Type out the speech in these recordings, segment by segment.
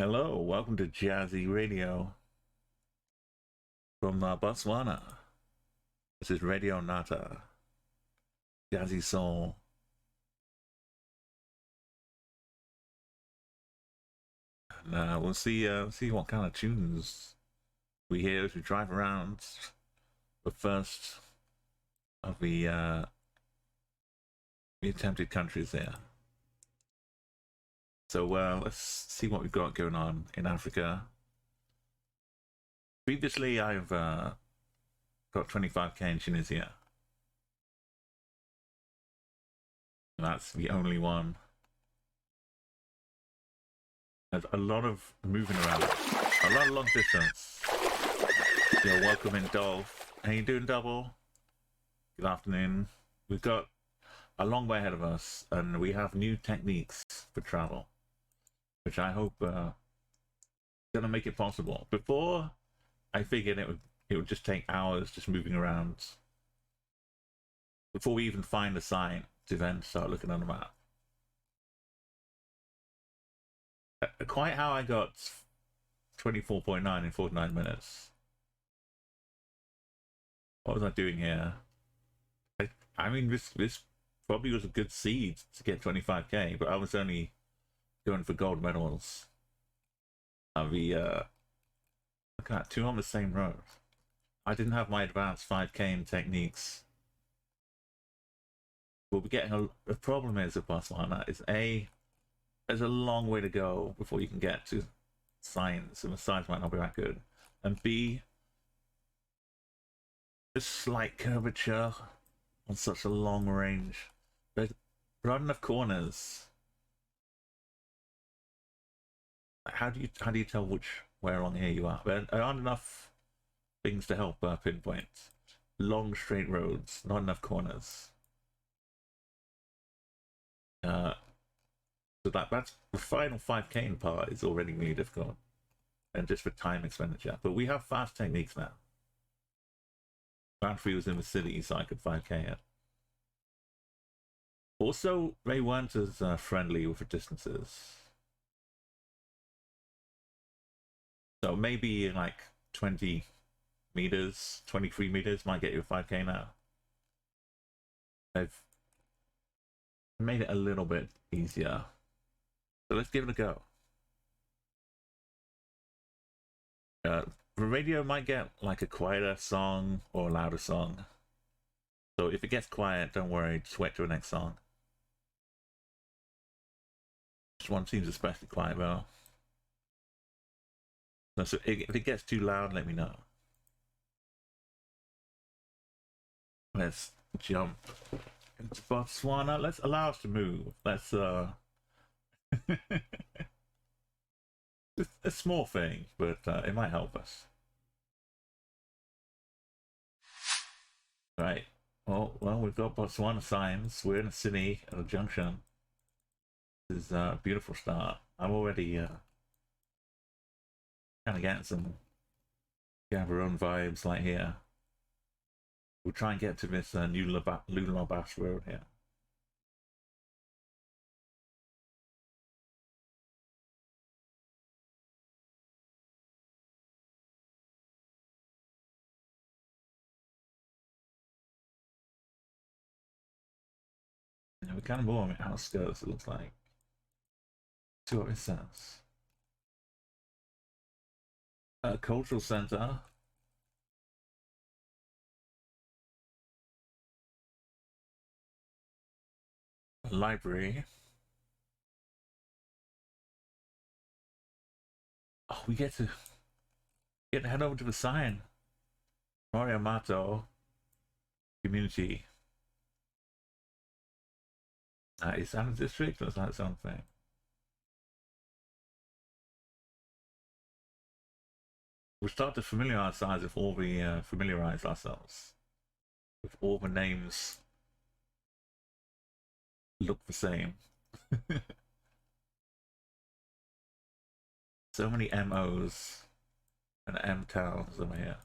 Hello, welcome to Jazzy Radio from Botswana. This is Radio Nata, Jazzy Soul. And we'll see what kind of tunes we hear as we drive around the first of the attempted countries there. So let's see what we've got going on in Africa. Previously, I've got 25k in Tunisia. And that's the only one. There's a lot of moving around, a lot of long distance. You're welcome in, Dolph. How you doing, Double? Good afternoon. We've got a long way ahead of us, and we have new techniques for travel, which I hope gonna make it possible. Before, I figured it would just take hours just moving around before we even find a sign to then start looking on the map. Quite how I got 24.9 in 49 minutes. What was I doing here? I mean, this probably was a good seed to get 25k, but I was only going for gold medals. Look at that, two on the same road. I didn't have my advanced 5k in techniques. We'll be getting the problem is with Botswana is there's a long way to go before you can get to signs, and the signs might not be that good. And B, a slight curvature on such a long range. There's not enough corners. How do you tell where along here you are? There aren't enough things to help pinpoint. Long straight roads, not enough corners. So that's the final 5k part is already really difficult, and just for time expenditure. But we have fast techniques now. Round 3 was in the city, so I could 5k it. Also, they weren't as friendly with the distances. So maybe like 20 meters, 23 meters might get you a 5k now. I've made it a little bit easier. So let's give it a go. The radio might get like a quieter song or a louder song. So if it gets quiet, don't worry, just wait till the next song. This one seems especially quiet though. So if it gets too loud, let me know. Let's jump into Botswana. Let's allow us to move. Let's it's a small thing, but it might help us. Right. Well, we've got Botswana signs. We're in a city at a junction. This is a beautiful start. I'm already kind of getting some Gaborone vibes like here. We'll try and get to this new Lulabas road here. Yeah, we're kind of more on the outskirts, it looks like. See what it says. Cultural center. A library. Oh, we get to head over to the sign. Moriamato community. Is that a district or is that something? We'll start to familiarize ourselves with all the names look the same. So many MOs and M towns over here.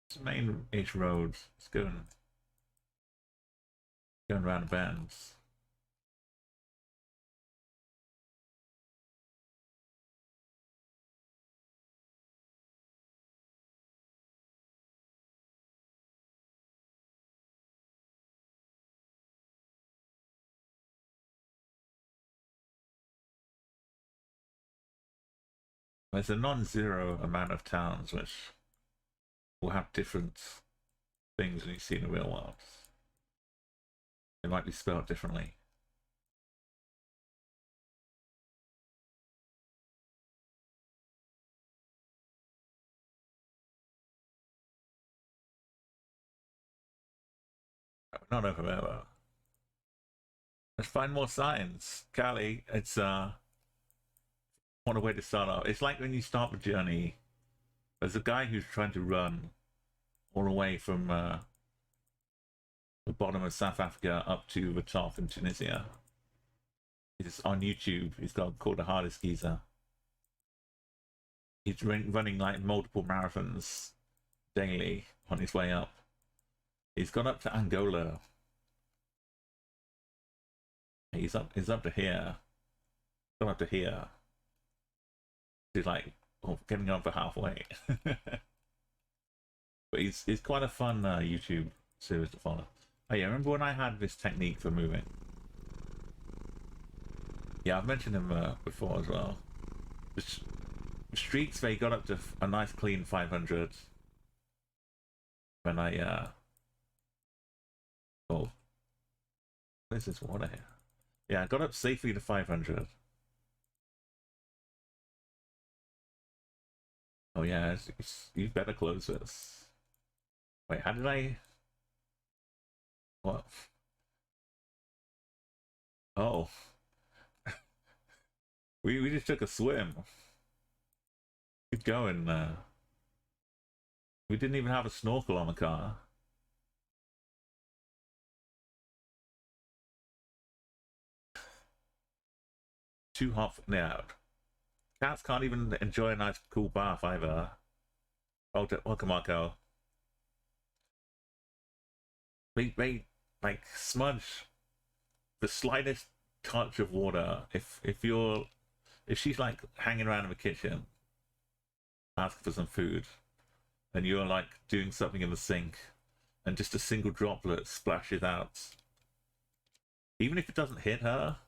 It's main-ish roads. It's good. Going around bends. There's a non-zero amount of towns which will have different things than you see in the real world. They might be spelled differently. Not over there. Let's find more signs. Callie, it's what a way to start off. It's like when you start the journey, there's a guy who's trying to run all the way from the bottom of South Africa up to the top in Tunisia. He's on YouTube. He's called the hardest geezer. He's running like multiple marathons daily on his way up. He's gone up to Angola. He's up to here. Gone up to here. He's like getting on for halfway. But he's quite a fun YouTube series to follow. Oh yeah, remember when I had this technique for moving? Yeah, I've mentioned him before as well. The streaks, they got up to a nice clean 500 when I oh, where's this water here? Yeah, I got up safely to 500. Oh yeah, you better close this. Wait, how did I? What? Oh, we just took a swim. Keep going. We didn't even have a snorkel on the car. Too hot for now. Cats can't even enjoy a nice cool bath either. Welcome, Marco. They like smudge the slightest touch of water. If she's like hanging around in the kitchen, asking for some food, and you're like doing something in the sink, and just a single droplet splashes out. Even if it doesn't hit her,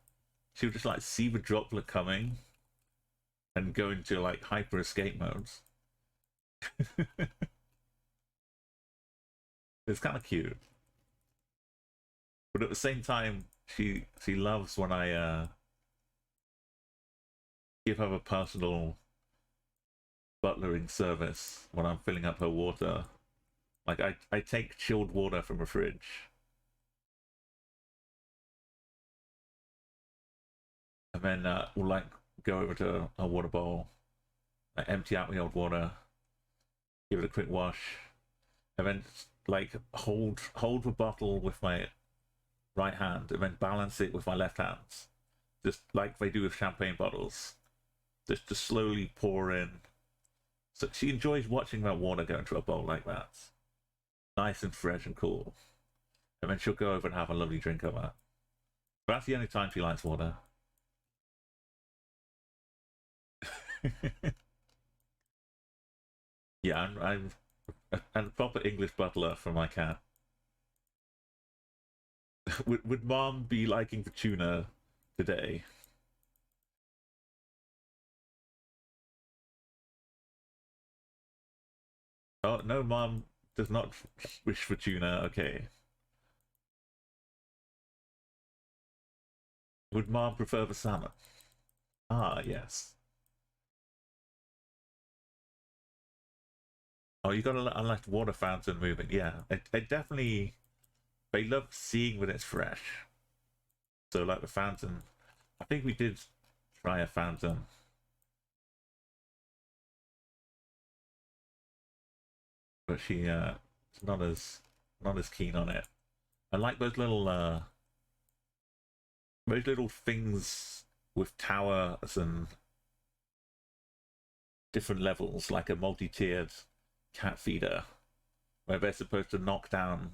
she'll just like see the droplet coming and go into like hyper escape modes. It's kind of cute, but at the same time, she loves when I give her a personal butlering service when I'm filling up her water. Like I take chilled water from a fridge, and then we'll like go over to a water bowl, like empty out the old water, give it a quick wash, and then like hold the bottle with my right hand and then balance it with my left hand, just like they do with champagne bottles, just to slowly pour in. So she enjoys watching that water go into a bowl like that, nice and fresh and cool, and then she'll go over and have a lovely drink of that. But that's the only time she likes water. Yeah, I'm a proper English butler for my cat. Would Mom be liking the tuna today? Oh no, Mom does not wish for tuna. Okay. Would Mom prefer the salmon? Ah, yes. Oh, you got a unlocked water fountain moving. Yeah, I definitely. They love seeing when it's fresh. So, like the fountain, I think we did try a fountain, but she is not as keen on it. I like those little things with towers and different levels, like a multi-tiered cat feeder, where they're supposed to knock down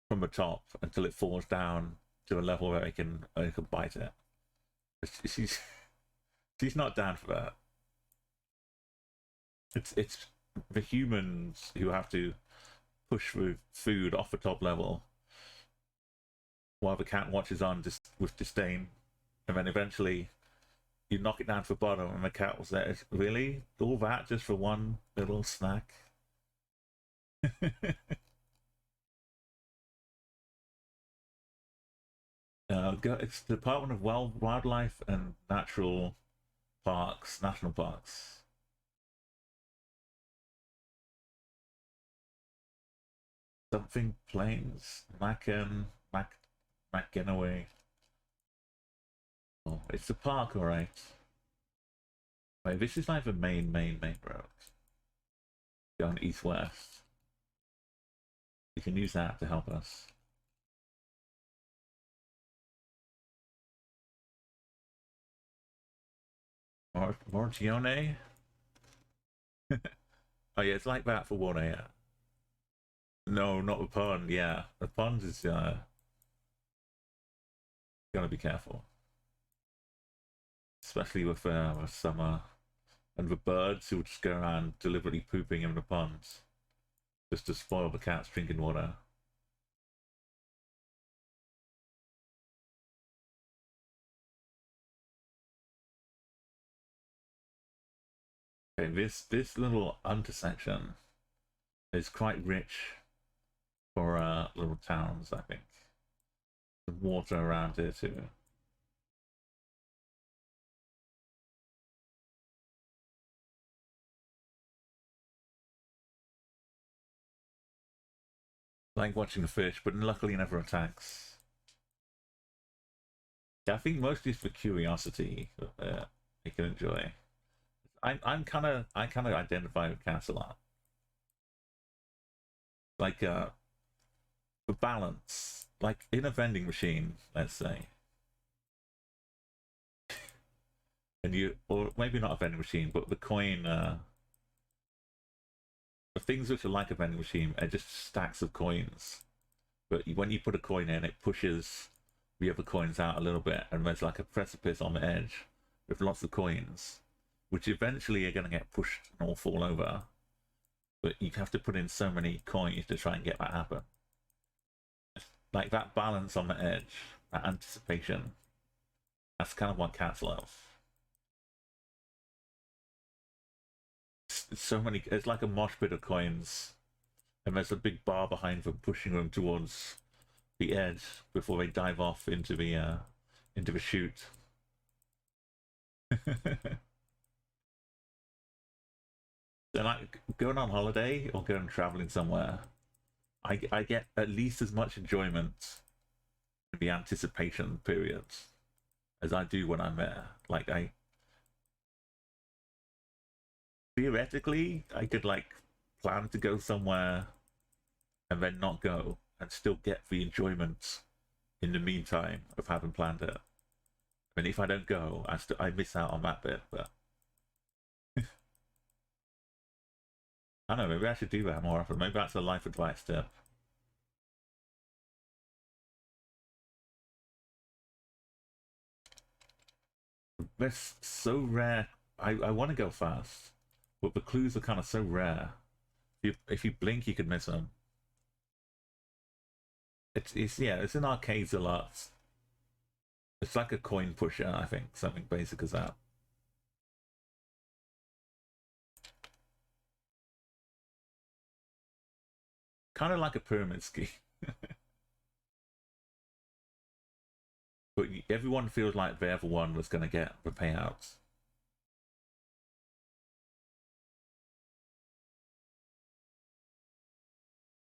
from the top until it falls down to a level where it can bite it. She's she's not down for that. It's the humans who have to push through food off the top level while the cat watches on just with disdain, and then eventually you knock it down to the bottom and the cat was there. Really? All that just for one little snack? It's the Department of Wildlife and National Parks. Something Plains, McGinaway. Oh, it's the park, alright. Wait, this is like the main road. Going east-west. We can use that to help us. Morgione? Oh yeah, it's like that for water, yeah. No, not the pond, yeah. The pond is, gotta be careful. Especially with summer. And the birds who would just go around deliberately pooping in the ponds. Just to spoil the cat's drinking water. Okay, this little intersection is quite rich for little towns, I think. The water around here too. Like watching the fish, but luckily never attacks. Yeah, I think mostly it's for curiosity that you can enjoy. I kind of identify with cats a lot. Like for balance, like in a vending machine, let's say, and or maybe not a vending machine, but the coin, the things which are like a vending machine are just stacks of coins. But when you put a coin in, it pushes the other coins out a little bit, and there's like a precipice on the edge with lots of coins, which eventually are going to get pushed and all fall over. But you have to put in so many coins to try and get that happen. Like that balance on the edge, that anticipation. That's kind of what cats love. It's so many. It's like a mosh pit of coins, and there's a big bar behind them pushing them towards the edge before they dive off into the chute. So like going on holiday or going traveling somewhere, I get at least as much enjoyment in the anticipation period as I do when I'm there. Like theoretically I could like plan to go somewhere and then not go and still get the enjoyment in the meantime of having planned it. I mean, if I don't go, I miss out on that bit, but I don't know, maybe I should do that more often. Maybe that's a life advice tip. They're so rare. I want to go fast, but the clues are kind of so rare. If you blink, you could miss them. It's yeah, it's in arcades a lot. It's like a coin pusher, I think, something basic as that. Kind of like a pyramid scheme. But everyone feels like the other one was going to get the payouts.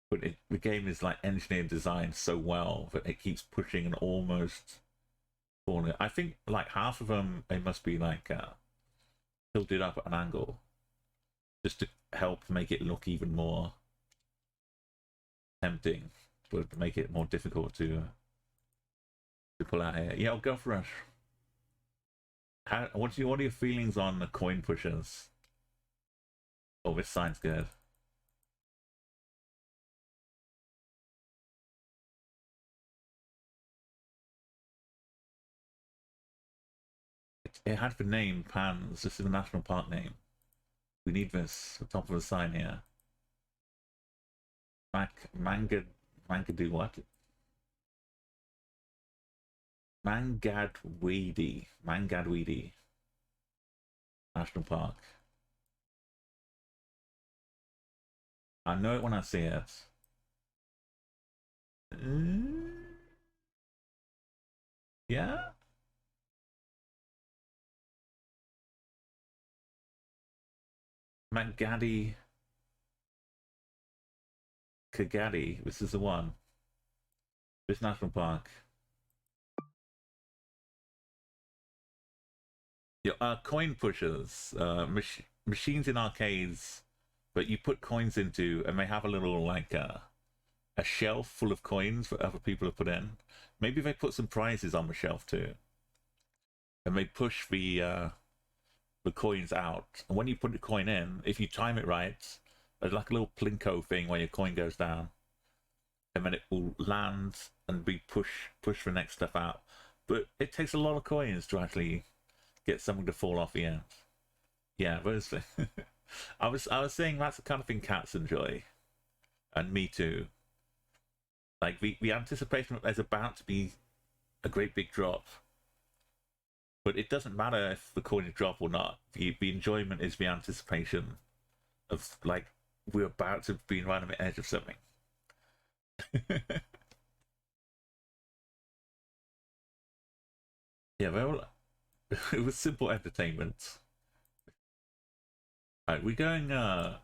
But the game is like engineered designed so well that it keeps pushing and almost falling. I think like half of them, they must be like tilted up at an angle just to help make it look even more tempting, but to make it more difficult to pull out here. Yeah, I'll go for it. What are your feelings on the coin pushers? Oh, this sign's good. It had the name Pans. This is the national park name. We need this at the top of the sign here. Mangadu what? Mangadweedy National Park. I know it when I see it. Yeah? Kagadi. This is the one. This national park. Yeah, coin pushers. Machines in arcades, but you put coins into, and they have a little, like, a shelf full of coins that other people have put in. Maybe they put some prizes on the shelf too. And they push the coins out. And when you put the coin in, if you time it right, there's like a little plinko thing where your coin goes down. And then it will land and be push the next stuff out. But it takes a lot of coins to actually get something to fall off the end. Yeah, those I was saying that's the kind of thing cats enjoy. And me too. Like the anticipation that there's about to be a great big drop. But it doesn't matter if the coin is drop or not. The enjoyment is the anticipation of, like, we're about to be right on the edge of something. Yeah, well, it was simple entertainment. Alright, we're going, I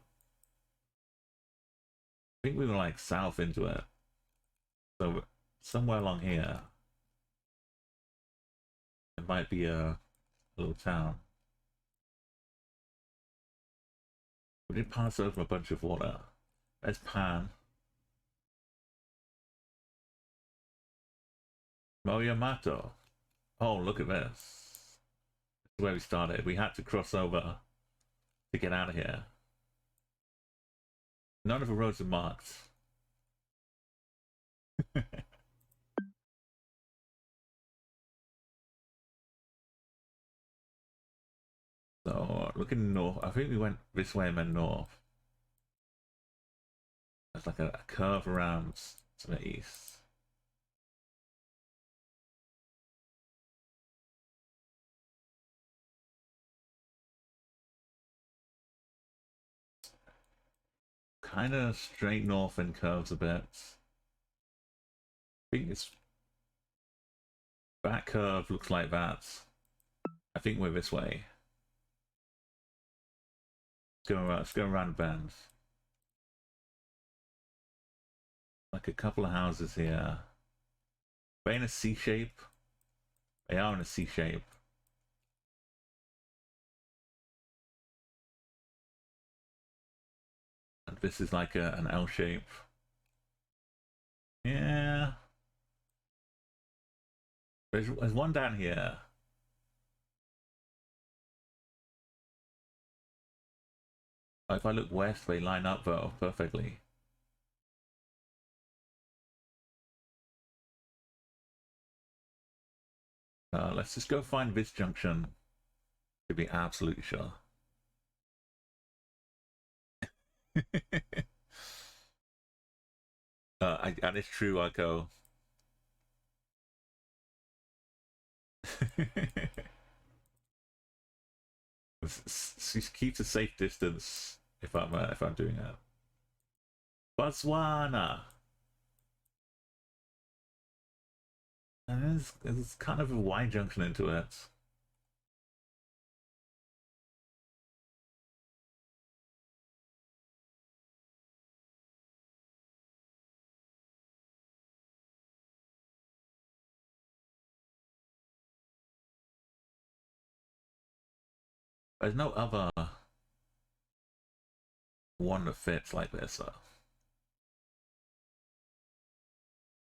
think we were, like, south into it. So, somewhere along here, it might be a little town. We did pass over a bunch of water. There's Pan. Moyamato. Oh, look at this. This is where we started. We had to cross over to get out of here. None of the roads are marked. So, looking north, I think we went this way and then north. There's like a curve around to the east. Kind of straight north and curves a bit. I think it's... That curve looks like that. I think we're this way. Let's go around the bend. Like a couple of houses here. Are they in a C shape? They are in a C shape. And this is like an L shape. Yeah. There's one down here. If I look west, they line up though perfectly. Let's just go find this junction to be absolutely sure. And it's true, I go. Keeps a safe distance if I'm doing that. Botswana. And there's kind of a Y junction into it. There's no other one that fits like this, though.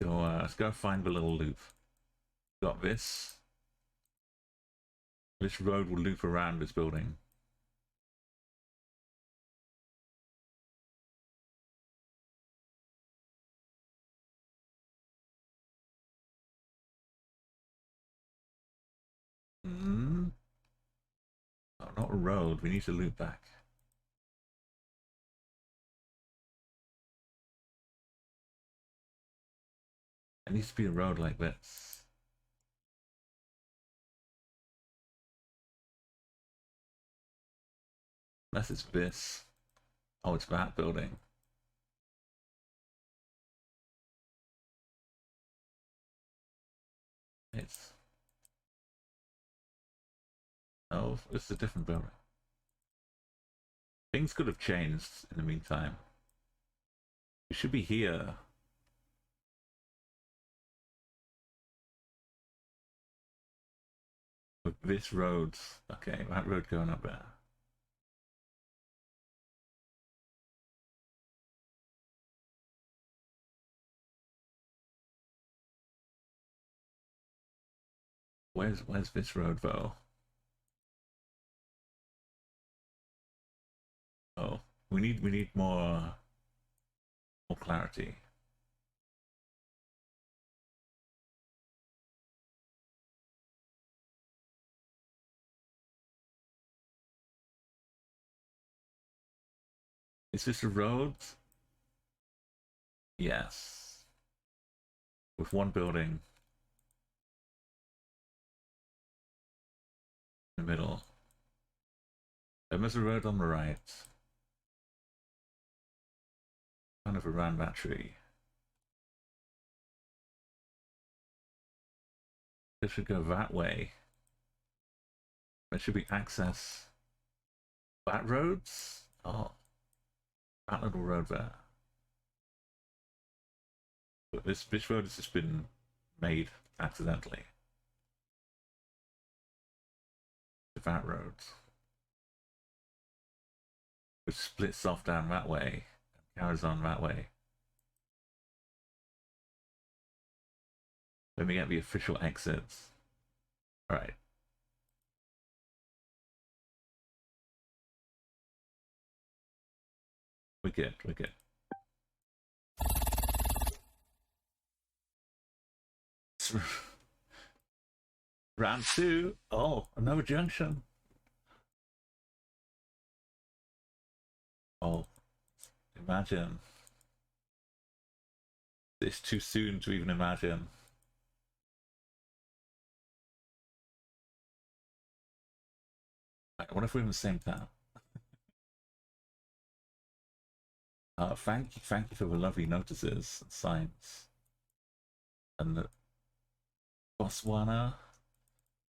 So let's go find the little loop. Got this. This road will loop around this building. a road. We need to loop back. It needs to be a road like this. Unless it's this. Oh, it's that building. It's... Oh, it's a different building. Things could have changed in the meantime. We should be here. With this road. Okay, that road going up there. Where's this road though? Oh, we need more clarity. Is this a road? Yes. With one building in the middle. Then there's a road on the right. Kind of around that tree. It should go that way. There should be access. That roads? Oh. That little road there. But this road has just been made accidentally. That road. Which splits off down that way and carries on that way. Let me get the official exits. Alright. We're good, we're good. Round 2. Oh, another junction. Oh, imagine. It's too soon to even imagine. What if we're in the same town? Thank you for the lovely notices and signs. And Botswana.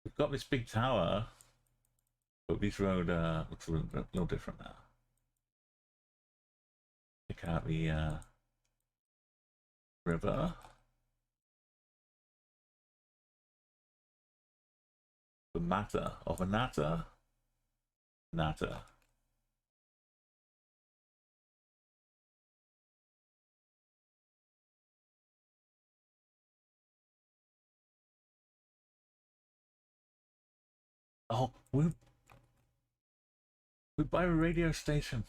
We've got this big tower, but this road looks a little different now. Check out the river. The matter of a natter. Natter. Oh, we're by a radio station.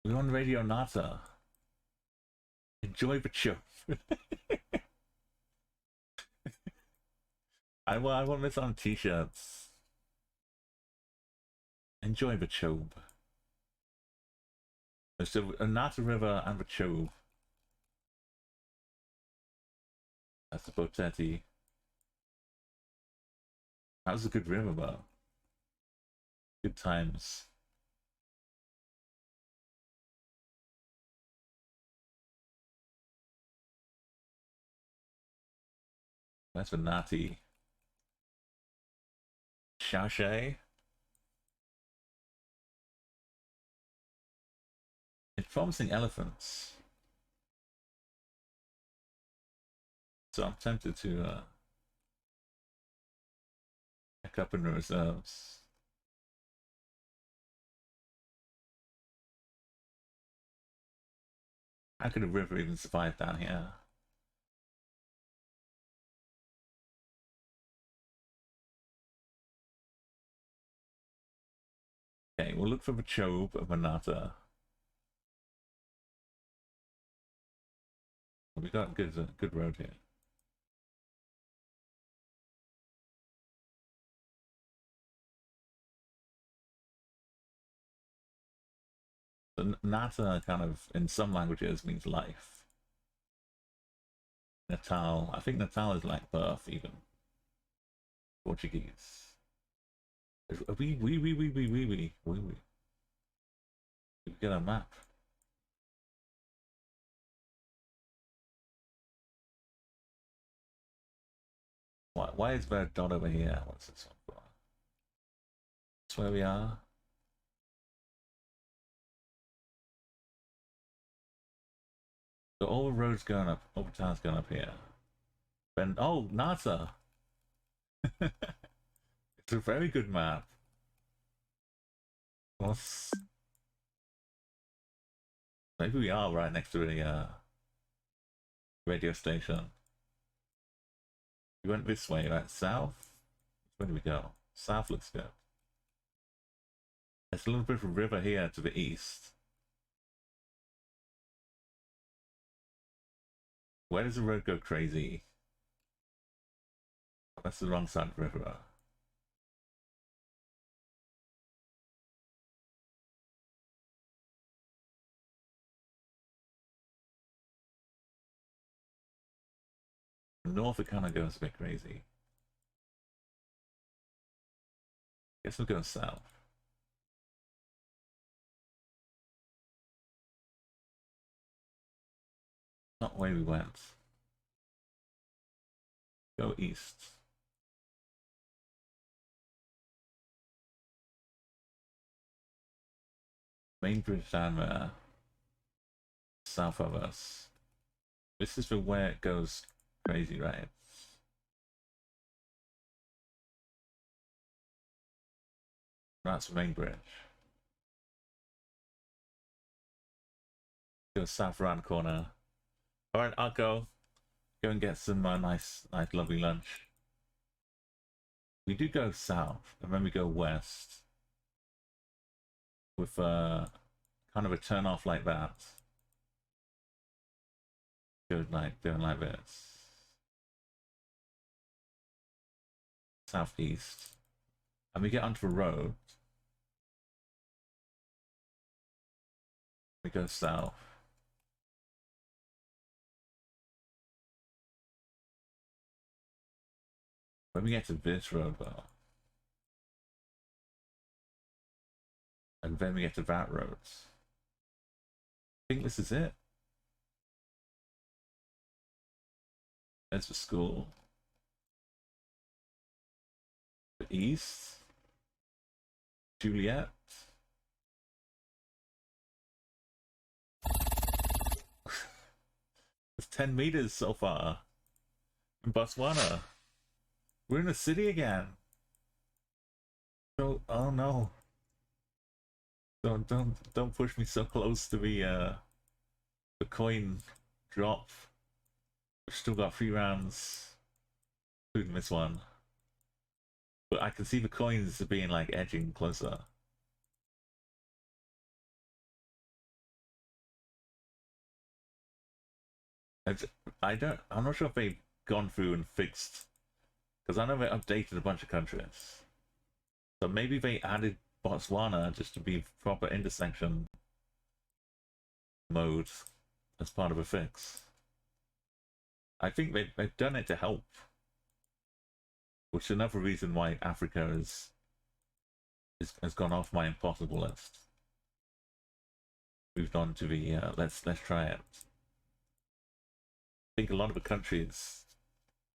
We're on Radio Nata. Enjoy the show. I want this on t-shirts. Enjoy the chobe. There's a Nata River and the chobe. That's the Botetti. That was a good river though. Good times. That's the Nati. Shashay. It's promising elephants. So I'm tempted to pick up in the reserves. How could a river even survive down here? Okay, we'll look for the Chobe of Manata. We got a good road here. Nata kind of, in some languages, means life. Natal, I think Natal is like birth, even. Portuguese. We get a map. Why is there a dot over here? What's this one for? That's where we are. So all the roads going up, all the towns going up here. And oh, NASA! It's a very good map. What's... Maybe we are right next to a radio station. We went this way, right? South? Where do we go? South looks good. There's a little bit of a river here to the east. Where does the road go crazy? That's the wrong side of the river. North it kind of goes a bit crazy. Guess we'll go south. Not where we went. Go east. Main bridge down there. South of us. This is the where it goes crazy, right? That's the main bridge. Go south around the corner. Alright, I'll go and get some nice, lovely lunch. We do go south, and then we go west. With kind of a turn off like that. Go like, doing like this. Southeast. And we get onto the road. We go south. When we get to this road though, and then we get to that road, I think this is it. There's the school. The east. Juliet. It's 10 meters so far. In Botswana. We're in a city again. Oh no. Don't push me so close to the coin drop. We've still got 3 rounds, including this one. But I can see the coins being like edging closer. I'm not sure if they've gone through and fixed, because I know they updated a bunch of countries. So maybe they added Botswana just to be proper intersection mode as part of a fix. I think they've done it to help, which is another reason why Africa has gone off my impossible list. Moved on to the let's try it. I think a lot of the countries,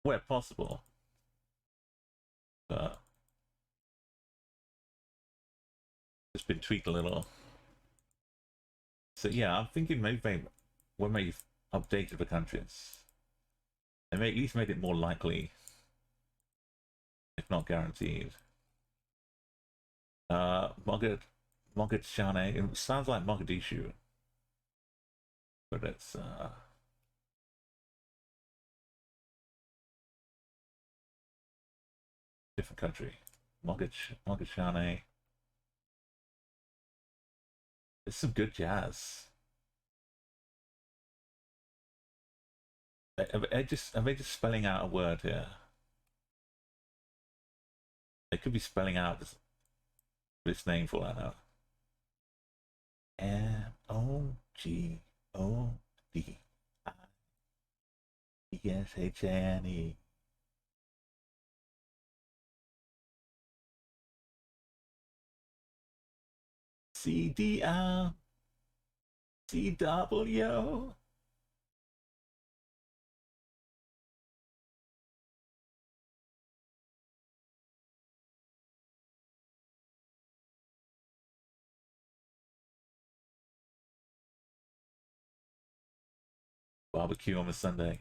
where possible, it's been tweaked a little. So yeah, I'm thinking maybe when they've updated the countries, they may at least made it more likely, if not guaranteed. Mogadishane, it sounds like Mogadishu, but it's different country. Mogashane. There's some good jazz. Are they just spelling out a word here? They could be spelling out this name for I know. GODIESHANE. CDR CW. Barbecue on a Sunday.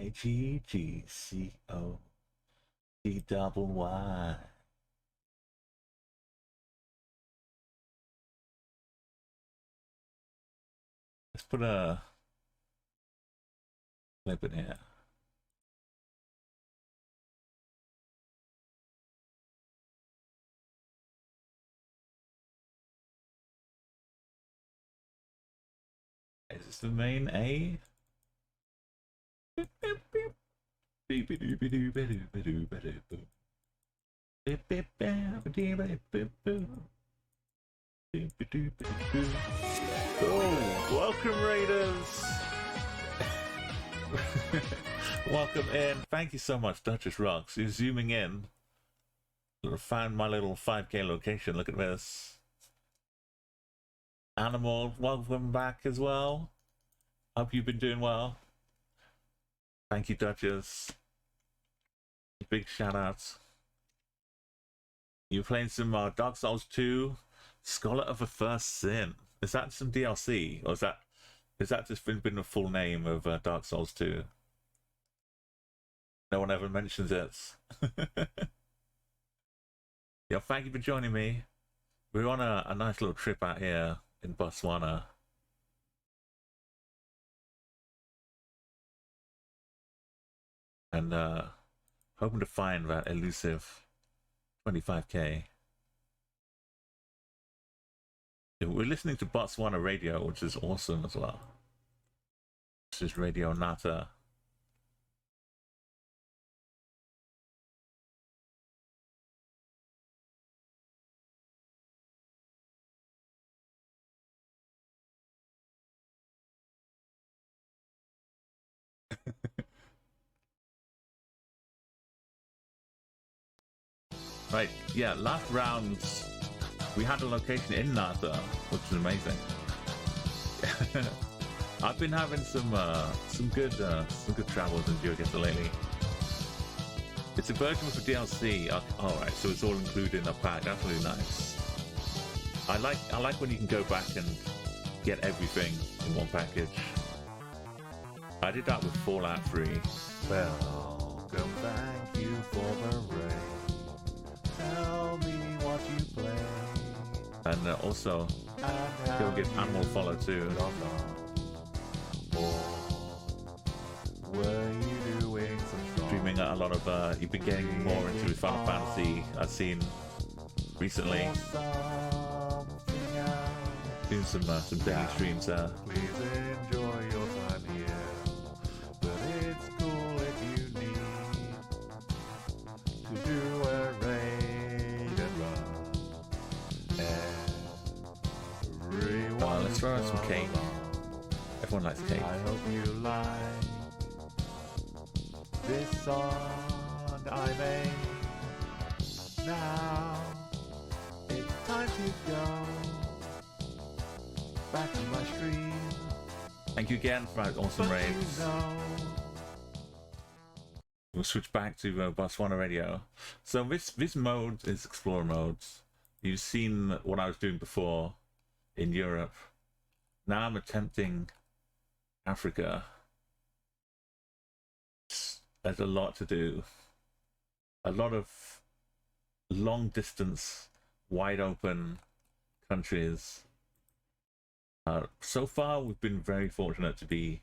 AGGCODY. Let's put a clip in here. Is this the main A? Oh, welcome Raiders. Welcome in. Thank you so much, Duchess Rocks. You're zooming in. Found my little 5K location. Look at this. Animal, welcome back as well. Hope you've been doing well. Thank you, Duchess. Big shout outs. You're playing some Dark Souls 2, Scholar of the First Sin. Is that some DLC, or is that just been the full name of Dark Souls 2? No one ever mentions it. Yeah, thank you for joining me. We're on a nice little trip out here in Botswana. And hoping to find that elusive 25K. We're listening to Botswana radio, which is awesome as well. This is Radio Nata. Right, yeah, last rounds we had a location in Nata, which is amazing. I've been having some good travels in Geoguessr lately. It's a version with the DLC. Alright, so it's all included in a pack. That's really nice. I like when you can go back and get everything in one package. I did that with Fallout 3. Welcome, thank you for the rain. Tell me what you play. And also, you'll get Animal Follow too. Were you doing some streaming a lot of? You've been getting more into Final Fantasy. I've seen recently. Doing some daily streams there. Please enjoy your time here, but it's cool if you need to do a raid and run. Let's throw out some cake. Everyone likes cake. I hope you like this song I made. Now it's time to go back to my stream. Thank you again for our awesome raids. We'll switch back to Botswana Radio. So this mode is Explorer mode. You've seen what I was doing before in Europe. Now I'm attempting Africa. There's a lot to do. A lot of long distance, wide open countries. So far, we've been very fortunate to be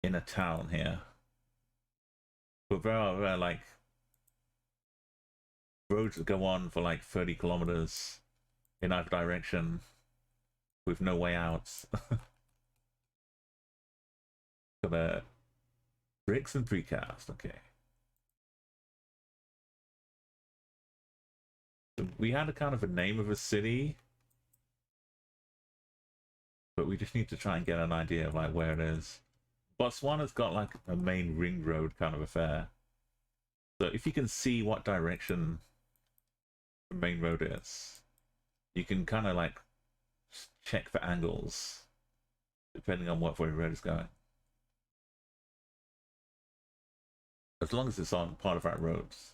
in a town here. But there are like roads that go on for like 30 kilometers in either direction with no way out. Got Bricks and precast, okay. So we had a kind of a name of a city, but we just need to try and get an idea of like where it is. Botswana's got like a main ring road kind of affair. So if you can see what direction the main road is, you can kind of like check for angles depending on what way the road is going. As long as it's on part of our roads.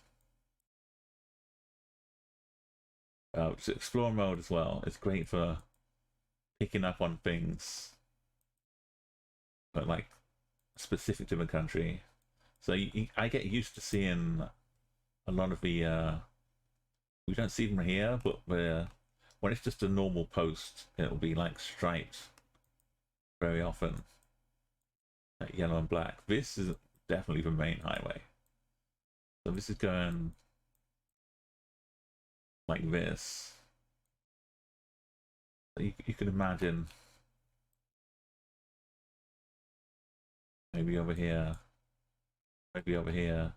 It's explore mode as well. It's great for picking up on things, but like specific to the country. So I get used to seeing a lot of the. We don't see them here, but when it's just a normal post, it'll be like striped very often, like yellow and black. This is definitely the main highway. So this is going like this. You can imagine maybe over here, maybe over here.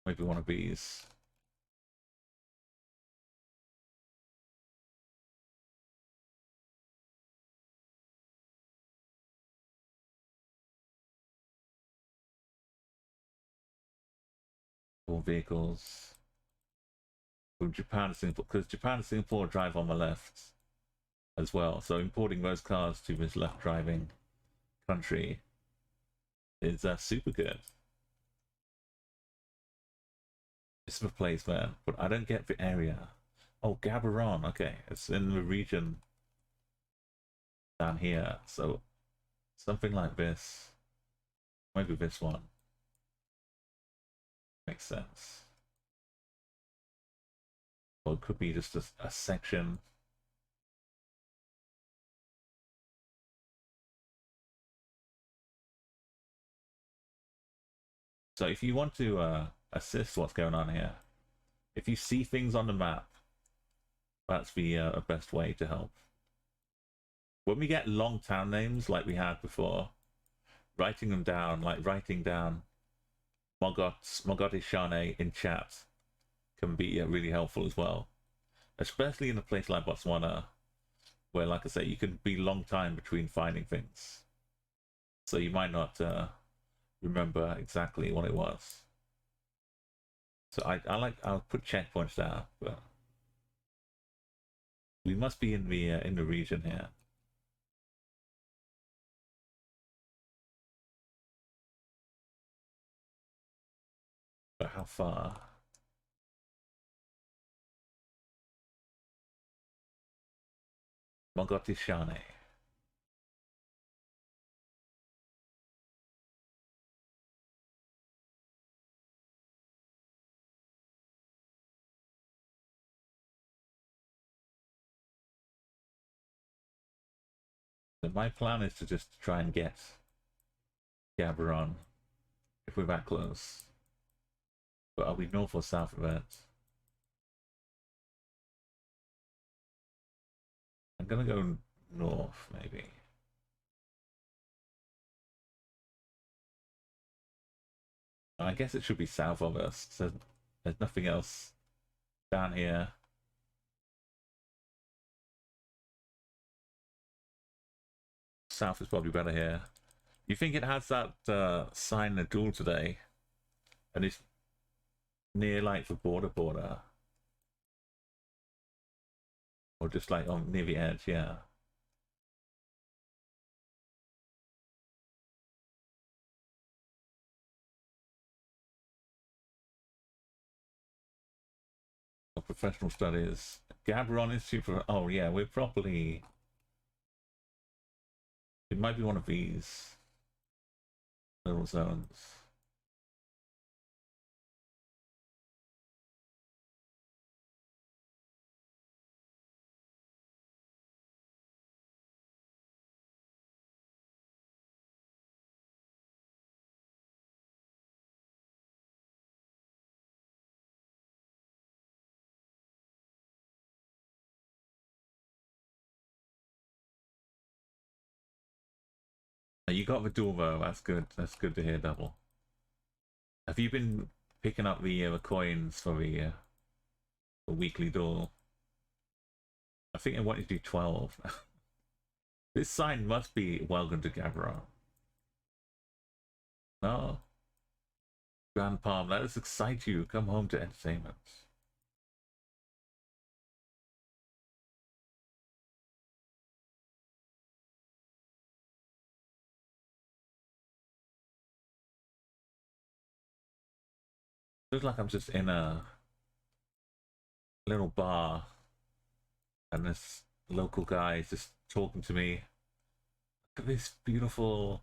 Maybe one of these. Or vehicles. From Japan to Singapore, because Japan and Singapore drive on the left as well. So importing those cars to this left driving country is super good. It's the place, man, but I don't get the area. Oh, Gaborone, okay, it's in the region down here, so something like this. Maybe this one. Makes sense. Or it could be just a section. So if you want to assist what's going on here, if you see things on the map, that's the best way to help. When we get long town names like we had before, writing them down, like writing down Mogodishane in chat, can be really helpful as well. Especially in a place like Botswana, where, like I say, you can be long time between finding things. So you might not remember exactly what it was. So I'll put checkpoints down, but we must be in the region here. But how far? Mogodishane. So my plan is to just try and get Gaborone if we're that close. But are we north or south of it? I'm gonna go north, maybe. I guess it should be south of us. So there's nothing else down here. South is probably better here. You think it has that sign the duel today? And it's near like the border? Or just like on near the edge, yeah. Professional studies. Gaborone is super. Oh yeah, we're properly. It might be one of these little zones. You got the duel though. That's good. That's good to hear, Double. Have you been picking up the coins for the weekly duel? I think I want you to do 12. This sign must be welcome to Gabra. No? Grand Palm, let us excite you. Come home to entertainment. Looks like I'm just in a little bar and this local guy is just talking to me. Look at this beautiful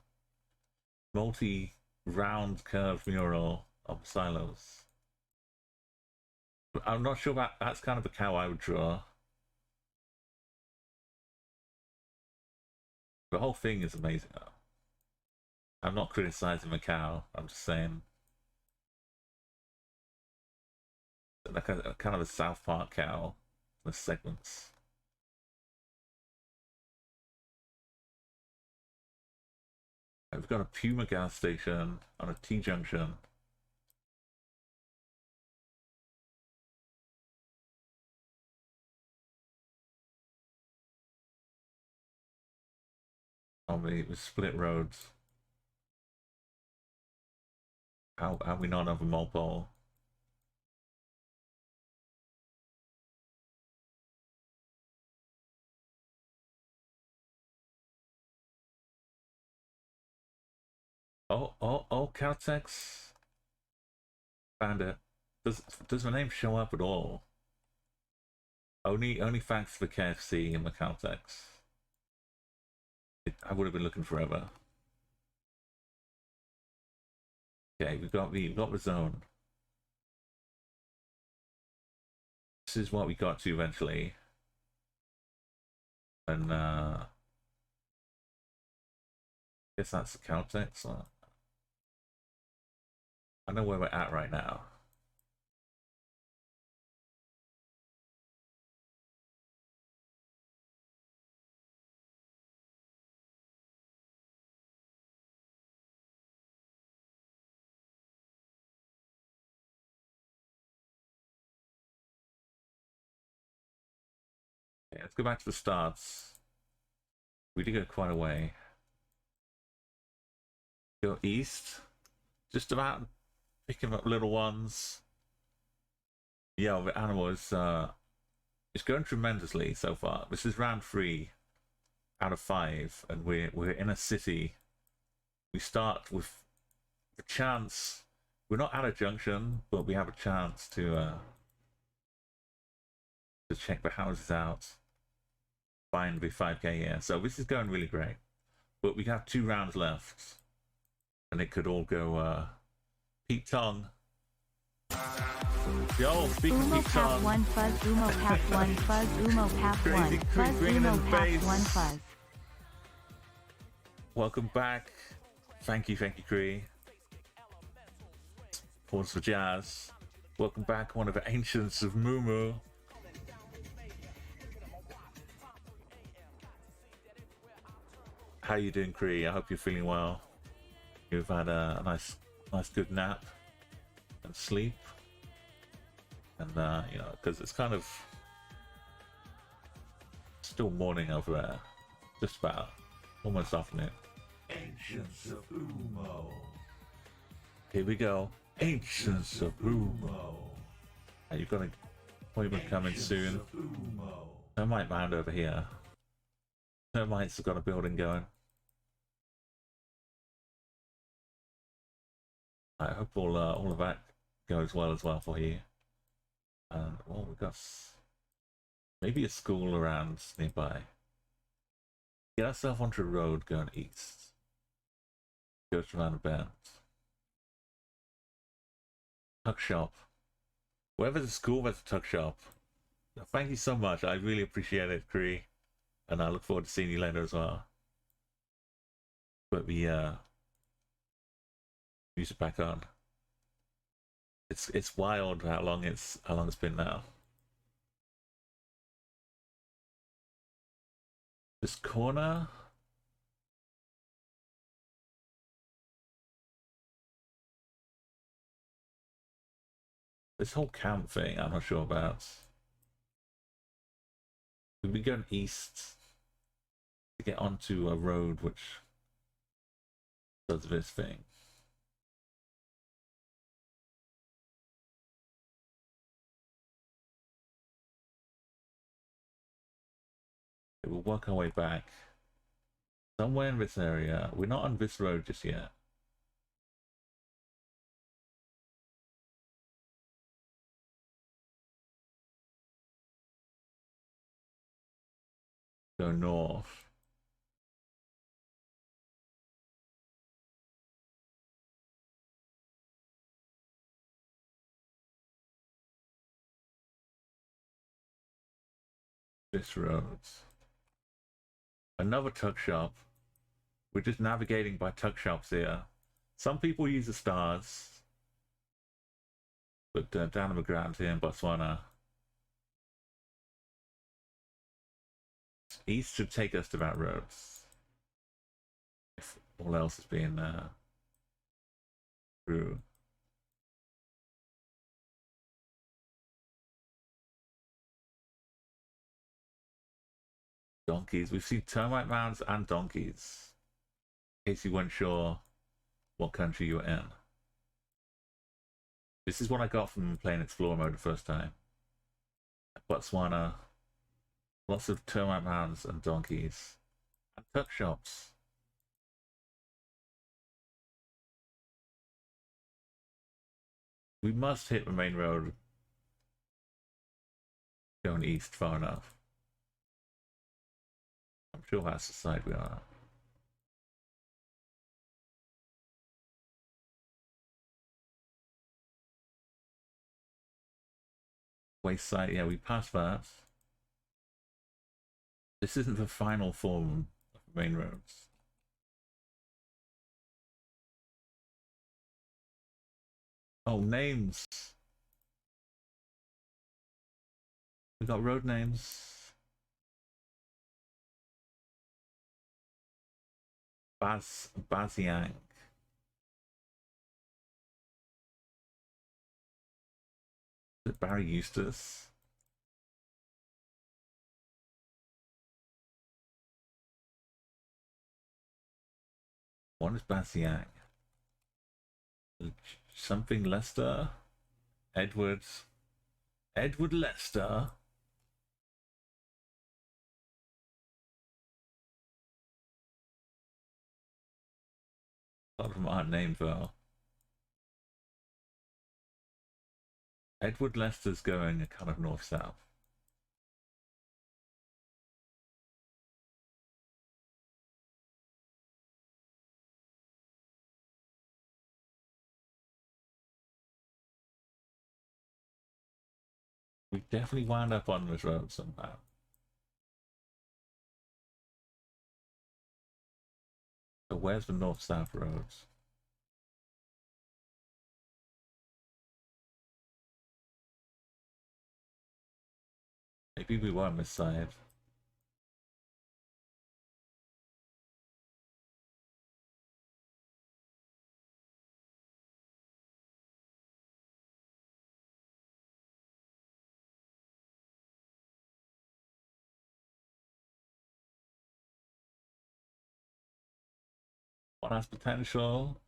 multi-round curved mural of silos. I'm not sure that's kind of a cow I would draw. The whole thing is amazing though. I'm not criticizing the cow, I'm just saying like a kind of a South Park cow with segments. We've got a Puma gas station on a T-junction. On the split roads. How we not have a mole? Oh, Caltex. Found it. Does my name show up at all? Only thanks to the KFC and the Caltex. I would have been looking forever. Okay, we've got the zone. This is what we got to eventually. And I guess that's the Caltex. I know where we're at right now. Okay, let's go back to the starts. We did go quite a way. Go east. Just about picking up little ones. Yeah, the animal is it's going tremendously so far. This is round 3 out of 5, and we're in a city. We start with a chance. We're not at a junction, but we have a chance to check the houses out. Find the 5k here. So this is going really great. But we have 2 rounds left. And it could all go Pete Tong. Yo, speaking of Pete Tong. One fuzz, Umo pap one fuzz, Umo pap one fuzz, Umo pap one fuzz. Welcome back. Thank you, Cree. Pause for jazz. Welcome back, one of the ancients of Mumu. How you doing, Cree? I hope you're feeling well. You've had a nice good nap and sleep, and you know, because it's kind of still morning over there, just about almost afternoon. Ancients of Umo. Here we go. Ancients of Umo. Are you got an appointment coming soon? Termite mound over here. Termites have got a building going. I hope all of that goes well as well for you. And well, we've got maybe a school around nearby. Get ourselves onto a road going east. Go around a bend. Tuck shop. Wherever there's a school, there's a tuck shop. Thank you so much. I really appreciate it, Cree. And I look forward to seeing you later as well. But the music back on. It's wild how long it's been now. This corner. This whole camp thing, I'm not sure about. We'd be going east to get onto a road which does this thing. We'll work our way back. Somewhere in this area. We're not on this road just yet. Go north. This road. Another tuck shop. We're just navigating by tuck shops here. Some people use the stars. But down on the ground here in Botswana. East should take us to that road. If all else is being through. Donkeys. We've seen termite mounds and donkeys. In case you weren't sure what country you were in. This is what I got from playing Explorer mode the first time. Botswana. Lots of termite mounds and donkeys. And tuck shops. We must hit the main road going east far enough. I'm sure that's the side we are. Wayside, yeah, we passed that. This isn't the final form of the main roads. Oh, names. We got road names. Baziang. Is it Barry Eustace? One is Baziang. Something Lester? Edward Lester? A lot of them aren't named though. Edward Lester's going kind of north-south. We definitely wound up on this road somehow. So where's the north-south roads? Maybe we were on this side. One has potential.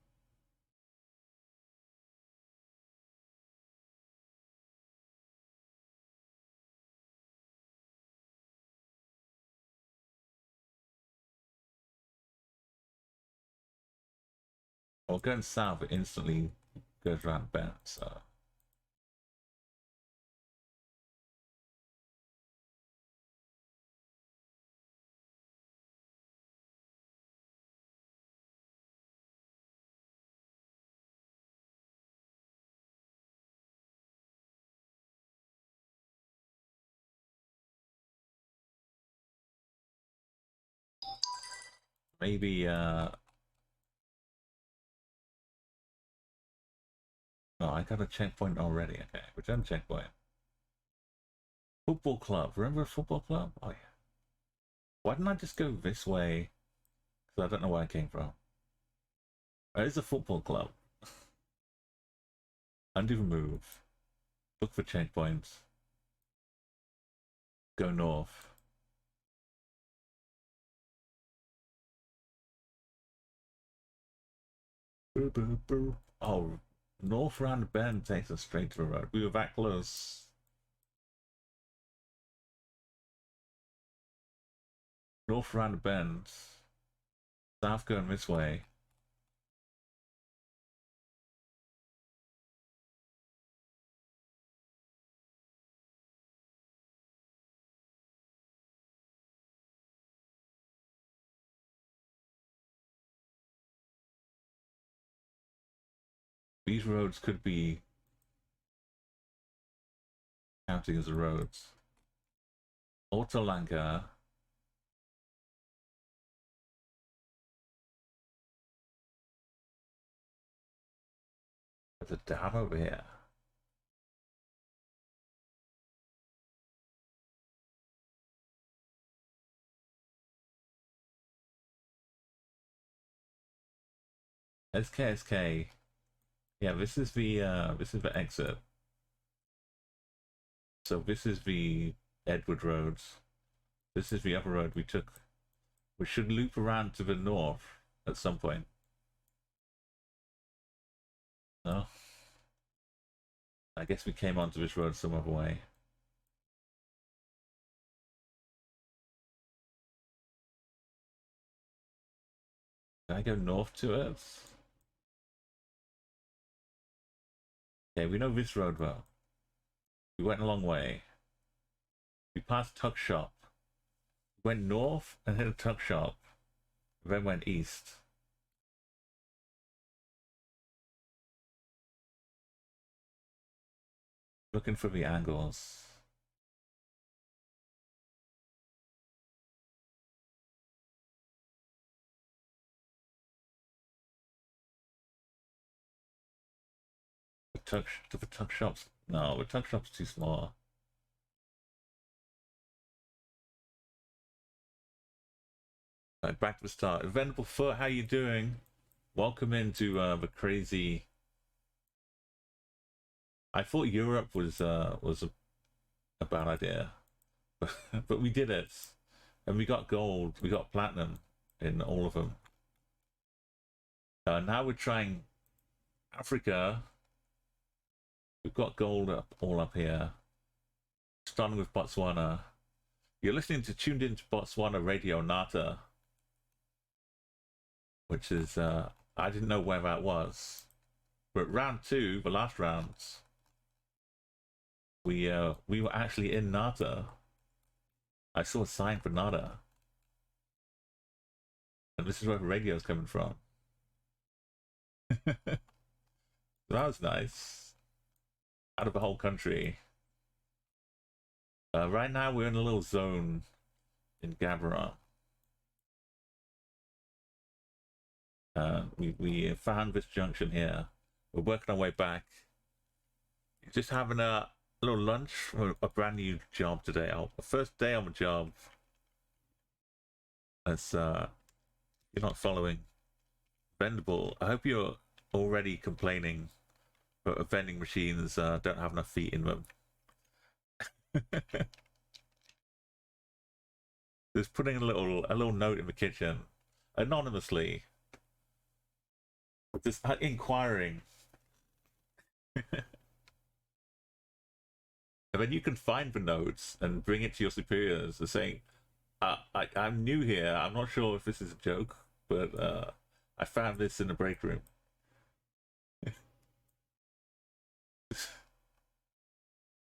Well, going south, it instantly goes around bend, so. Maybe, oh, I got a checkpoint already. Okay, return checkpoint. Football club. Remember a football club? Oh, yeah. Why didn't I just go this way? Because I don't know where I came from. There's a football club. Undo the move. Look for change points. Go north. Boo, boo, boo. Oh, north around the bend takes us straight to the road. We were that close. North around the bend. South going this way. These roads could be counting as the roads. Autolanka. There's a dam over here. SKSK. Yeah, this is the exit. So this is the Edward roads. This is the other road we took. We should loop around to the north at some point. No? I guess we came onto this road some other way. Can I go north to it? Okay, we know this road well. We went a long way. We passed Tuck Shop. We went north and hit a Tuck Shop. Then went east. Looking for the angles. The tuck shops. No, the tuck shop's too small. Right, back to the start. Venable Foot, how you doing? Welcome into the crazy. I thought Europe was a bad idea, but we did it, and we got gold. We got platinum in all of them. Now we're trying Africa. We've got gold all up here. Starting with Botswana. You're listening to Tuned Into Botswana Radio Nata, which is I didn't know where that was. But round 2, the last rounds, we were actually in Nata. I saw a sign for Nata, and this is where the radio's coming from. That was nice. Out of the whole country. Right now we're in a little zone in Gaborone. We found this junction here. We're working our way back. Just having a little lunch for a brand new job today. First day on the job. As you're not following Vendable. I hope you're already complaining that vending machines don't have enough feet in them. Just putting a little note in the kitchen, anonymously, just inquiring. And then you can find the notes and bring it to your superiors and saying, I'm new here, I'm not sure if this is a joke, but I found this in the break room.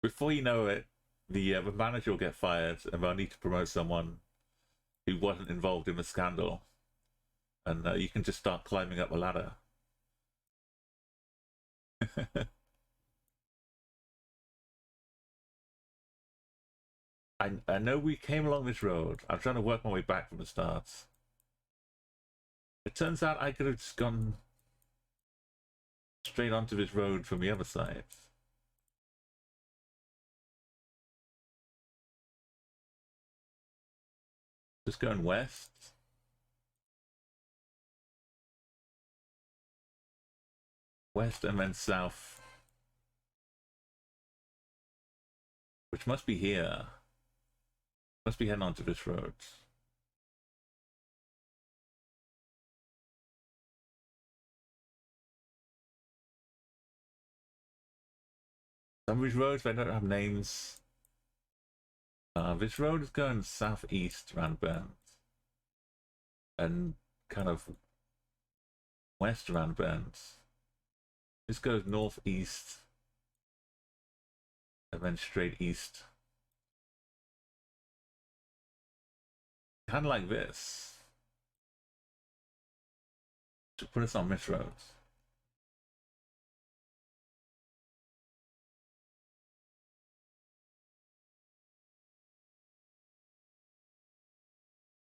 Before you know it, the manager will get fired, and they'll need to promote someone who wasn't involved in the scandal, and you can just start climbing up the ladder. I know we came along this road. I'm trying to work my way back from the start. It turns out I could have just gone straight onto this road from the other side. Just going west. West and then south. which must be here. Must be heading onto this road. Some of these roads, they don't have names. This road is going southeast around bend. And kind of west around bend. This goes northeast. And then straight east. Kind of like this. To put us on this road.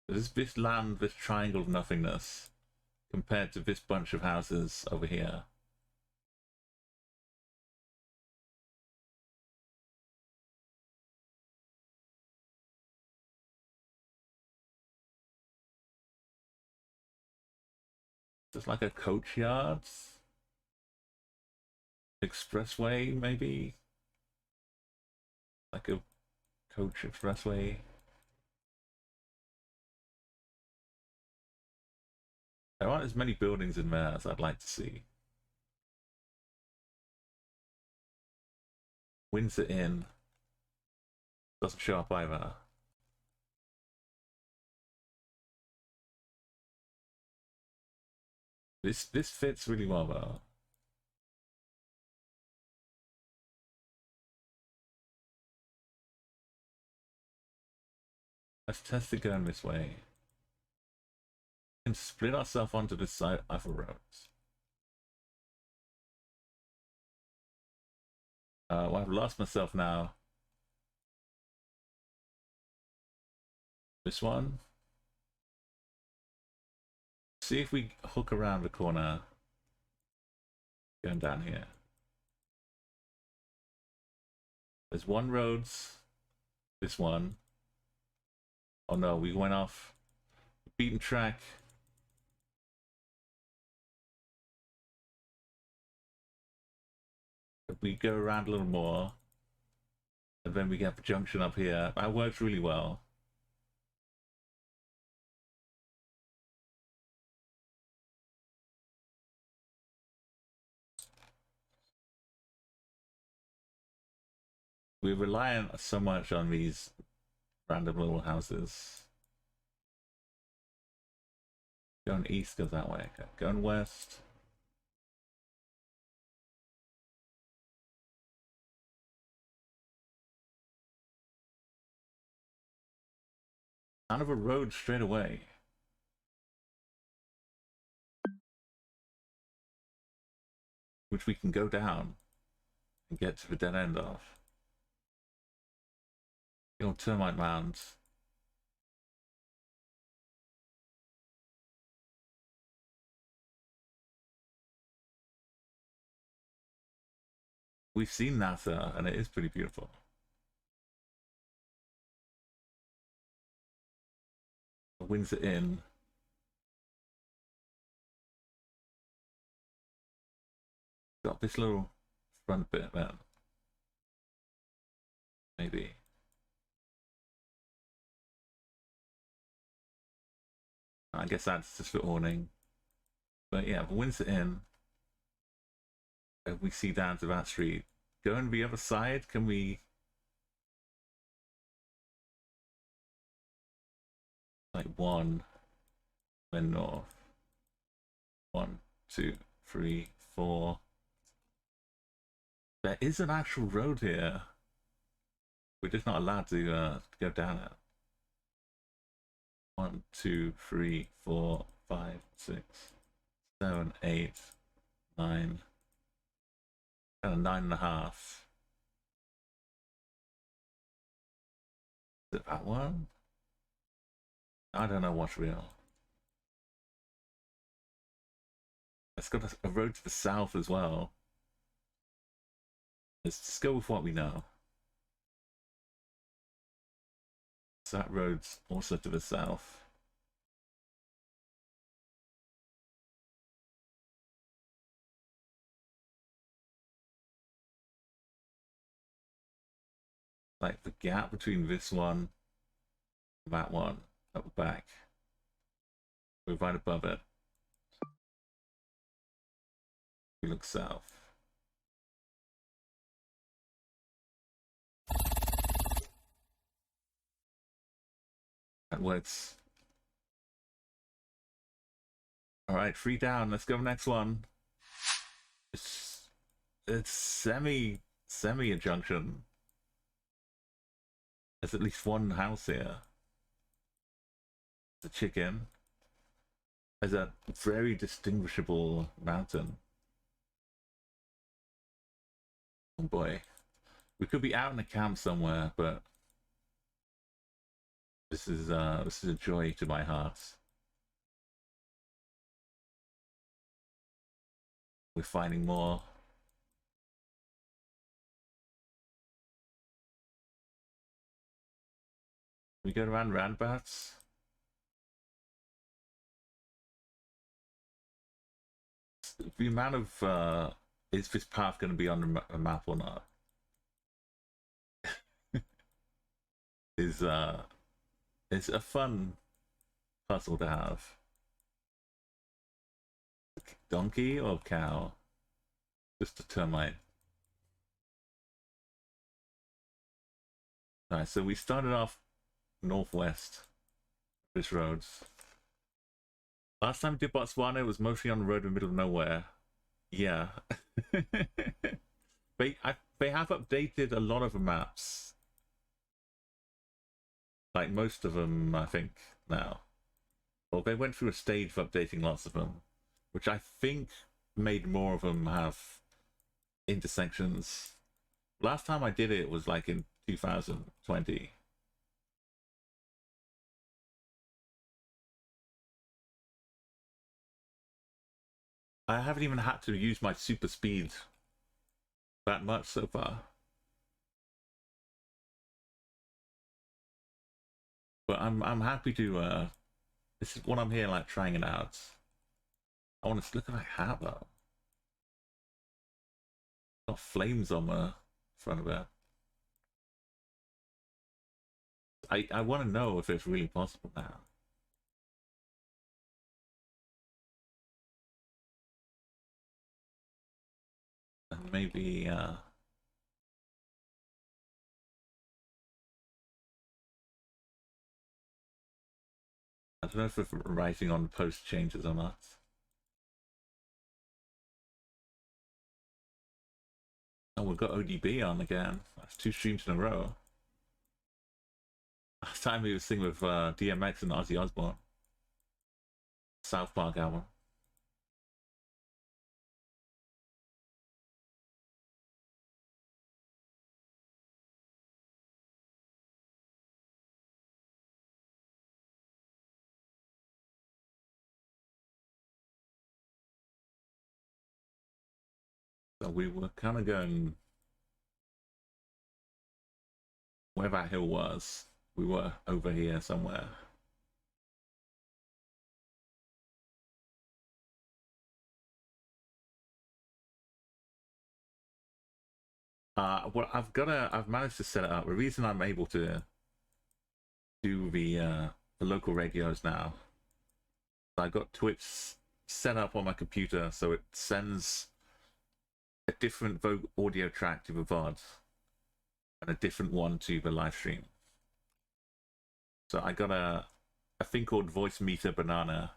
This land, this triangle of nothingness, compared to this bunch of houses over here. Just like a coach yard, expressway maybe, like a coach expressway. There aren't as many buildings in there as I'd like to see. Windsor Inn doesn't show up either. This fits really well though. Let's test it going this way. And split ourselves onto this side of a road. Well, I've lost myself now. This one. See if we hook around the corner. Going down here. There's one roads. This one. Oh no, we went off the beaten track. We go around a little more, and then we get the junction up here. That works really well. We're relying so much on these random little houses. Going east goes that way. Okay. Going west. Kind of a road straight away. Which we can go down and get to the dead end of. The old termite mounds. We've seen NASA and it is pretty beautiful. Windsor Inn. Got this little front bit there. Maybe. I guess that's just the awning. But yeah, the Windsor Inn. We see down to that street. Going the other side, can we... Like one, then north. 1, 2, 3, 4. There is an actual road here. We're just not allowed to go down it. 1, 2, 3, 4, 5, 6, 7, 8, 9. Kind of 9.5. Is it that one? I don't know what's real. It's got a road to the south as well. Let's just go with what we know. So that road's also to the south. like the gap between this one and that one at the back. We're right above it. We look south. That works. Alright, 3 down. Let's go next one. It's semi a junction. There's at least one house here. The chicken. There's a very distinguishable mountain. Oh boy. We could be out in a camp somewhere, but this is a joy to my heart. We're finding more. We go around roundabouts. The amount of is this path going to be on a map or not? is it's a fun puzzle to have. Donkey or cow? Just a termite. Alright, so we started off northwest this roads. Last time we did Botswana, it was mostly on the road in the middle of nowhere. Yeah. they have updated a lot of the maps. Like most of them, I think, now. Well, they went through a stage of updating lots of them, which I think made more of them have intersections. Last time I did it was like in 2020. I haven't even had to use my super speed that much so far. But I'm happy to this is what I'm here like trying it out. I want to look at that hat though. Got flames on the front of it. I want to know if it's really possible now. And maybe I don't know if the writing on the post changes or not. Oh, we've got ODB on again. That's 2 streams in a row. Last time he was singing with DMX and Ozzy Osbourne. South Park album. So we were kind of going where that hill was. We were over here somewhere. Well, I've managed to set it up. The reason I'm able to do the local radios now, I got Twitch set up on my computer, so it sends a different audio track to the VOD and a different one to the live stream. So I got a thing called Voice Meter Banana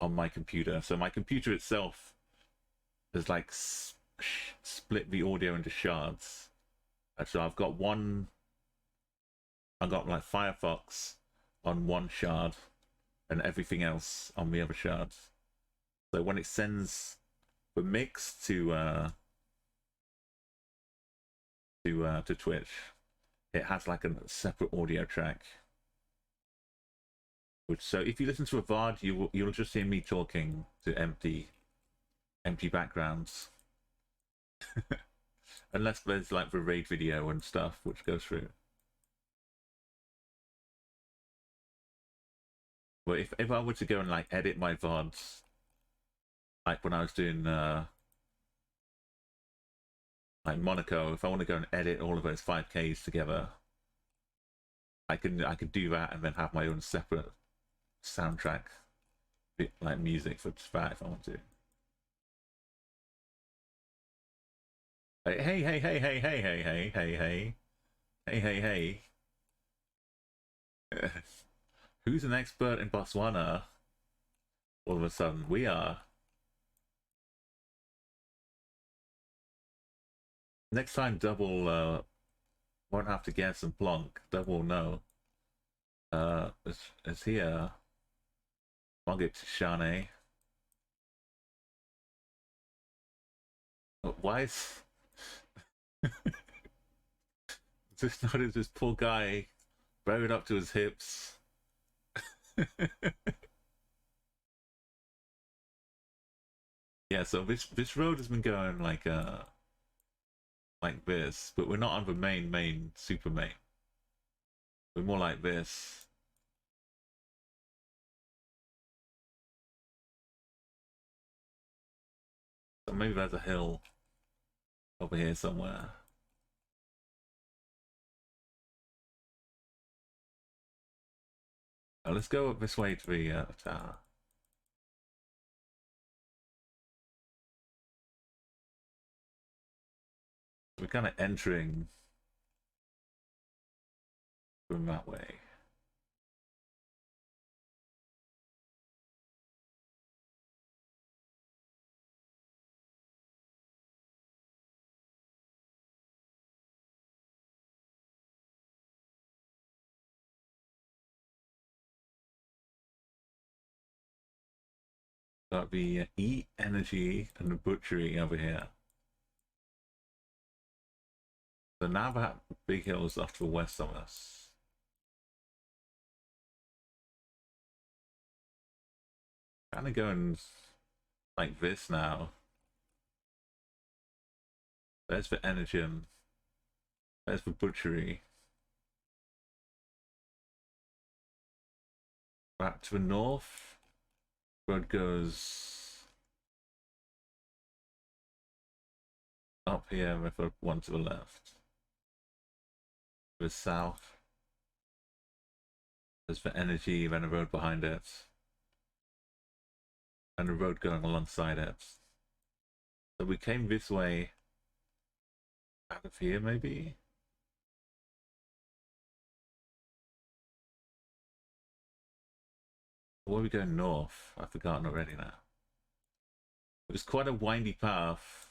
on my computer. So my computer itself is like split the audio into shards. So I've got like Firefox on one shard and everything else on the other shard. So when it sends the mix to Twitch, it has like a separate audio track. Which, so if you listen to a VOD, you'll just hear me talking to empty backgrounds. Unless there's like the raid video and stuff which goes through. But if I were to go and like edit my VODs, like when I was doing like Monaco, if I want to go and edit all of those 5Ks together, I could do that and then have my own separate soundtrack, like music for that if I want to. Hey, hey, hey, hey, hey, hey, hey, hey, hey, hey, hey, hey, hey. Who's an expert in Botswana? All of a sudden, we are. Next time, double won't have to guess and plonk. Double no. It's here. I'll get to Shane. Why is just notice this poor guy buried up to his hips? Yeah, so this road has been going like this, but we're not on the main super main. We're more like this. So maybe there's a hill over here somewhere. Let's go up this way to the tower. We're kind of entering from that way. Got the E-Energy and the butchery over here. So now that big hill is off to the west of us. Kind of going like this now. There's the energy and there's the butchery. Back to the north. Road goes up here with a one to the left. To the south. There's the energy, then a road behind it. And a road going alongside it. So we came this way out of here maybe? Or are we going north? I've forgotten already now. It was quite a windy path.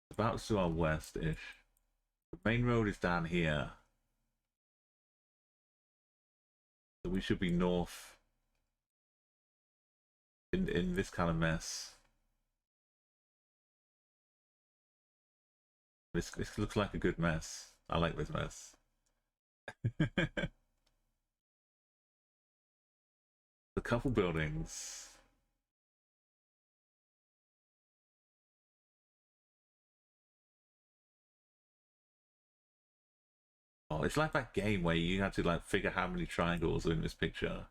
About to our west-ish. The main road is down here. So we should be north in this kind of mess. This looks like a good mess. I like this mess. The couple buildings. Oh, it's like that game where you have to like figure how many triangles are in this picture.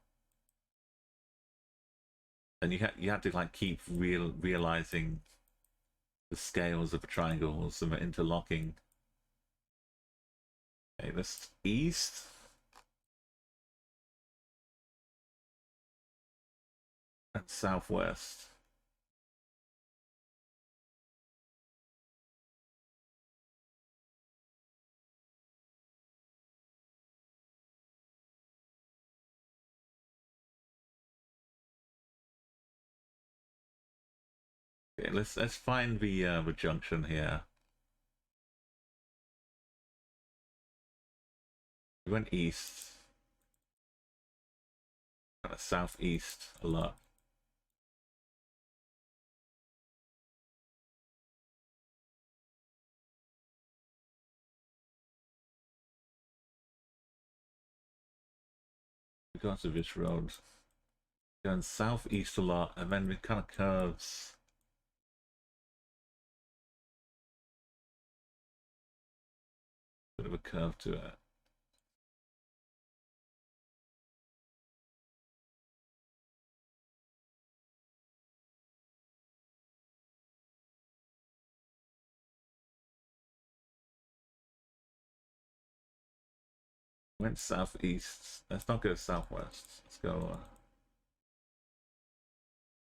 And you have to like keep realizing the scales of the triangles and the interlocking. Okay, that's east. And southwest. Okay, let's find the junction here. We went east. Kind of southeast a lot. We got to this road. Going southeast a lot, and then it kind of curves. Bit of a curve to it. Went southeast. Let's not go southwest. Let's go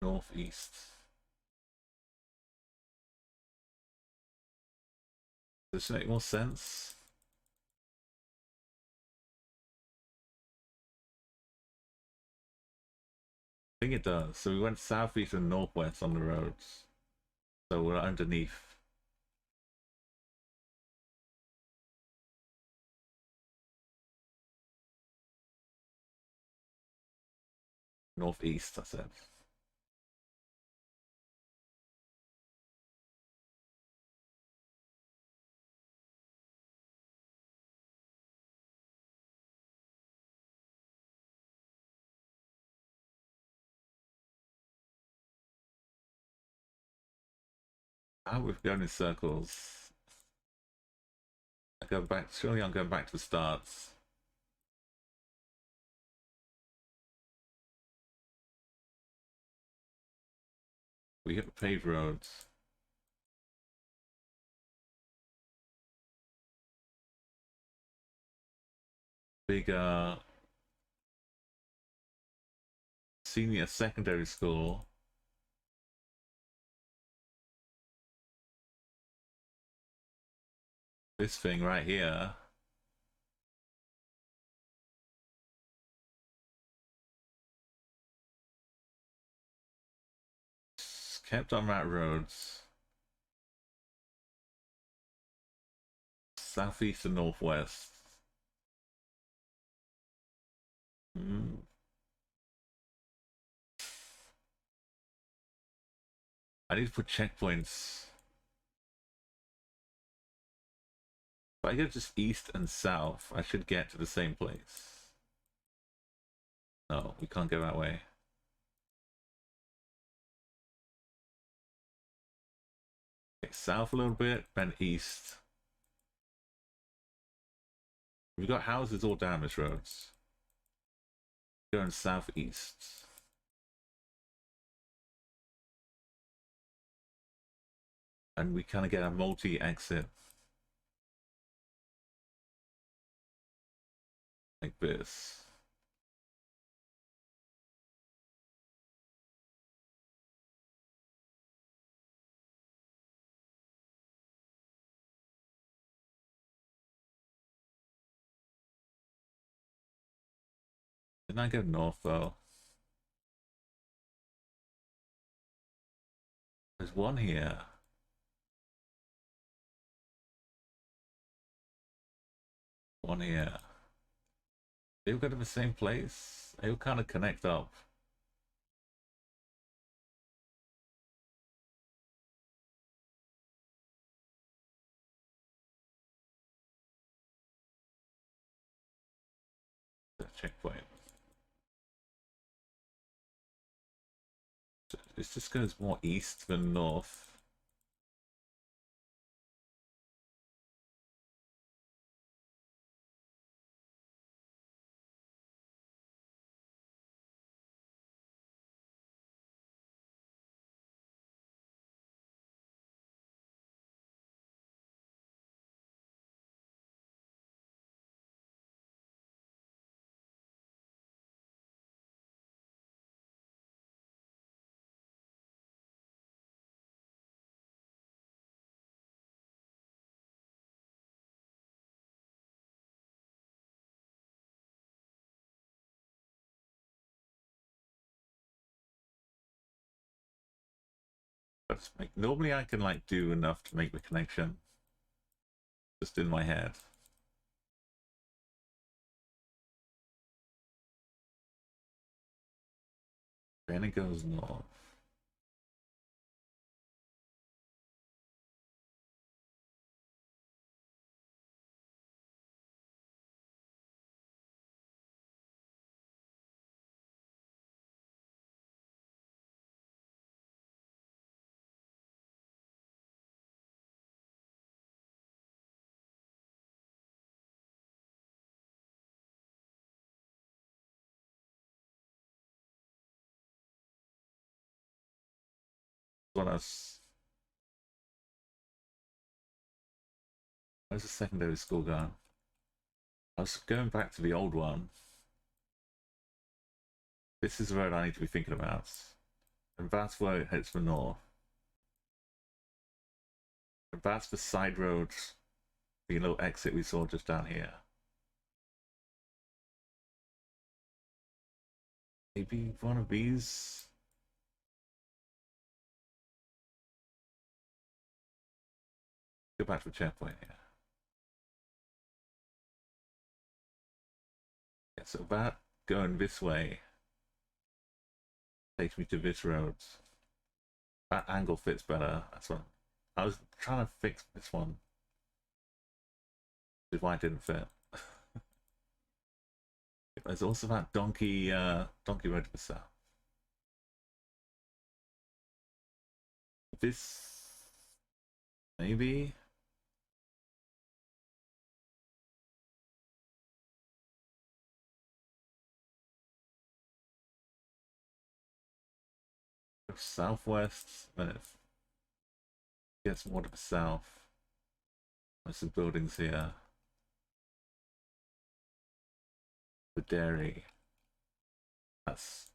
northeast. Does this make more sense? I think it does. So we went southeast and northwest on the roads. So we're underneath. Northeast, I said. We've gone in circles. I go back. Surely I'm going back to the starts. We hit paved roads. Big senior secondary school. This thing right here. Kept on that roads. Southeast and northwest. I need to put checkpoints. If I go just east and south, I should get to the same place. No, we can't go that way. Okay, south a little bit, then east. We've got houses all down this roads. Going southeast. And we kind of get a multi-exit. Like this. Didn't I go north though? There's one here. One here. They all go to the same place. They all kind of connect up. Checkpoint. This just goes more east than north. But like, normally I can like do enough to make the connection. Just in my head. Then it goes north. Where's the secondary school gone? I was going back to the old one. This is the road I need to be thinking about. And that's where it heads for north. And that's the side roads, the little exit we saw just down here. Maybe one of these. Go back to the checkpoint here. Yeah, so that going this way takes me to this road. That angle fits better. That's what I was trying to fix this one. Which is why it didn't fit. There's also that donkey road to the south. This maybe. Southwest, then it gets more to the south. There's some buildings here. The dairy. That's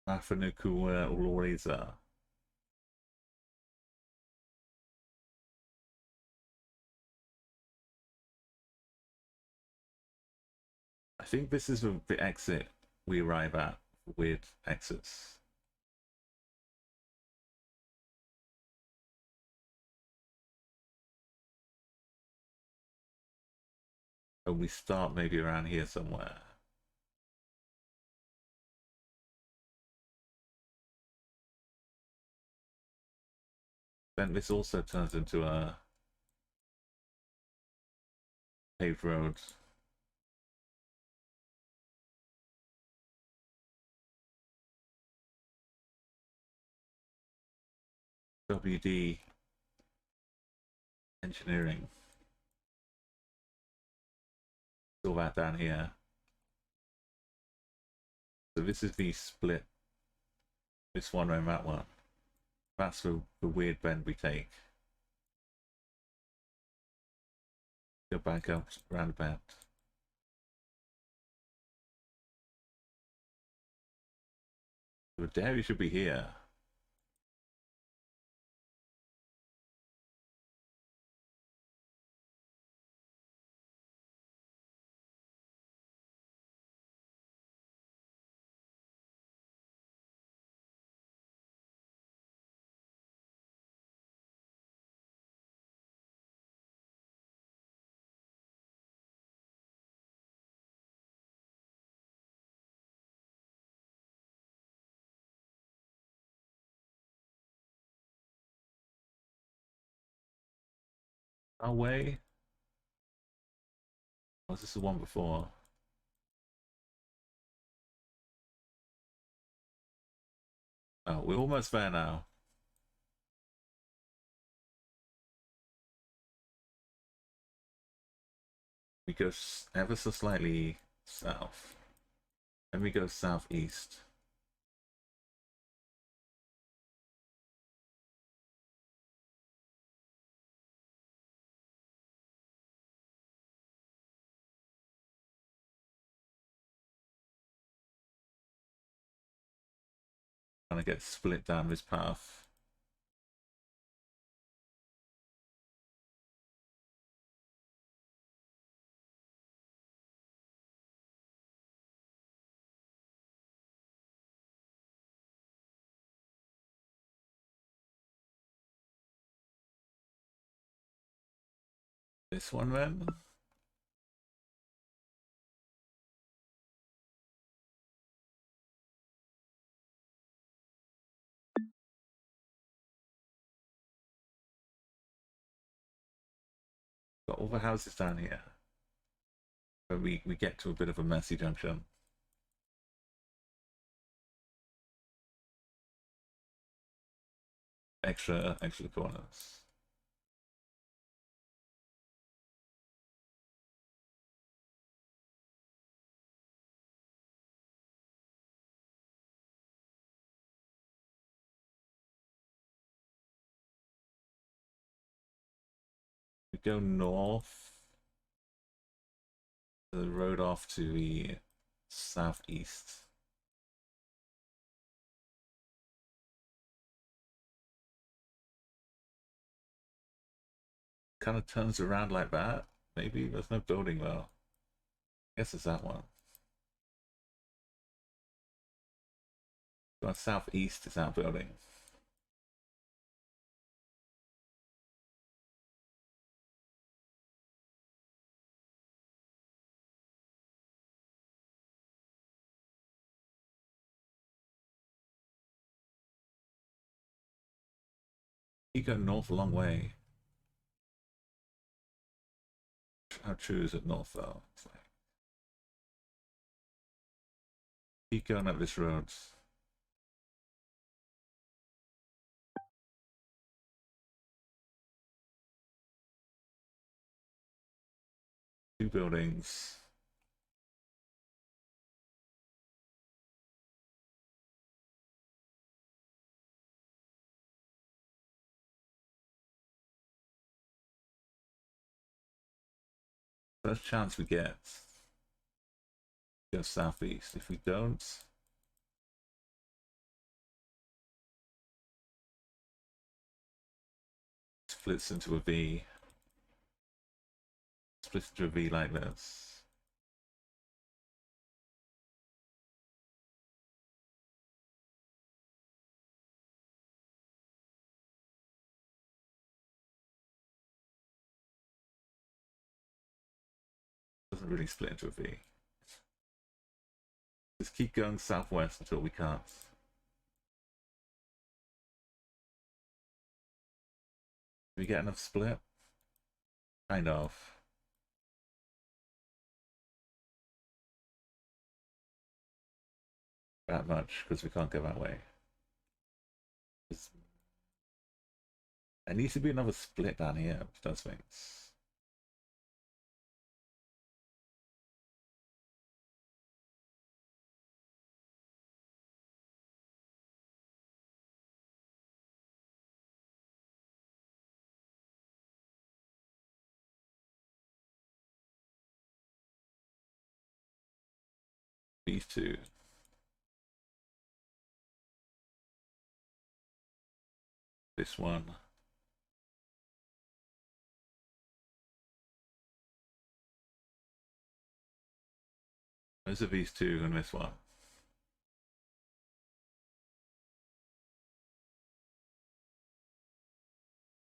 Mafanuku Uloriza. I think this is the exit we arrive at with exits. And we start maybe around here somewhere. Then this also turns into a paved road. WD engineering. All that down here. So this is the split. This one and that one. That's the weird bend we take. Go back up round about. The dairy should be here. Away. Was this the one before? Oh, we're almost there now. We go ever so slightly south. Then we go southeast. Trying to get split down this path. This one then? Got all the houses down here. But we get to a bit of a messy junction. Extra corners. go north. The road off to the southeast. Kind of turns around like that. Maybe there's no building though. I guess it's that one. Going southeast is our building. You go north a long way. How true is it north though? It's like, keep going up this road. Two buildings. First chance we get, go southeast. If we don't, splits into a V. Splits into a V like this. Doesn't really split into a V. Just keep going southwest until we can't. Do we get enough split? Kind of. That much, because we can't go that way. There needs to be another split down here, which does things. These two. This one. Those are these two and this one.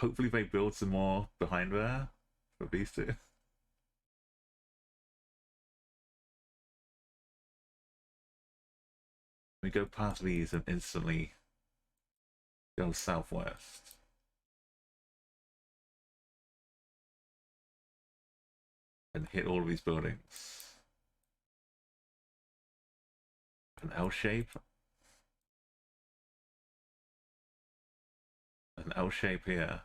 Hopefully they build some more behind there for these two. We go past these and instantly go southwest. And hit all of these buildings. An L shape. An L shape here.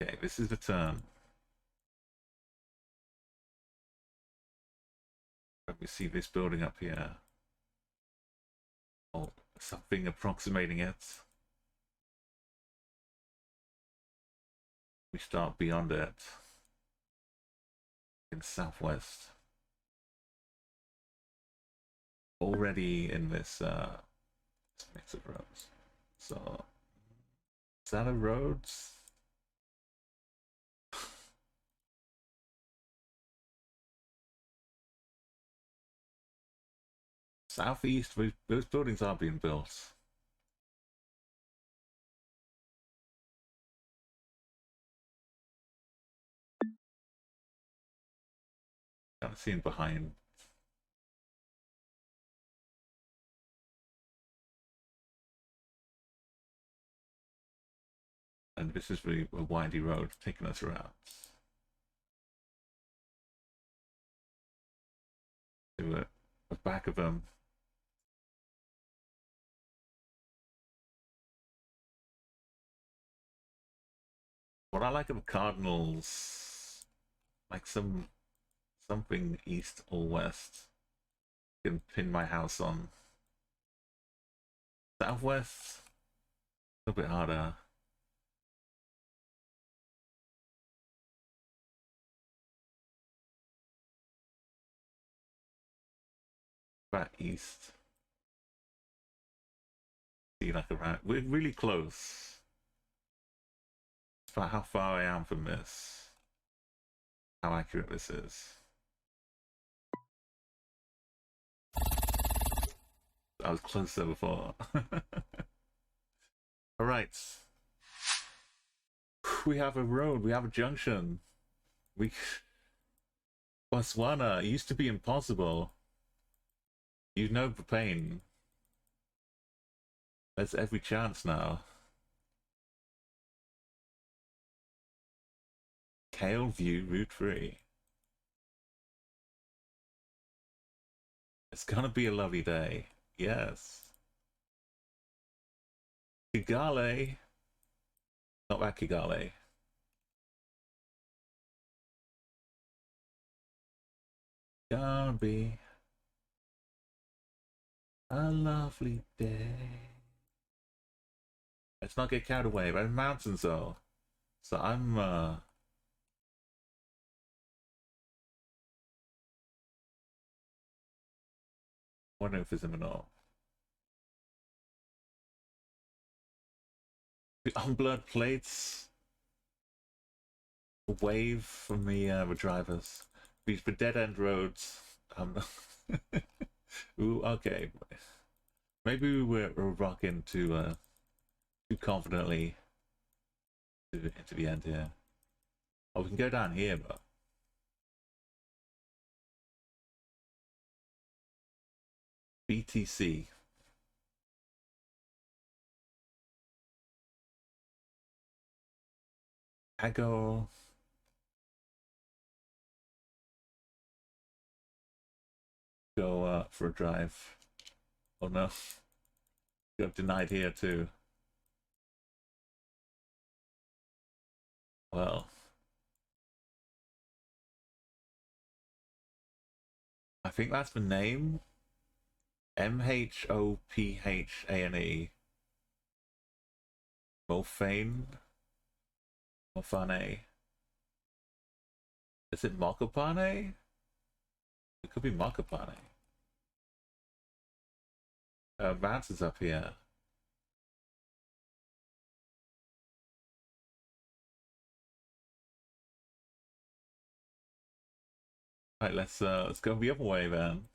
Okay, this is the turn. Let me see this building up here. Or something approximating it. We start beyond it. In southwest. Already in this mix of roads. So is that a road? Southeast, those buildings are being built. Kind of seen behind. And this is really a windy road taking us around. To the back of them. What I like of the Cardinals, like something east or west. I can pin my house on. Southwest. A little bit harder. Back east. See, like around. We're really close. It's about how far I am from this. How accurate this is. I was closer before. All right. We have a road. We have a junction. We Botswana used to be impossible. You know the pain. There's every chance now. Chall View Route 3. It's gonna be a lovely day. Yes. Kigali. Not that Kigali. Gonna be a lovely day. Let's not get carried away by the mountains though. So I'm wondering if there's a minnow. The unblurred plates wave from the drivers. These for dead end roads. Ooh, okay. Maybe we're rocking too confidently into the end here. Oh, we can go down here, but BTC. I go for a drive. Oh no. Got denied here too. Well, I think that's the name. Mhophane. Mofane. Mofane. Is it Mokopane? It could be Mokopane. Vance is up here. Right, let's go the other way then.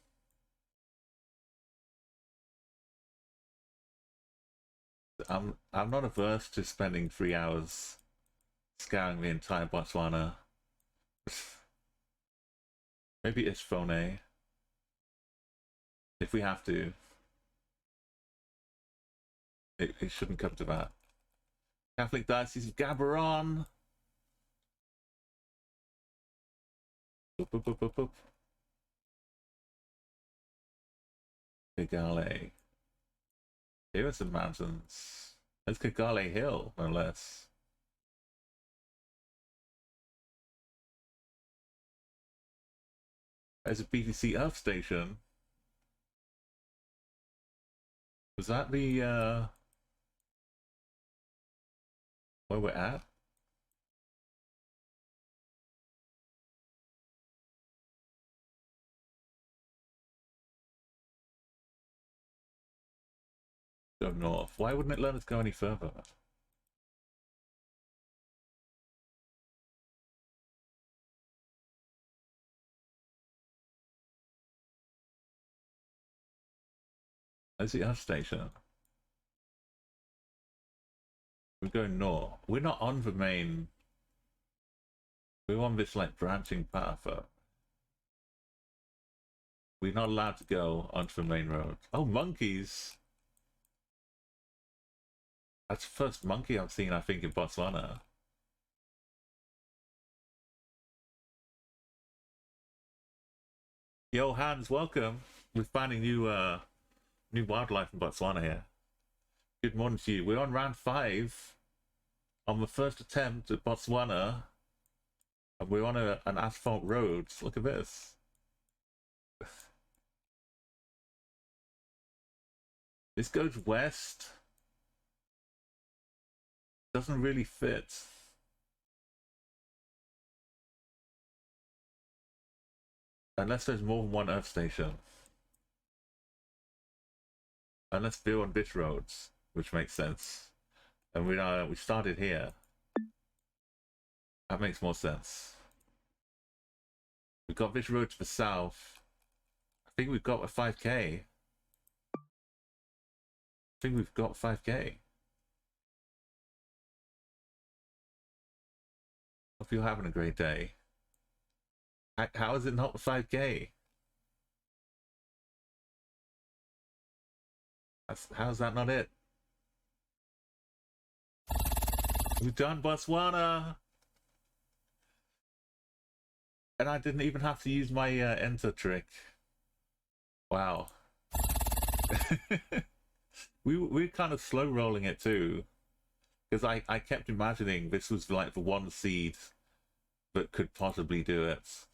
I'm not averse to spending 3 hours scouring the entire Botswana. Maybe it's phone. If we have to. It shouldn't come to that. Catholic Diocese of Gaborone. Boop, boop, boop, boop, boop. Kigali. Here are some mountains. There's Kigali Hill, no less. There's a BBC Earth station. Was that the where we're at? Go north. Why wouldn't it let us go any further? There's the Earth station. We're going north. We're not on the main. We're on this like branching path up. We're not allowed to go onto the main road. Oh, monkeys! That's the first monkey I've seen, I think, in Botswana. Yo, Hans, welcome. We're finding new wildlife in Botswana here. Good morning to you. We're on round 5 on the first attempt at Botswana, and we're on an asphalt road. Look at this. This goes west. Doesn't really fit. Unless there's more than one Earth station. Unless they're on bit roads, which makes sense. And we started here. That makes more sense. We've got this road to the south. I think we've got a 5k. I think we've got 5k. Hope you're having a great day. How is it not 5k? How's that not it? We've done Botswana! And I didn't even have to use my enter trick. Wow. we're kind of slow rolling it too. Because I kept imagining this was like the one seed that could possibly do it.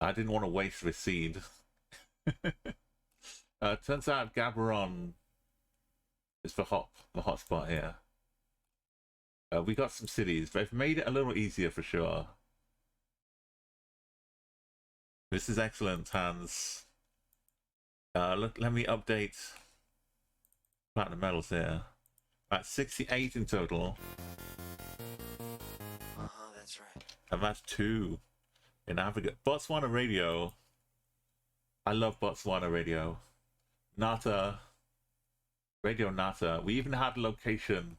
I didn't want to waste this seed. Turns out Gaborone is the hot spot here. We got some cities. They've made it a little easier for sure. This is excellent, Hans. Look, let me update platinum medals here. That's 68 in total. That's right. And that's 2 in Africa. Botswana radio. I love Botswana radio. Nata. Radio Nata. We even had a location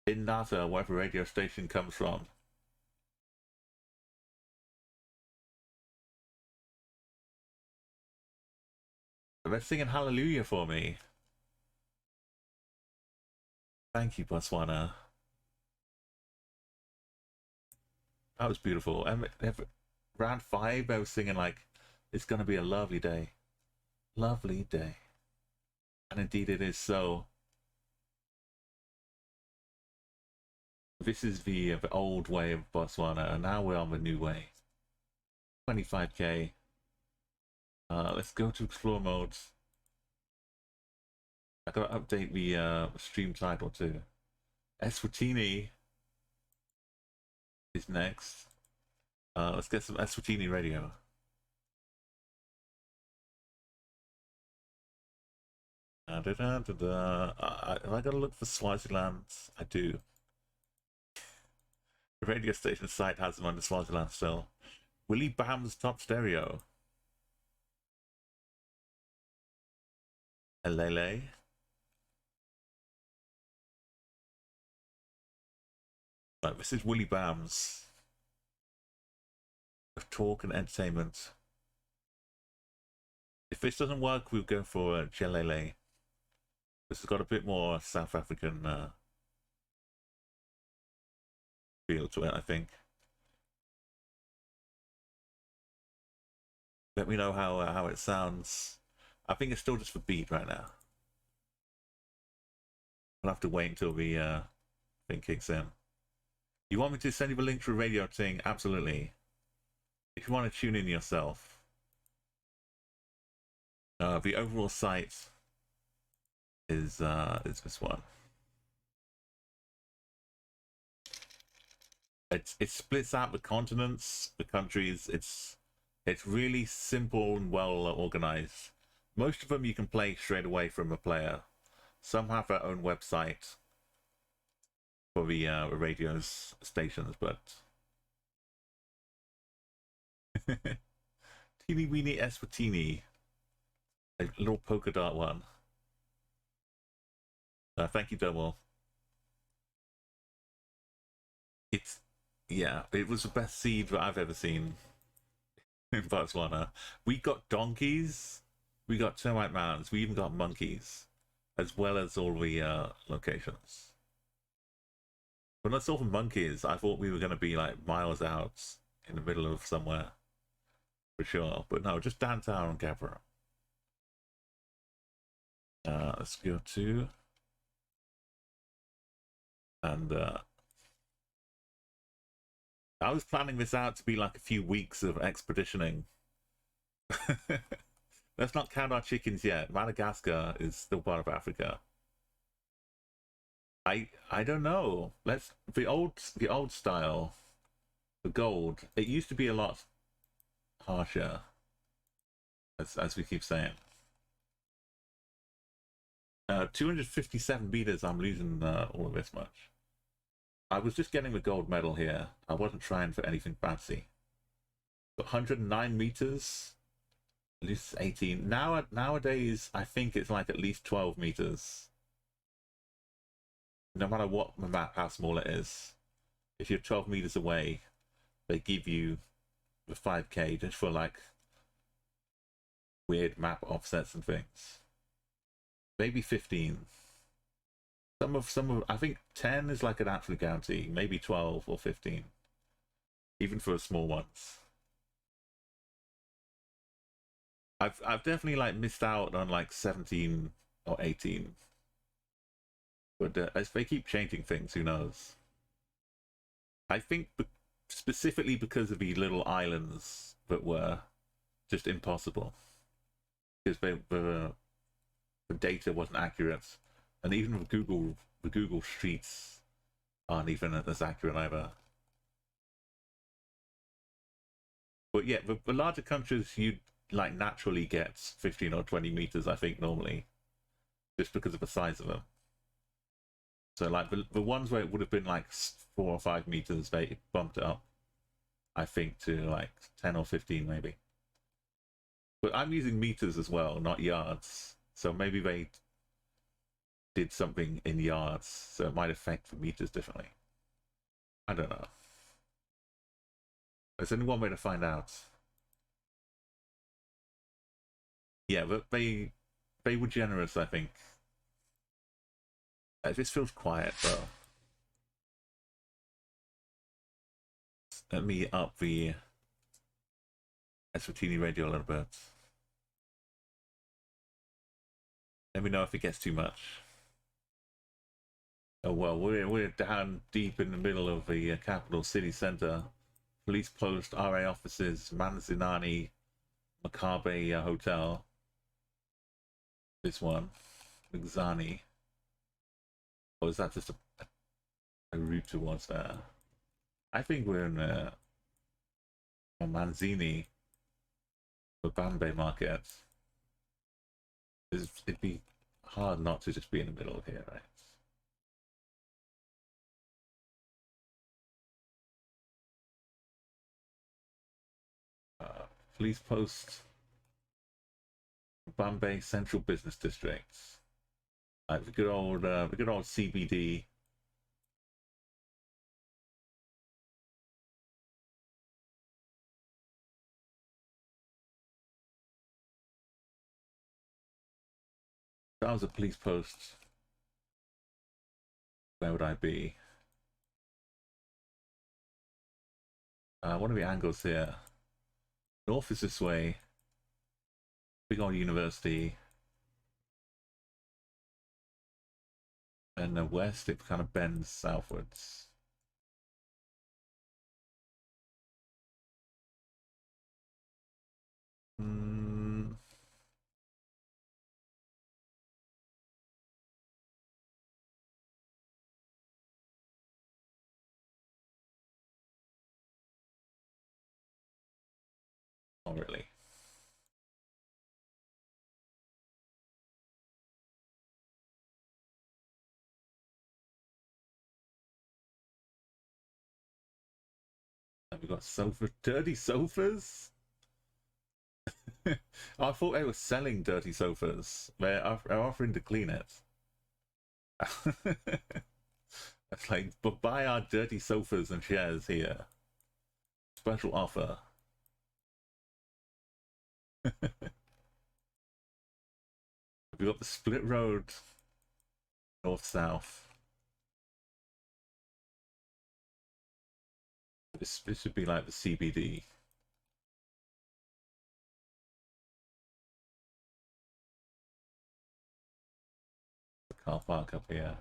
in Nata where the radio station comes from. They're singing hallelujah for me. Thank you, Botswana. That was beautiful. And round 5, I was singing like, it's going to be a lovely day. Lovely day. And indeed it is so. This is the old way of Botswana, and now we're on the new way. 25k. Let's go to explore mode. I gotta update the stream title too. Eswatini is next. Let's get some Eswatini radio. Have I gotta look for Swaziland? I do. The radio station site has them under Swaziland still. Willie Bam's top stereo. Elele. Right, this is Willie Bam's. Of talk and entertainment. If this doesn't work, we'll go for Gelele. This has got a bit more South African feel to it, I think. Let me know how it sounds. I think it's still just for beat right now. I'll have to wait until the thing kicks in. You want me to send you the link to a radio thing? Absolutely. If you want to tune in yourself. The overall site is this one. It splits out the continents, the countries. It's really simple and well organized. Most of them you can play straight away from a player. Some have their own website for the radio stations, but teeny weeny Eswatini, a little polka dot one. Thank you, Double. Yeah, it was the best seed that I've ever seen in Botswana. We got donkeys, we got termite mounds, we even got monkeys, as well as all the locations. When I saw the monkeys, I thought we were going to be like miles out in the middle of somewhere, for sure. But no, just downtown Gaborone. Let's go to... And I was planning this out to be like a few weeks of expeditioning. Let's not count our chickens yet. Madagascar is still part of Africa. I don't know. Let's the old style, the gold. It used to be a lot harsher, as we keep saying. 257 meters. I'm losing all of this much. I was just getting the gold medal here. I wasn't trying for anything fancy. But 109 meters. At least 18. Nowadays, I think it's like at least 12 meters. No matter what the map, how small it is. If you're 12 meters away, they give you the 5k just for like weird map offsets and things. Maybe 15. Some of I think 10 is like an absolute guarantee. Maybe 12 or 15. Even for small ones. I've definitely like missed out on like 17 or 18. But as they keep changing things, who knows? I think specifically because of the little islands that were just impossible. Because the data wasn't accurate. And even with the Google Streets aren't even as accurate either. But yeah, the larger countries, you'd like naturally get 15 or 20 meters, I think, normally. Just because of the size of them. So like the ones where it would have been like 4 or 5 meters, they bumped it up, I think, to like 10 or 15 maybe. But I'm using meters as well, not yards. So maybe they did something in yards, so it might affect the meters differently. I don't know. There's only one way to find out. Yeah, but they were generous, I think. This feels quiet though. Let me up the Eswatini radio a little bit. Let me know if it gets too much. Oh well, we're down deep in the middle of the capital city centre. Police post, RA offices, Manzinani, Makabe hotel. This one, Mgzani. Or is that just a route towards there? I think we're in a Manzini, the Bambe market. It'd be hard not to just be in the middle here, right? Police post, Bambe Central Business District. Like the good old CBD. That was a police post. Where would I be? What are the angles here? North is this way. Big old university. And the west, it kind of bends southwards. Not really. And we've got dirty sofas. I thought they were selling dirty sofas. They're offering to clean it. It's like, but buy our dirty sofas and chairs here. Special offer. We've got the split road, north-south. This should be like the CBD. The car park up here.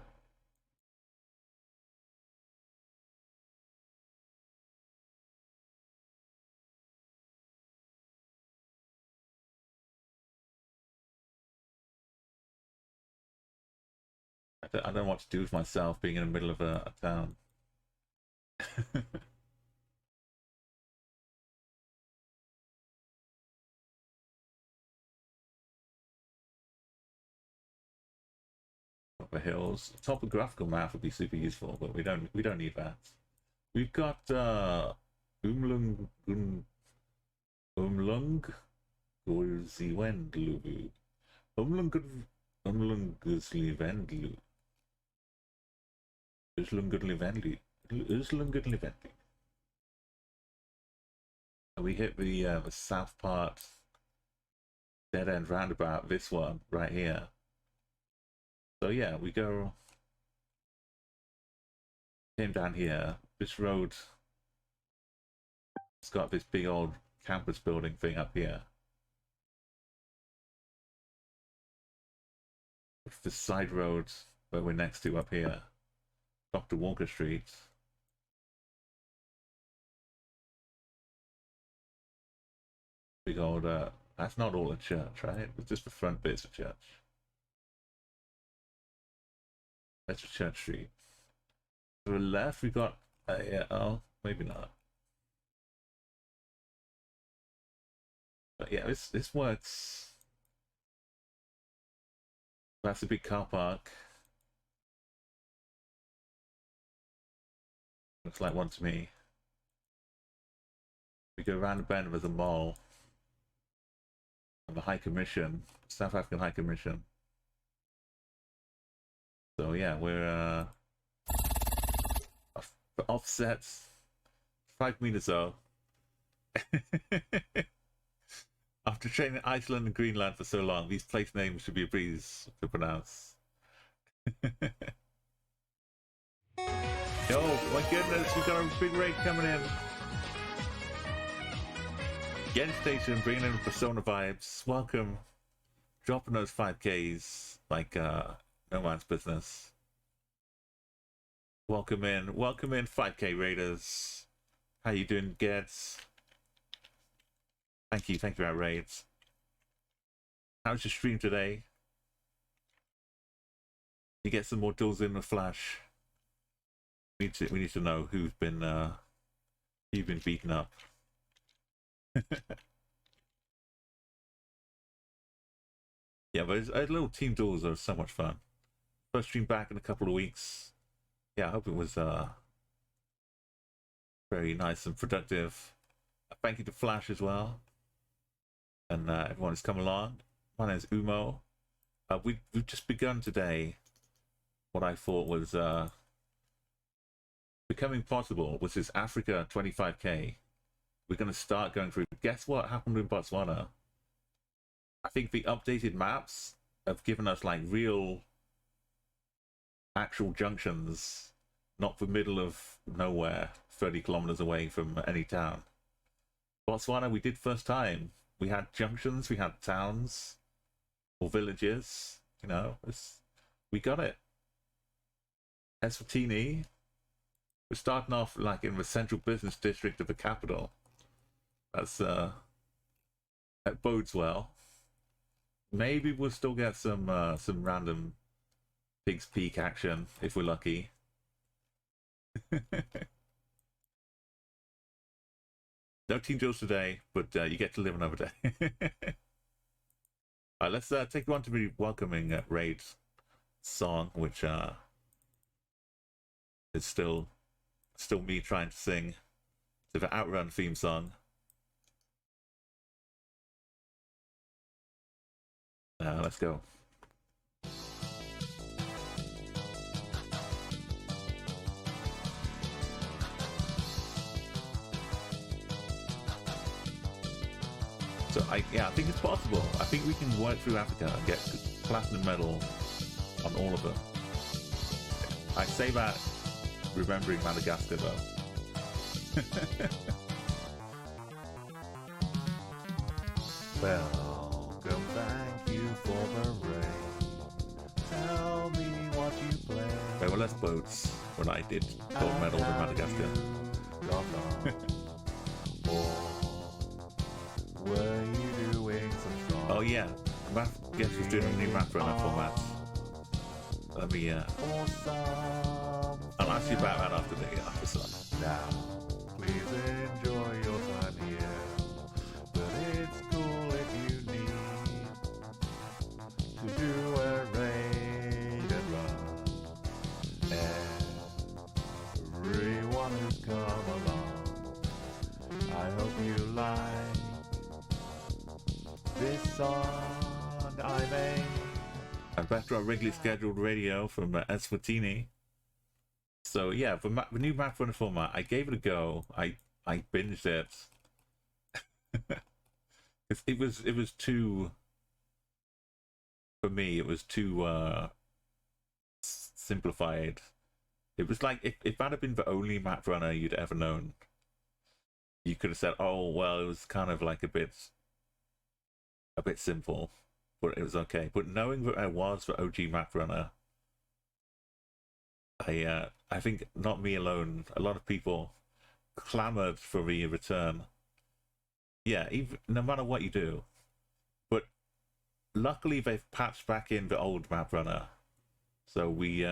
I don't know what to do with myself being in the middle of a town. Upper hills. A topographical map would be super useful, but we don't need that. We've got Umlung Gurziwendlu. Umlungusliwendlu. Uslungudlivendlu. We hit the south part dead end roundabout, this one right here. So yeah, we came down here. This road, it's got this big old campus building thing up here. It's the side road where we're next to up here. Dr. Walker Street. Big old, that's not all a church, right? It's just the front bits of church. That's a Church Street. To the left, we got, yeah, oh, maybe not. But yeah, this works. That's a big car park. Looks like one to me. We go around the bend with a mall. And the High Commission, South African High Commission. So yeah, we're offset 5 meters though. After training Iceland and Greenland for so long, these place names should be a breeze to pronounce. Yo, my goodness, we got a big raid coming in. Gen Station bringing in Persona vibes. Welcome. Dropping those 5Ks like no man's business. Welcome in 5K raiders. How you doing, Geds? Thank you for our raids. How's your stream today? You get some more dulls in the flash. We need to know who's been beaten up. Yeah, but little team duels are so much fun. First stream back in a couple of weeks. Yeah, I hope it was very nice and productive. Thank you to Flash as well, and everyone who's come along. My name is Umo. We've just begun today what I thought was becoming possible, which is Africa 25K. We're going to start going through. Guess what happened in Botswana? I think the updated maps have given us like real actual junctions, not the middle of nowhere 30 kilometers away from any town. Botswana, we did first time. We had junctions, we had towns or villages, you know, we got it. Eswatini, we're starting off like in the central business district of the capital. That's that bodes well. Maybe we'll still get some random Pig's Peak action if we're lucky. No team drills today, but you get to live another day. Alright, let's take you on to the welcoming raid song, which is still me trying to sing to the Outrun theme song. Let's go. So I think it's possible. I think we can work through Africa and get platinum medal on all of them. I say that remembering Madagascar though. Welcome, thank you for the rain. Tell me what you play. There were less boats when I did gold medals in Madagascar. Were you doing some strong? Oh yeah, Geoguessr was doing a new map for that format. Let me, Awesome. I'll ask you about that after some. Now, please enjoy your time here. But it's cool if you need to do a raid and run. Everyone who's come along, I hope you like this song I made. I'm back to our regularly scheduled radio from Eswatini. So yeah, the new map runner format, I gave it a go. I binged it. it was too, for me, it was too simplified. It was like if that had been the only map runner you'd ever known, you could have said, oh well, it was kind of like a bit simple, but it was okay. But knowing that I was the OG map runner, I think not me alone, a lot of people clamored for the return. Yeah, even no matter what you do. But luckily they've patched back in the old map runner. So we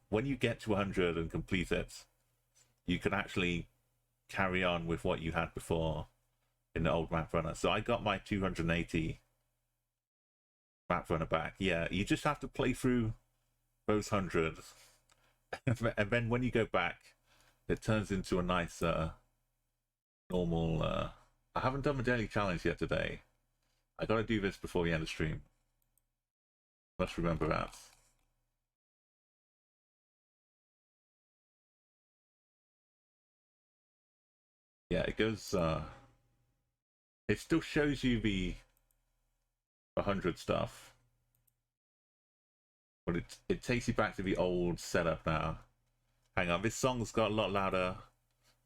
when you get to 100 and complete it, you can actually carry on with what you had before in the old map runner. So I got my 280 map runner back. Yeah, you just have to play through those 100. And then when you go back, it turns into a nice normal I haven't done the daily challenge yet today. I gotta do this before the end of stream. Must remember that. Yeah, it goes it still shows you the 100 stuff, but it takes you back to the old setup now. Hang on, this song's got a lot louder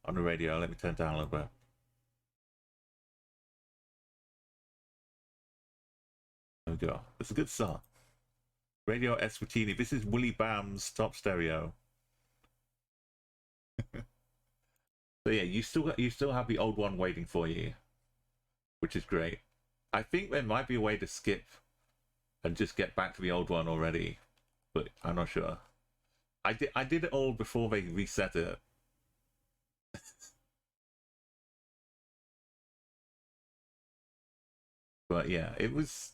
on the radio. Let me turn it down a little bit. There we go. It's a good song. Radio Eswatini. This is Willie Bam's top stereo. So yeah, you still have the old one waiting for you, which is great. I think there might be a way to skip and just get back to the old one already, but I'm not sure. I did it all before they reset it. But yeah, it was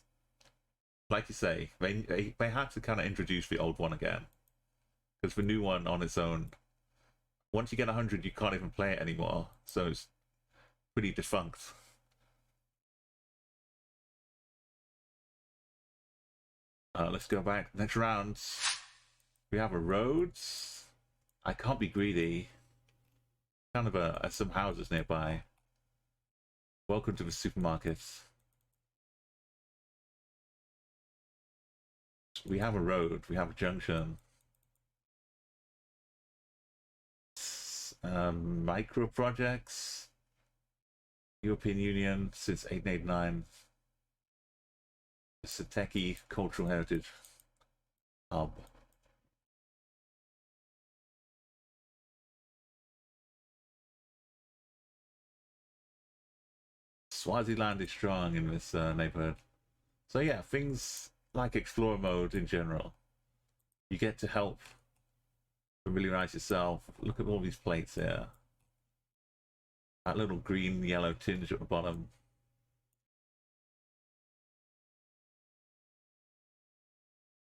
like you say, they had to kind of introduce the old one again, because the new one on its own, once you get 100, you can't even play it anymore. So it's pretty defunct. Let's go back. Next round, we have a roads. I can't be greedy. Kind of some houses nearby. Welcome to the supermarket. We have a road. We have a junction. Micro projects. European Union since 1889. It's a techie cultural heritage hub. Swaziland is strong in this neighborhood. So yeah, things like Explorer mode in general. You get to help familiarize yourself. Look at all these plates here. That little green yellow tinge at the bottom.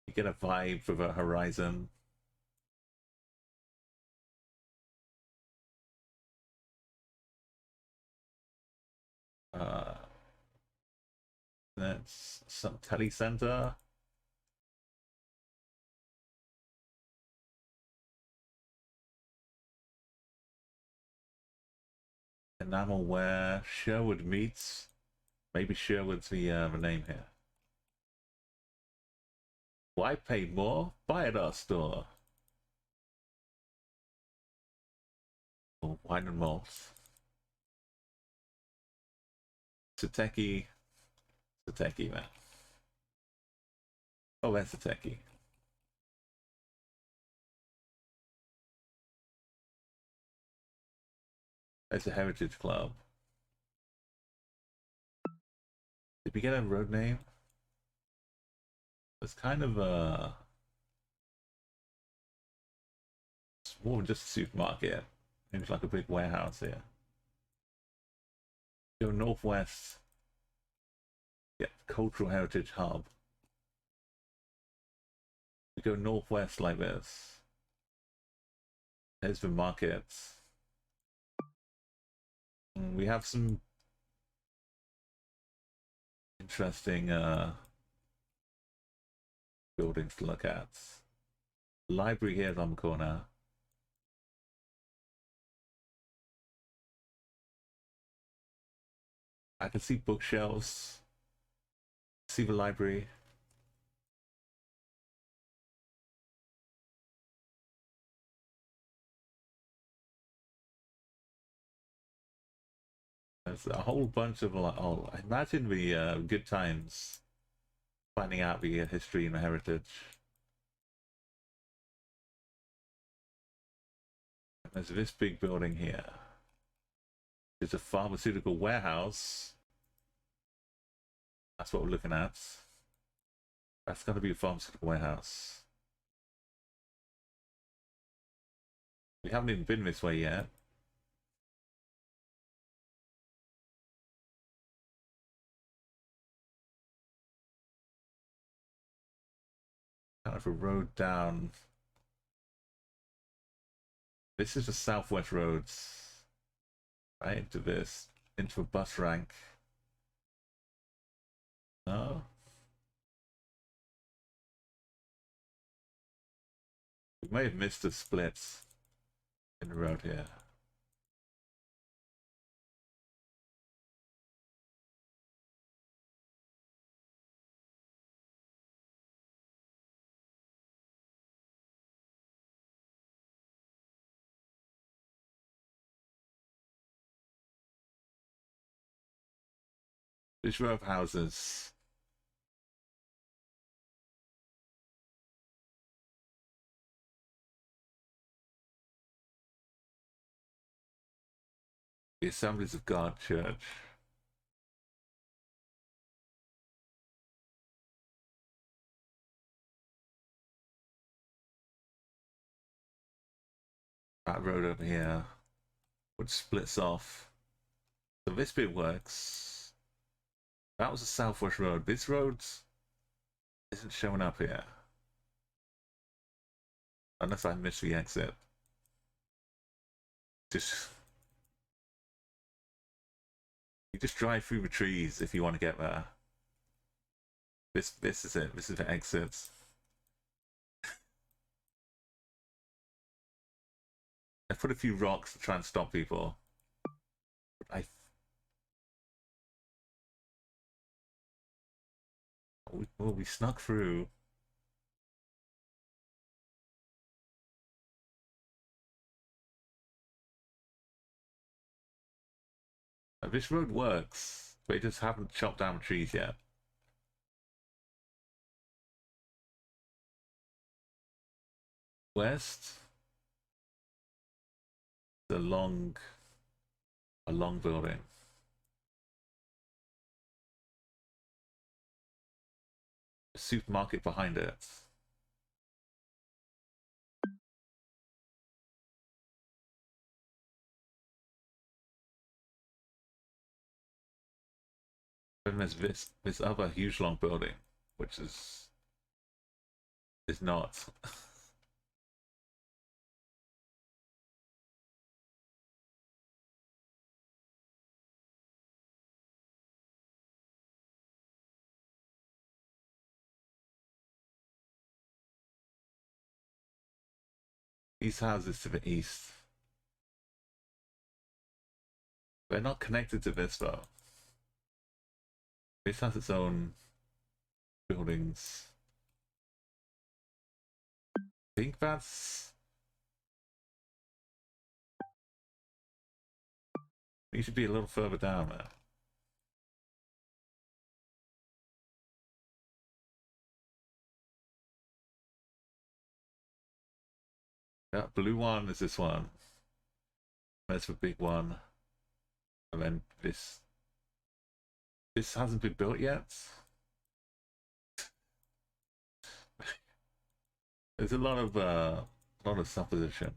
You get a vibe for the horizon. That's some telecenter. Enamelware, Sherwood Meats. Maybe Sherwood's the name here. Why pay more? Buy at our store. Oh, wine and malts. Sateki, man. Oh, that's Sateki. It's a heritage club. Did we get a road name? It's kind of more than just a supermarket. Seems like a big warehouse here. Go northwest. Yeah, cultural heritage hub. We go northwest like this. There's the markets. We have some interesting buildings to look at. Library here is on the corner. I can see bookshelves. See the library. There's a whole bunch of like, oh, I imagine the good times finding out the history and the heritage. And there's this big building here. It's a pharmaceutical warehouse. That's what we're looking at. That's going to be a pharmaceutical warehouse. We haven't even been this way yet. Kind of a road down. This is the southwest roads. Right into this, into a bus rank. No. We may have missed a split in the road here. This row of houses. The Assemblies of God Church. That road over here, which splits off. So this bit works. That was a southwest road. This road isn't showing up here. Unless I missed the exit. You just drive through the trees if you want to get there. This is it. This is the exit. I put a few rocks to try and stop people. We snuck through. This road works, but it just haven't chopped down trees yet. West. A long building. A supermarket behind it. Then there's this other huge long building, which is not. These houses to the east. They're not connected to this though. This has its own buildings. I think that's... We should be a little further down there. That blue one is this one. That's the big one. And then this hasn't been built yet. There's a lot of supposition.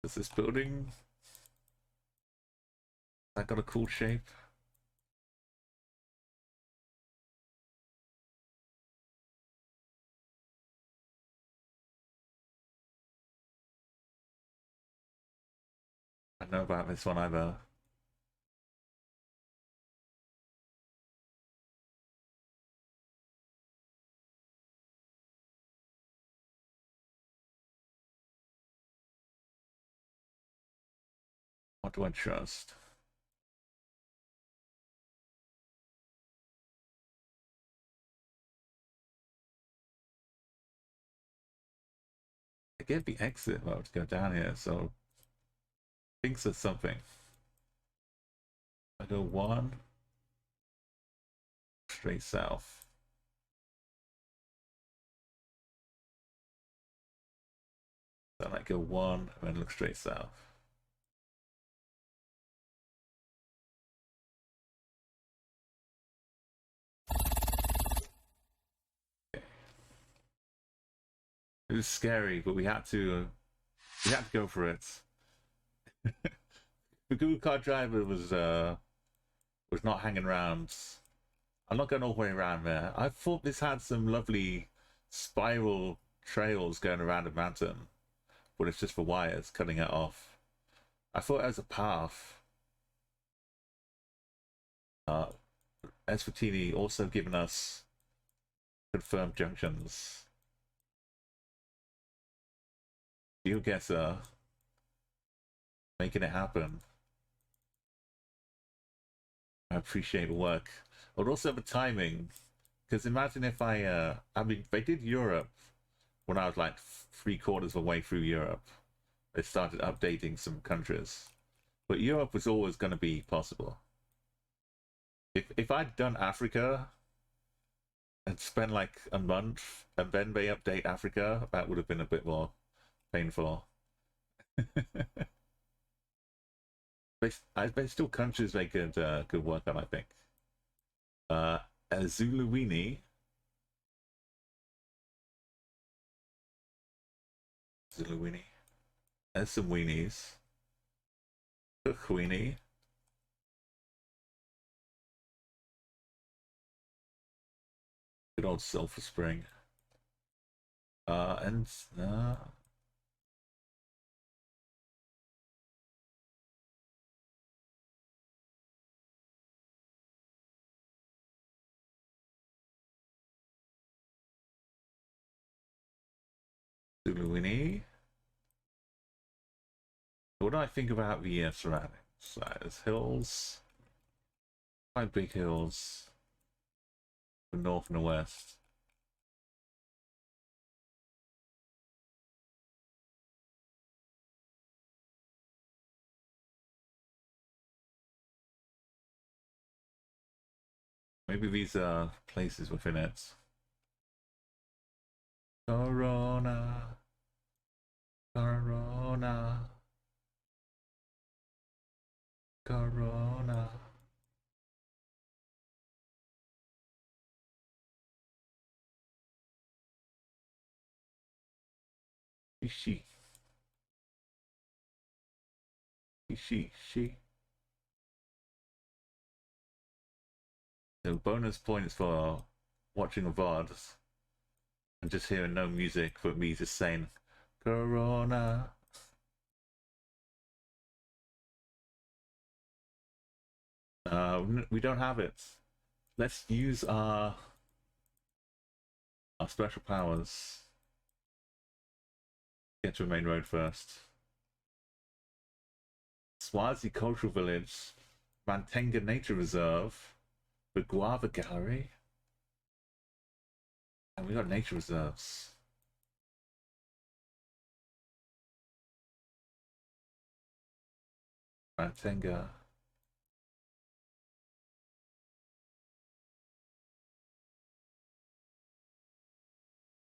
Does this building... That got a cool shape? I don't know about this one either. What do I trust? I get the exit mode to go down here, so thinks there's something. I go 1 straight south. Then I go 1 and then look straight south. Okay. It was scary, but we had to go for it. The Google car driver was not hanging around. I'm not going all the way around there. I thought this had some lovely spiral trails going around a mountain, but it's just for wires cutting it off. I thought it was a path. Eswatini also giving us confirmed junctions. Geoguessr making it happen. I appreciate the work, but also the timing. Because imagine if I mean, they did Europe when I was like 3/4 of the way through Europe. They started updating some countries, but Europe was always going to be possible. If I'd done Africa and spent like a month and then they update Africa, that would have been a bit more painful. There's still countries they could work on, I think. Zuluwini. Zuluwini. There's some weenies. Weenie. Good old Sulphur Spring. And Zuluwini. What do I think about the surroundings? There's hills, quite big hills, the north and the west. Maybe these are places within it. Corona, Corona, Corona. She. So bonus points for watching a VOD and just hearing no music but me just saying Corona. We don't have it. Let's use our special powers. Get to the main road first. Swazi Cultural Village, Mantenga Nature Reserve, the Guava Gallery, and we got nature reserves. Mantenga.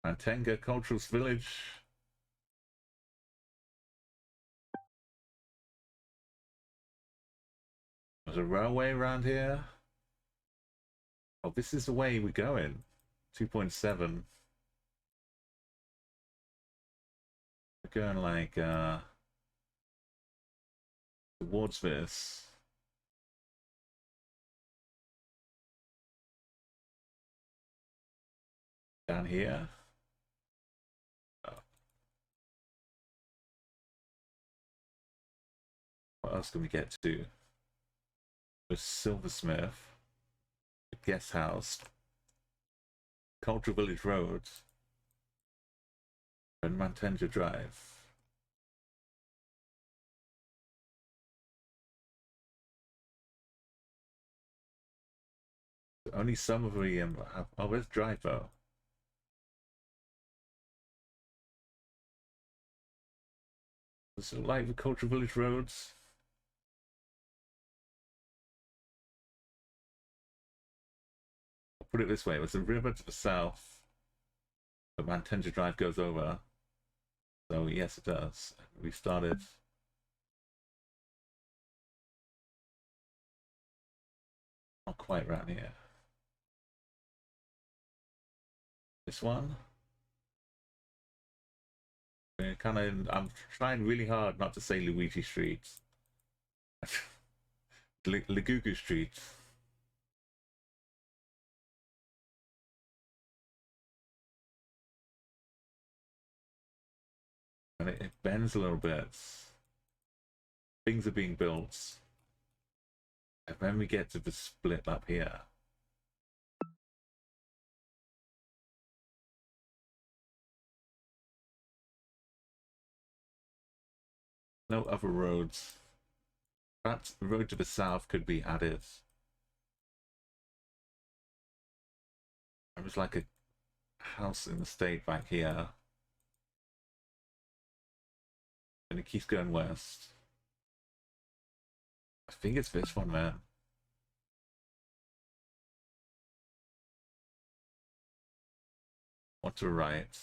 Mantenga Cultural Village. There's a railway around here. Oh, this is the way we're going. 2.7. We're going like towards this. Down here. Oh. What else can we get to? The silversmith, the guest house, Cultural Village Road, and Mantenja Drive. Only some of the have. Oh, where's Drive though? Is it like the Cultural Village Roads? I'll put it this way: there's a river to the south. The Mantenja Drive goes over. So yes, it does. We started. Not quite around here. This one. I'm trying really hard not to say Luigi Street. Lagugu Street. And it bends a little bit. Things are being built. And then we get to the split up here. No other roads. Perhaps the road to the south could be added. There was like a house in the state back here. And it keeps going west. I think it's this one, man. One to the right,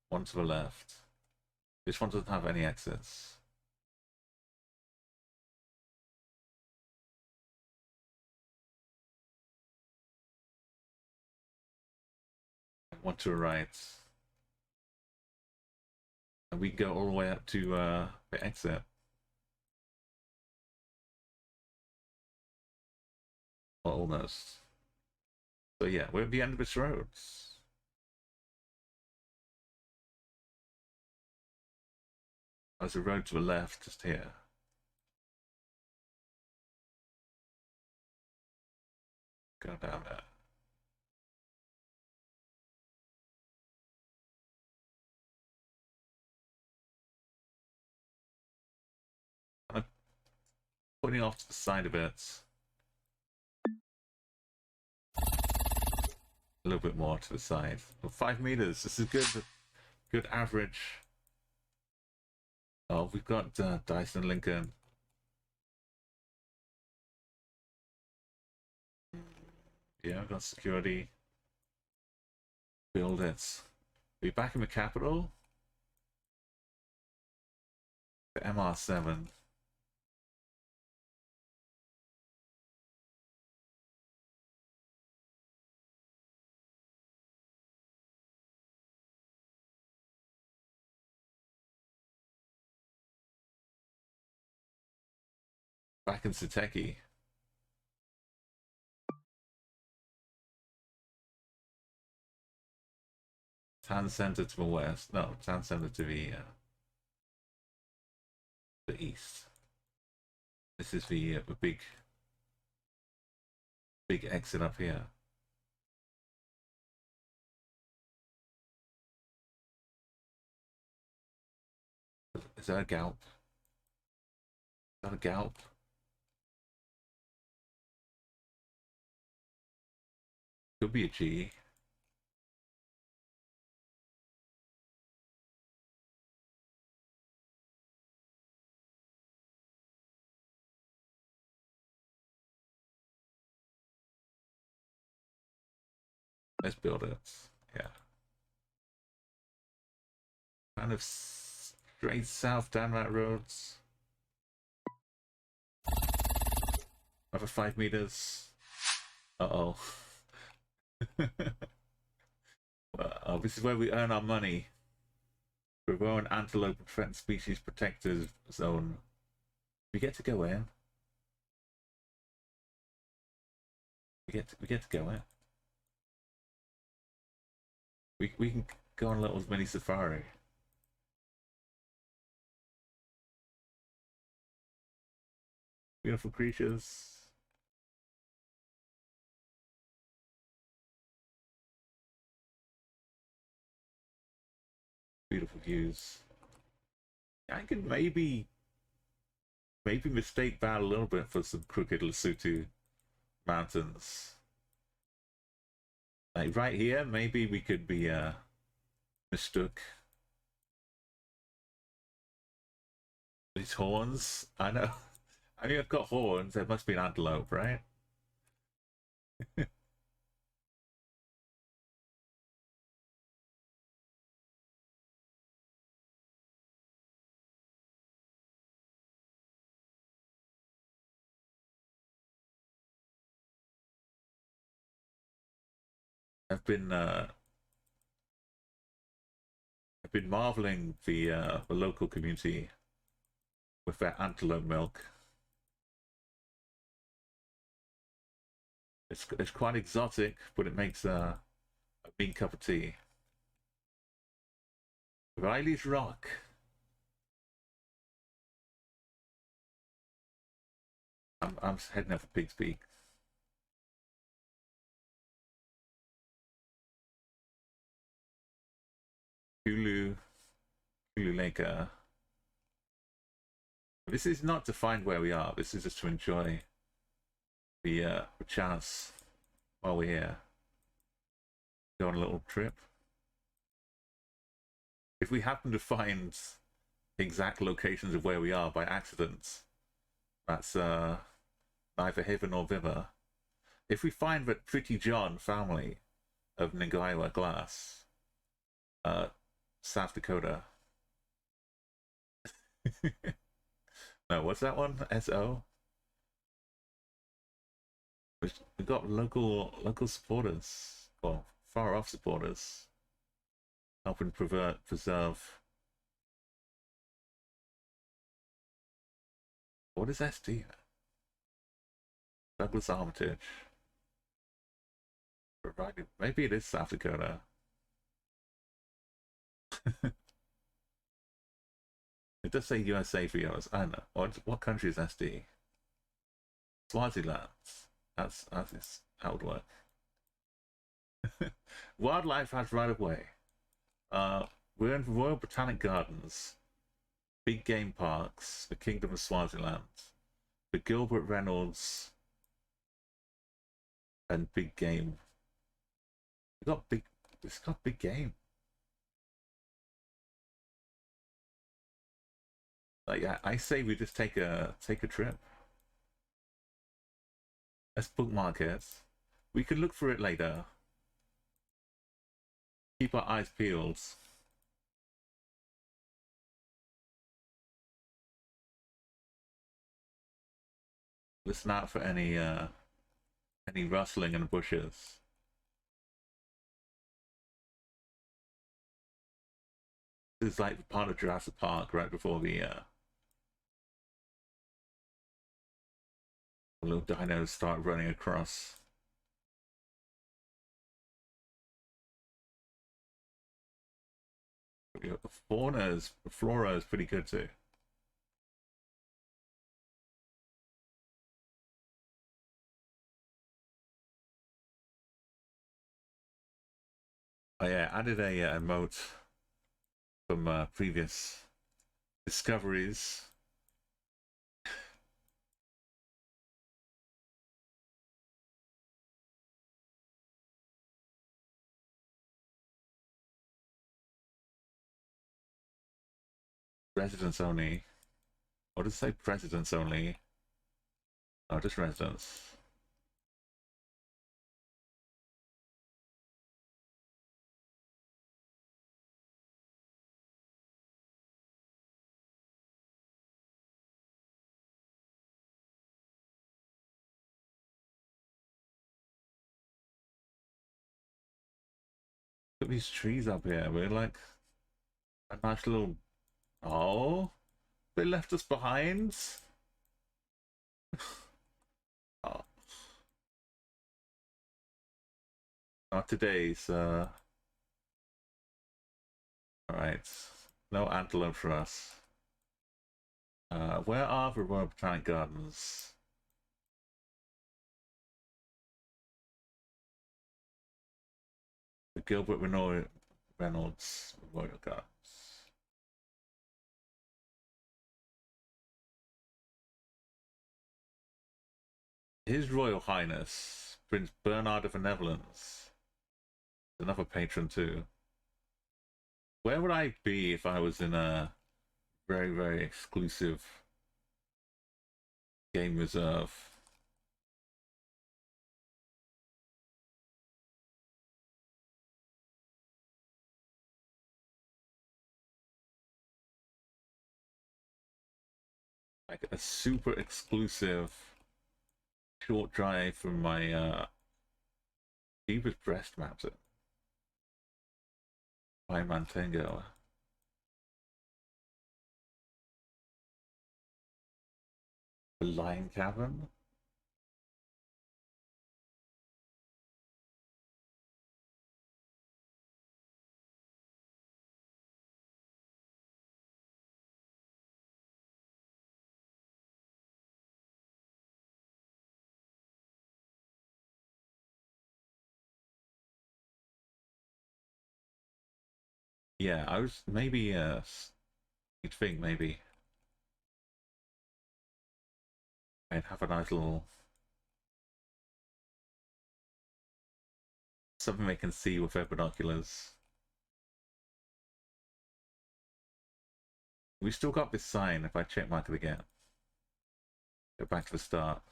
one to the left. This one doesn't have any exits. And one to the right. And we go all the way up to the exit. Well, almost. So yeah, we're at the end of this road. There's a road to the left, just here. Go down there. I'm putting off to the side of it. A little bit more to the side. Well, 5 meters. This is good average. Oh, we've got Dyson Lincoln. Yeah, we've got security. Build it. Be back in the capital. The MR7. Back in Sateki. Town center to the west. No, town center to the east. This is the big exit up here. Is that a gallop? Is that a gallop? Could be a G. Let's build it. Yeah. Kind of straight south down that roads. Over 5 meters. Uh-oh. Well, this is where we earn our money. We're an antelope and threatened species protected zone. We get to go in. We get to go in. We can go on a little mini safari. Beautiful creatures. Beautiful views. I could maybe mistake that a little bit for some crooked Lesotho mountains. Like right here, maybe we could be mistook. These horns, I know. I mean, I've got horns. There must be an antelope, right? I've been marveling the local community with their antelope milk. It's quite exotic, but it makes a mean cup of tea. Riley's Rock. I'm heading up for Pig's Peak. Kulu Lake. This is not to find where we are. This is just to enjoy the chance while we're here. Go on a little trip. If we happen to find exact locations of where we are by accident, that's neither hither nor thither. If we find that Pretty John family of Ngaiwa glass, South Dakota. No, what's that one? SO? We've got local supporters, or far off supporters, helping preserve. What is SD? Douglas Armitage. Maybe it is South Dakota. It does say USA for yours. I don't know. What country is SD? Swaziland. That's how it would work. Wildlife has right of way. We're in Royal Botanic Gardens, Big Game Parks, the Kingdom of Swaziland, the Gilbert Reynolds, and Big Game. It's got big game. Like I say, we just take a trip. Let's bookmark it. We can look for it later. Keep our eyes peeled. Listen out for any rustling in the bushes. This is like the part of Jurassic Park right before the little dinos start running across. The flora is pretty good too. Oh yeah, added a emote from previous discoveries. Residents only. Or does it say presidents only? Oh, just residents. Look at these trees up here. We're like a nice little. Oh, they left us behind. Not today's. Alright. No antelope for us. Where are the Royal Botanic Gardens? The Gilbert Reynolds Royal Gardens. His Royal Highness, Prince Bernard of the Netherlands. Another patron too. Where would I be if I was in a very, very exclusive game reserve? Like a super exclusive short drive from my deepest breast maps it. By Mantengo. The Lion Cavern? Yeah, I was maybe you'd think maybe I'd have a nice little something they can see with their binoculars. We still got this sign if I check mark it again. Go back to the start.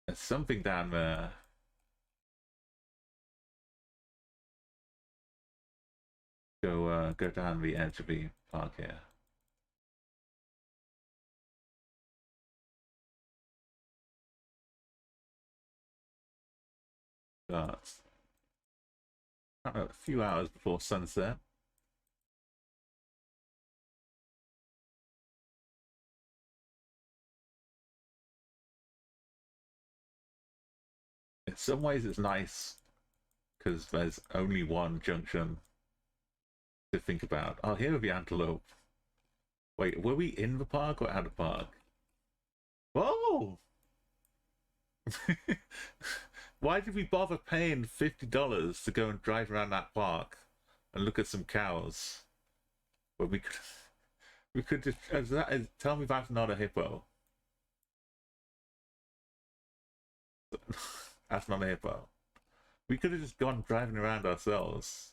There's something down there. Go down the edge of the park here. But I don't know, a few hours before sunset. In some ways it's nice because there's only one junction to think about. Oh, here would be antelope. Wait, were we in the park or out of park? Whoa! Why did we bother paying $50 to go and drive around that park and look at some cows? When we could just tell me that's not a hippo. That's not a hippo. We could have just gone driving around ourselves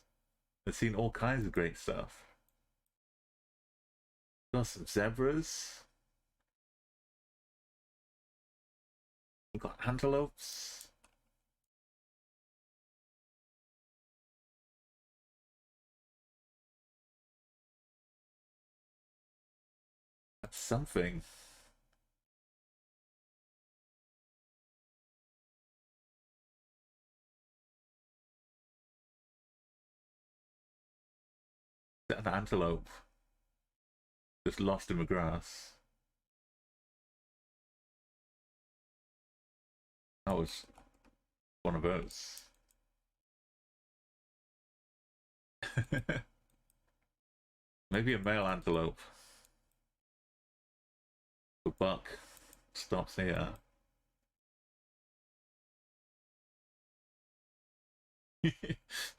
and seen all kinds of great stuff. Got some zebras. We got antelopes. That's something. An antelope just lost in the grass. That was one of those. Maybe a male antelope. The buck stops here.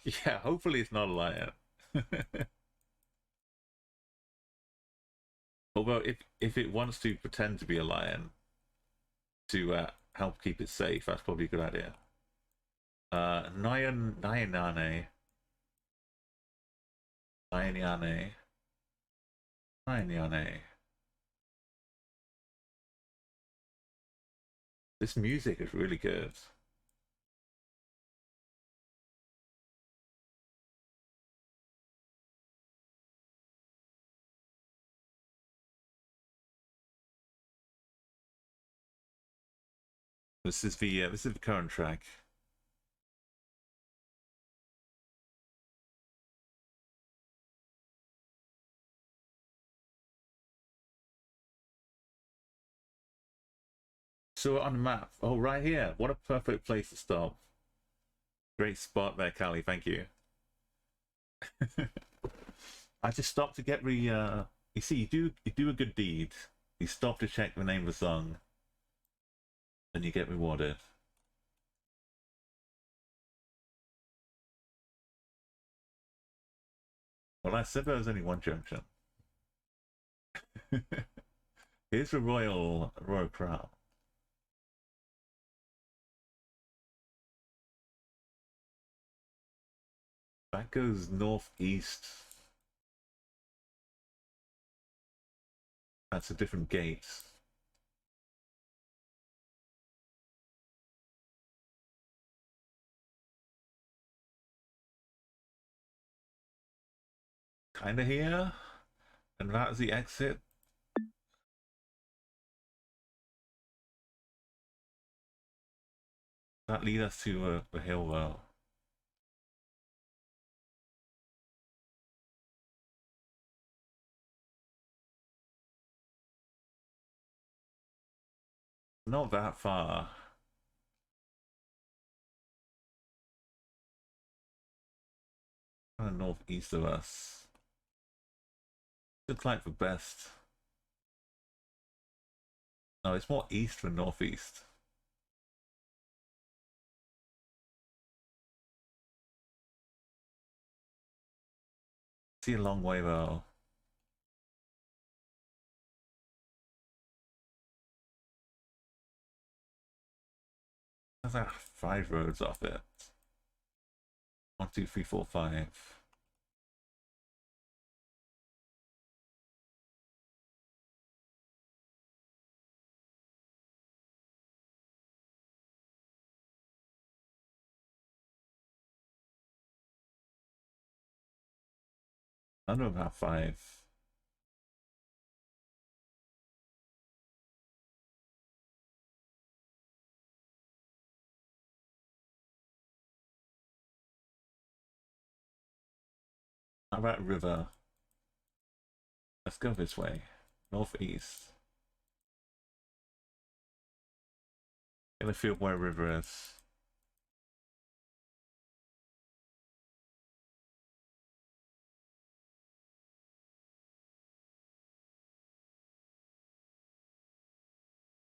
Yeah, hopefully it's not a lion. Although if it wants to pretend to be a lion to help keep it safe, that's probably a good idea. Nyanane. This music is really good. This is the current track. saw it on the map. Oh, right here. What a perfect place to stop. Great spot there, Callie. Thank you. I just stopped to get you see, you do a good deed. You stop to check the name of the song, and you get rewarded. Well, I said there was only one junction. Here's the royal crown. That goes northeast. That's a different gate. Kinda here. And that's the exit. That leads us to a hill though. Not that far. Kind of northeast of us. Looks like the best. No, it's more east than northeast. See a long way though. There's like 5 roads off it. 1, 2, 3, 4, 5. I know about 5. How about river? Let's go this way. Northeast. Get a feel where river is.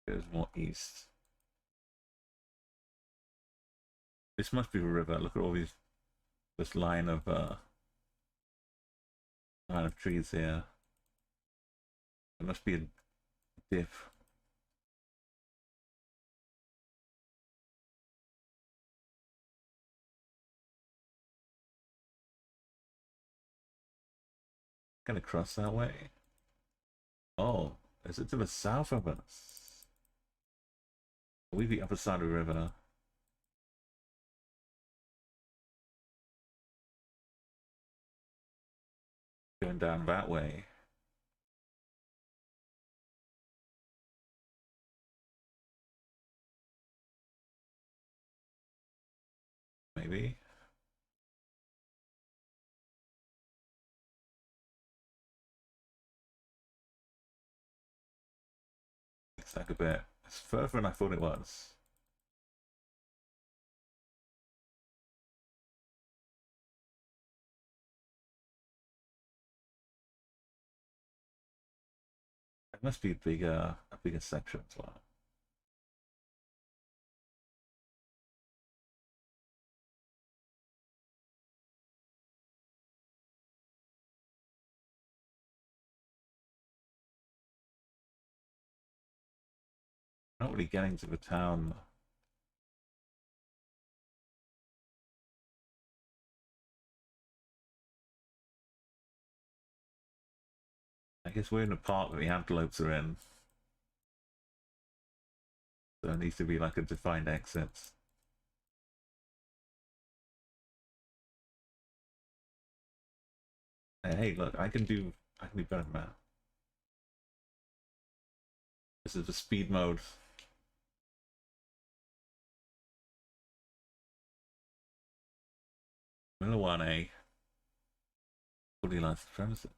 Goes more east. This must be a river. Look at all this line of trees here. There must be a dip. Gonna cross that way. Oh, is it to the south of us? Are we the other side of the river? Going down that way. Maybe. It's like a bit. It's further than I thought it was. It must be a bigger section as well. Not really getting to the town. I guess we're in a part that the antelopes are in. So there needs to be like a defined exit. Hey, look, I can do better than that. This is the speed mode. Milawane. Fully licensed premises.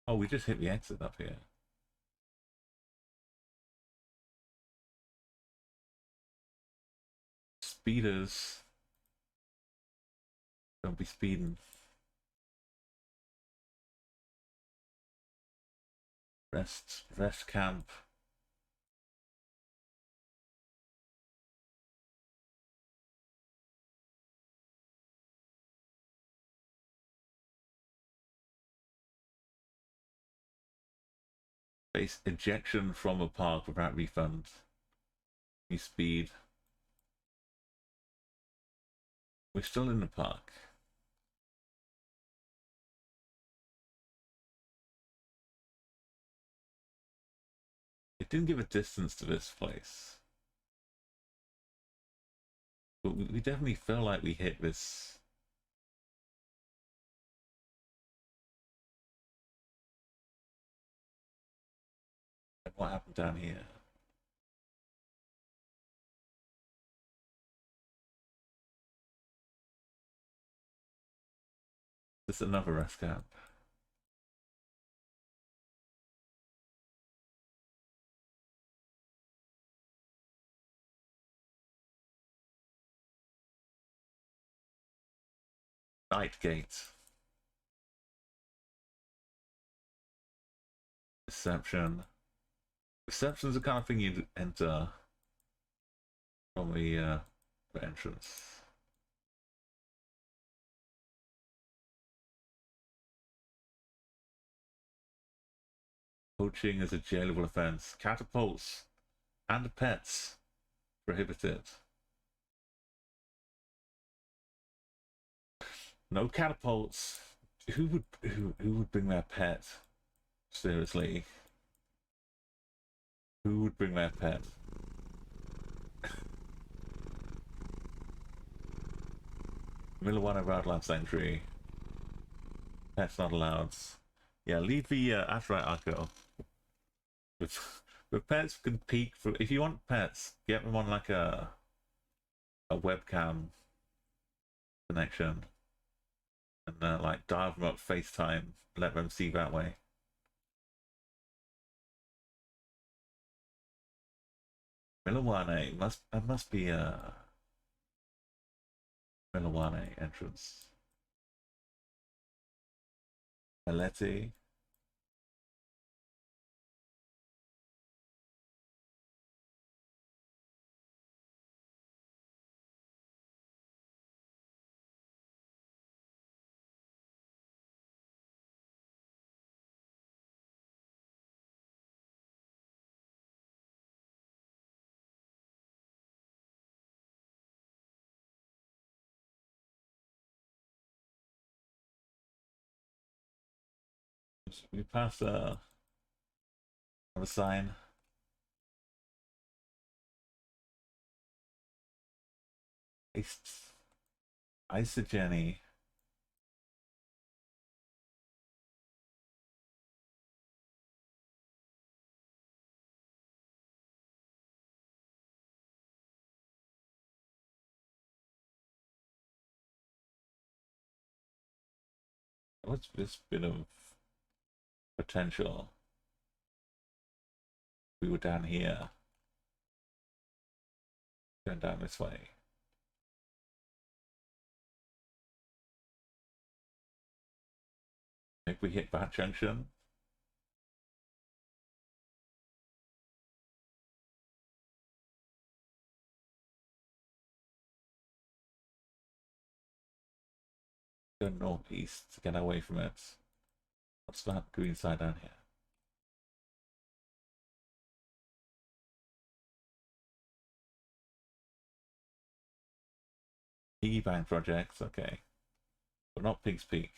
Oh, we just hit the exit up here. speeders. Don't be speeding. Rest camp. Base ejection from a park without refund. New speed. We're still in the park. It didn't give a distance to this place. But we definitely feel like we hit this. What happened down here? This is another rest camp. Night gate. Reception. Reception's the kind of thing you'd enter from the entrance. Poaching is a jailable offense. Catapults and pets prohibited. No catapults. Who would bring their pet? Seriously. Who would bring their pet? Milawana Wildlife Sanctuary. Pets not allowed. Yeah, leave the that's right, Arco. With pets can peek for if you want pets, get them on like a webcam connection. And like dial them up FaceTime, let them see that way. Milawane must be a Milawane entrance. Aleti. We pass another sign. Isogeny. What's this bit of potential? We were down here. Going down this way. If we hit that junction. Go northeast to get away from it. What's that green side down here? Piggy bank projects, okay. But not Pig's Peak.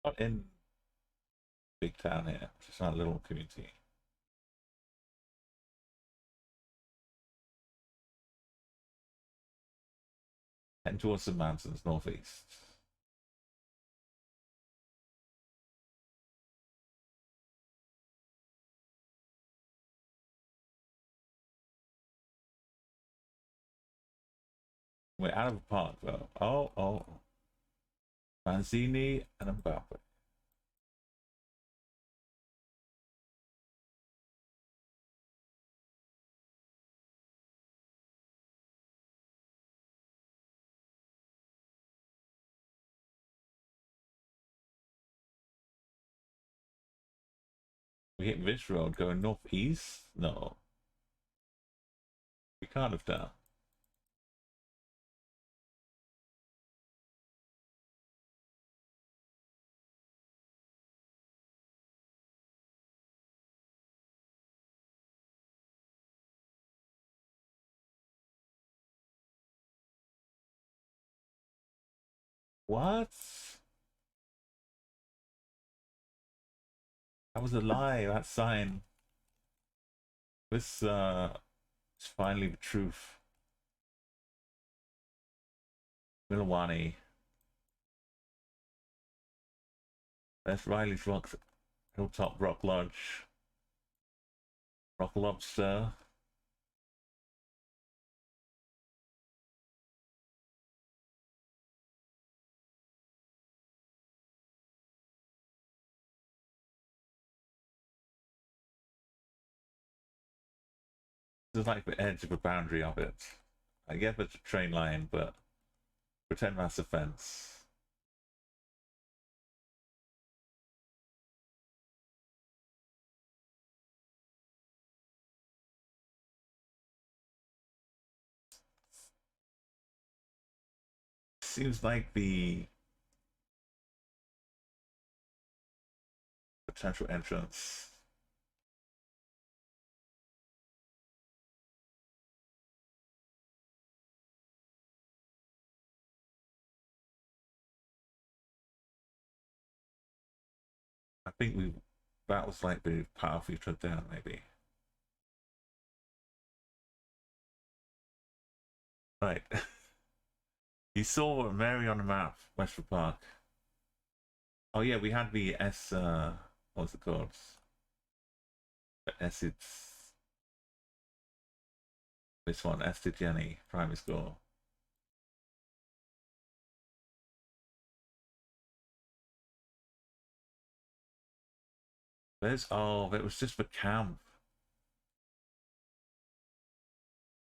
Not in big town here, just our little community. Heading towards the mountains northeast. We're out of a park though. Oh. Manzini and embarked. We hit this road going northeast? No. We can't have done. What? That was a lie, that sign. This is finally the truth. Milawani. There's Riley's Rock, Hilltop Rock Lodge. Rock Lobster. This is like the edge of a boundary of it. I get it's a train line, but pretend that's a fence. Seems like the potential entrance. I think that was like the path we took down, maybe. Right. You saw Mary on the map, Westwood Park. Oh yeah, we had the what's it called? The It's this one, Jenny Primary School. It was just the camp.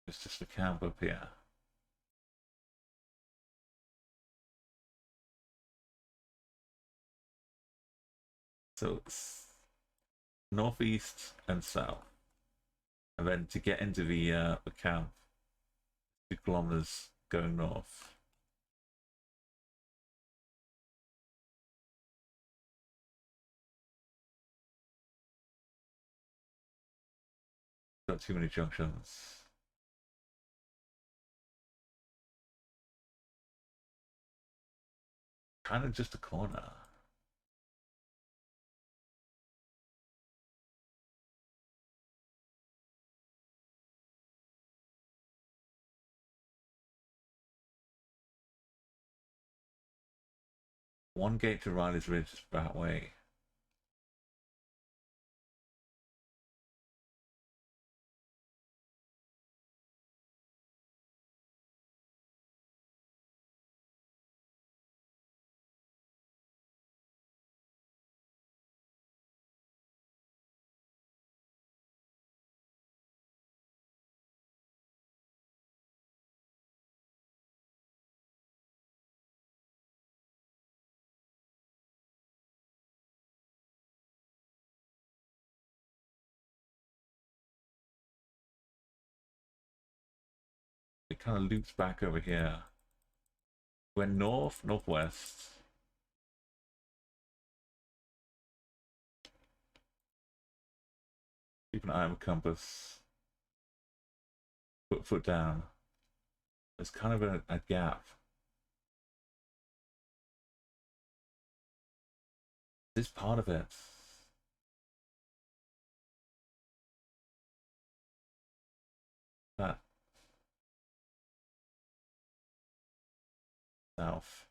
It's just the camp up here. So it's northeast and south. And then to get into the camp, 2 kilometers going north. Got too many junctions. Kind of just a corner. One gate to Riley's Ridge is that way. It kind of loops back over here. We're northwest. Keep an eye on the compass. Put foot down. There's kind of a gap. This part of it. That south.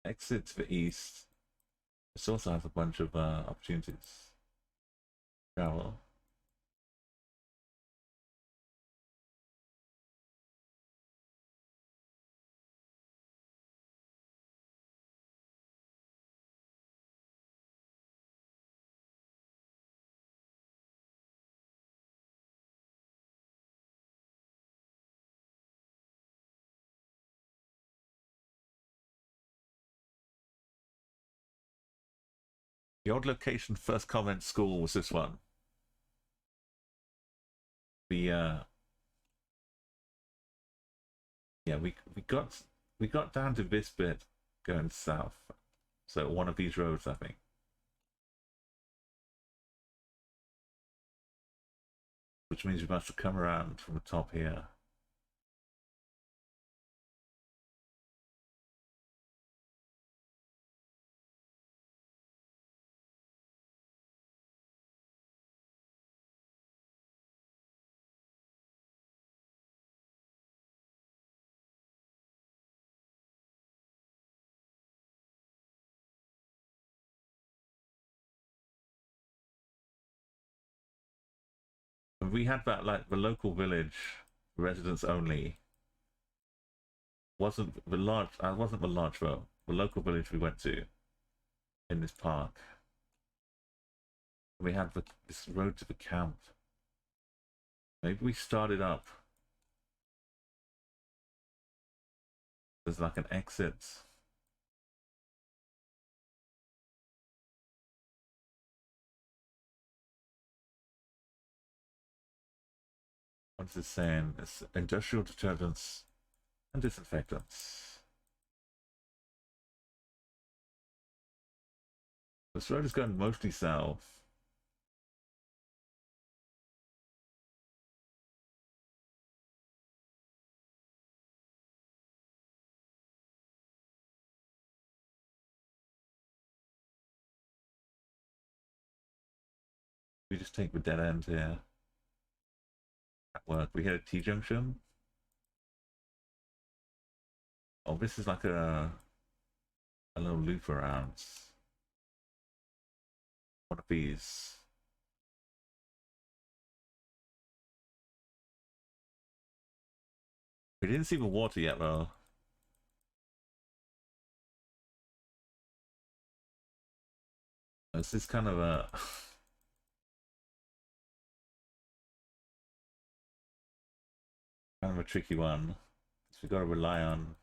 Exit to the east. This also has a bunch of opportunities. Travel. The odd location first comment school was this one. Yeah, we got down to this bit going south. So one of these roads, I think. Which means we must have come around from the top here. And we had that, like, the local village, residents only. Wasn't the large though. The local village we went to in this park. We had this road to the camp. Maybe we started up. There's like an exit. What's it saying? It's industrial detergents and disinfectants. This road is going mostly south. We just take the dead end here. At work, we hit a T-junction. Oh, this is like a little loop around. One of these. We didn't see the water yet, though. This is kind of a kind of a tricky one. So we got to rely on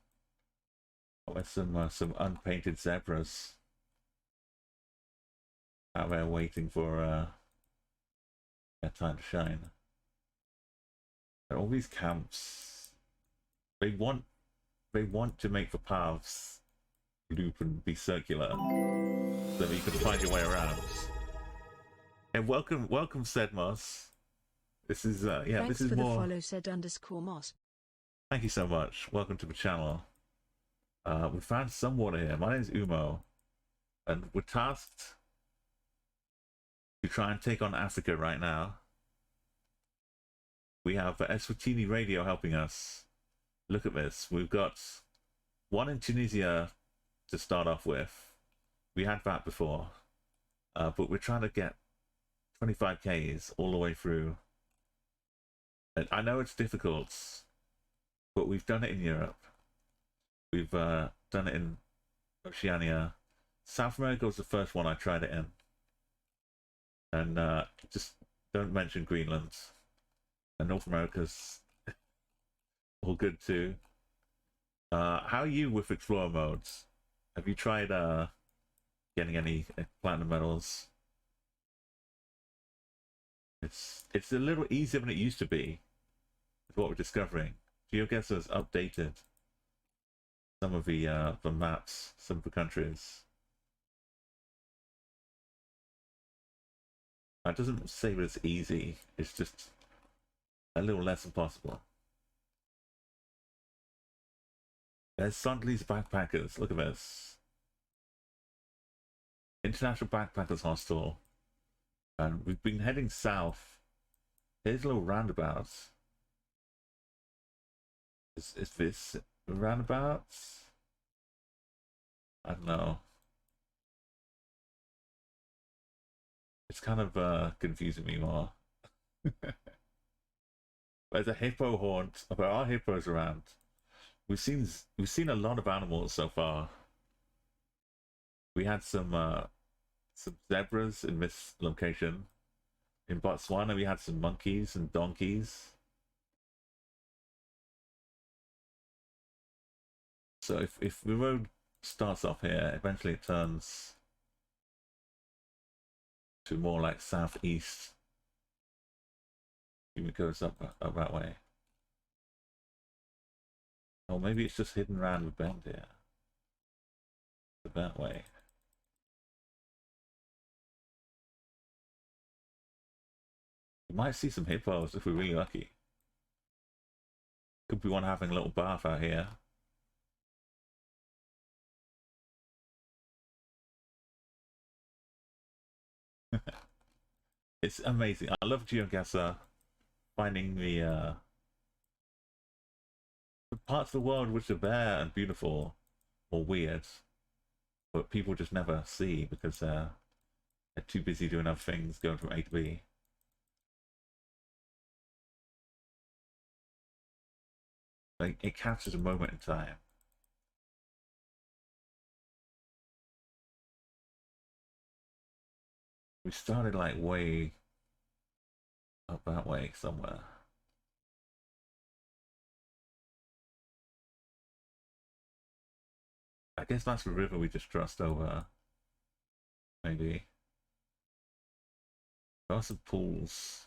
some unpainted zebras out there waiting for their time to shine. And all these camps, they want to make the paths loop and be circular, so that you can find your way around. And welcome, Sedmos. This is yeah, Thanks this is for more. the follow, said _Moss. Thank you so much. Welcome to the channel. We found some water here. My name is Umo, and we're tasked to try and take on Africa right now. We have Eswatini Radio helping us. Look at this. We've got one in Tunisia to start off with. We had that before, but we're trying to get 25 Ks all the way through. And I know it's difficult, but we've done it in Europe. We've done it in Oceania. South America was the first one I tried it in. And just don't mention Greenland. And North America's all good too. How are you with Explorer modes? Have you tried getting any platinum medals? It's a little easier than it used to be, is what we're discovering. Geoguessr is updated. some of the maps, some of the countries. That doesn't say that it's easy. It's just a little less impossible. There's Sundley's Backpackers. Look at this. International Backpackers Hostel. And we've been heading south. Here's a little roundabout. Is this a roundabout? I don't know. It's kind of confusing me more. There's a hippo haunt. There are hippos around. We've seen a lot of animals so far. We had some zebras in this location. In Botswana, we had some monkeys and donkeys. So if the road starts off here, eventually it turns to more like southeast. Even goes up that way. Or maybe it's just hidden around the bend here. That way. We might see some hippos if we're really lucky. Could be one having a little bath out here. It's amazing. I love Geoguessr. Finding the parts of the world which are there and beautiful or weird, but people just never see because they're too busy doing other things, going from A to B. Like, it captures a moment in time. We started like way up that way somewhere. I guess that's the river we just crossed over. Maybe. Lots of pools.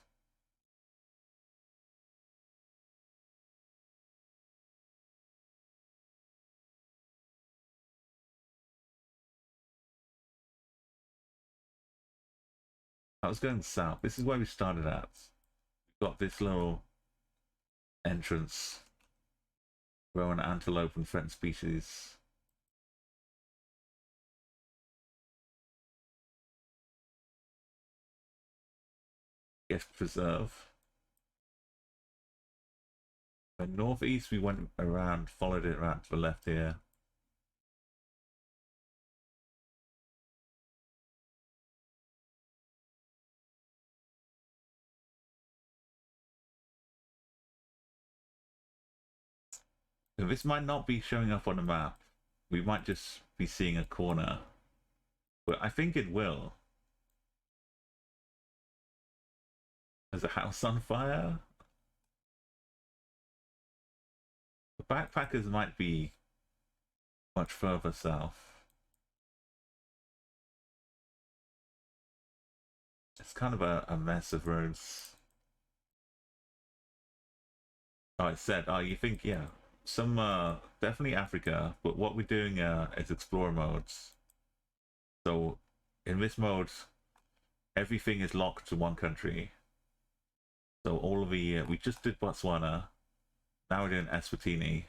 I was going south. This is where we started at. We've got this little entrance. Growing antelope and threatened species. Guest preserve. And northeast we went around, followed it around to the left here. So this might not be showing up on the map. We might just be seeing a corner. But I think it will. There's a house on fire. The backpackers might be much further south. It's kind of a mess of roads. Oh, it said, oh, you think, yeah. Some, definitely Africa, but what we're doing is explorer modes. So, in this mode, everything is locked to one country. So all of the, we just did Botswana, now we're doing Eswatini.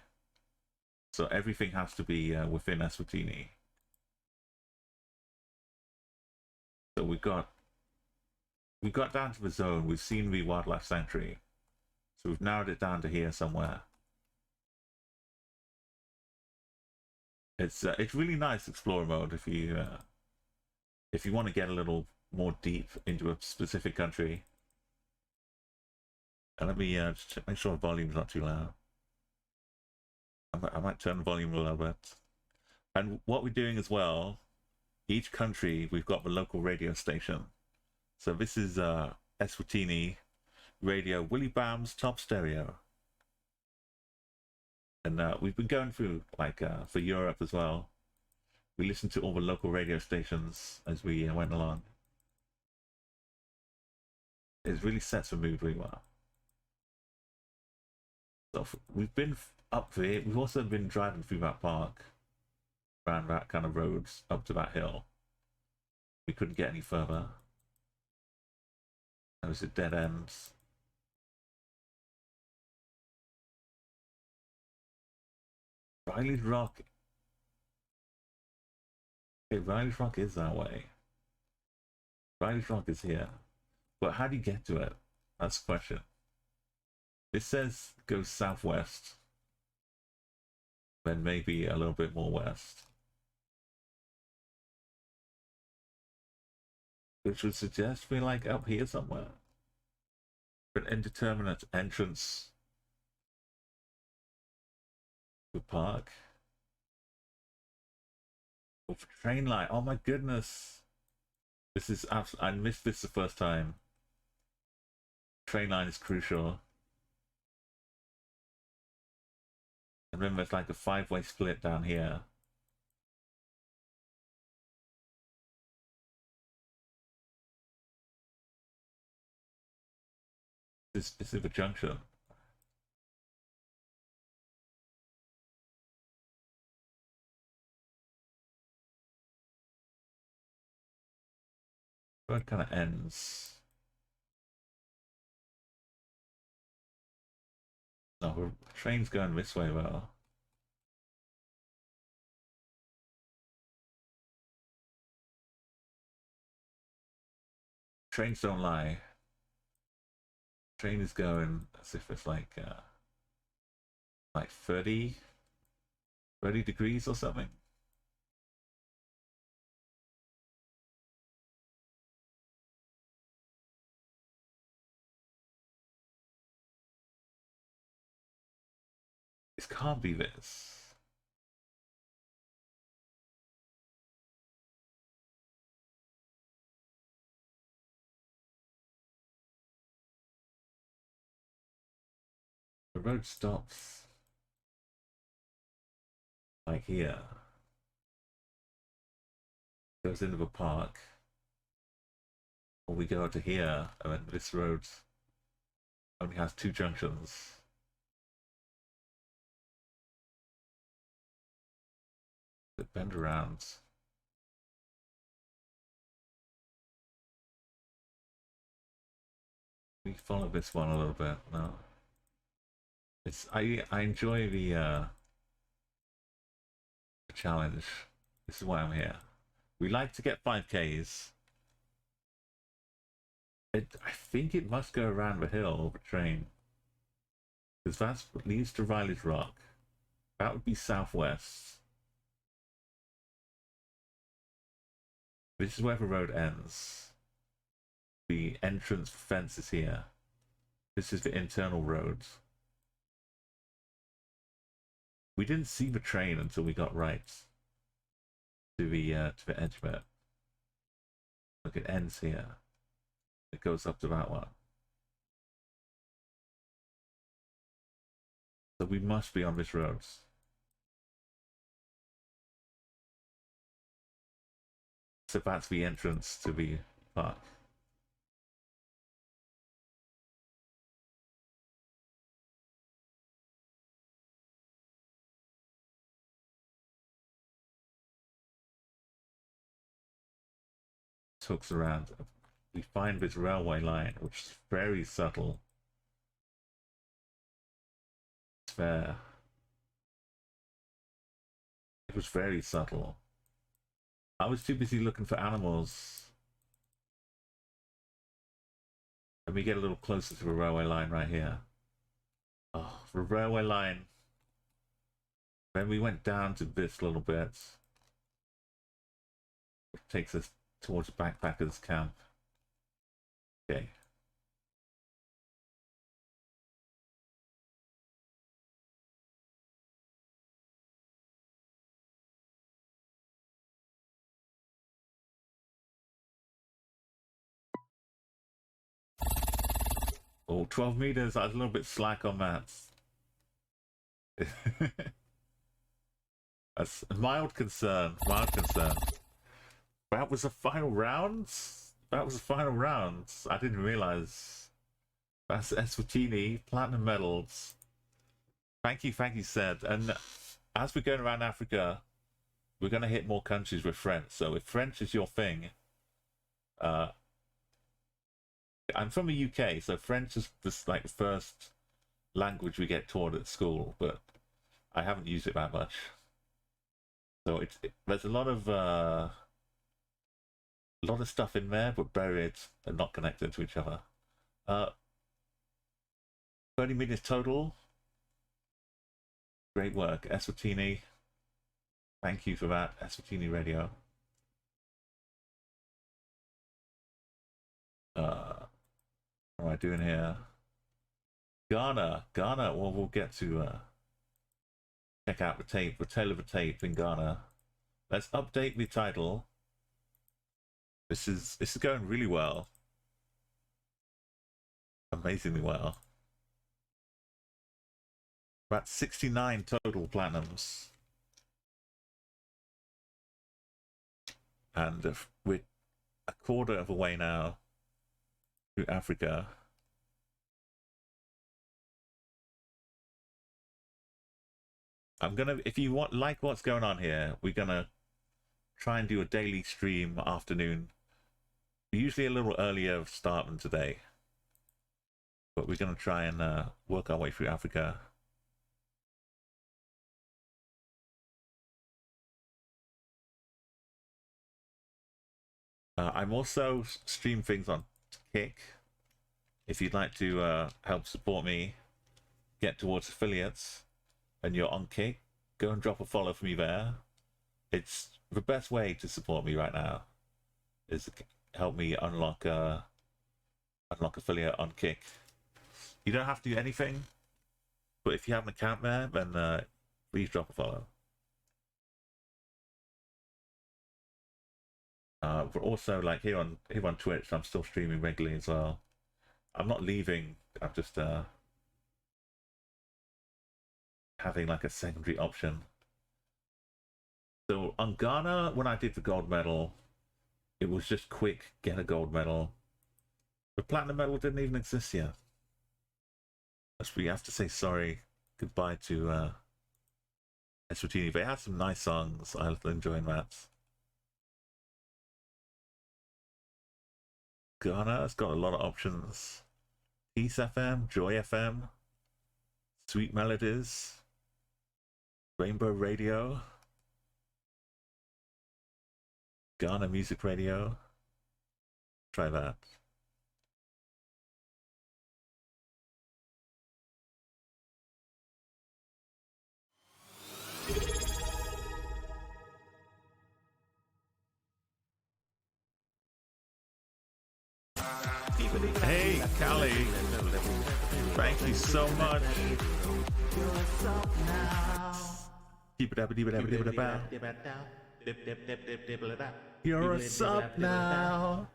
So everything has to be within Eswatini. So we got down to the zone, we've seen the wildlife sanctuary. So we've narrowed it down to here somewhere. It's really nice explorer mode if you want to get a little more deep into a specific country. And let me just make sure the volume's not too loud. I might turn the volume a little bit. And what we're doing as well, each country, we've got the local radio station. So this is Eswatini Radio, Willie Bam's top stereo. And we've been going through, like, for Europe as well. We listened to all the local radio stations as we went along. It really sets the mood really well. So we've been up there. We've also been driving through that park, around that kind of roads up to that hill. We couldn't get any further. There was a dead end. Riley's Rock. Okay, Riley's Rock is that way. Riley's Rock is here. But how do you get to it? That's the question. This says go southwest. Then maybe a little bit more west. Which would suggest we're like up here somewhere. An indeterminate entrance to the park. Oh, train line. Oh my goodness. This is absolutely, I missed this the first time. Train line is crucial. And remember, it's like a 5-way split down here. This is a junction. Where it kind of ends. No, the train's going this way, well. Trains don't lie. Train is going as if it's like 30 degrees or something. This can't be this. The road stops like here. Goes into the park. Or we go to here, and then this road only has 2 junctions. That bend around. We follow this one a little bit now. It's I enjoy the challenge. This is why I'm here. We like to get 5Ks. I think it must go around the hill of a train. Because that's what leads to Riley's Rock. That would be southwest. This is where the road ends. The entrance fence is here. This is the internal road. We didn't see the train until we got right to the edge of it. Look, it ends here. It goes up to that one. So we must be on this road. So that's the entrance to the park. Hooks around. We find this railway line, which is very subtle. It's there. It was very subtle. I was too busy looking for animals. Let me get a little closer to the railway line right here. Oh, the railway line. Then we went down to this little bit. It takes us towards backpackers camp. Okay. Oh, 12 meters. I was a little bit slack on that. That's a mild concern. Mild concern. That was the final round? That was the final round. I didn't realize. That's Eswatini, platinum medals. Thank you, said. And as we're going around Africa, we're going to hit more countries with French. So if French is your thing, I'm from the UK, so French is just like the first language we get taught at school, but I haven't used it that much. So there's a lot of stuff in there, but buried and not connected to each other. 30 minutes total. Great work, Eswatini. Thank you for that, Eswatini Radio. What am I doing here? Ghana. Well, we'll get to check out the tape, the tale of a tape in Ghana. Let's update the title. This is going really well. Amazingly well. About 69 total platinums. And we're a quarter of the way now to Africa. I'm gonna, if you like what's going on here, we're gonna try and do a daily stream afternoon. Usually a little earlier start than today. But we're gonna try and work our way through Africa. I'm also stream things on Kick. If you'd like to help support me, get towards affiliates, and you're on Kick, go and drop a follow for me there. It's the best way to support me right now. Is help me unlock affiliate on Kick. You don't have to do anything, but if you have an account there, then please drop a follow. But also, like here on Twitch, I'm still streaming regularly as well. I'm not leaving. I'm just having like a secondary option. So on Ghana, when I did the gold medal, it was just quick, get a gold medal. The platinum medal didn't even exist yet. We have to say sorry, goodbye to Eswatini. They had some nice songs. I was enjoying that. Ghana has got a lot of options. Peace FM, Joy FM, Sweet Melodies, Rainbow Radio, Ghana Music Radio. Try that. Hey, Callie. Thank you so much. Keep it up. You're a sub now.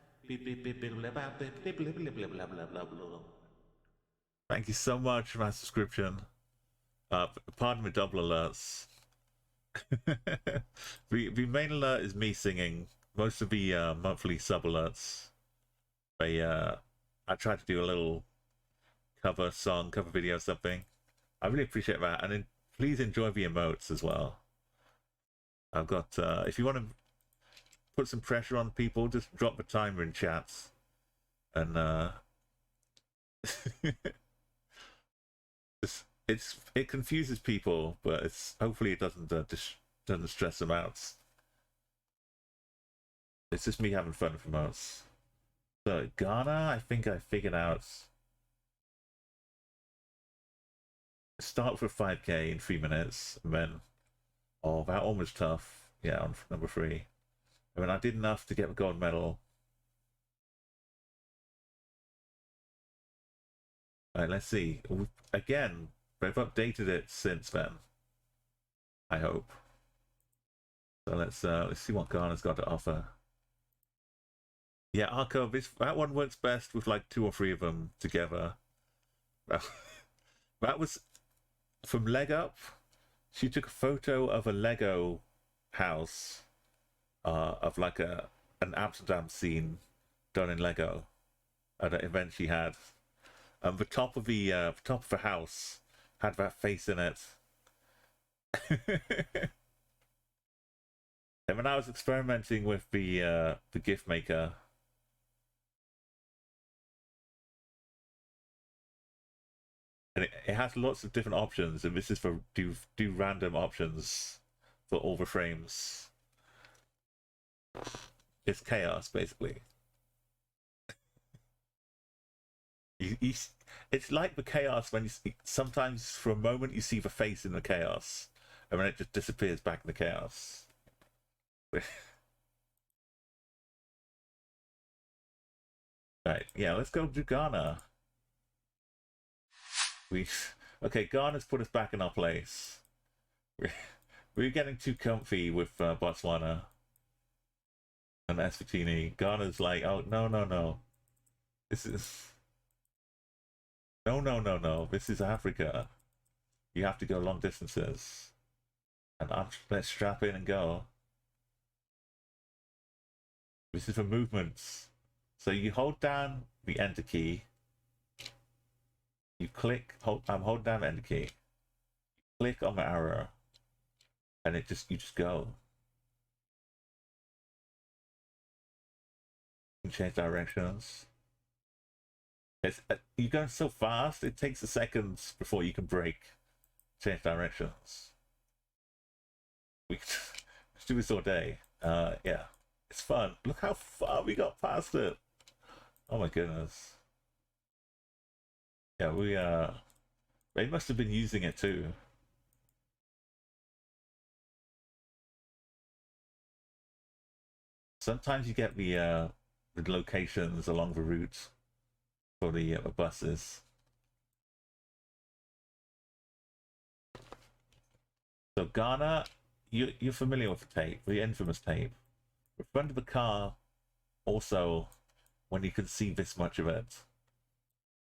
Thank you so much for my subscription. Pardon me, double alerts. The main alert is me singing. Most of the monthly sub alerts, I tried to do a little cover song, cover video, something. I really appreciate that, and then please enjoy the emotes as well. I've got, if you want to put some pressure on people, just drop the timer in chats, and it confuses people, but hopefully it doesn't stress them out. It's just me having fun with emotes. So Ghana, I think I figured out. Start with a 5k in 3 minutes, and then that one was tough. Yeah, on number 3. I mean, I did enough to get the gold medal. Alright, let's see. Again, they've updated it since then. I hope. So let's see what Ghana's got to offer. Yeah, Arco, that one works best with like 2 or 3 of them together. That was from Leg Up. She took a photo of a Lego house, of like an Amsterdam scene done in Lego at an event she had. The top of the house had that face in it. And when I was experimenting with the gift maker, and it has lots of different options, and this is for do random options for all the frames. It's chaos basically. It's like the chaos when you see, sometimes for a moment you see the face in the chaos, and then it just disappears back in the chaos. Right, yeah, let's go to Ghana. Okay, Ghana's put us back in our place. We're getting too comfy with Botswana and Eswatini. Ghana's like, oh no, this is no. This is Africa. You have to go long distances, and let's strap in and go. This is for movements. So you hold down the enter key. You click. I'm holding down the enter key. Click on the arrow, and you just go. You can change directions. It's you're going so fast. It takes a second before you can brake, change directions. We do this all day. Yeah, it's fun. Look how far we got past it. Oh my goodness. Yeah, they must have been using it too. Sometimes you get the locations along the route for the buses. So Ghana, you're familiar with the tape, the infamous tape. The front of the car, also, when you can see this much of it,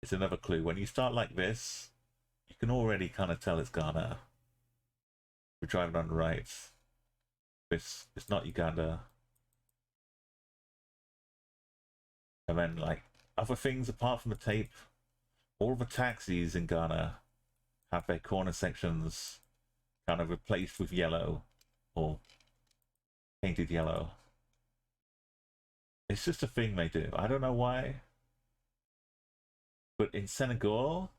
it's another clue. When you start like this, you can already kind of tell it's Ghana. We're driving on the right. It's not Uganda. And then, like, other things apart from the tape, all the taxis in Ghana have their corner sections kind of replaced with yellow or painted yellow. It's just a thing they do. I don't know why. But in Senegal,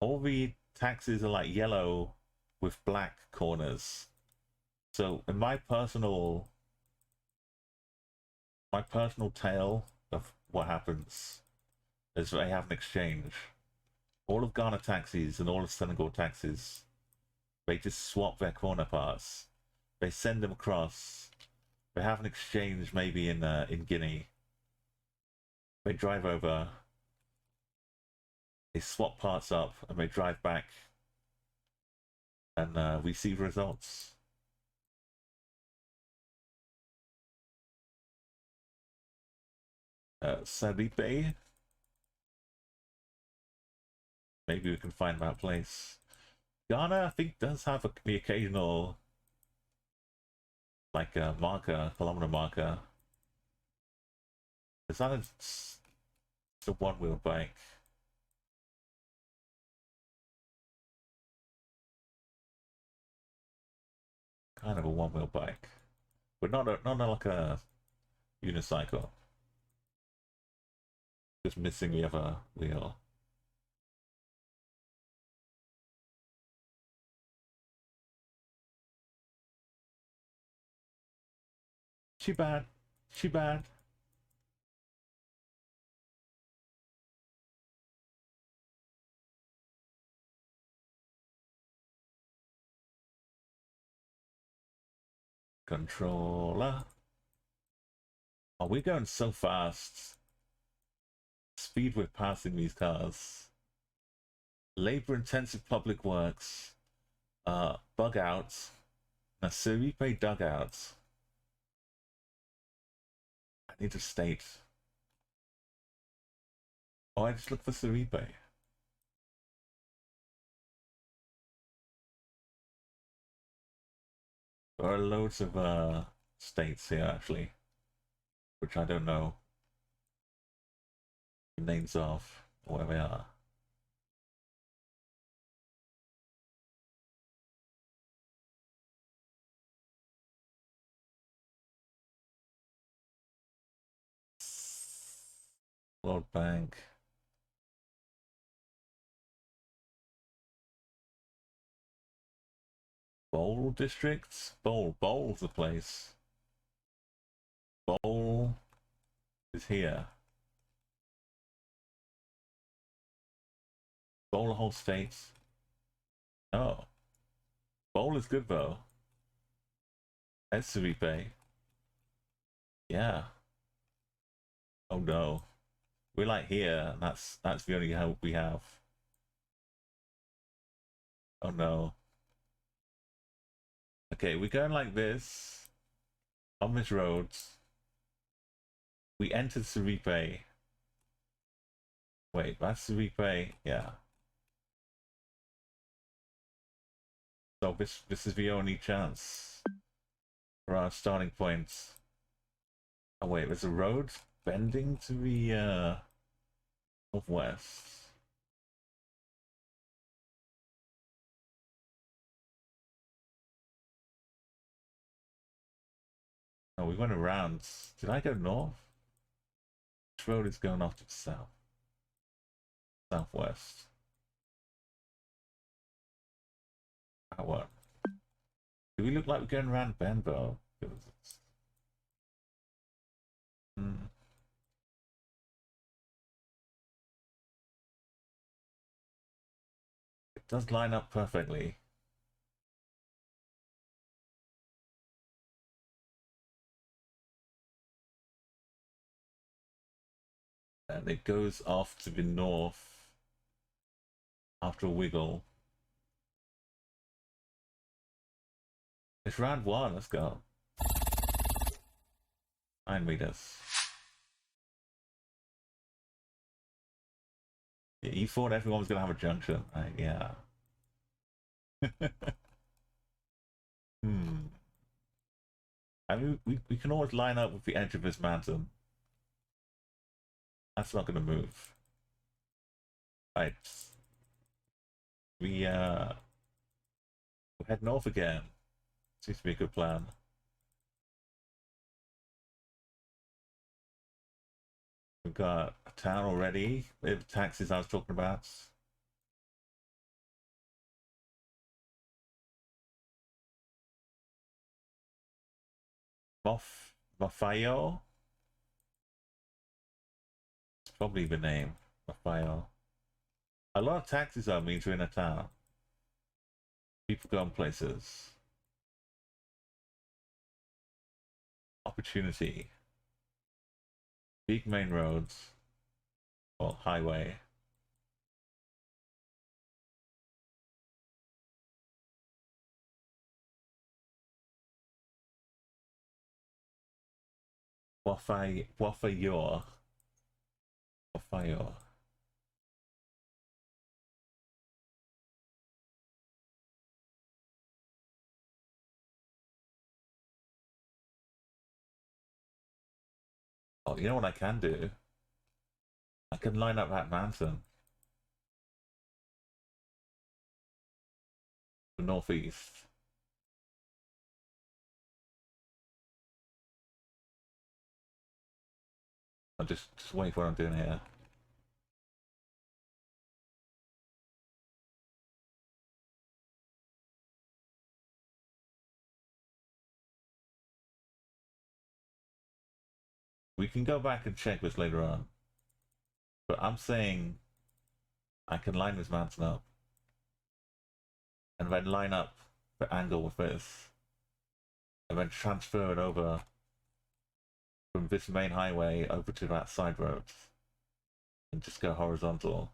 all the taxis are like yellow with black corners. So in my personal tale of what happens is they have an exchange. All of Ghana taxis and all of Senegal taxis, they just swap their corner parts. They send them across. They have an exchange maybe in Guinea. They drive over. They swap parts up and they drive back, and we see results. Sadipe. Maybe we can find that place. Ghana, I think, does have the occasional, like, marker, kilometer marker. Is that it's a one-wheel bike? Kind of a one-wheel bike, but not like a unicycle. Just missing the other wheel. She bad. She bad. Controller. Oh, we're going so fast. Speed we're passing these cars. Labor-intensive public works. Bug outs. Nasiripe dugouts. I need to state. Oh, I just looked for Siripe. There are loads of states here actually, which I don't know the names of or where they are. World Bank. Bowl districts? Bowl's the place. Bowl is here. Bowl the whole state. Oh. Bowl is good though. Eswatini. Yeah. Oh no. We're like here, and that's the only help we have. Oh no. Okay, we're going like this. On this road. We entered Eswatini. Wait, that's Eswatini? Yeah. So this is the only chance for our starting points. Oh wait, there's a road bending to the northwest. Oh, we went around. Did I go north? Which road is going off to the south? Southwest. That one. Do we look like we're going around bend though? It does line up perfectly. And it goes off to the north after a wiggle. It's round one, let's go. 9 meters. Yeah, you thought everyone was gonna have a junction, right? Yeah. I mean, we can always line up with the edge of this mountain. That's not gonna move. Right. We we'll head north again. Seems to be a good plan. We've got a town already. We have taxis I was talking about. Mafayo? It's probably the name. Mafayo. A lot of taxis are means we're in a town. People going places. Opportunity. Big main roads. Well, highway. Wafayor. Wafayor. Oh, you know what I can do? I can line up that mountain. The northeast. I'll just wait for what I'm doing here. We can go back and check this later on. But I'm saying I can line this mountain up. And then line up the angle with this. And then transfer it over from this main highway over to that side road. And just go horizontal.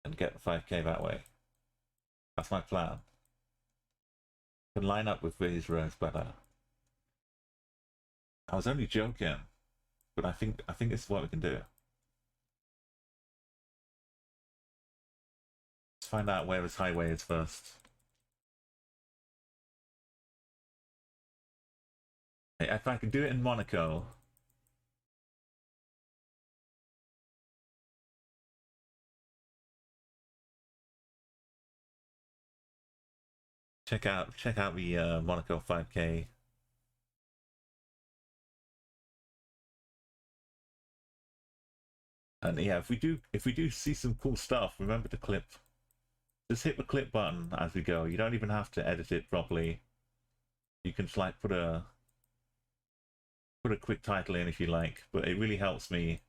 And get the 5k that way. That's my plan. I can line up with these roads better. I was only joking, but I think this is what we can do. Let's find out where this highway is first. If I can do it in Monaco. Check out the Monaco 5k. And yeah, if we do see some cool stuff, remember to clip. Just hit the clip button as we go. You don't even have to edit it properly. You can just like put a quick title in if you like, but it really helps me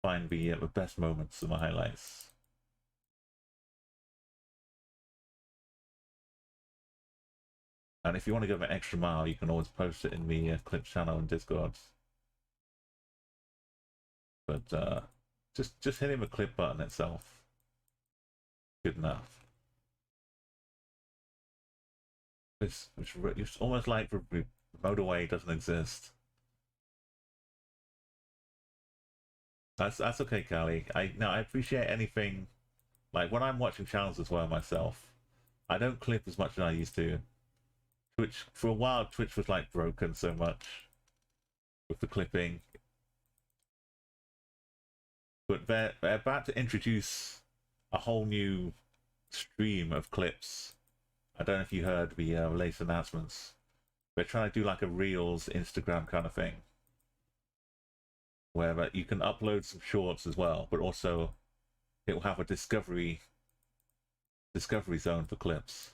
find the best moments of my highlights. And if you want to go an extra mile, you can always post it in the clip channel and Discord. But just hitting the clip button itself, good enough. It's almost like the motorway doesn't exist. That's okay, Callie. I appreciate anything. Like when I'm watching channels as well myself, I don't clip as much as I used to. Twitch, for a while, Twitch was like broken so much with the clipping. But they're about to introduce a whole new stream of clips. I don't know if you heard the latest announcements. They're trying to do like a Reels Instagram kind of thing, where you can upload some shorts as well, but also it will have a discovery zone for clips.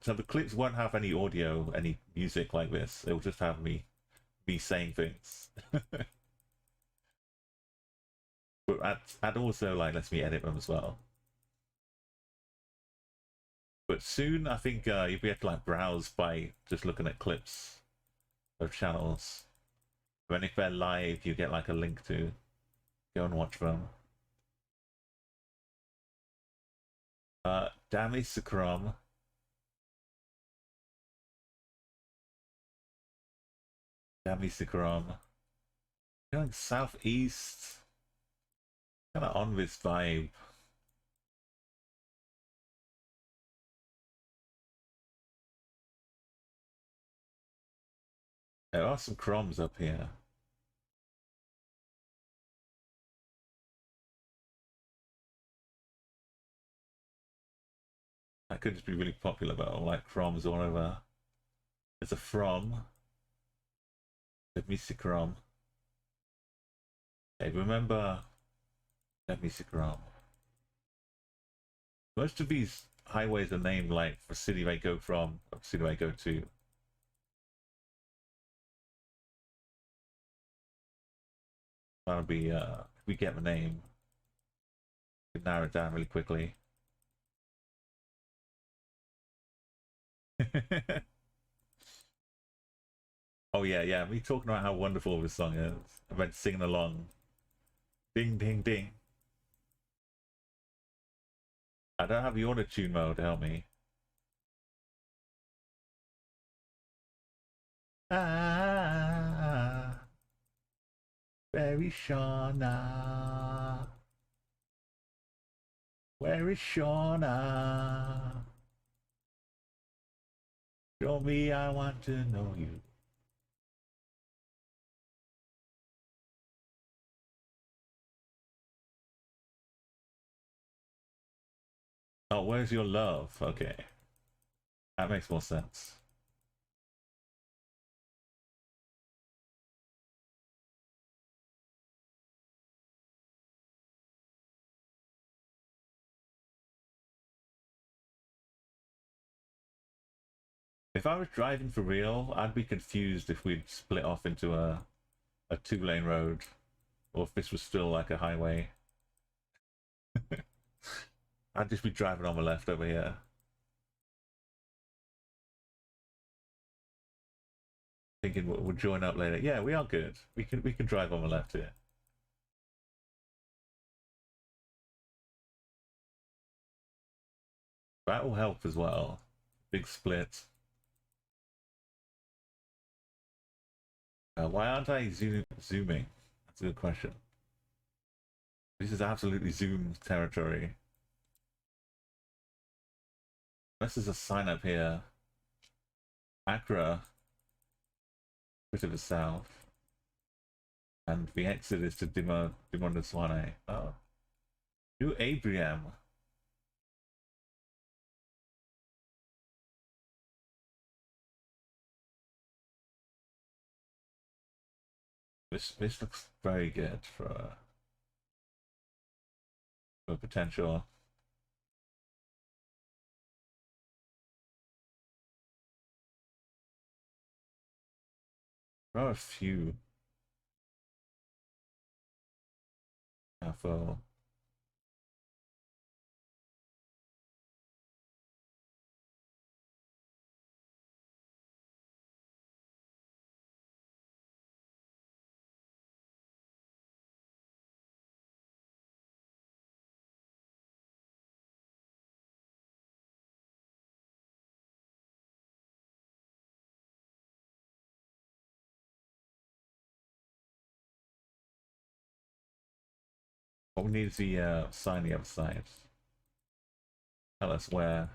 So the clips won't have any audio, any music like this. It will just have me saying things. But that also like lets me edit them as well. But soon I think you'll be able to like browse by just looking at clips of channels. And if they're live, you get like a link to go and watch them. Dami Sakram. Dami Sakram. Going southeast. Kind of on this vibe. There are some crumbs up here. That could just be really popular though, like crumbs all over. There's a from. Let me see crum. Hey, remember, let me see crum. Most of these highways are named like for city they go from, or city they go to. That'll be if we get the name, we can narrow it down really quickly. Oh yeah, me talking about how wonderful this song is. I went singing along. Ding ding ding. I don't have the auto tune mode to help me. Ah, very Shauna. Where is Shauna? Show me, I want to know you. Oh, where's your love? Okay. That makes more sense. If I was driving for real, I'd be confused if we'd split off into a 2-lane road, or if this was still like a highway. I'd just be driving on the left over here. Thinking we'll join up later. Yeah, we are good. We can drive on the left here. That will help as well. Big split. Why aren't I zooming? That's a good question. This is absolutely Zoom territory. This is a sign up here. Accra, bit of the south. And the exit is to Botswana. Oh. New Abraham. This looks very good for potential. There are a few. Careful. What we need is the sign the other side. Tell us where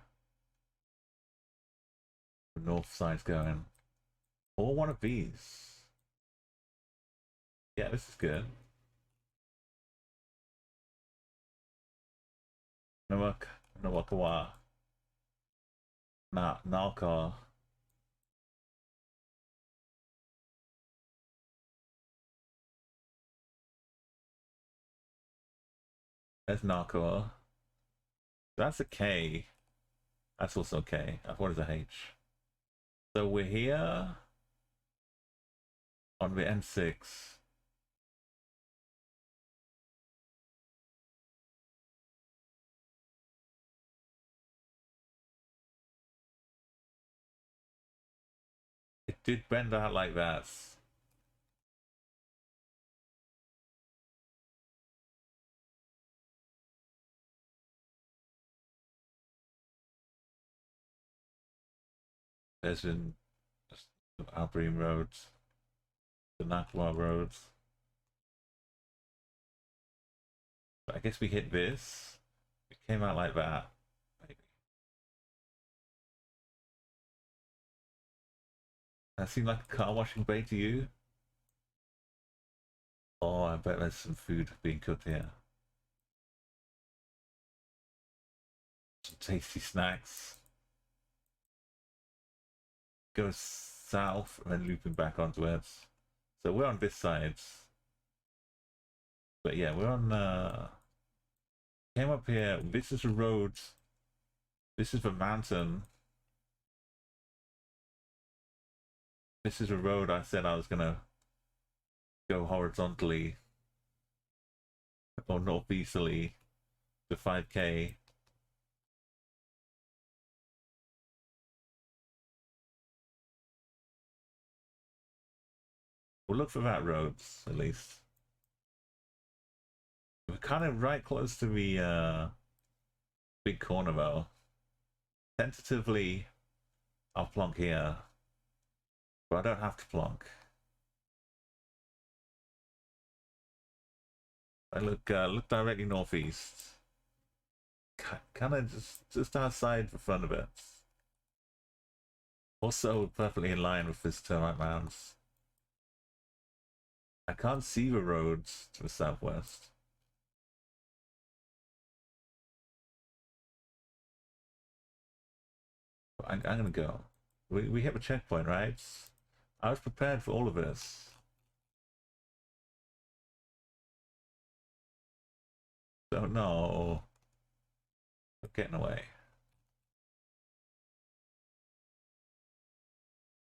the north side's going. Or one of these. Yeah, this is good. Nawakawa. Nalka. There's Narcoa. That's a K. That's also K. What is a H? So we're here on the N6. It did bend out like that. There's in Albream Roads, the Nakwa Roads. But I guess we hit this. It came out like that. Maybe. That seemed like a car washing bay to you? Oh, I bet there's some food being cooked here. Some tasty snacks. Go south and then looping back onto it. So we're on this side. But yeah, we're on came up here. This is a road. This is the mountain. This is a road I said I was gonna go horizontally or northeasterly to 5k. We'll look for that roads at least. We're kind of right close to the big corner though. Tentatively, I'll plonk here, but I don't have to plonk. I look directly northeast, kind of just outside the front of it. Also perfectly in line with this termite mounds. I can't see the roads to the southwest. But I'm gonna go. We hit the checkpoint, right? I was prepared for all of this. So no. We're getting away.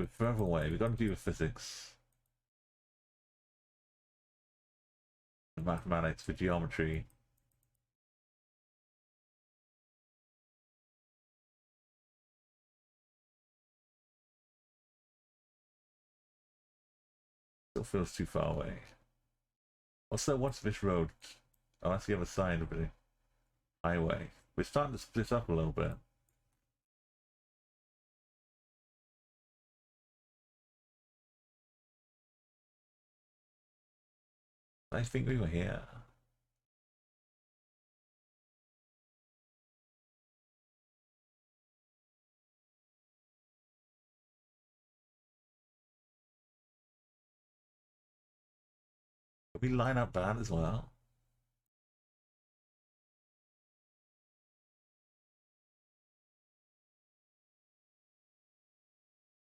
We're further away. We've got to do the physics. The mathematics, the geometry. Still feels too far away. Also, what's this road? Oh, that's the other side of the highway. We're starting to split up a little bit. I think we were here. Could we line up that as well?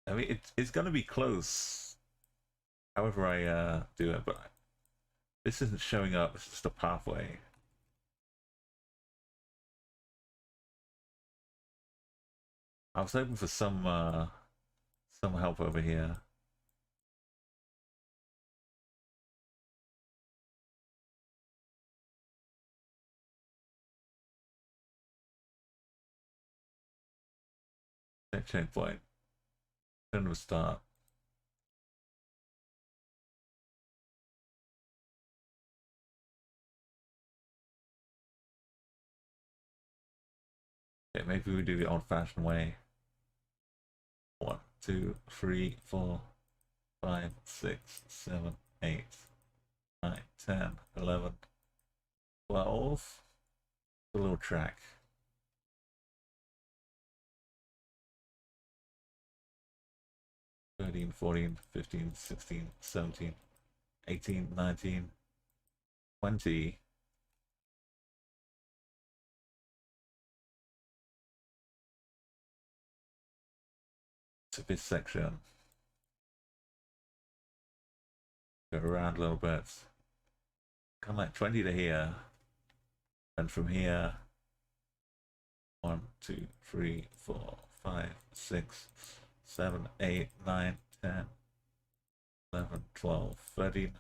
I mean, it's going to be close. however I do it, but this isn't showing up. It's just a pathway. I was hoping for some help over here. Checkpoint. Then we'll start. Okay, maybe we do the old-fashioned way. 1, 2, 3, 4, 5, 6, 7, 8, 9, 10, 11, 12. A little track. 13, 14, 15, 16, 17, 18, 19, 20. To this section. Go around a little bit. Kind of like 20 to here. And from here, 1, 2, 3, 4, 5, 6, 7, 8, 9, 10, 11, 12, 13,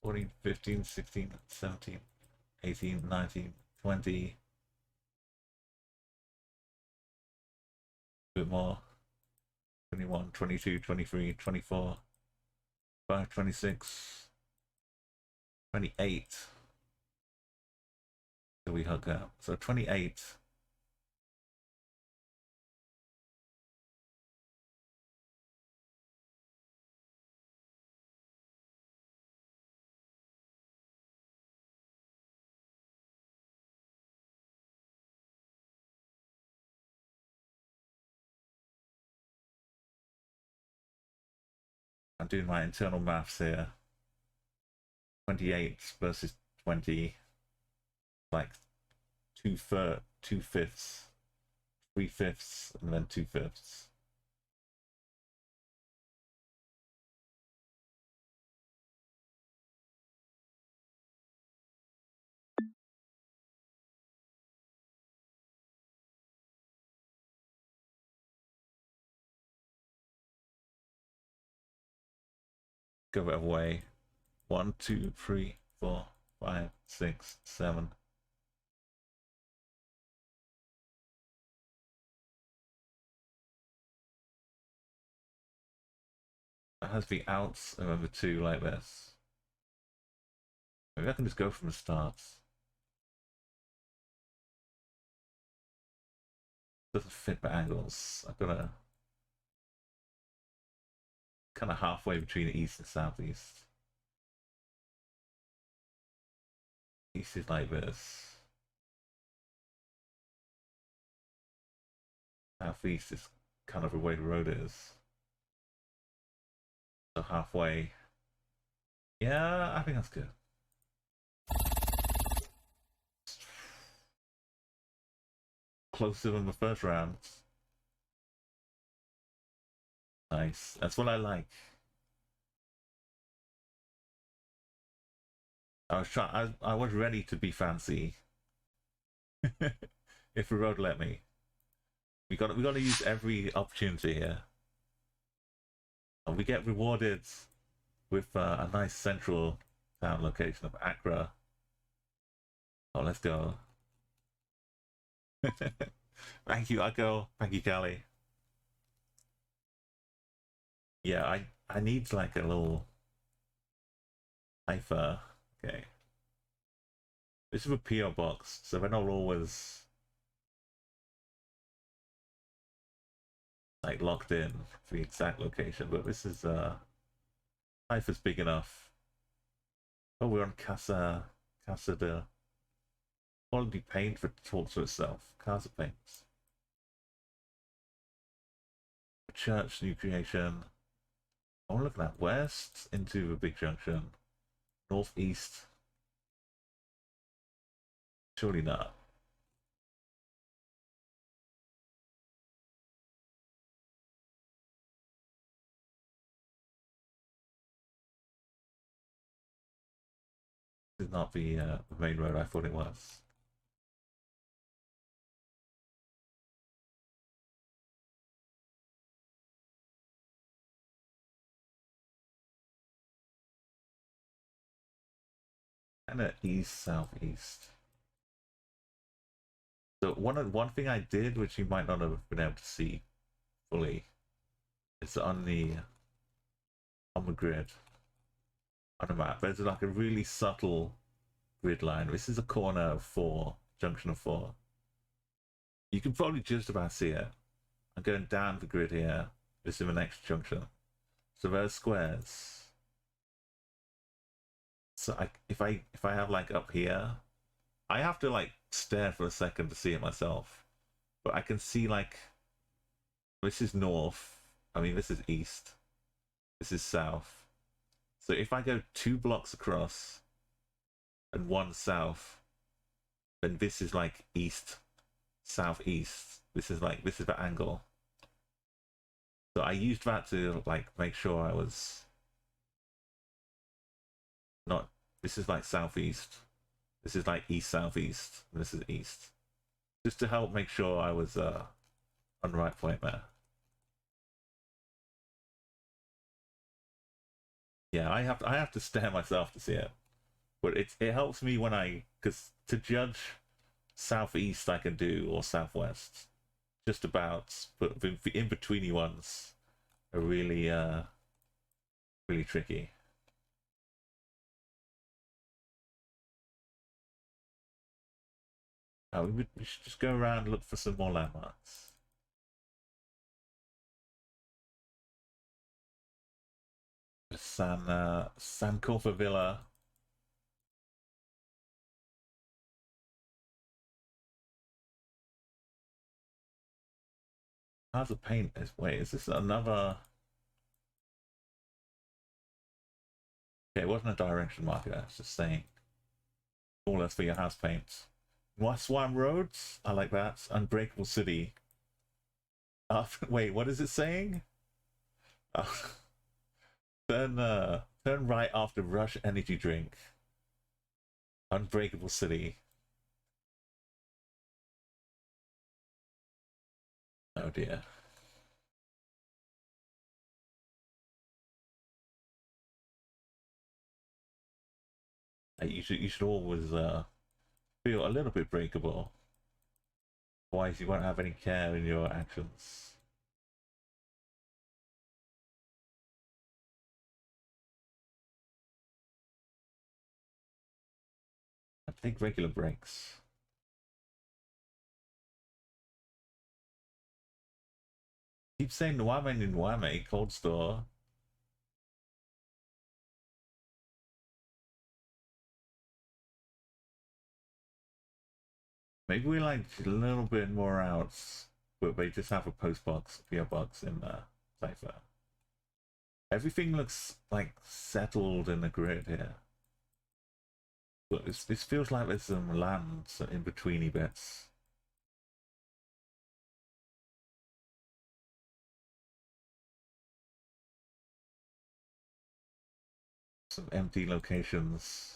14, 15, 16, 17, 18, 19, 20. A bit more. 21, 22, 23, 24, 25, 26, 28. So we hook up. So 28. I'm doing my internal maths here. 28 versus 20, like 2/5, 3/5, and then 2/5. Go the other way. 1, 2, 3, 4, 5, 6, 7. That has the outs and then the 2 like this. Maybe I can just go from the start. Doesn't fit the angles. I've got a kind of halfway between the east and southeast. East is like this. Southeast is kind of the way the road is. So halfway. Yeah, I think that's good. Closer than the first round. Nice. That's what I like. I was ready to be fancy. If the road let me. We got to use every opportunity here. And we get rewarded with a nice central town location of Accra. Oh, let's go. Thank you, Akko. Thank you, Callie. Yeah, I need like a little cipher. Okay. This is a PO box, so they're not always like locked in for the exact location, but this is cipher's big enough. Oh, we're on Casa de Quality Paint for talks to itself. Casa Paints. Church, new creation. I'm looking at west into the big junction. Northeast. Surely not. is not the main road I thought it was. Kind of east southeast. So one thing I did, which you might not have been able to see fully, is on the grid, on the map. There's like a really subtle grid line. This is a corner of 4, junction of 4. You can probably just about see it. I'm going down the grid here. This is the next junction. So there's squares. So if I have like up here, I have to like stare for a second to see it myself. But I can see like this is north. I mean, this is east. This is south. So if I go 2 blocks across and 1 south, then this is like east, southeast. This is the angle. So I used that to like make sure I was not. This is like southeast. This is like east southeast. This is east. Just to help make sure I was on the right point there. Yeah, I have to stare myself to see it, but it helps me when because to judge southeast I can do, or southwest, just about, but the in-betweeny ones are really really tricky. We should just go around and look for some more landmarks. Sankofa Villa. How's the paint? Wait, is this another? Okay, it wasn't a direction marker. It's just saying, all that's for your house paint. Botswana roads. I like that. Unbreakable city. Wait, what is it saying? Turn right after Rush energy drink. Unbreakable city. Oh dear. You should always feel a little bit breakable. Otherwise you won't have any care in your actions. I take regular breaks. Keep saying Nwame and Nwame, cold store. Maybe we like a little bit more outs, but they just have a postbox, PO box in the cipher. Everything looks like settled in the grid here. But this feels like there's some land in betweeny bits. Some empty locations.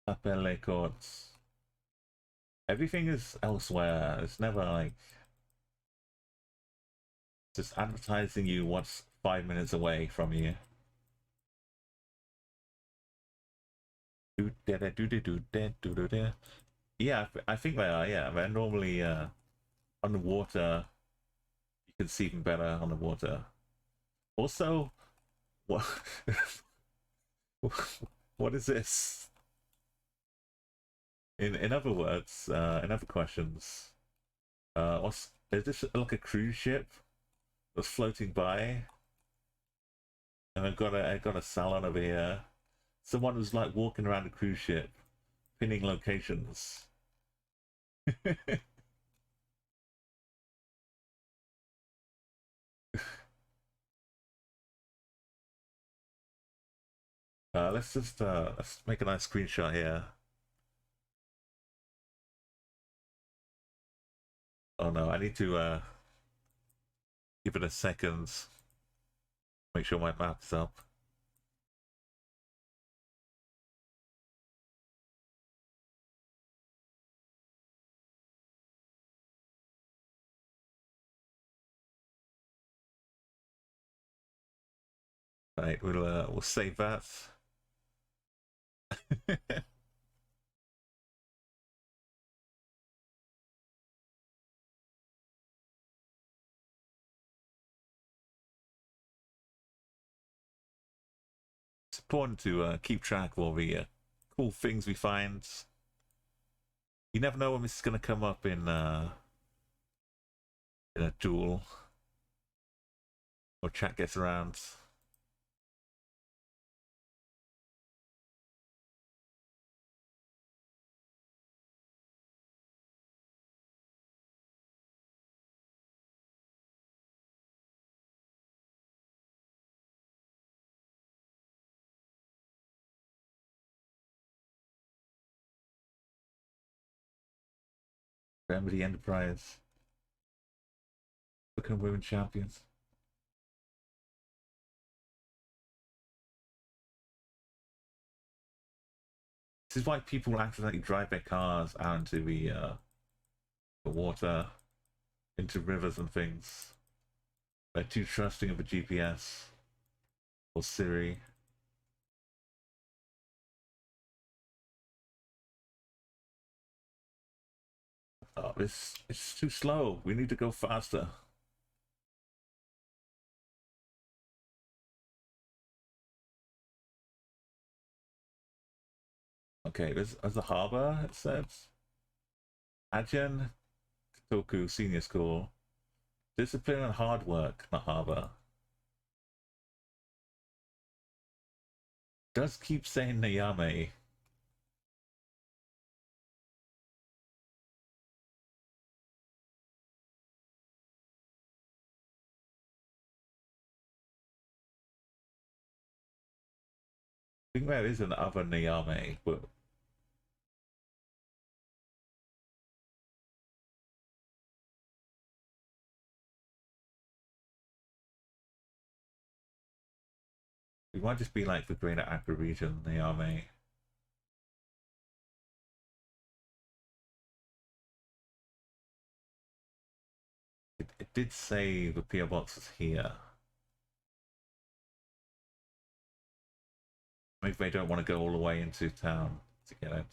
Appelle courts. Everything is elsewhere. It's never like just advertising you what's 5 minutes away from you. Yeah, I think they are. Yeah, they're normally on the water. You can see them better on the water. Also, what what is this? In other words, in other questions, is this like a cruise ship that's floating by? And I've got a salon over here. Someone was like walking around a cruise ship, pinning locations. Let's make a nice screenshot here. Oh no, I need to give it a second. Make sure my map's up. Right, we'll save that. It's important to keep track of all the cool things we find. You never know when this is going to come up in a duel or chat gets around. Remember the Enterprise. Become women champions. This is why people accidentally drive their cars out into the water, into rivers and things. They're too trusting of a GPS or Siri. Oh, it's too slow. We need to go faster. Okay, there's a harbor, it says. Ajahn Katoku Senior School. Discipline and hard work, not harbor. Does keep saying Nayame. I think there is an other Nayame, but it might just be like the Greater Accra region, Nayame. It did say the PO box is here. Maybe they don't want to go all the way into town to get it.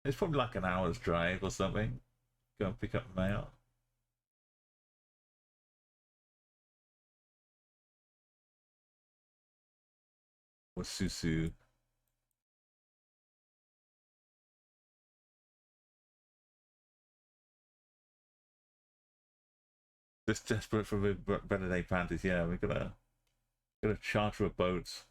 It's probably like an hour's drive or something. Go and pick up mail. Or Susu. Just desperate for the better day panties. Yeah, we gotta charter a boat.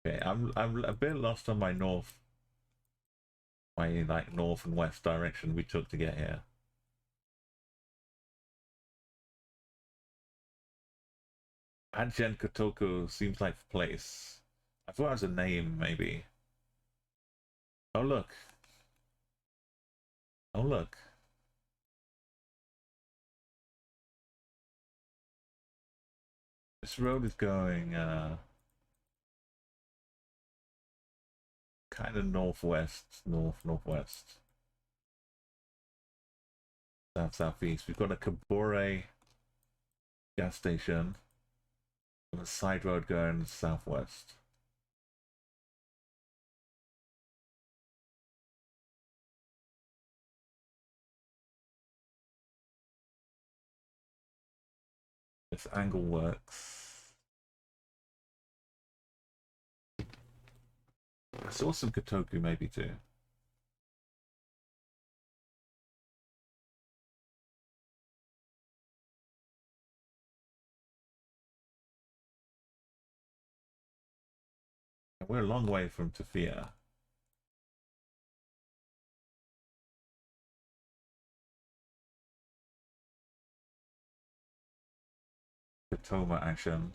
Okay, I'm a bit lost on my north and west direction we took to get here. Ajahn Kotoko seems like the place. I thought it was a name, maybe. Oh look. Oh look. This road is going kind of northwest, northwest. Southeast. We've got a Kabore gas station and a side road going southwest. This angle works. I saw some Kotoku maybe too. We're a long way from Tafia. Katoma action.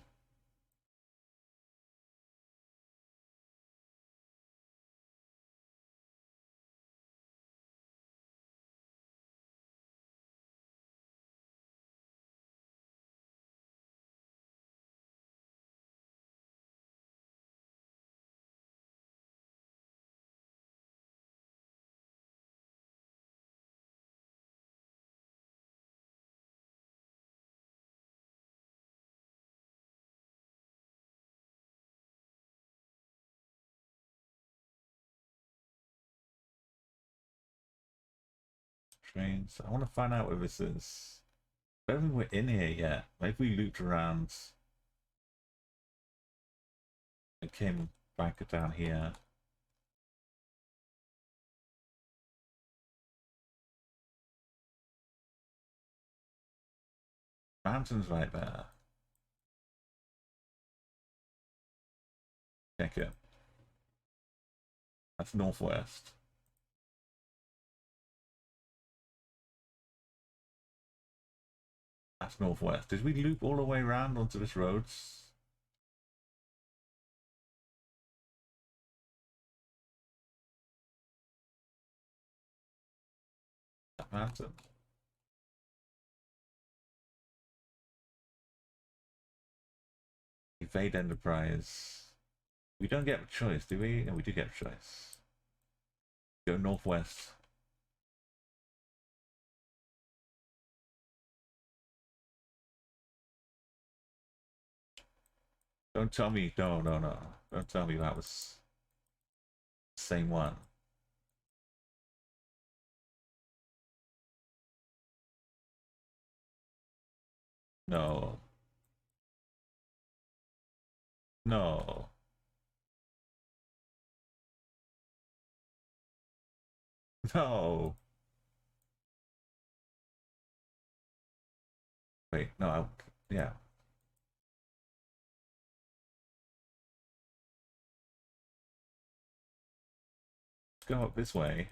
Trains. I want to find out where this is. I don't think we're in here yet. Maybe we looped around and came back down here. Mountains right there. Check it. That's northwest. That's northwest. Did we loop all the way around onto this road? That mountain. Evade Enterprise. We don't get a choice, do we? And we do get a choice. Go northwest. Don't tell me, no. Don't tell me that was the same one. No. No. No. Wait, no, yeah. Let's go up this way.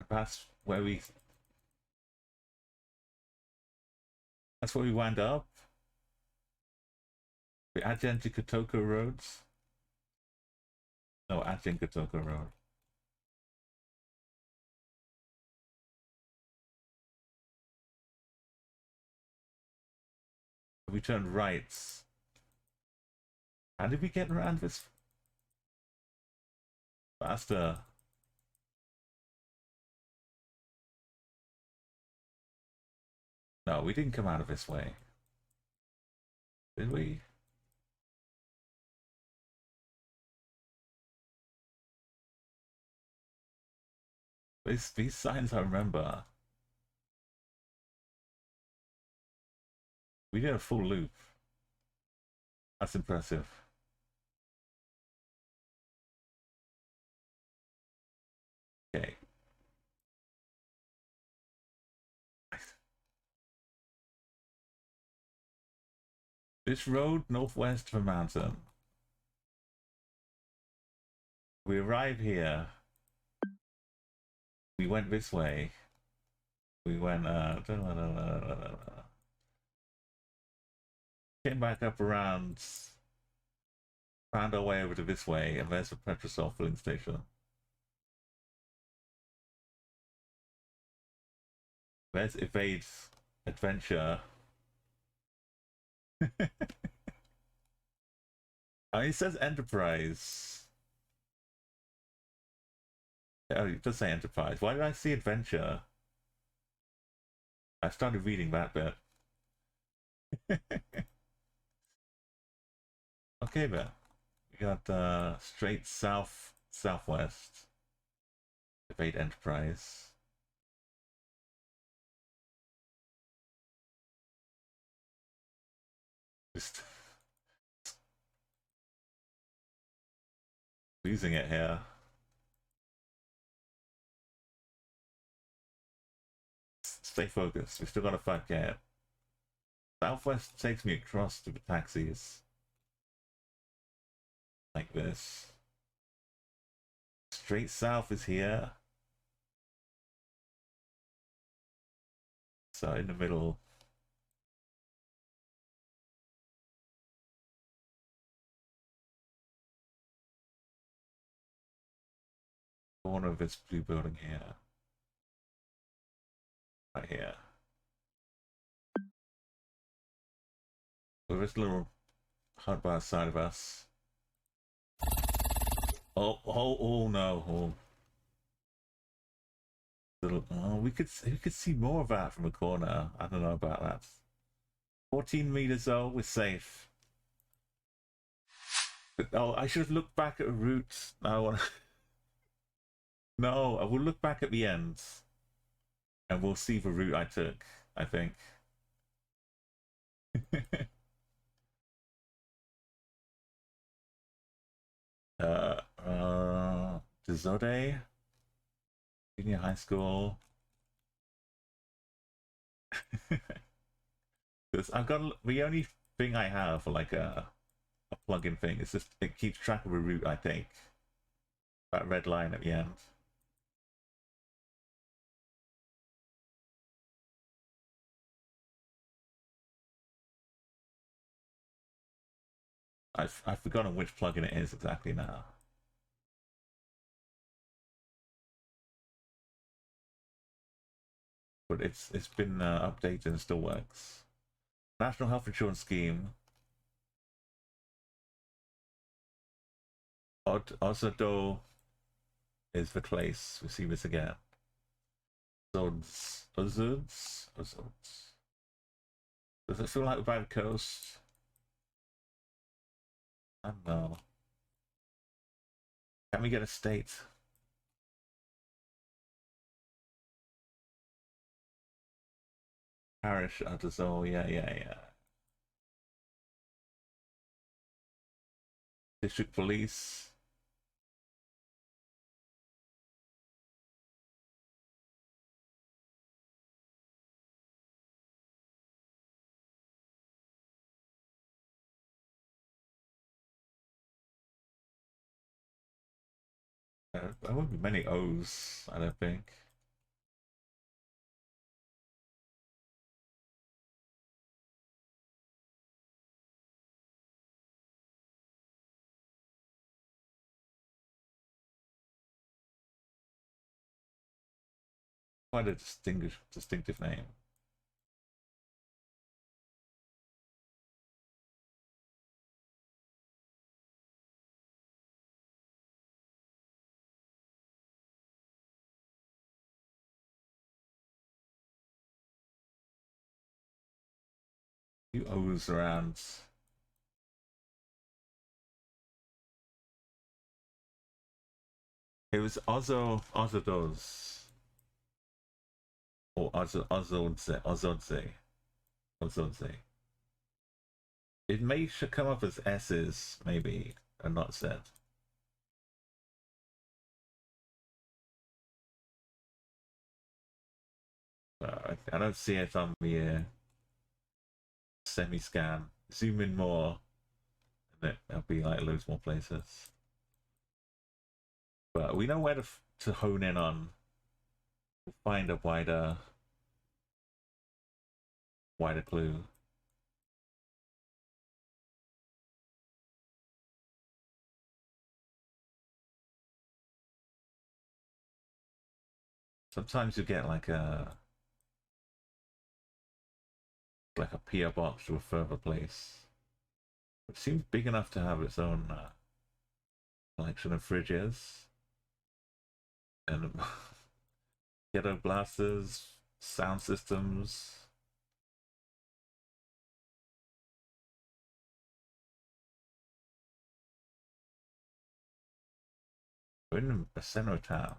That's where we... That's where we wind up. The Ajinkatoko roads. No, Ajinkatoko road. We turned right. How did we get around this faster? No, we didn't come out of this way. Did we? These signs I remember. We did a full loop. That's impressive. Okay. This road northwest of a mountain. We arrive here. We went this way. We went came back up around, found our way over to this way, and there's the Petrosol filling station. There's Evade's adventure. Oh, it says Enterprise. Oh, it does say Enterprise. Why did I see adventure? I started reading that bit. Okay, then. We got straight southwest. Evade Enterprise. Just losing it here. Stay focused. We still got a 5K. Southwest takes me across to the taxis. Like this. Straight south is here. So in the middle. Corner of this blue building here. Right here. With this little hut by the side of us. Oh no. Oh. Little, oh, we could see more of that from a corner. I don't know about that. 14 meters though, we're safe. But, oh, I should have looked back at the route. No, no, I will look back at the end, and we'll see the route I took. I think. Desode, junior high school. Because I've got the only thing I have for like a plug-in thing is just it keeps track of a route I take. That red line at the end. I've forgotten which plugin it is exactly now. But it's been updated and still works. National Health Insurance Scheme. Ozado is the place. We see this again. Ozods. Does it feel like we're by the coast? I don't know. Can we get a state? Parish Ozodo, yeah. District Police. There won't be many O's, I don't think. Quite a distinctive name. Few O's around. It was Ozodos. Or Ozodze. It should come up as S's, maybe, and not Z. I don't see it on the semi-scan. Zoom in more, and there'll be like loads more places. But we know where to hone in on. We'll find a wider clue. Sometimes you get like a PO box to a further place. It seems big enough to have its own collection of fridges and ghetto blasters, sound systems. We're in the center of town.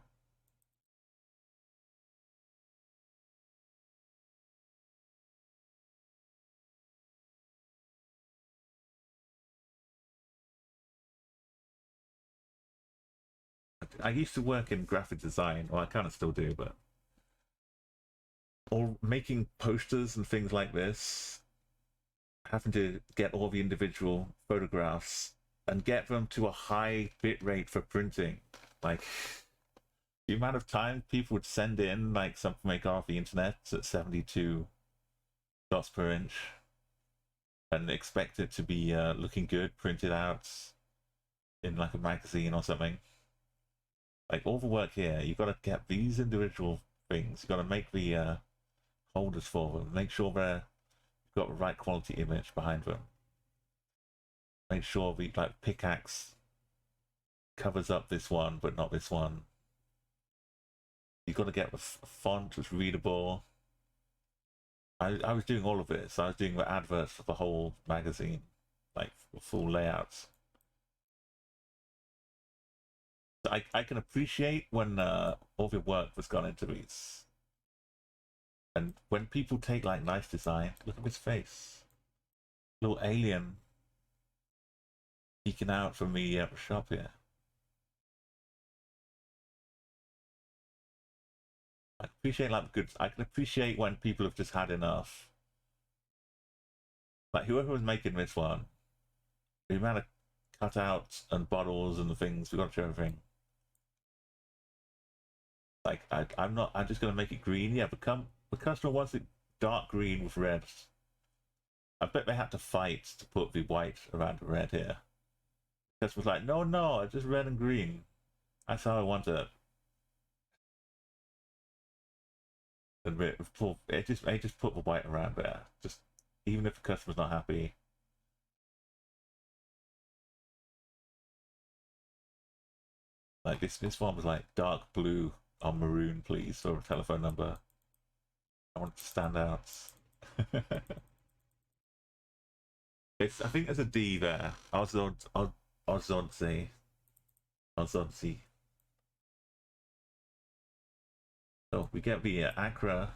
I used to work in graphic design, well I kind of still do, or making posters and things like this. having to get all the individual photographs and get them to a high bit rate for printing. Like, the amount of time people would send in like something they got off the internet at 72 dots per inch and expect it to be looking good printed out in like a magazine or something. Like, all the work here, you've got to get these individual things, you've got to make the holders for them, make sure they've got the right quality image behind them, make sure the like pickaxe covers up this one but not this one. You've got to get the font that's readable. I was doing all of it, so I was doing the adverts for the whole magazine, like full layouts. So I can appreciate when all the work was gone into these. And when people take like nice design, look at his face. Little alien peeking out from the shop here. I appreciate like good. I can appreciate when people have just had enough. Like, whoever was making this one, the amount of cutouts and bottles and the things, we got to show everything. Like, I'm not. I'm just gonna make it green. Yeah, the customer wants it dark green with red. I bet they had to fight to put the white around the red here. The customer's like, no, just red and green. That's how I want it. And they just put the white around there. Just even if the customer's not happy. Like this one was like dark blue on maroon, please, or a telephone number. I want it to stand out. I think there's a D there. Ozodzi. So we get the Accra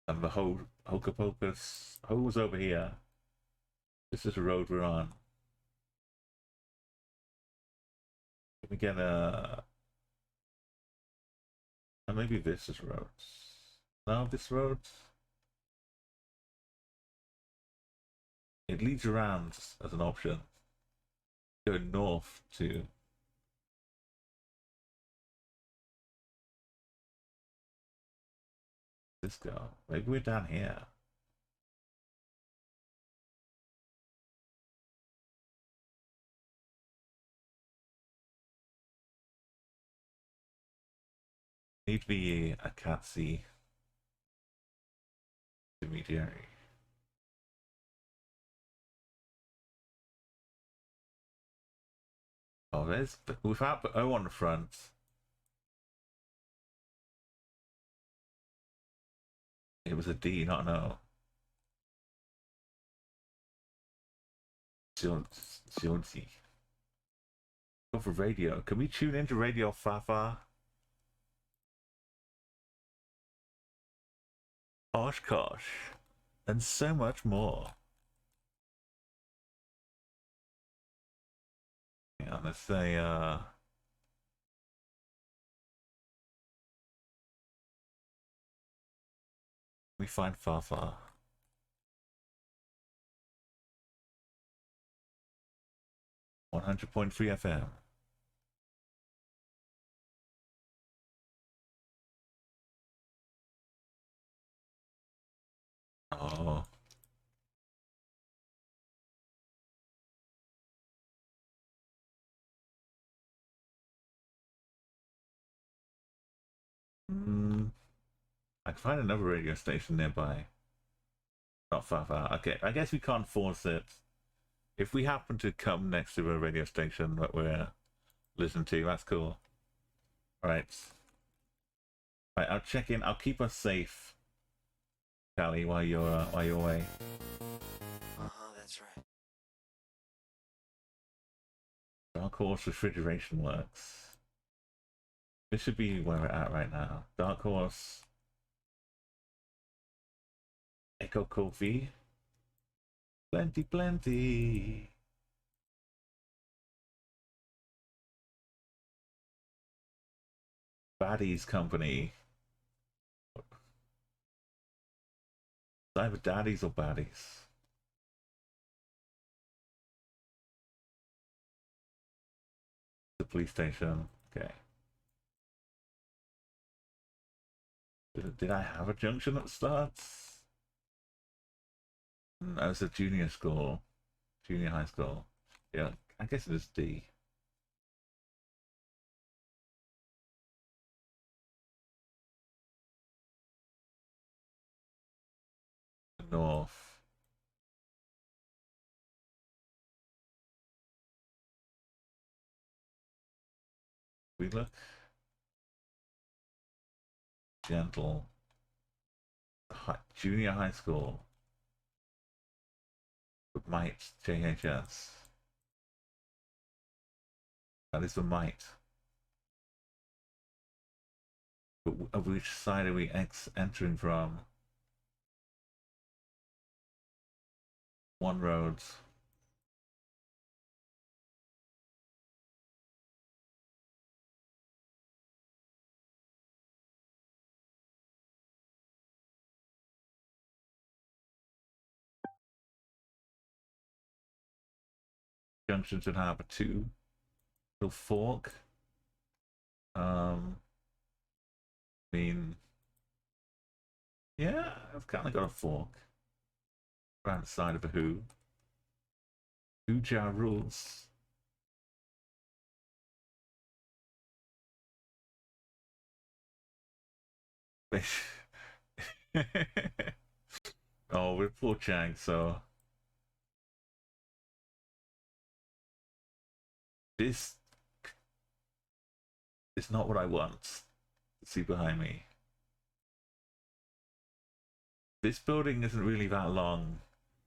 and the Hocus Pocus. Ho's over here. This is the road we're on. We get and maybe this is roads. No, this road. It leads around as an option. Go north to. This go. Maybe we're down here. Need to be a Katsi intermediary. Oh, there's without the O on the front. It was a D, not an O. Zionzi. Go for radio. Can we tune into Radio Fafa? Oshkosh. And so much more. Yeah, let's say we find Fafa. 100.3 FM. Oh. I can find another radio station nearby. Not far. Okay, I guess we can't force it. If we happen to come next to a radio station that we're listening to, that's cool. Alright. Right, I'll check in. I'll keep us safe, Callie, while you're away. That's right. Dark Horse refrigeration works. This should be where we're at right now. Dark Horse. Echo Coffee. Plenty. Baddies Company. Either daddies or baddies. police station. Okay. Did I have a junction that starts? That was a junior school. Junior high school. Yeah, I guess it is D. North. We look gentle. Junior high school. With might JHS. That is the might. But of which side are we entering from? One road. Junction should have a 2. Little fork. I mean, yeah, I've kind of got a fork around the side of a who. Uja rules. Oh, we're poor Chang, so this is not what I want to see behind me. This building isn't really that long,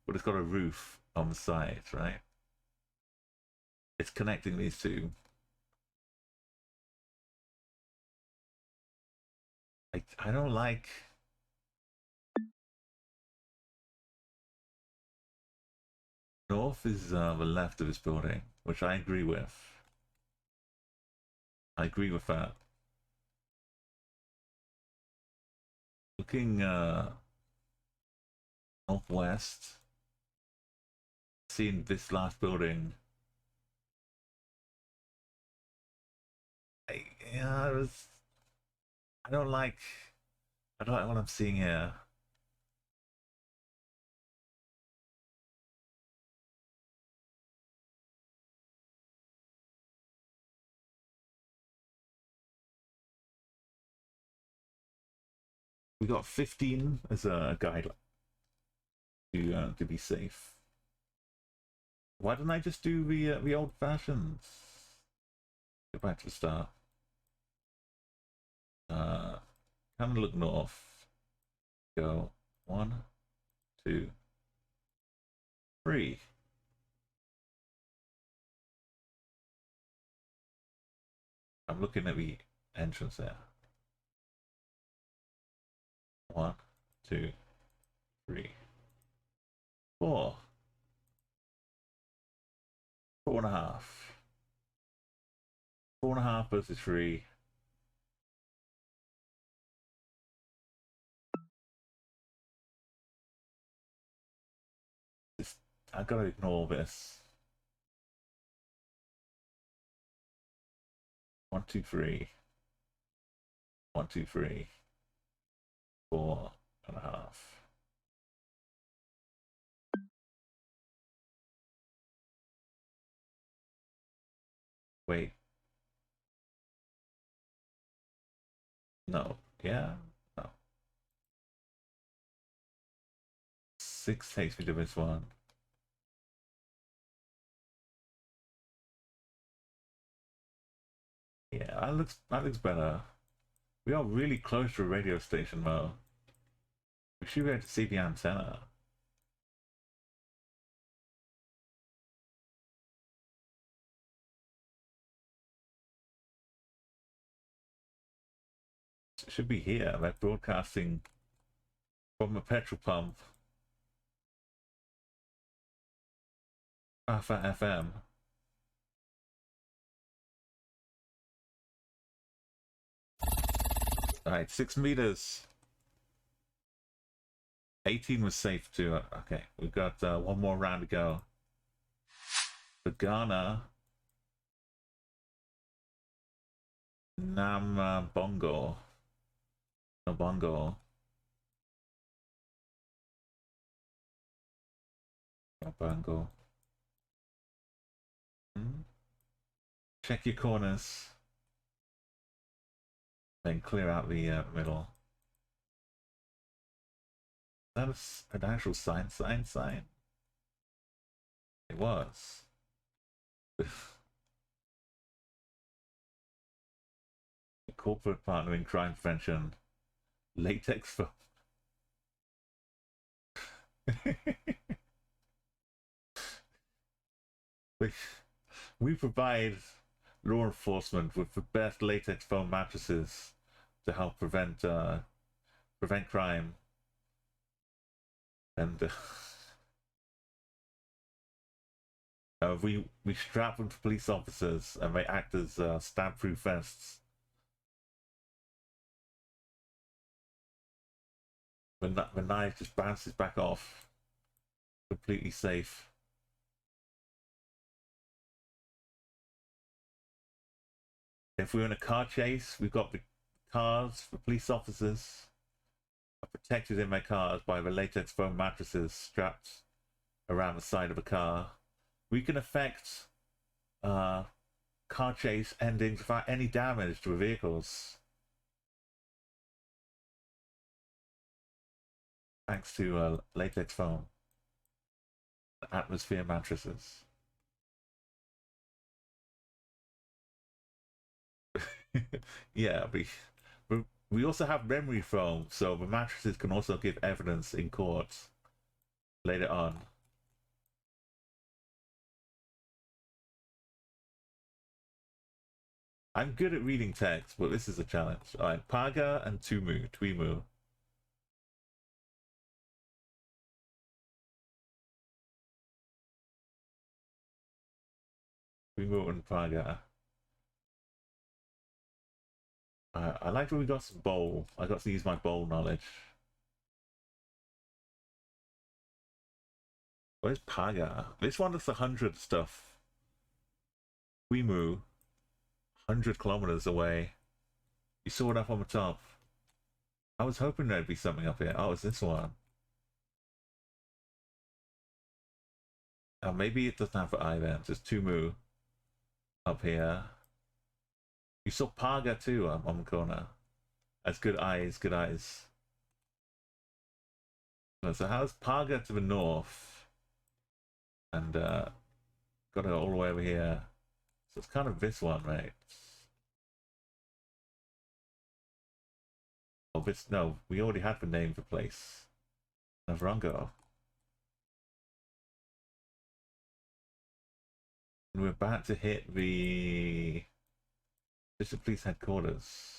but it's got a roof on the side, right? It's connecting these two. I don't like... North is the left of this building, which I agree with. I agree with that. Looking northwest, seeing this last building. I don't like what I'm seeing here. We got 15 as a guideline to be safe. Why didn't I just do the old fashions? Go back to the start. Kind of look north. Go 1, 2, 3. I'm looking at the entrance there. 1, 2, 3, 4. 4.5. 4.5 versus 3. I've got to ignore this. 1, 2, 3. 1, 2, 3. 4.5. Wait. No. Yeah. No. 6 takes me to this one. Yeah, that looks better. We are really close to a radio station, Mo. We should be able to see the antenna. It should be here. They're broadcasting from a petrol pump. Alpha FM. Alright, 6 meters. 18 was safe too. Okay, we've got one more round to go. For Ghana, Nam Bongo. No Bongo. No Bongo. Hmm? Check your corners. Then clear out the middle. That's an actual sign. It was. Corporate partnering crime prevention. Latex film. We provide law enforcement with the best latex foam mattresses to help prevent crime. And we strap them to police officers and they act as stab-proof vests. The knife just bounces back off, completely safe. If we're in a car chase, we've got the cars, the police officers are protected in their cars by the latex foam mattresses strapped around the side of a car. We can affect car chase endings without any damage to the vehicles. Thanks to latex foam. Atmosphere mattresses. Yeah, we also have memory foam, so the mattresses can also give evidence in court later on. I'm good at reading text, but this is a challenge. Alright, Paga and Twimu. Twimu and Paga. I like when we got some bowl. I got to use my bowl knowledge. Where's Paga? This one looks 100 stuff. Twimu, 100 kilometers away. You saw it up on the top. I was hoping there'd be something up here. Oh, it's this one. Oh, maybe it doesn't have an eye then. Just Tumu up here. You saw Paga too on the corner. That's good eyes, good eyes. So how's Paga to the north? And got it all the way over here. So it's kind of this one, right? Oh, this, no, we already had the name for place. Navrongo. And we're about to hit the District Police Headquarters.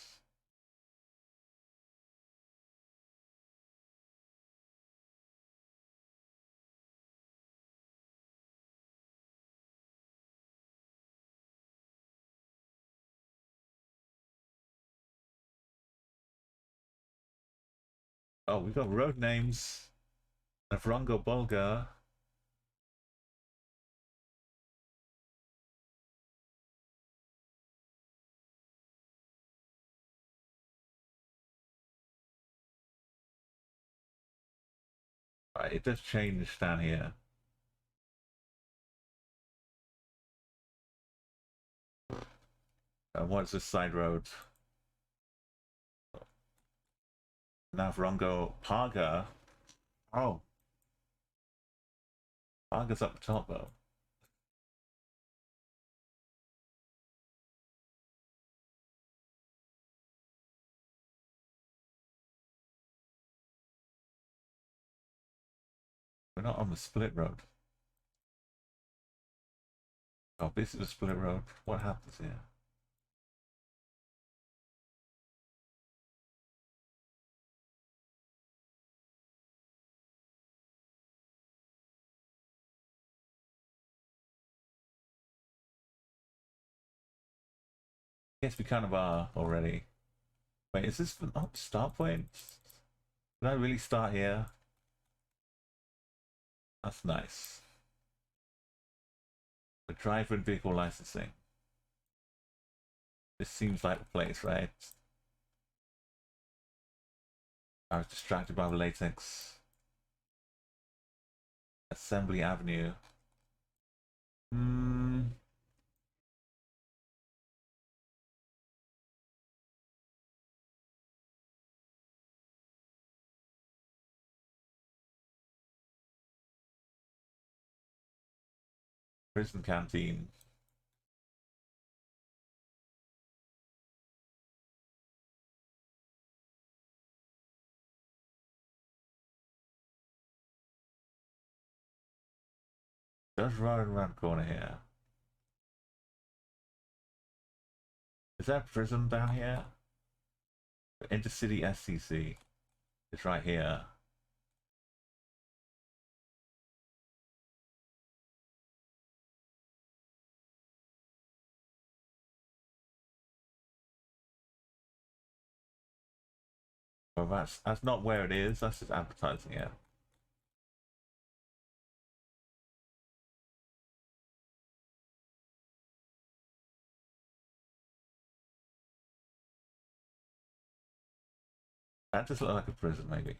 Oh, we've got road names. Navrongo Bulgar. Right, it does change down here. And what's this side road? Navrongo Paga. Oh. Paga's up the top though. We're not on the split road. Oh, this is a split road. What happens here? Yes, we kind of are already. Wait, is this the start point? Did I really start here? That's nice. The driver and vehicle licensing. This seems like the place, right? I was distracted by the latex. Assembly Avenue. Hmm. Prison canteen. Just right around the corner here. Is that prison down here? The Intercity SCC. It's right here. Well, that's not where it is. That's just advertising it. That just looks like a prison, maybe.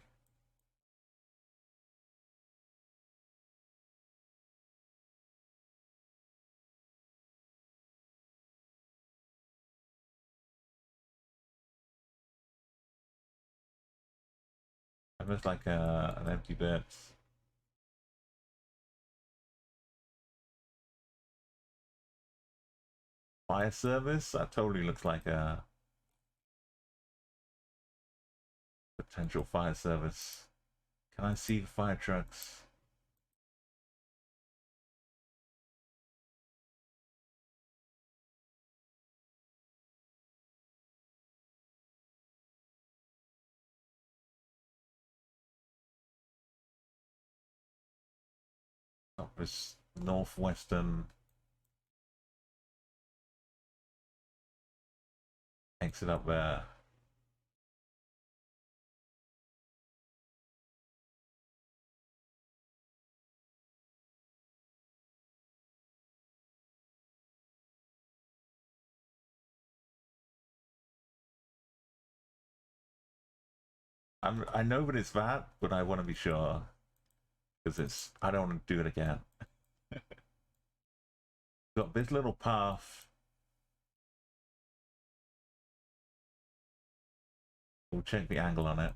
It looks like an empty bit. Fire service? That totally looks like a potential fire service. Can I see the fire trucks? Oh, this northwestern exit up there. I know that it's that, but I want to be sure because I don't want to do it again. Got this little path. We'll check the angle on it.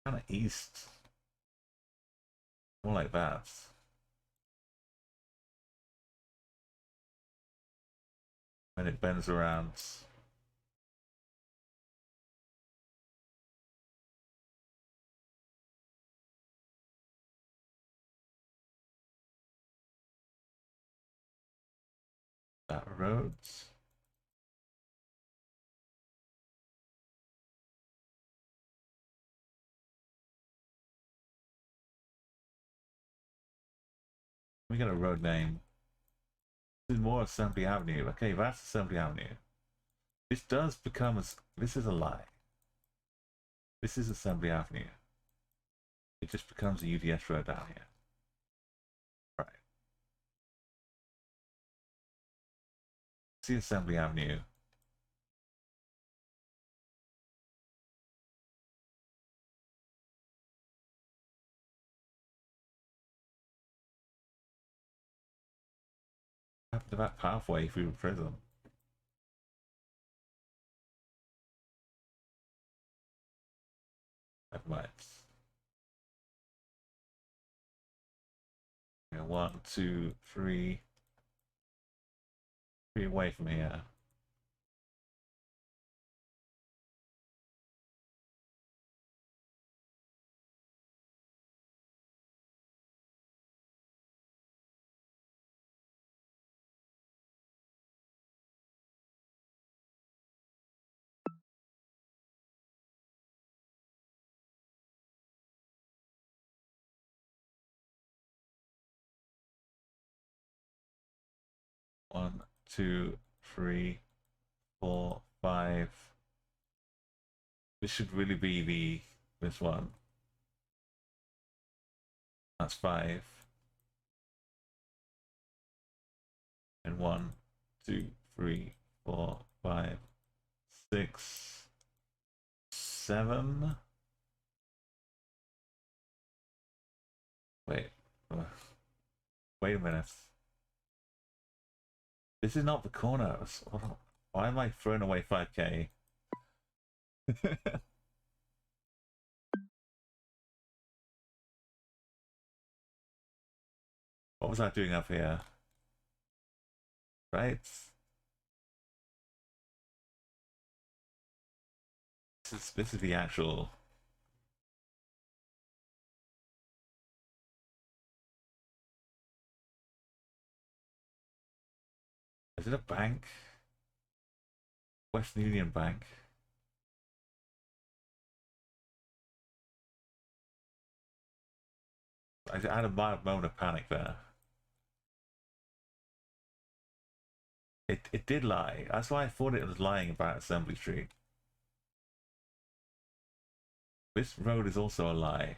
Kind of east. More like that. And it bends around. That roads. We got a road name. This is more Assembly Avenue. Okay, that's Assembly Avenue. This does become a... This is a lie. This is Assembly Avenue. It just becomes a UDS road down here. Right. See Assembly Avenue. What happened to that pathway through the prison? Never mind. Yeah, 1, 2, 3. 3 away from here. One, 2, 3, 4, 5. This should really be this one. That's 5. in 1, 2, 3, 4, 5, 6, 7. Wait. Wait a minute. This is not the corners. Why am I throwing away 5k? What was I doing up here? Right? This is the actual... Is it a bank? Western Union Bank. I had a mild moment of panic there. It did lie. That's why I thought it was lying about Assembly Street. This road is also a lie.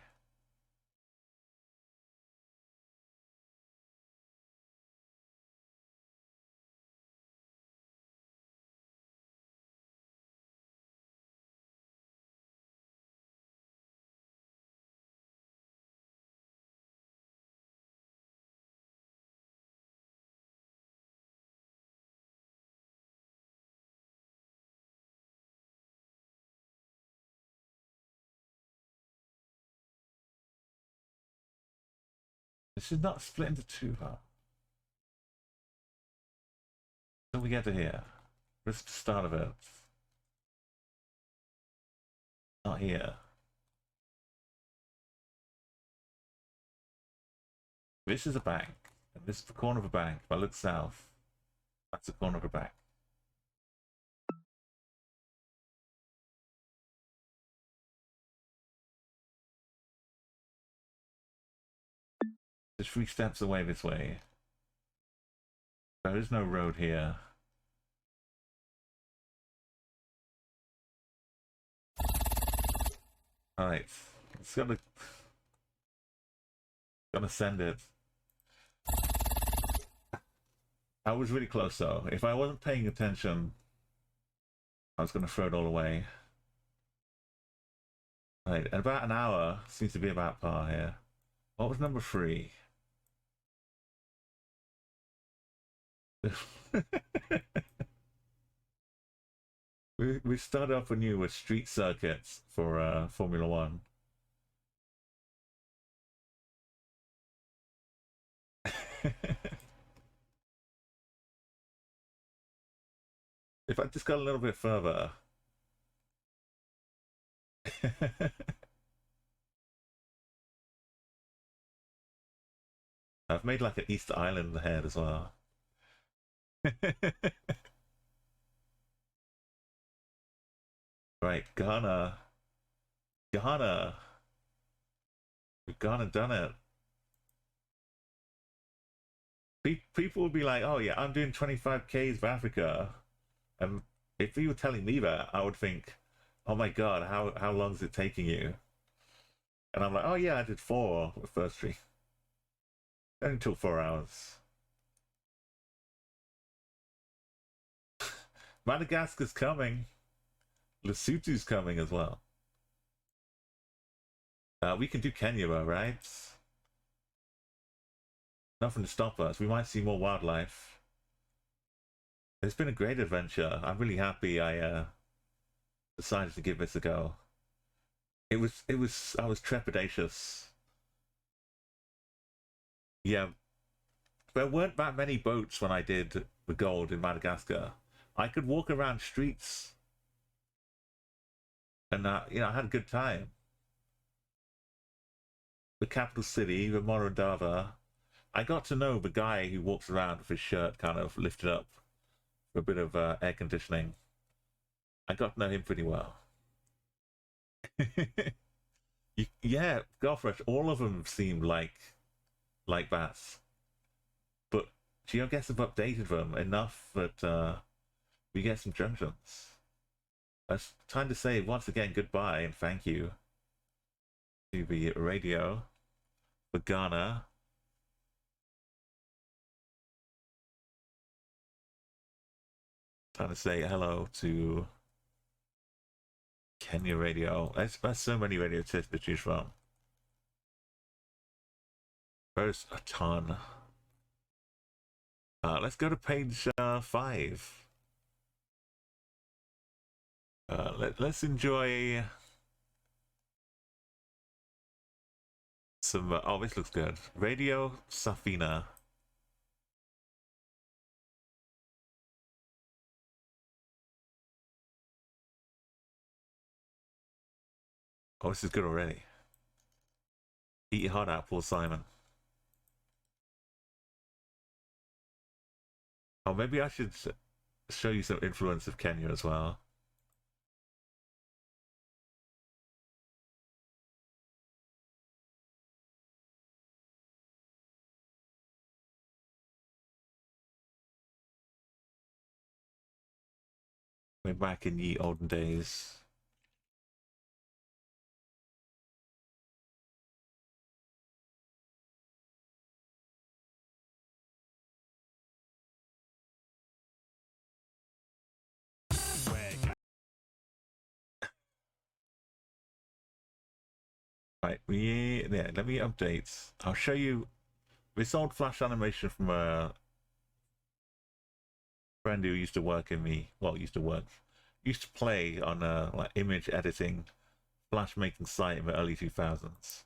This is not split into two, huh? So we get to here. This is the start of it. Not here. This is a bank. And this is the corner of a bank. If I look south, that's the corner of a bank. There's 3 steps away this way. There is no road here. Alright. It's gonna send it. I was really close though. If I wasn't paying attention, I was gonna throw it all away. Right, and about an hour seems to be about par here. What was number 3? we started off anew with street circuits for Formula 1. If I just got a little bit further. I've made like an Easter Island head as well. Right, Ghana. We've gone and done it. People would be like, oh yeah, I'm doing 25Ks for Africa. And if you were telling me that, I would think, oh my god, how long is it taking you? And I'm like, oh yeah, I did 4 the first 3. Only took 4 hours. Madagascar's coming. Lesotho's coming as well. We can do Kenya though, right? Nothing to stop us. We might see more wildlife. It's been a great adventure. I'm really happy I decided to give this a go. I was trepidatious. Yeah. There weren't that many boats when I did the gold in Madagascar. I could walk around streets and I had a good time. The capital city, the Morondava. I got to know the guy who walks around with his shirt kind of lifted up for a bit of air conditioning. I got to know him pretty well. Yeah, Goldrush, all of them seem like that. But Geoguessr have updated them enough that we get some junctions. It's time to say once again goodbye and thank you to the radio for Ghana. Trying to say hello to Kenya radio. There's so many radio tips to choose from. There's a ton. Let's go to page 5. Let's enjoy some. Oh, this looks good. Radio Safina. Oh, this is good already. Eat your heart out, Paul Simon. Oh, maybe I should show you some influence of Kenya as well. We're back in ye olden days. Right, yeah, let me update. I'll show you this old flash animation from a friend who used to work in the, well, used to play on a like image editing, flash making site in the early 2000s.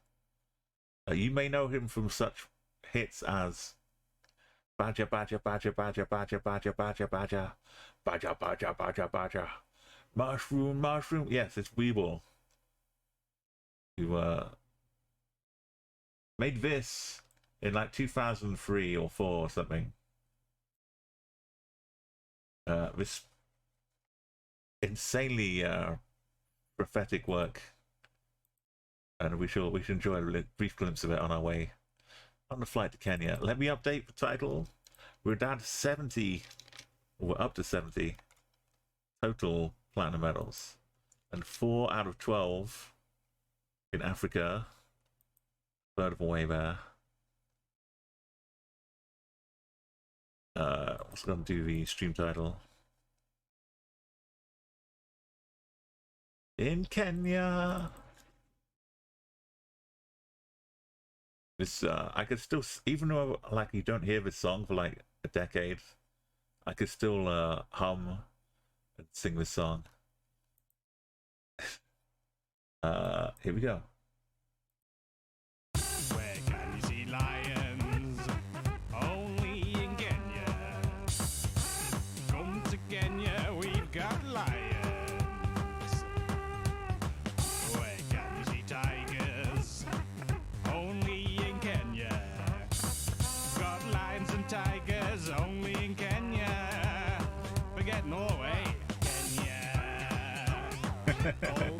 You may know him from such hits as Badger, Badger, Badger, Badger, Badger, Badger, Badger, Badger, Badger, Badger, Badger, Badger, Mushroom, Mushroom. Yes, it's Weeble. Who made this in like 2003 or 4 or something. This insanely prophetic work, and we should enjoy a brief glimpse of it on our way on the flight to Kenya. Let me update the title. We're down to 70, we're up to 70 total platinum medals, and 4 out of 12 in Africa. Third of the way there. What's going to do the stream title? In Kenya. This I could still, even though like you don't hear this song for like a decade, I could still hum and sing this song. Here we go. Where can you see lions? Only in Kenya. Come to Kenya, we've got lions. Where can you see tigers? Only in Kenya. Got lions and tigers only in Kenya. Forget Norway, Kenya. Oh,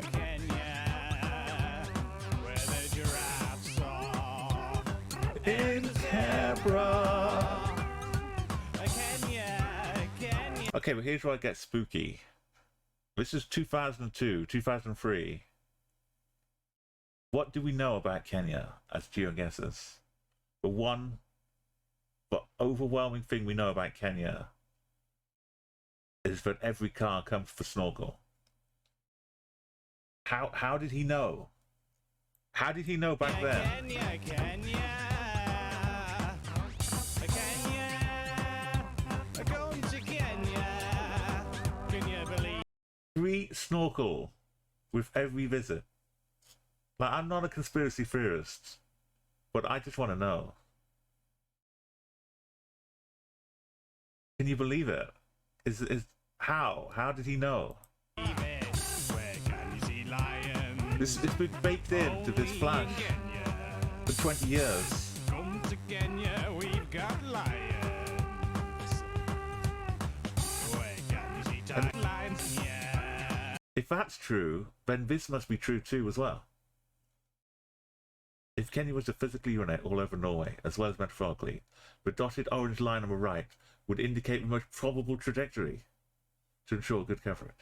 in Canberra. Okay, but here's where I get spooky. This is 2002, 2003. What do we know about Kenya as geoguessers? The overwhelming thing we know about Kenya is that every car comes for snorkel. How did he know? How did he know back then? Kenya. 3 snorkel with every visit. Like, I'm not a conspiracy theorist, but I just want to know. Can you believe it? How did he know? It's been baked into this flash for 20 years. Come to Kenya, we've got lions. Where can you see lions? Yeah. If that's true, then this must be true too as well. If Kenya was to physically urinate all over Norway, as well as metaphorically, the dotted orange line on the right would indicate the most probable trajectory to ensure good coverage.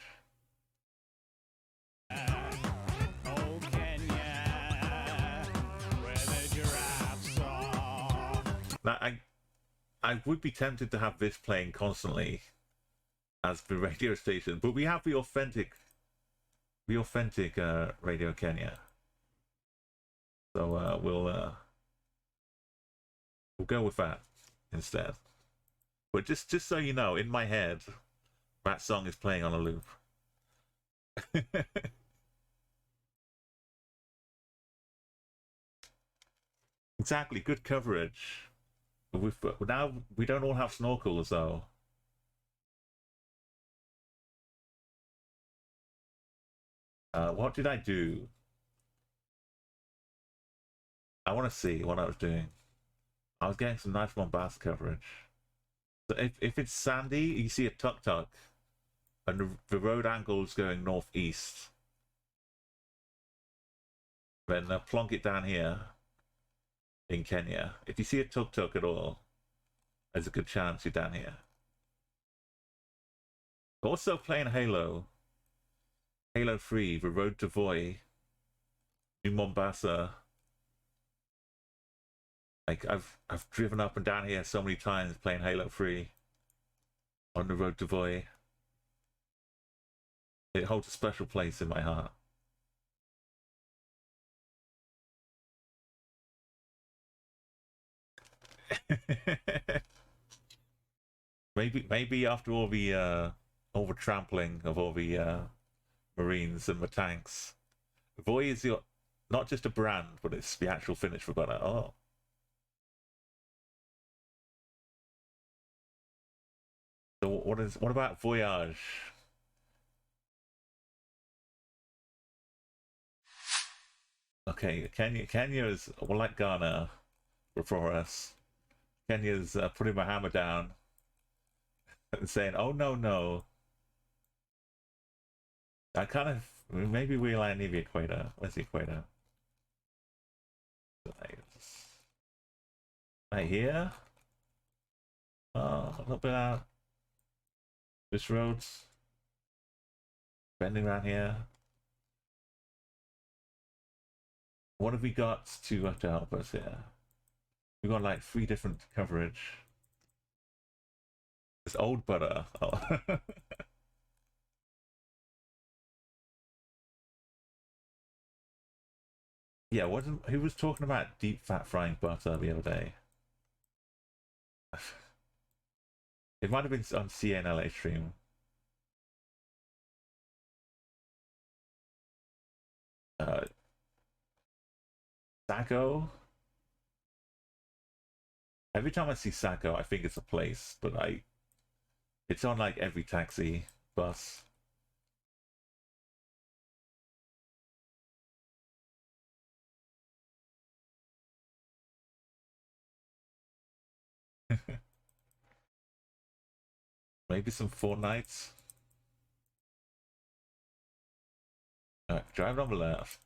Oh, Kenya, where the giraffes are. Now, I would be tempted to have this playing constantly as the radio station, but we have the authentic Radio Kenya. So we'll go with that instead. But just so you know, in my head, that song is playing on a loop. Exactly, good coverage. Now we don't all have snorkels though. What did I do? I want to see what I was doing. I was getting some nice Mombasa coverage. So if it's sandy, you see a tuk-tuk, and the road angle is going northeast. Then plonk it down here in Kenya. If you see a tuk-tuk at all, there's a good chance you're down here. Also playing Halo 3, the road to Voi, in Mombasa. Like I've driven up and down here so many times playing Halo 3 on the road to Voi. It holds a special place in my heart. maybe after all the trampling of all the Marines and the tanks, Voi is not just a brand, but it's the actual finish for butter. Oh. So what about Voyage? Okay, Kenya is, well, like Ghana before us. Kenya's putting my hammer down and saying, "Oh no." I kind of maybe we line near the equator. Where's the equator? Right here. Oh, a little bit out. This road's bending around here. What have we got to help us here? We've got like 3 different coverage. It's old butter. Oh. Yeah, who was talking about deep fat frying butter the other day? It might have been on CNLA stream. Sacco? Every time I see Sacco, I think it's a place, but it's on like every taxi bus. Maybe some Fortnites. Alright, driving on the left.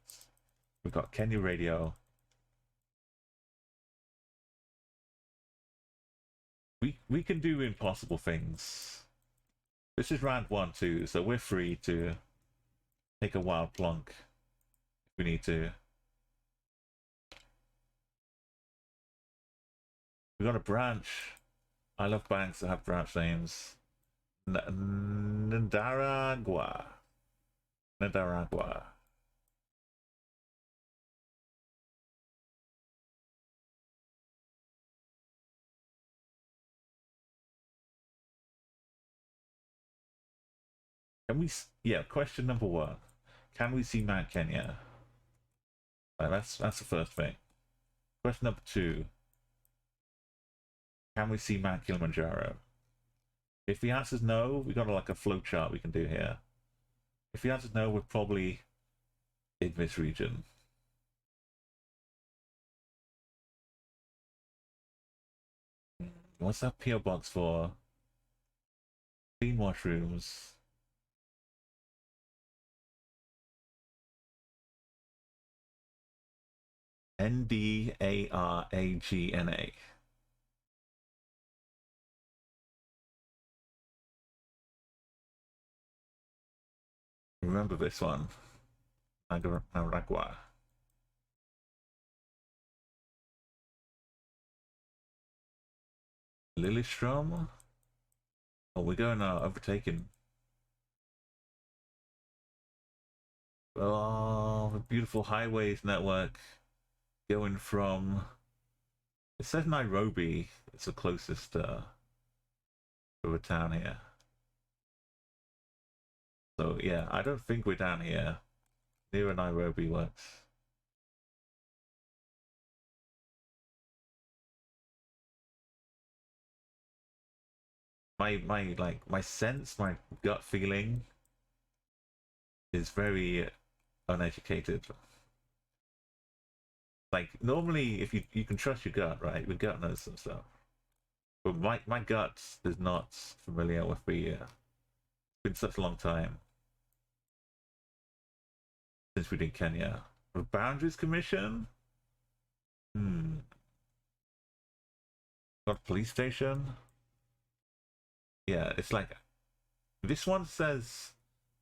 We've got Kenya Radio. We can do impossible things. This is round 1 too, so we're free to take a wild plonk if we need to. We got a branch. I love banks that have branch names. Nicaragua. Can we? Yeah. Question number 1. Can we see Mount Kenya? That's the first thing. Question number 2. Can we see Mount Kilimanjaro? If the answer's no, we got like a flow chart we can do here. If the answer's no, we're probably in this region. What's that PO box for? Clean washrooms. NDARAGNA. Remember this one. Nicaragua. Lillystrom? Oh, we're going overtaken. Oh, the beautiful highways network going from. It says Nairobi. It's the closest to a town here. So yeah, I don't think we're down here. Near Nairobi works. My sense, my gut feeling is very uneducated. Like normally, if you can trust your gut, right? Your gut knows some stuff. But my gut is not familiar with the. It's been such a long time since we did Kenya. The Boundaries Commission. Got a police station. Yeah, it's like this one says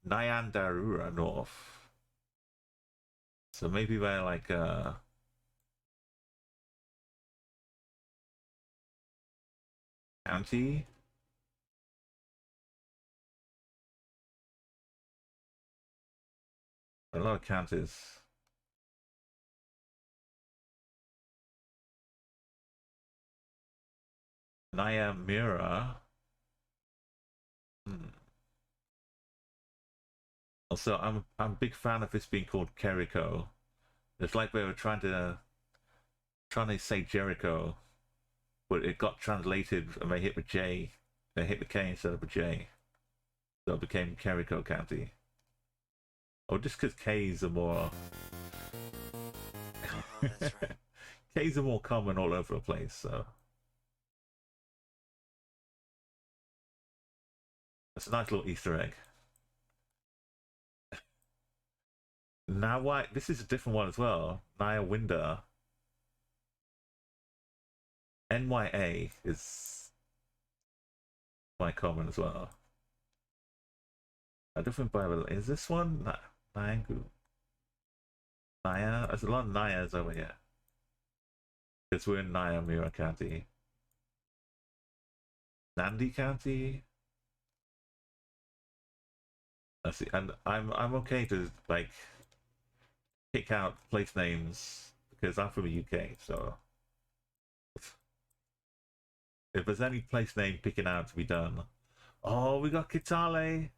Nyandarua North. So maybe they're like county. A lot of counties. Nyamira. Also, I'm a big fan of this being called Jericho. It's like they were trying to say Jericho, but it got translated and they hit the J. They hit the K instead of the J. So it became Jericho County. Or just because K's are more. That's right. K's are more common all over the place, so. That's a nice little Easter egg. Now, why? This is a different one as well. Naya Winder. NYA is quite common as well. A different Bible. Is this one? Nyangu. Naya? There's a lot of Nayas over here. Because we're in Nyamira County. Nandi County. Let's see, and I'm okay to like pick out place names because I'm from the UK, so if there's any place name picking out to be done. Oh, we got Kitale.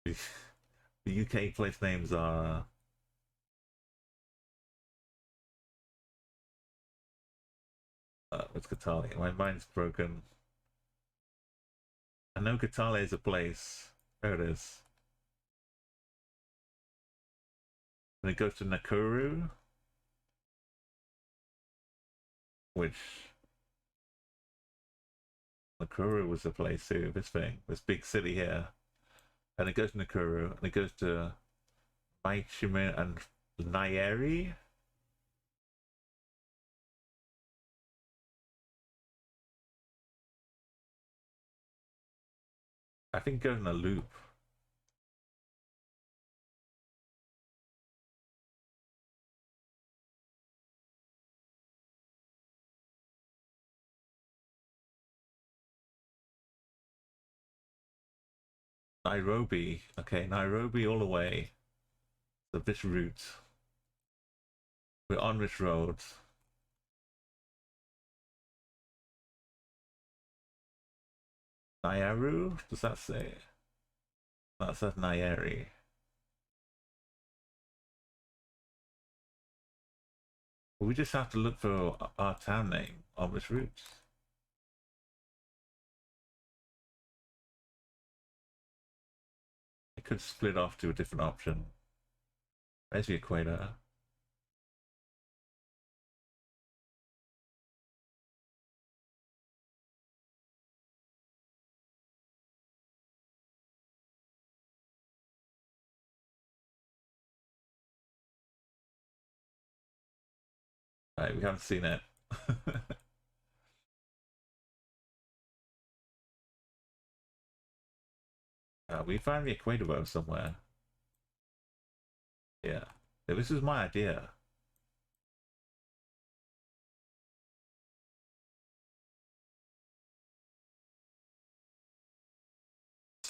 The UK place names are what's Kitale? My mind's broken. I know Kitale is a place. There it is. And it goes to Nakuru, which Nakuru was the place too. This big city here, and it goes to Nakuru, and it goes to Maichima and Nyeri. I think it goes in a loop. Nairobi. Okay, Nairobi all the way. So this route. We're on this road. Nyaru? Does that say? That says Nyeri. We just have to look for our town name on this route. It could split off to a different option. There's the equator. Right, we haven't seen it. We found the equator bow somewhere. Yeah. This is my idea.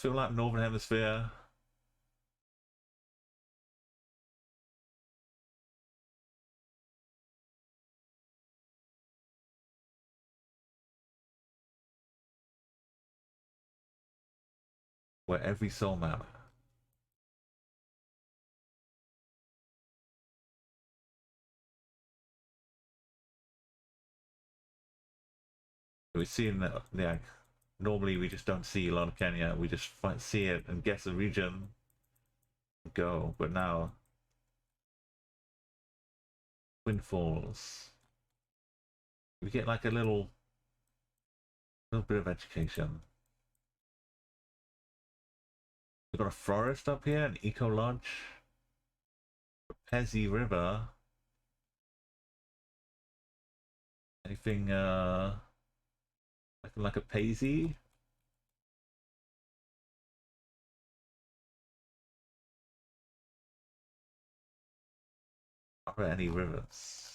feel like Northern Hemisphere. Where every soul map. We see in the normally we just don't see a lot of Kenya. We just see it and guess a region, go. But now, windfalls. We get like a little bit of education. We've got a forest up here, an eco lodge, a Pezi River. Anything like a Pezi? Are there any rivers?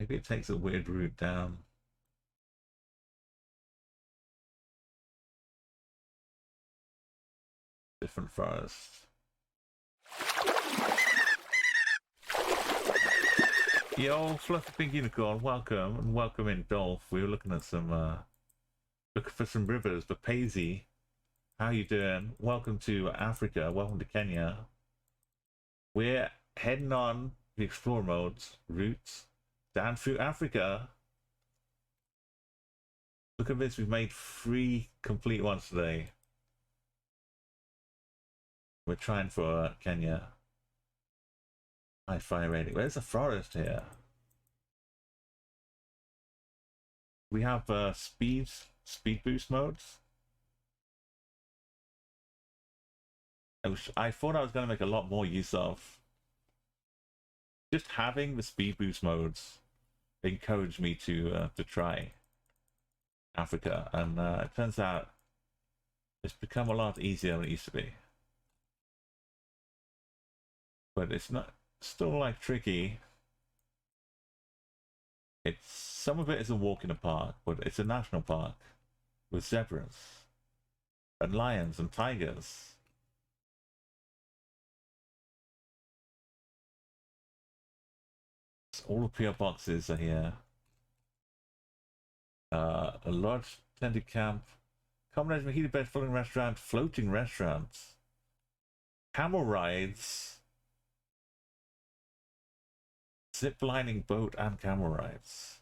Maybe it takes a weird route down. Different forests. Yo, Fluffy Pink Unicorn, welcome, and welcome in, Dolph. We were looking at some, looking for some rivers, but Paisley, how you doing? Welcome to Africa, welcome to Kenya. We're heading on the Explore modes, routes, down through Africa. Look at this, we've made 3 complete ones today. We're trying for Kenya. High fire rating. Where's the forest here? We have speed boost modes. I thought I was going to make a lot more use of. Just having the speed boost modes encouraged me to try Africa, and it turns out it's become a lot easier than it used to be. But it's not still like tricky. It's some of it is a walk in a park, but it's a national park with zebras and lions and tigers. All the PO boxes are here. A large tented camp, combination of heated bed, floating restaurant, floating restaurants, camel rides, zip lining boat, and camel rides.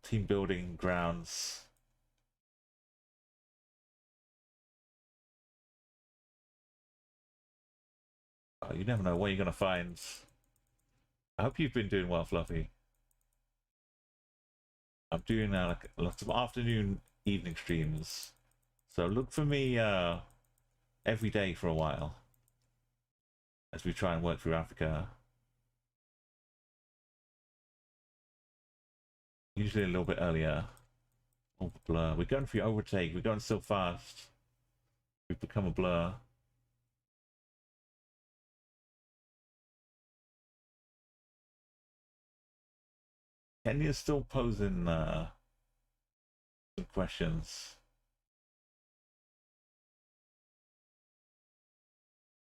Team building grounds. Oh, you never know what you're gonna find. I hope you've been doing well, Fluffy. I'm doing like lots of afternoon, evening streams, so look for me every day for a while as we try and work through Africa. Usually a little bit earlier. Oh, blur. We're going through overtake. We're going so fast. We've become a blur. Kenya's still posing some questions.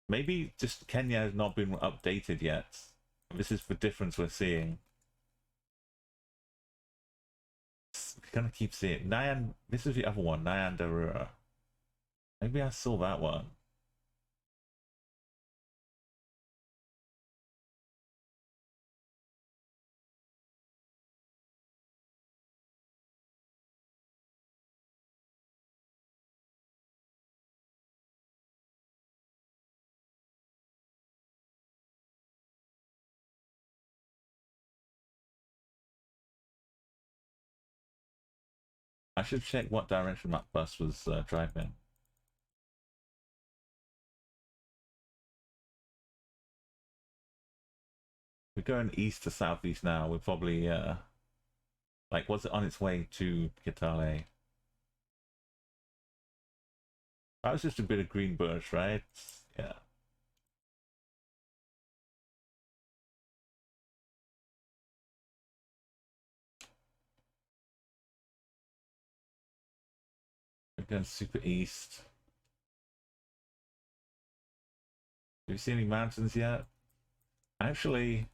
Maybe just Kenya has not been updated yet. This is the difference we're seeing. We're gonna keep seeing Nyan. This is the other one, Nyandarua. Maybe I saw that one. I should check what direction that bus was driving. We're going east to southeast now. We're probably like, was it on its way to Kitale? That was just a bit of green bush, right? Yeah. We're going super east. Do you see any mountains yet? Actually,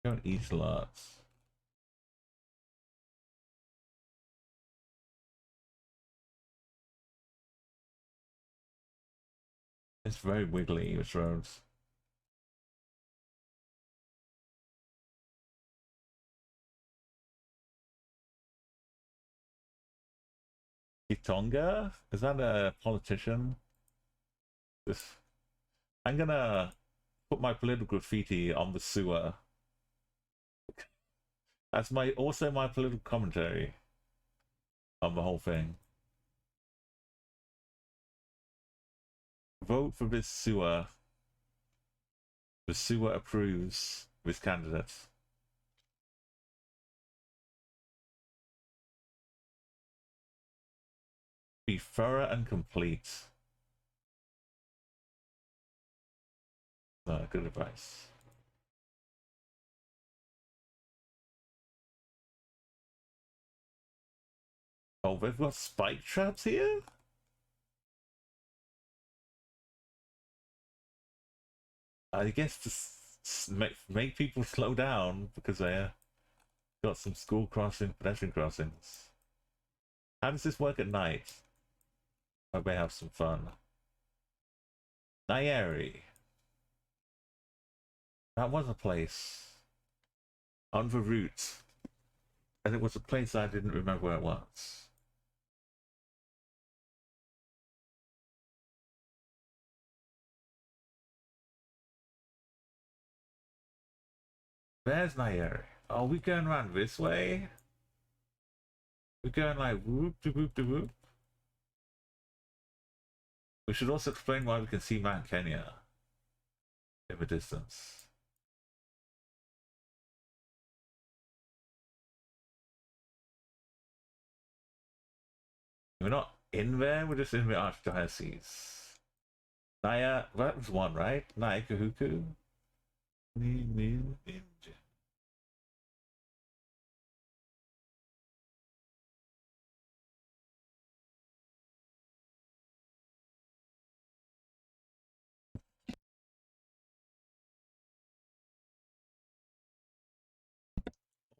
going east lots. It's very wiggly, this roads. Kitonga? Is that a politician? This. I'm gonna put my political graffiti on the sewer. That's also my political commentary on the whole thing. Vote for this sewer. The sewer approves this candidate. Be thorough and complete. Good advice. Oh, they've got spike traps here? I guess to make people slow down because they got some pedestrian crossings. How does this work at night? I may have some fun. Nyeri. That was a place on the route, and it was a place I didn't remember where it was. There's Nyeri. Oh, we going around this way? We're going like whoop de whoop de whoop. We should also explain why we can see Mount Kenya in the distance. We're not in there, we're just in the Archdiocese. Naya, that was one, right? Naya Kahuku.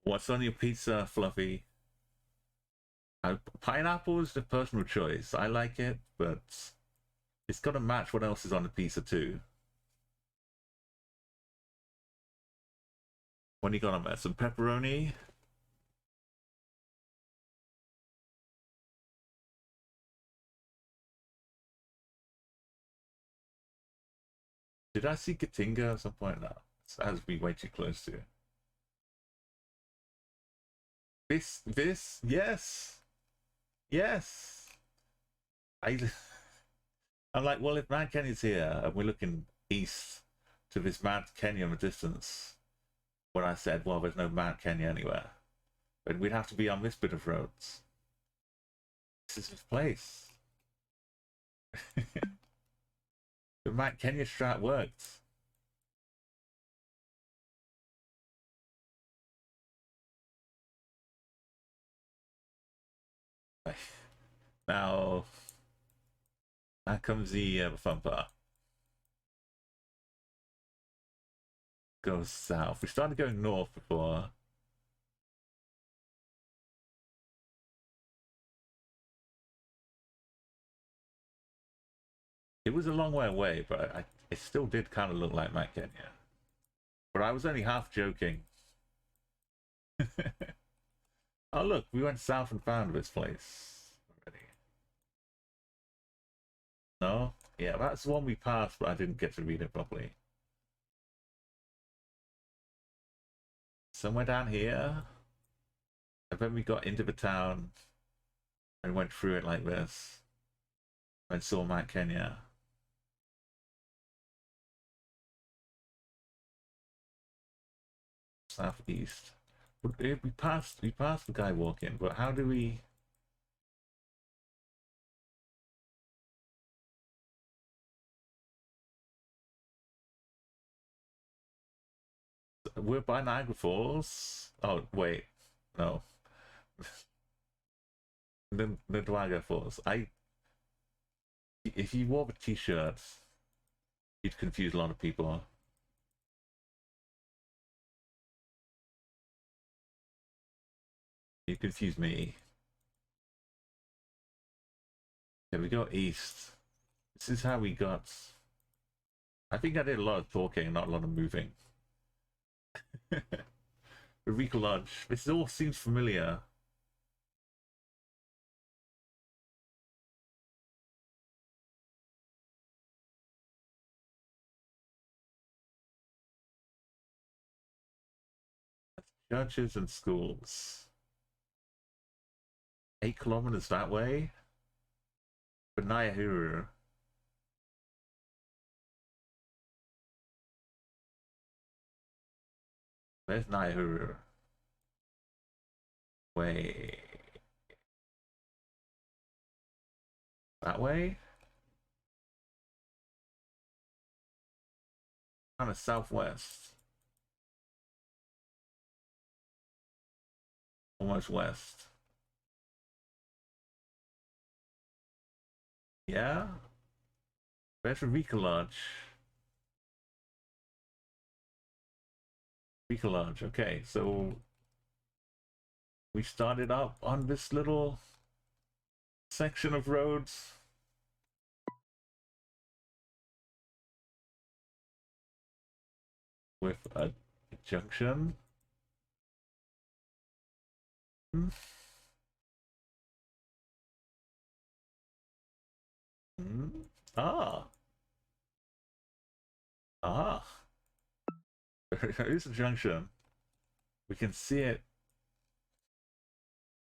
What's on your pizza, Fluffy? Pineapple is the personal choice. I like it, but it's got to match what else is on the pizza too. What do you got on there? Some pepperoni? Did I see Katinga at some point? No, it has to be way too close to. This, yes. I'm like, well, if Mount Kenya's here and we're looking east to this Mount Kenya in the distance, when I said, well, there's no Mount Kenya anywhere, then we'd have to be on this bit of roads. This is his place. The Mount Kenya strat worked. Now comes the fun part. Go south. We started going north before. It was a long way away, but it still did kind of look like Mount Kenya. But I was only half joking. Oh look, we went south and found this place already. No? Yeah, that's the one we passed, but I didn't get to read it properly. Somewhere down here. I bet we got into the town and went through it like this. And saw Mount Kenya. Southeast. We passed the guy walking, but how do we? We're by Niagara Falls. Oh wait, no. the Niagara Falls. If you wore the t-shirt, you'd confuse a lot of people. You confuse me. Okay, we go east. This is how we got. I think I did a lot of talking, not a lot of moving. Eureka Lodge. This all seems familiar. Churches and schools. 8 kilometers that way. But Nyahuru. Where's Nyahuru? Wait. That way? Kind of southwest. Almost west. Yeah? Where's Eureka Lodge? Eureka Lodge, okay, so we started up on this little section of roads. With a junction. Ah. Ah. There is a junction. We can see it.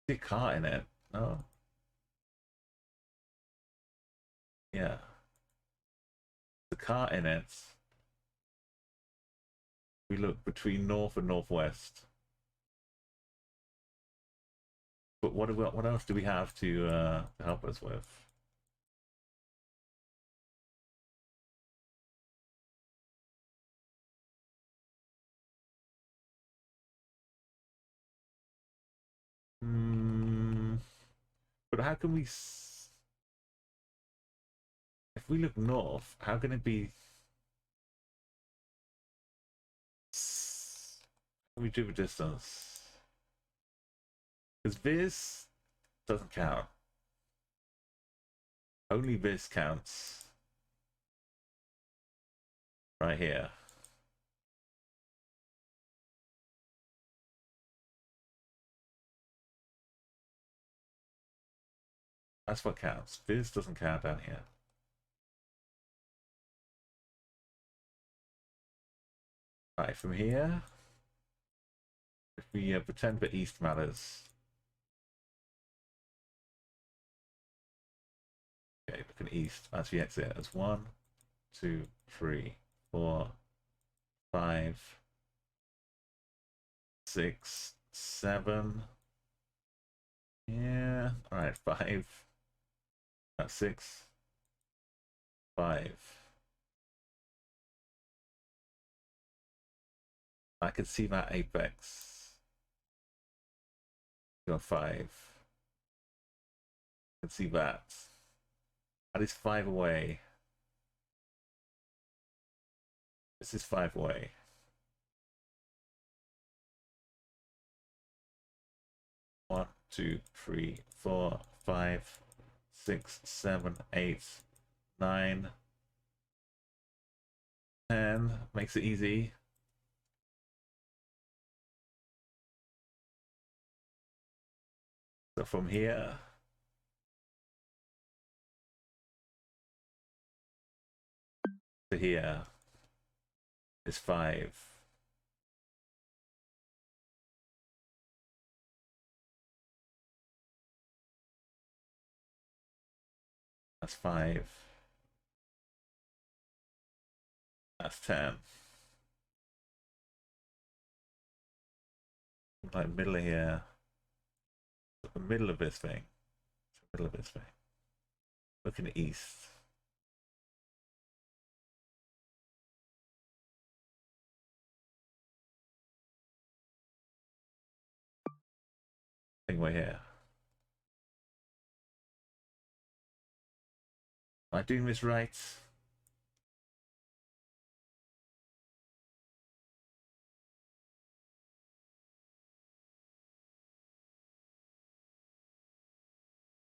See a car in it. No. Yeah. The car in it. We look between north and northwest. But what else do we have to help us with? But how can we? If we look north, how can it be? How can we do the distance? Because this doesn't count. Only this counts. Right here. That's what counts. This doesn't count down here. Right, from here, if we pretend that east matters. Okay, look at east as we exit as 1, 2, 3, 4, 5, 6, 7. Yeah, all right, 5. That's 6, 5. I can see that apex. Go 5. I can see that. That is 5 away. This is 5 away. One, 2, 3, 4, 5, 6, 7, 8, 9, 10. Makes it easy. So from here to here is 5. That's 5. That's 10. Like middle of here. The middle of this thing. Middle of this thing. Looking east. I think we're here. Am I doing this right?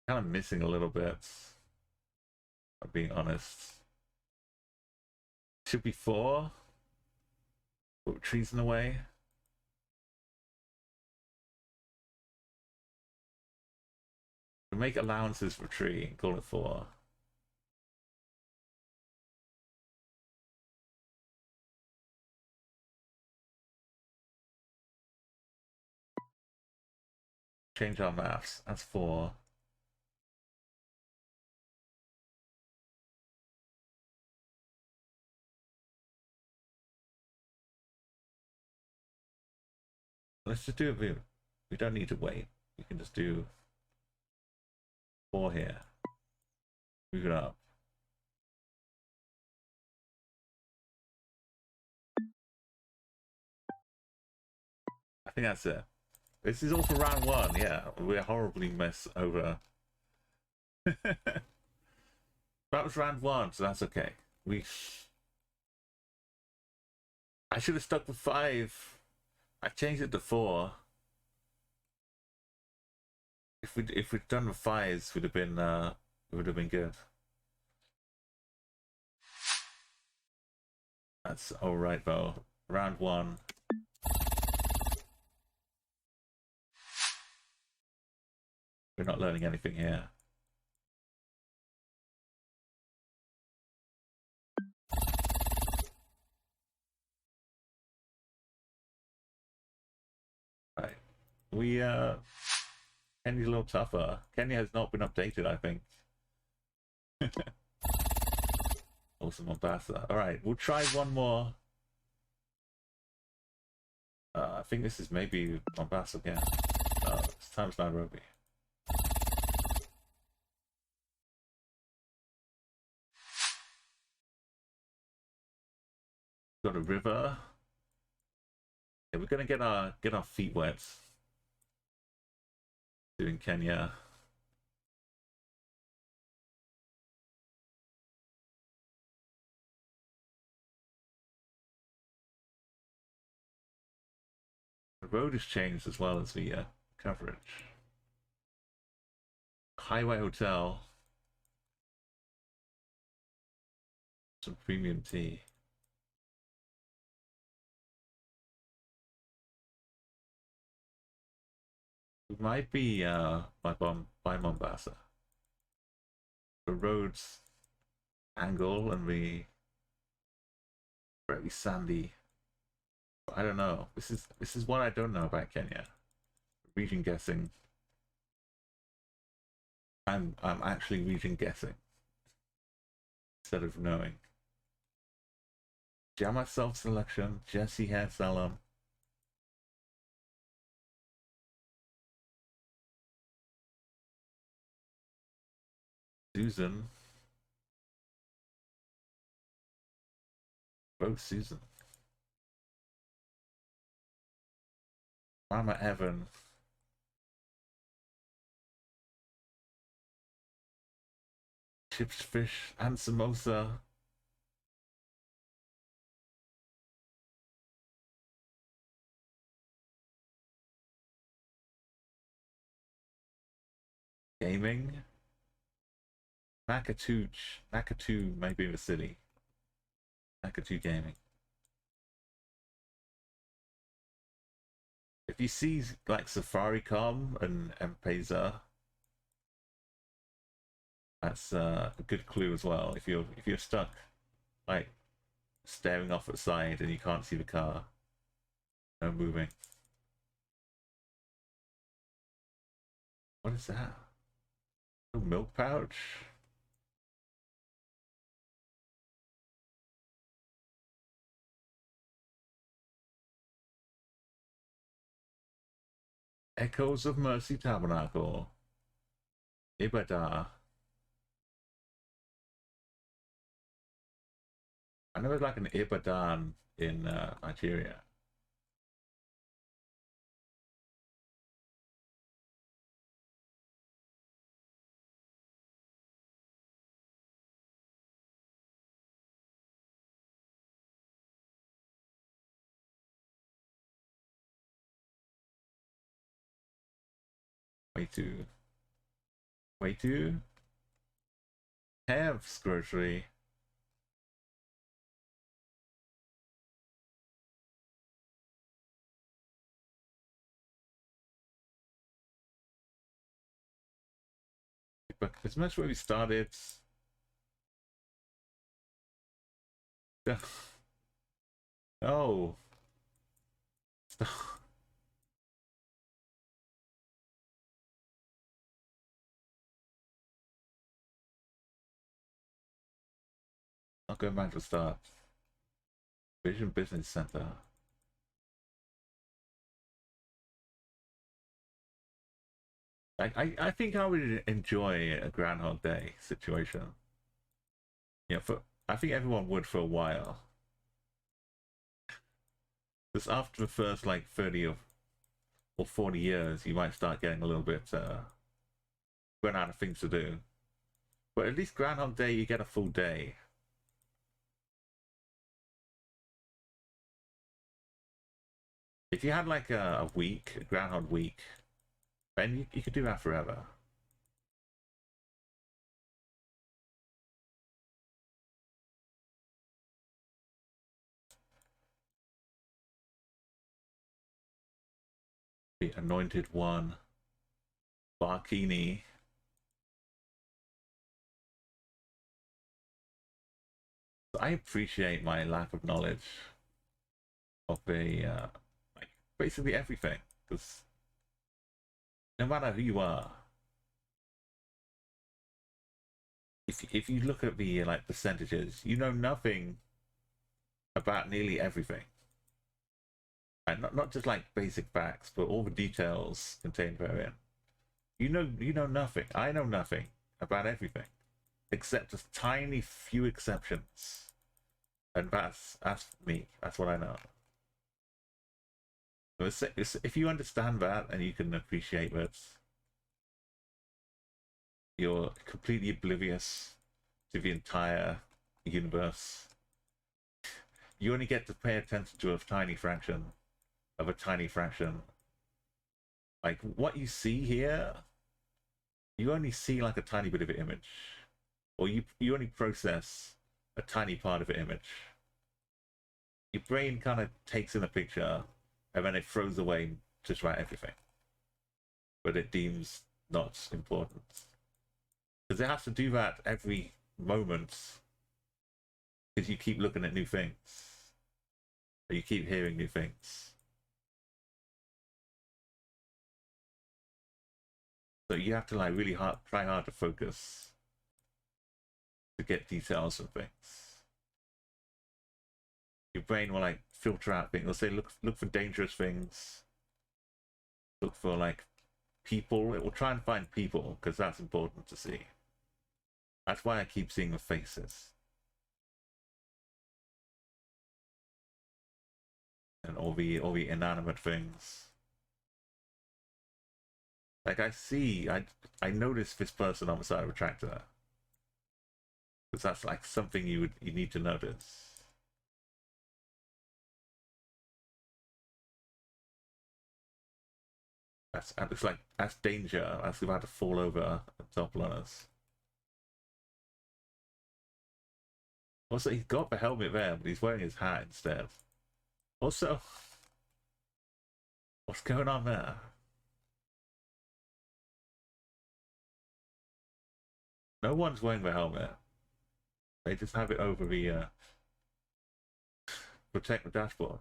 Kind of missing a little bit. I'm being honest. Should be 4. Put trees in the way. We make allowances for tree and call it 4. Change our maps. That's 4. Let's just do it. We don't need to wait. We can just do 4 here. Move it up. I think that's it. This is all for round 1. Yeah, we're horribly mess over. That was round 1, so that's okay. I should have stuck with 5. I changed it to 4. If we'd done the 5s, would have been good. That's all right though. Round 1. We're not learning anything here. Right. Kenya's a little tougher. Kenya has not been updated, I think. Also Mombasa. Alright, we'll try one more. I think this is maybe Mombasa again. This time's Nairobi. Got a river. Yeah, we're gonna get our feet wet. Doing Kenya. The road has changed as well as the coverage. Highway Hotel. Some premium tea. It might be by Mombasa. The road's angle and the very sandy. I don't know. This is what I don't know about Kenya. Region guessing. I'm actually region guessing instead of knowing. Jama self-selection, Jesse Hair Salon. Susan. Both Susan. Mama Evan. Chips, fish, and samosa. Gaming. Nakatu might be the city. Nakatu Gaming. If you see like Safaricom and M-Pesa, that's a good clue as well. If you're stuck, like staring off at the side and you can't see the car, no moving. What is that? A milk pouch? Echoes of Mercy Tabernacle. Ibadah. I know it's like an Ibadan in Nigeria. Way to have grocery. But as much where we started. Oh. Not going back to start. Vision Business Center. I think I would enjoy a Groundhog Day situation. Yeah, I think everyone would for a while. Because after the first like 30 or 40 years, you might start getting a little bit run out of things to do. But at least Groundhog Day, you get a full day. If you had like a week, a Groundhog Week, then you could do that forever. The Anointed One, Barkini. I appreciate my lack of knowledge of like basically everything, because no matter who you are, if you look at the like percentages, you know nothing about nearly everything, and not just like basic facts, but all the details contained therein. You know nothing. I know nothing about everything, except just tiny few exceptions, and that's me. That's what I know. If you understand that and you can appreciate that, you're completely oblivious to the entire universe. You only get to pay attention to a tiny fraction of a tiny fraction. Like what you see here, you only see like a tiny bit of an image, or you only process a tiny part of an image. Your brain kind of takes in a picture and then it throws away just about everything, but it deems not important, because it has to do that every moment, because you keep looking at new things, or you keep hearing new things. So you have to like really try hard to focus to get details of things. Your brain will like filter out things. It'll say look for dangerous things. Look for like people. It will try and find people, because that's important to see. That's why I keep seeing the faces and all the inanimate things. Like I notice this person on the side of a tractor, because that's like something you need to notice. It's like that's danger. That's about to fall over and topple on us. Also, he's got the helmet there, but he's wearing his hat instead. Also, what's going on there? No one's wearing the helmet. They just have it over the protect the dashboard.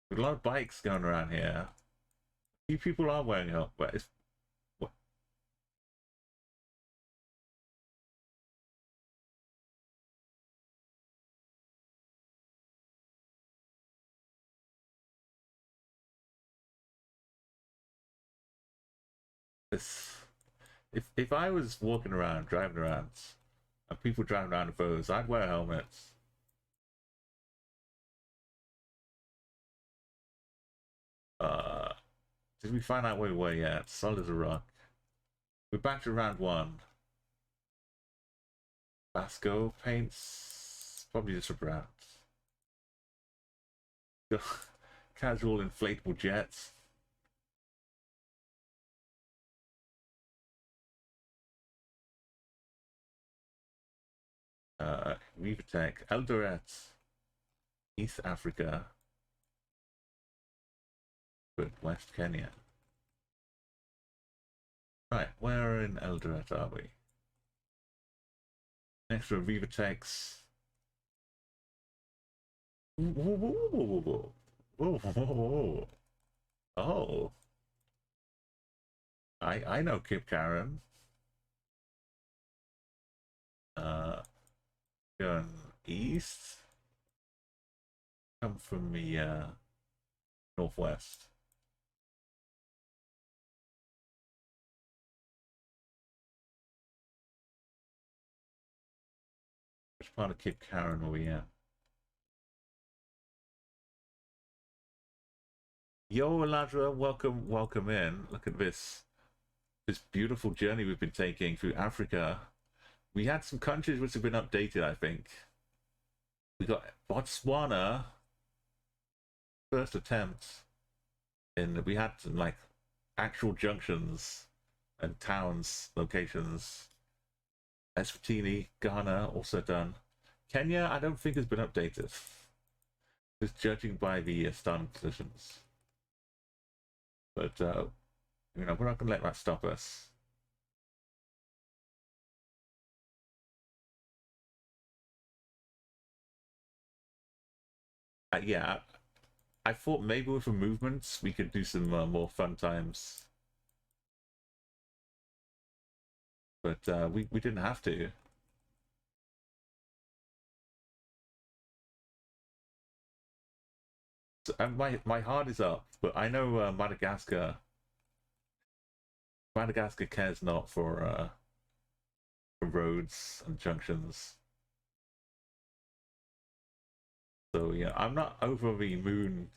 There's a lot of bikes going around here. A few people are wearing helmet, but it's this. If I was walking around, driving around, and people driving around with those, I'd wear helmets. Did we find out where we were yet? Solid as a rock. We're back to round 1. Basco paints, probably just for rounds. Casual inflatable jets. Revatech, Eldoret, East Africa, but West Kenya. Right, where in Eldoret are we? Next to Revatech's. Oh, I know Kip Karen. Going east. Come from the northwest. Which part of Cape Karen are we at? Yo, Ladra, welcome in. Look at this beautiful journey we've been taking through Africa. We had some countries which have been updated, I think. We got Botswana, first attempt, and we had some like actual junctions and towns, locations. Eswatini, Ghana, also done. Kenya, I don't think has been updated. Just judging by the starting positions. But, you know, we're not going to let that stop us. Yeah, I thought maybe with the movements we could do some more fun times. But we didn't have to. So, and my heart is up, but I know Madagascar cares not for roads and junctions. So yeah, I'm not over the moon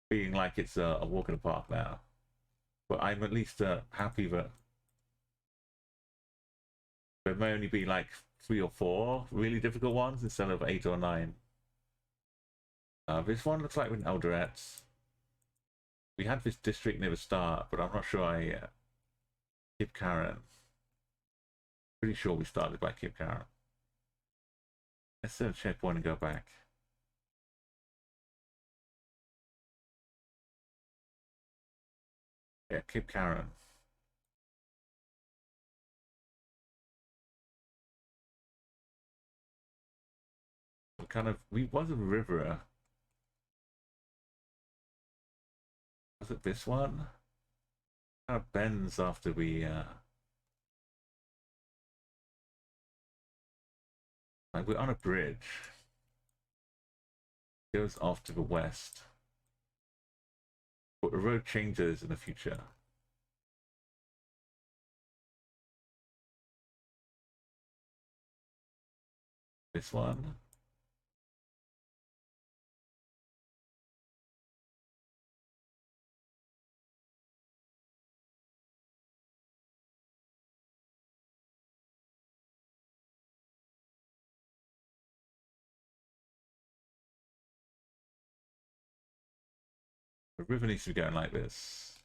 being like it's a walk in the park now, but I'm at least happy that there may only be like 3 or 4 really difficult ones instead of 8 or 9. This one looks like with Eldoret. We had this district near the start, but I'm not sure I Kip Karen. Pretty sure we started by Kip Karen. Let's set a checkpoint and go back. Yeah, Kip Karen. We was a river. Was it this one? Kind of bends after we like we're on a bridge. Goes off to the west. But the road changes in the future. This one. The river needs to be going like this.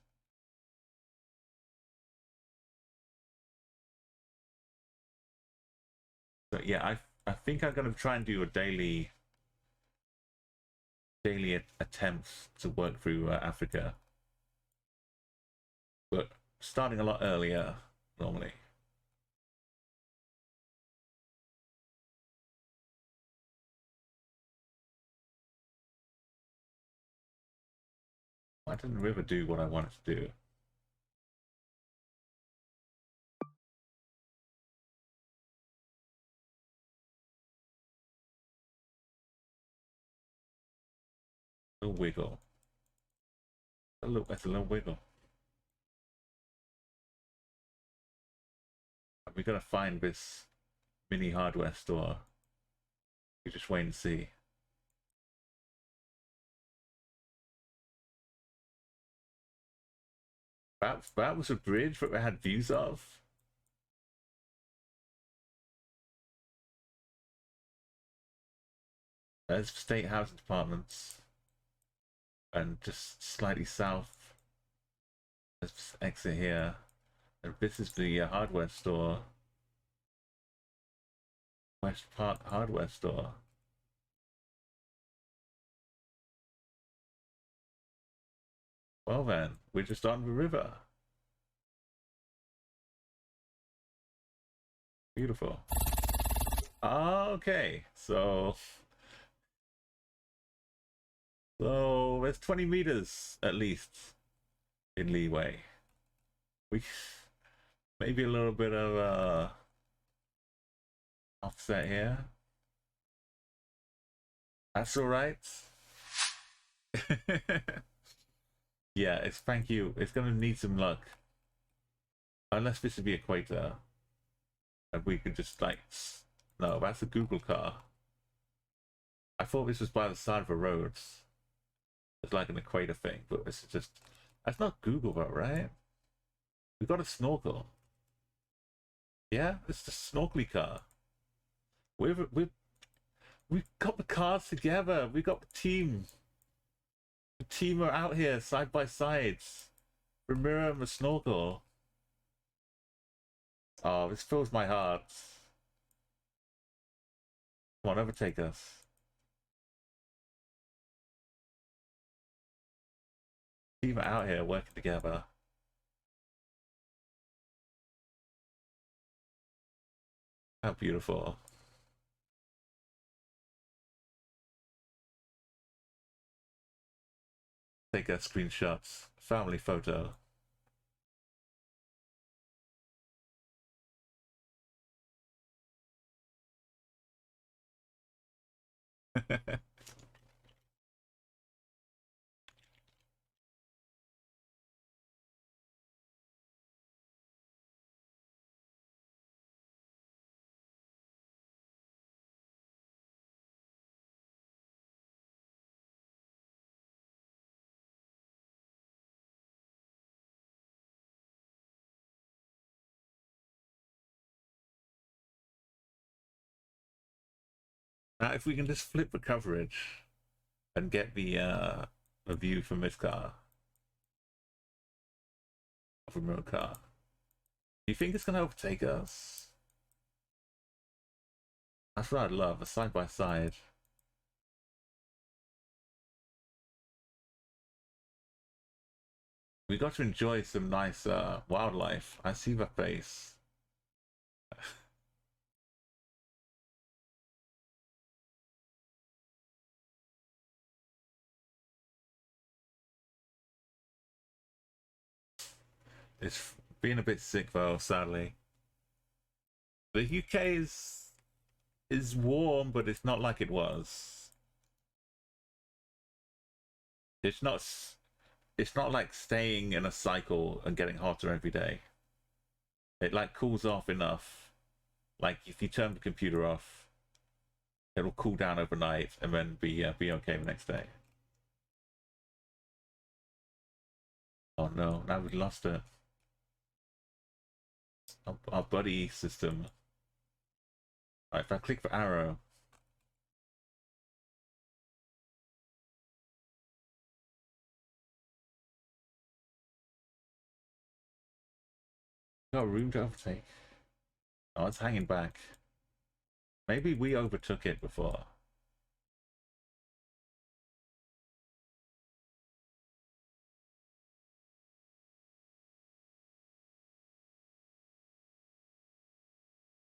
So yeah, I think I'm gonna try and do a daily attempt to work through Africa, but starting a lot earlier normally. Why didn't the river do what I wanted to do? A little wiggle. That's a little wiggle. We gotta find this mini hardware store. We just wait and see. That was a bridge that we had views of. There's state housing departments. And just slightly south. Let's exit here. And this is the hardware store. West Park hardware store. Well then, we're just on the river. Beautiful. Okay, so there's 20 meters at least in leeway. We maybe a little bit of offset here. That's all right. Yeah, thank you. It's gonna need some luck. Unless this is the equator. And we could just like, no, that's a Google car. I thought this was by the side of the roads. It's like an equator thing, but this is just, that's not Google though, right? We got a snorkel. Yeah, it's the snorkeling car. We've got the cars together. We got the team. The team are out here side by side. Ramiro and the snorkel. Oh, this fills my heart. Come on, overtake us. Team are out here working together. How beautiful. Take a screenshots. Family photo. Now, if we can just flip the coverage and get the view from this car, of a remote car, do you think it's gonna overtake us? That's what I'd love, a side by side. We got to enjoy some nice wildlife. I see the face. It's being a bit sick though, sadly. The UK is warm, but it's not like it was. It's not like staying in a cycle and getting hotter every day. It like cools off enough. Like if you turn the computer off, it'll cool down overnight and then be okay the next day. Oh no, now we've lost it. Our buddy system. Alright, if I click the arrow. Got room to overtake. Oh, it's hanging back. Maybe we overtook it before.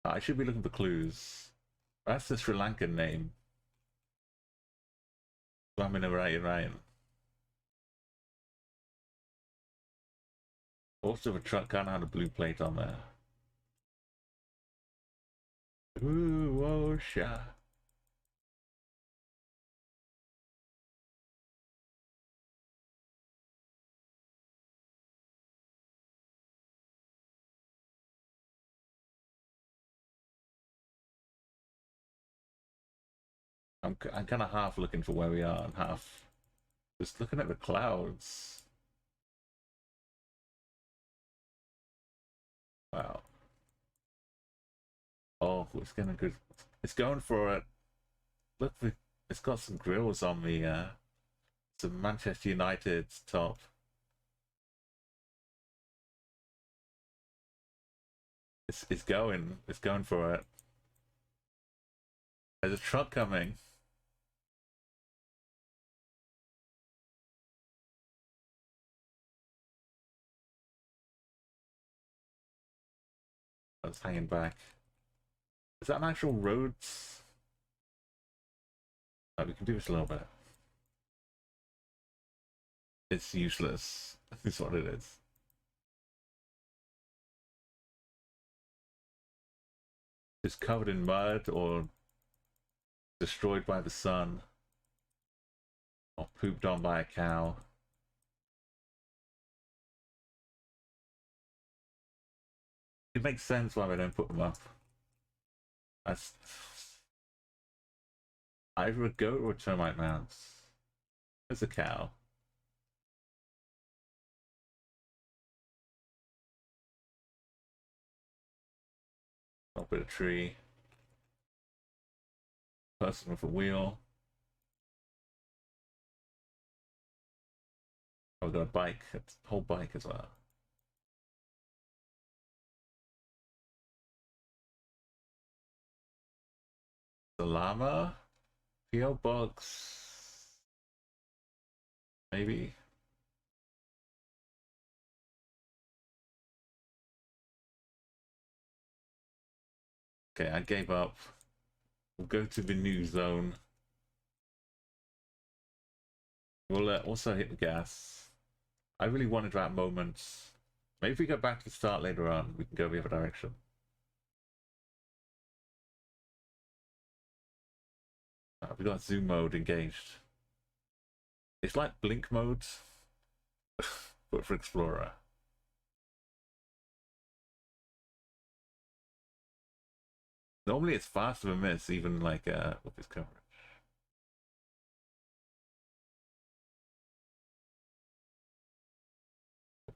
I should be looking for clues. That's the Sri Lankan name. Right. Also, a truck kind of had a blue plate on there. Ooh, oh, sha. I'm kind of half looking for where we are and half just looking at the clouds. Wow. Oh, it's gonna go. It's going for it. Look, it's got some grills on the some Manchester United top. It's going. It's going for it. There's a truck coming. I was hanging back. Is that an actual road? Oh, we can do this a little bit. It's useless. That's what it is. It's covered in mud or destroyed by the sun or pooped on by a cow. It makes sense why they don't put them up. That's either a goat or a termite mouse. There's a cow. A bit of tree. Person with a wheel. Oh, we got a bike. It's a whole bike as well. The llama? PO box. Maybe. Okay, I gave up. We'll go to the new zone. We'll also hit the gas. I really wanted that moment. Maybe if we go back to the start later on, we can go the other direction. We got zoom mode engaged. It's like blink mode, but for Explorer. Normally it's faster than this, even like with this coverage.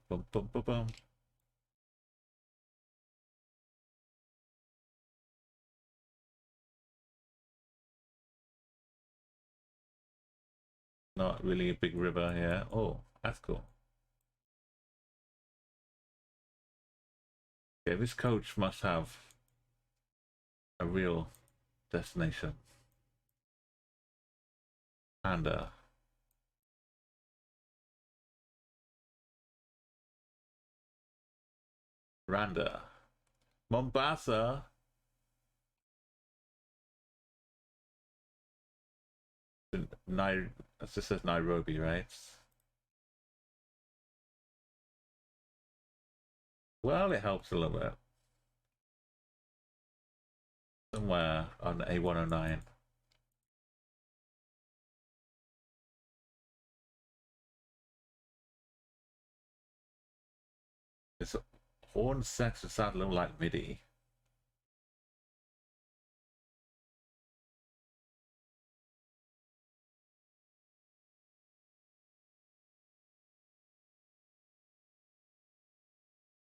Bum, bum, bum, bum. Not really a big river here. Oh, that's cool. Okay, this coach must have a real destination. Panda. Randa. Mombasa. It just says Nairobi, right? Well, it helps a little bit. Somewhere on A109. This horn section sound a little like MIDI.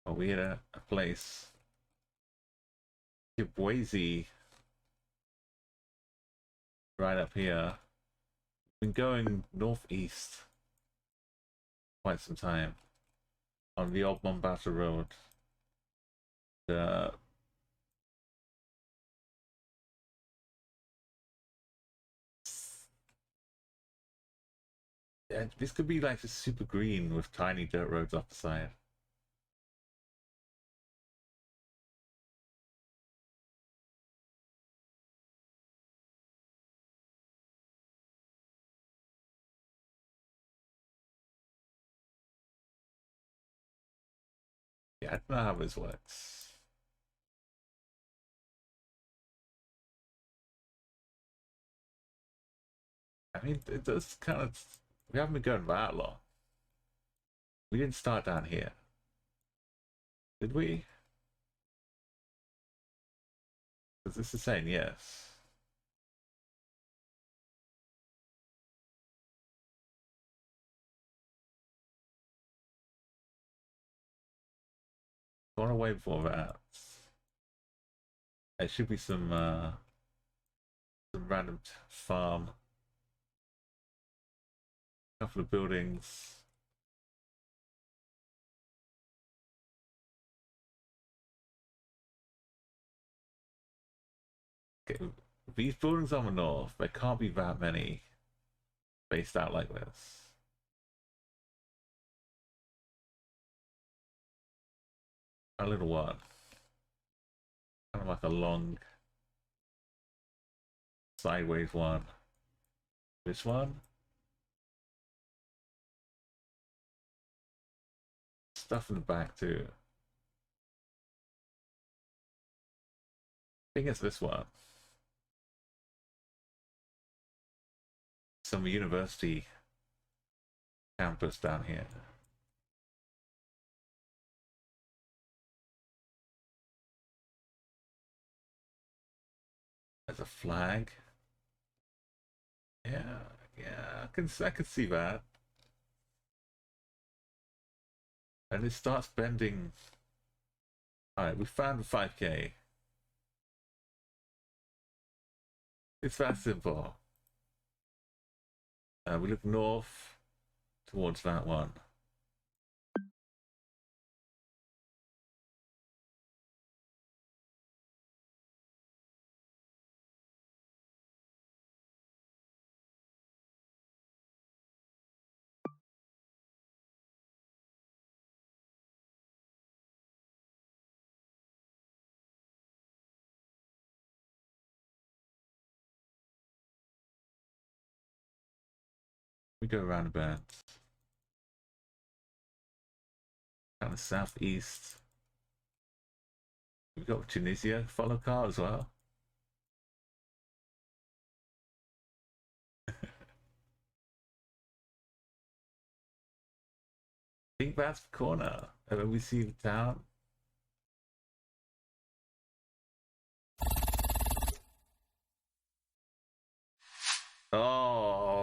Oh, we had a place. Geoguessr. Right up here. Been going northeast quite some time on the old Mombasa Road. Yeah, this could be like just super green with tiny dirt roads off the side. Yeah, I don't know how this works. I mean, it does kind of. We haven't been going that long. We didn't start down here. Did we? Because this is saying yes. Gone away before that. There should be some random farm. Couple of buildings. Okay, these buildings on the north, there can't be that many spaced out like this. A little one. Kind of like a long sideways one. This one. Stuff in the back too. I think it's this one. Some university campus down here. There's a flag. Yeah, I can see that. And it starts bending. Alright, we found the 5K. It's that simple. We look north towards that one. We go around a bend. Kind of southeast. We've got Tunisia follow car as well. I think that's the corner. And then we see the town. Oh.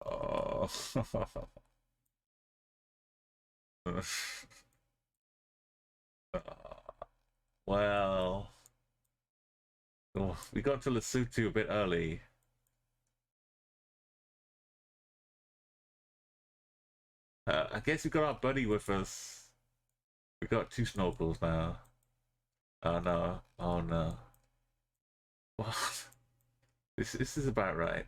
Oh. Well, oh, we got to Lesotho a bit early. I guess we got our buddy with us. We got 2 snorkels now. Oh no! Oh no! What? This is about right.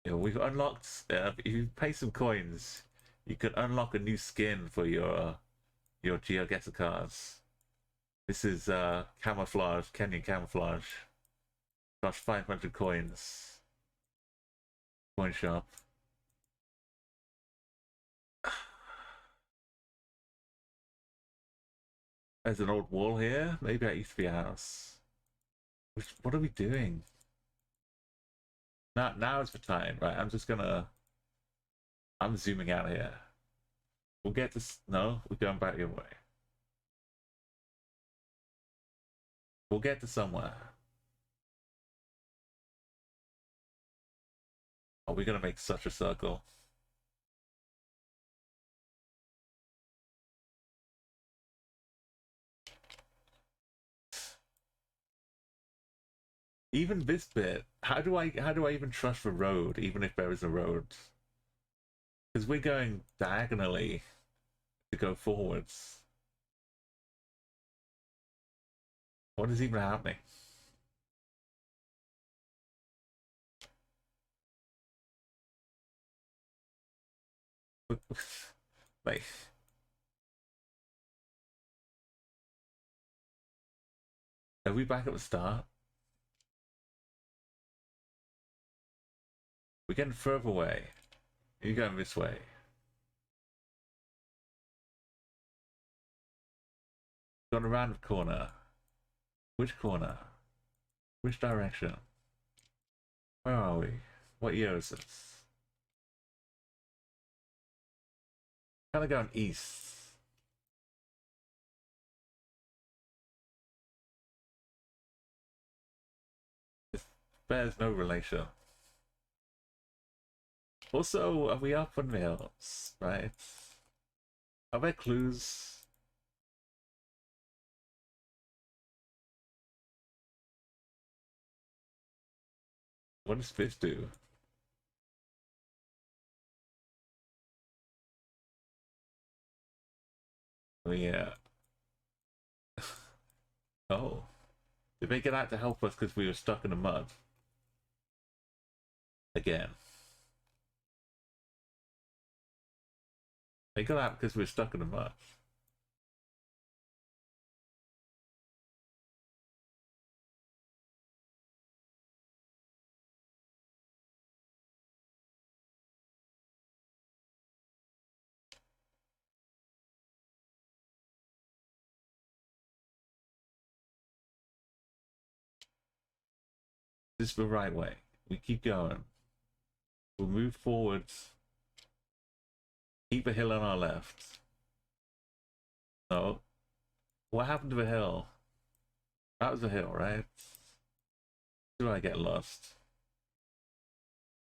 Yeah, we've unlocked. If you pay some coins, you can unlock a new skin for your Geoguessr cards. This is camouflage, Kenyan camouflage. Cost 500 coins. Coin shop. There's an old wall here. Maybe that used to be a house. What are we doing? Now is the time, right? I'm zooming out here. We'll get to... No, we're going back the other way. We'll get to somewhere. Are we gonna make such a circle? Even this bit, how do I even trust the road, even if there is a road? Because we're going diagonally to go forwards. What is even happening? Like, are we back at the start? We're getting further away. You're going this way. Gone around the corner. Which corner? Which direction? Where are we? What year is this? Kind of going east. bears no relation. Also, are we up on the hills, right? Are there clues? What does this do? Oh, yeah. Oh. Did they get out to help us because we were stuck in the mud? Again. They got out because we were stuck in the mud. This is the right way. We keep going. We'll move forwards. Keep a hill on our left. No. What happened to the hill? That was the hill, right? Do I get lost?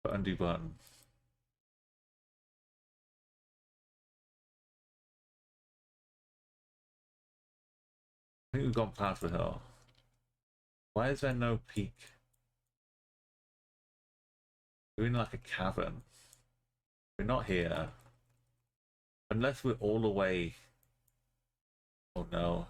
Undo button. I think we've gone past the hill. Why is there no peak? We're in like a cavern. We're not here. Unless we're all the way... Oh no.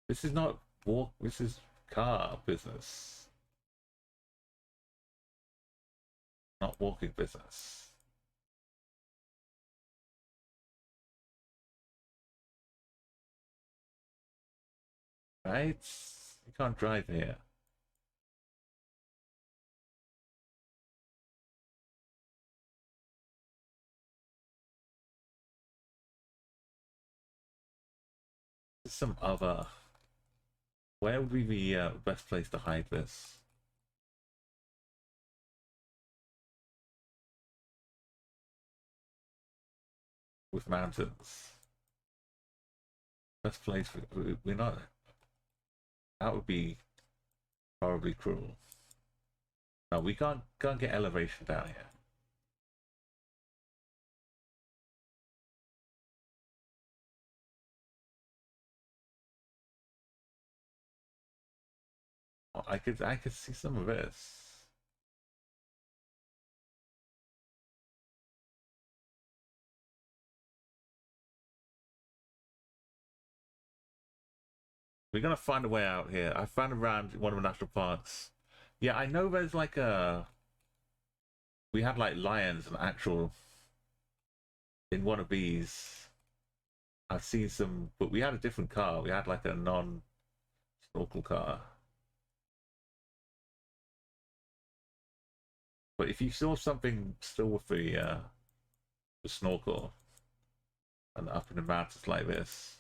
This is not walk, this is car business. Not walking business. Right? You can't drive here. There's some other... Where would be the best place to hide this? With mountains. Best place, we're not... That would be horribly cruel. No, we can't get elevation down here. Oh, I could see some of this. We're gonna find a way out here. I found around one of the national parks. Yeah, I know there's like a... We had like lions and actual... In one of these. I've seen some... But we had a different car. We had like a non-snorkel car. But if you saw something still with the snorkel and up in the mountains like this...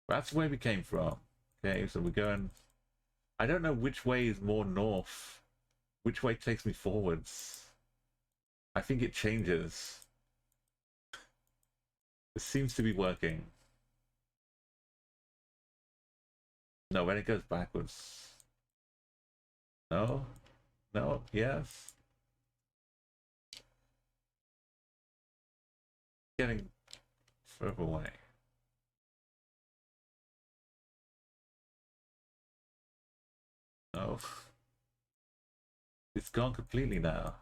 That's where we came from. Okay, so we're going... I don't know which way is more north. Which way takes me forwards. I think it changes. It seems to be working. No, when it goes backwards. No? No? Yes? Getting further away. No. It's gone completely now.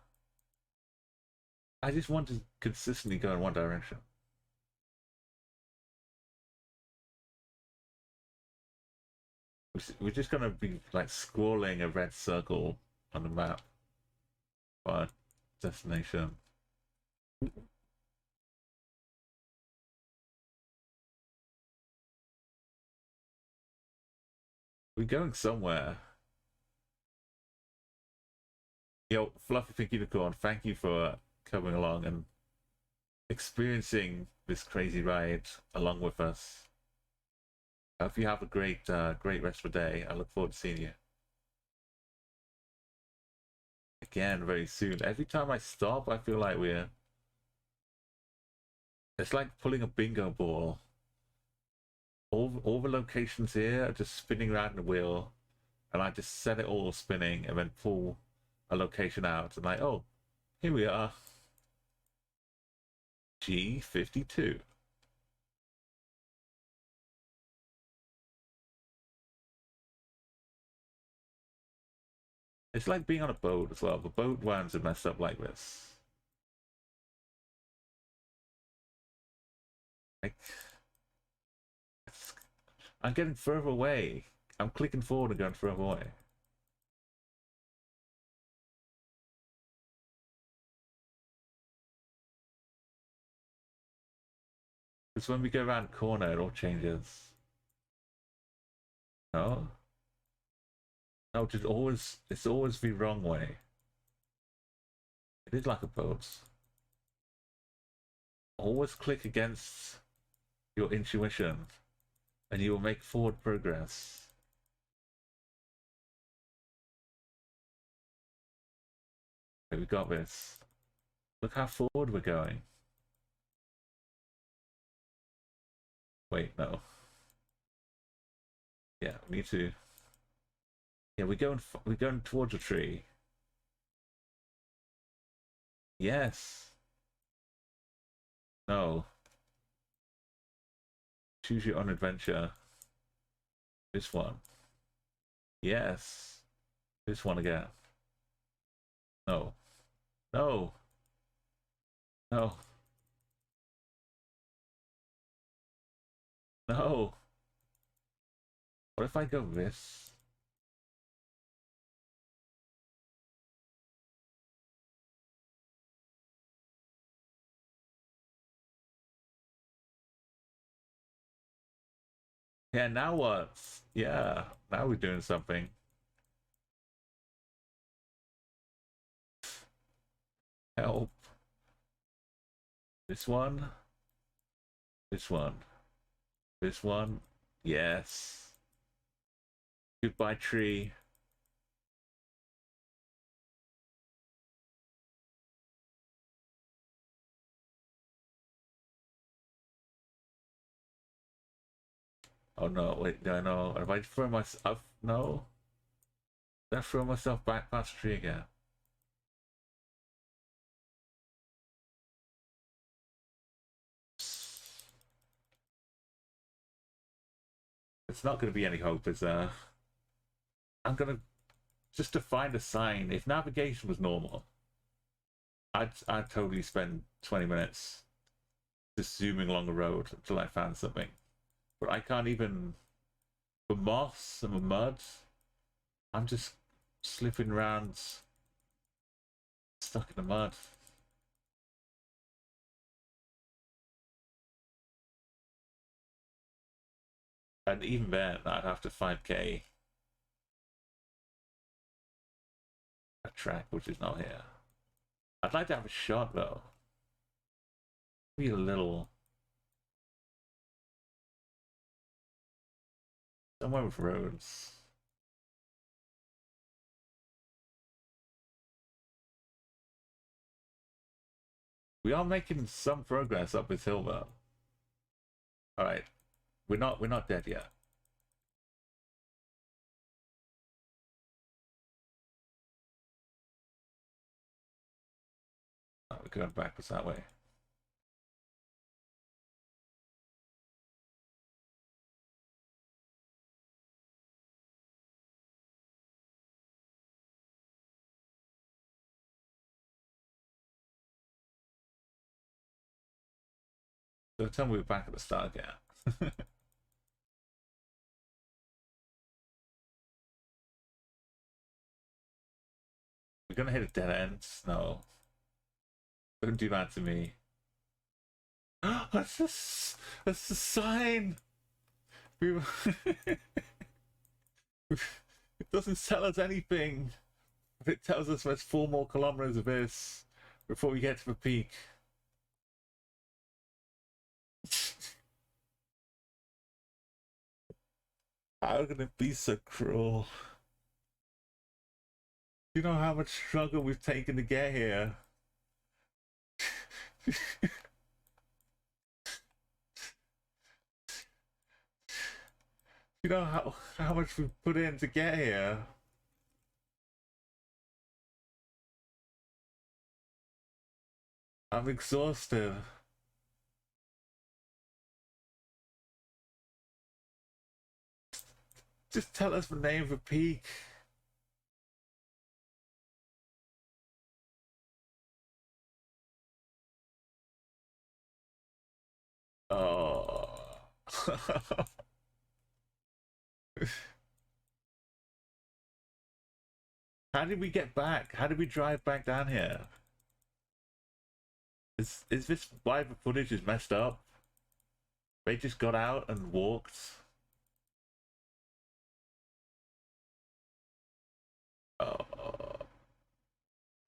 I just want to consistently go in one direction. We're just gonna be like scrolling a red circle on the map. But destination. We're going somewhere. Yo, Fluffy Pink Unicorn, thank you for coming along and experiencing this crazy ride along with us. I hope you have a great rest of the day. I look forward to seeing you. again very soon. Every time I stop, I feel like we're... It's like pulling a bingo ball. All the locations here are just spinning around the wheel, and I just set it all spinning and then pull a location out and like, oh, here we are. G52. It's like being on a boat as well. The boat winds are messed up like this. Like, I'm getting further away. I'm clicking forward and going further away. Because when we go around the corner, it all changes. No? No, just always, it's always the wrong way. It is like a boat. Always click against your intuition, and you will make forward progress. Okay, we got this. Look how forward we're going. Wait, no. Yeah, we need to. Yeah, we're going towards a tree. Yes. No. Choose your own adventure. This one. Yes. This one again. No. No. No. No. What if I go this? Yeah, now what? Yeah, now we're doing something. Help. This one. This one. This one. Yes. Goodbye, tree. Oh no, wait, no, no. If I throw myself, no. Did I throw myself back past the tree again? It's not going to be any hope, is there? I'm going to, just to find a sign. If navigation was normal, I'd totally spend 20 minutes just zooming along the road until I found something. But I can't even, the moss and the mud, I'm just slipping around, stuck in the mud. And even then, I'd have to 5k a track, which is not here. I'd like to have a shot though. Be a little somewhere with roads. We are making some progress up this hill though. Alright. We're not dead yet. Oh, we're going backwards that way. So tell me we're back at the start again. We're gonna hit a dead end. No. Don't do that to me. That's a sign. It doesn't tell us anything. If it tells us there's 4 more kilometers of this before we get to the peak. How can it be so cruel? You know how much struggle we've taken to get here. You know how much we've put in to get here. I'm exhausted. Just tell us the name of the peak. Oh. How did we get back? How did we drive back down here? Is this why the footage is messed up? They just got out and walked. Oh.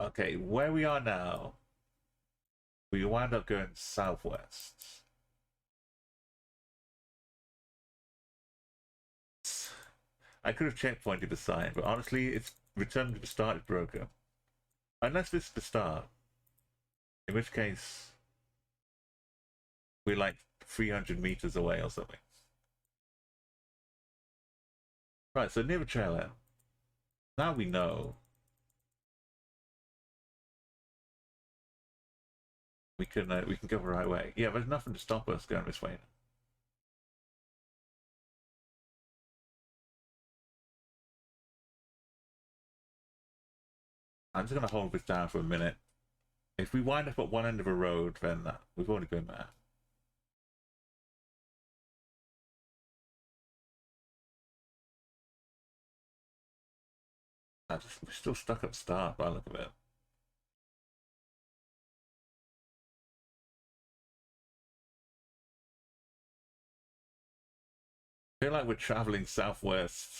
Okay, where we are now, we wind up going southwest. I could have checkpointed the sign, but honestly, it's returned to the start is broken. Unless this is the start. In which case, we're like 300 meters away or something. Right, so near the trail end. Now we know. We can go the right way. Yeah, there's nothing to stop us going this way. I'm just gonna hold this down for a minute. If we wind up at one end of a road, then we've already been there. We're still stuck at start by the look of it. I feel like we're traveling southwest.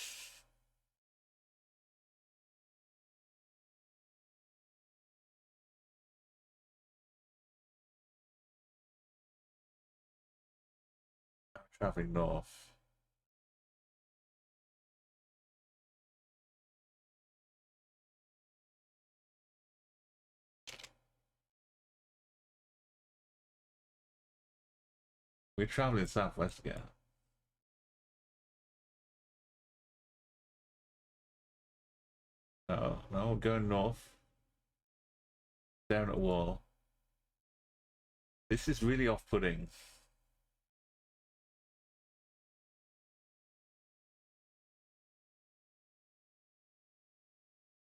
I'm traveling north. We're traveling southwest again. No, we're going north. Down at wall. This is really off-putting.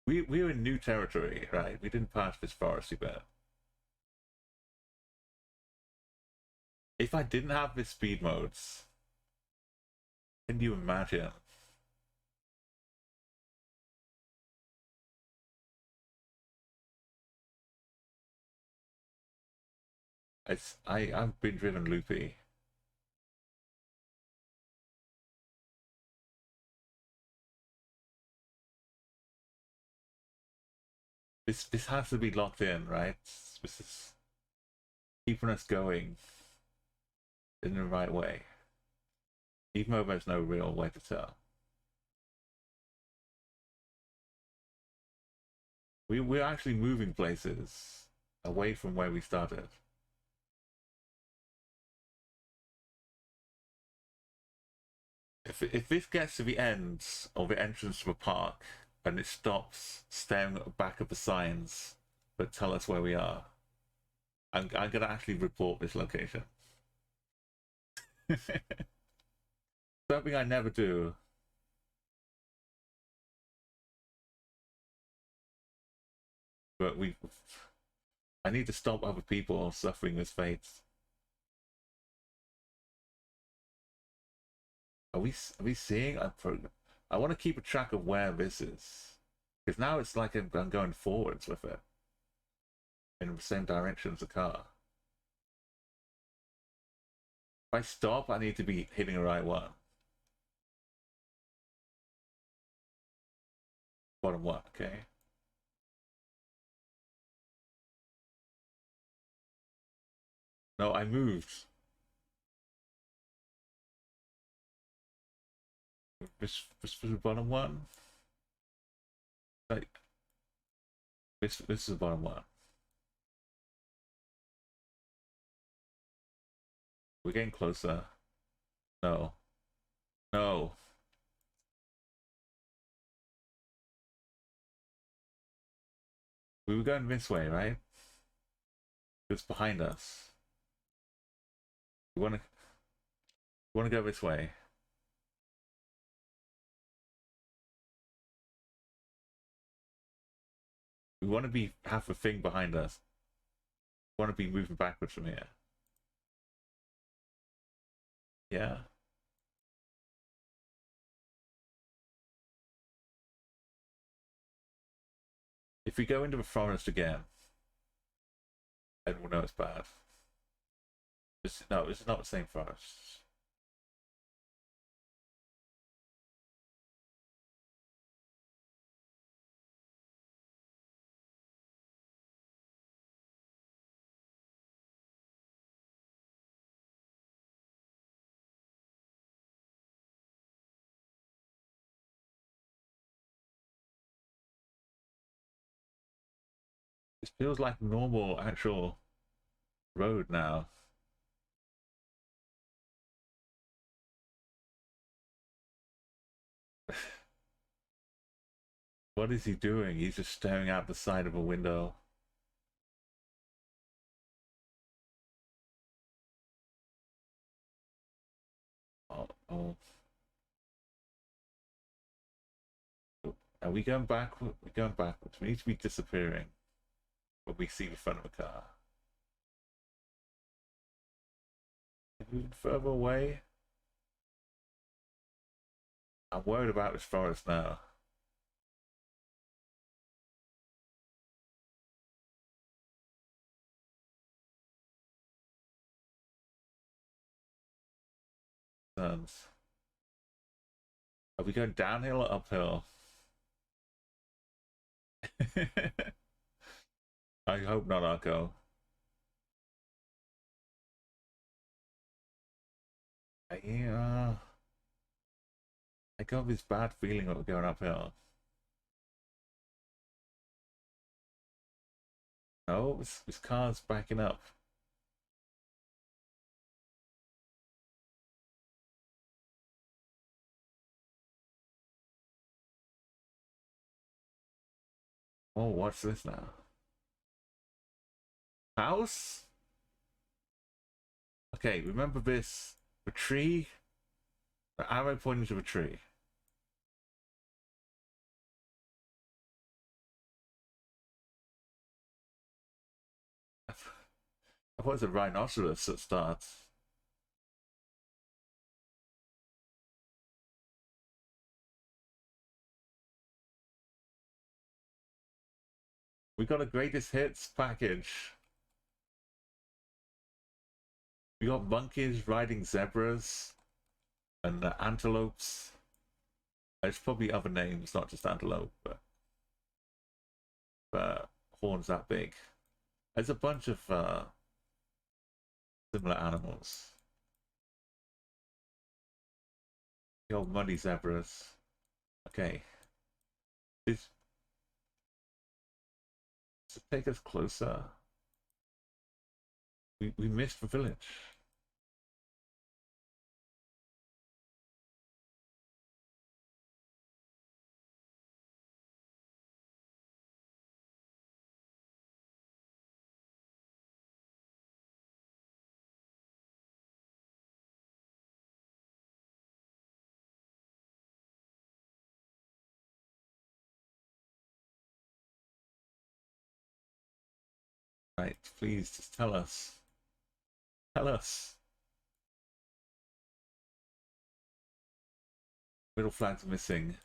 We're in new territory, right? We didn't pass this foresty bit. If I didn't have this speed modes, can you imagine? I've been driven loopy. This has to be locked in, right? This is keeping us going in the right way. Even though there's no real way to tell. We're actually moving places away from where we started. If this gets to the end of the entrance to the park and it stops staring at the back of the signs that tell us where we are, I'm gonna actually report this location. Something I never do. But I need to stop other people suffering this fate. Are we seeing? I want to keep a track of where this is, because now it's like I'm going forwards with it in the same direction as the car. If I stop, I need to be hitting the right one. Bottom one, okay. No, I moved. This was the bottom one. Like, This is the bottom one. We're getting closer. No. No. We were going this way, right? It's behind us. We wanna go this way. We want to be half a thing behind us. We want to be moving backwards from here. Yeah. If we go into the forest again, everyone knows it's bad. No, it's not the same forest. This feels like normal, actual road now. What is he doing? He's just staring out the side of a window. Oh. Are we going back? We're going backwards. We need to be disappearing when we see the front of a car. Moving further away. I'm worried about this forest now. Sons. Are we going downhill or uphill? I hope not, Arco. I got this bad feeling of going uphill. No, this car's backing up. Oh, what's this now? House? Okay, remember this. A tree? An arrow pointing to a tree. I thought it was a rhinoceros that starts. We got a greatest hits package. We got monkeys riding zebras and antelopes. There's probably other names, not just antelope, but horns that big. There's a bunch of similar animals. The old muddy zebras. Okay. Does it take us closer? We missed the village. Right, please just tell us. Tell us. Middle flag's missing.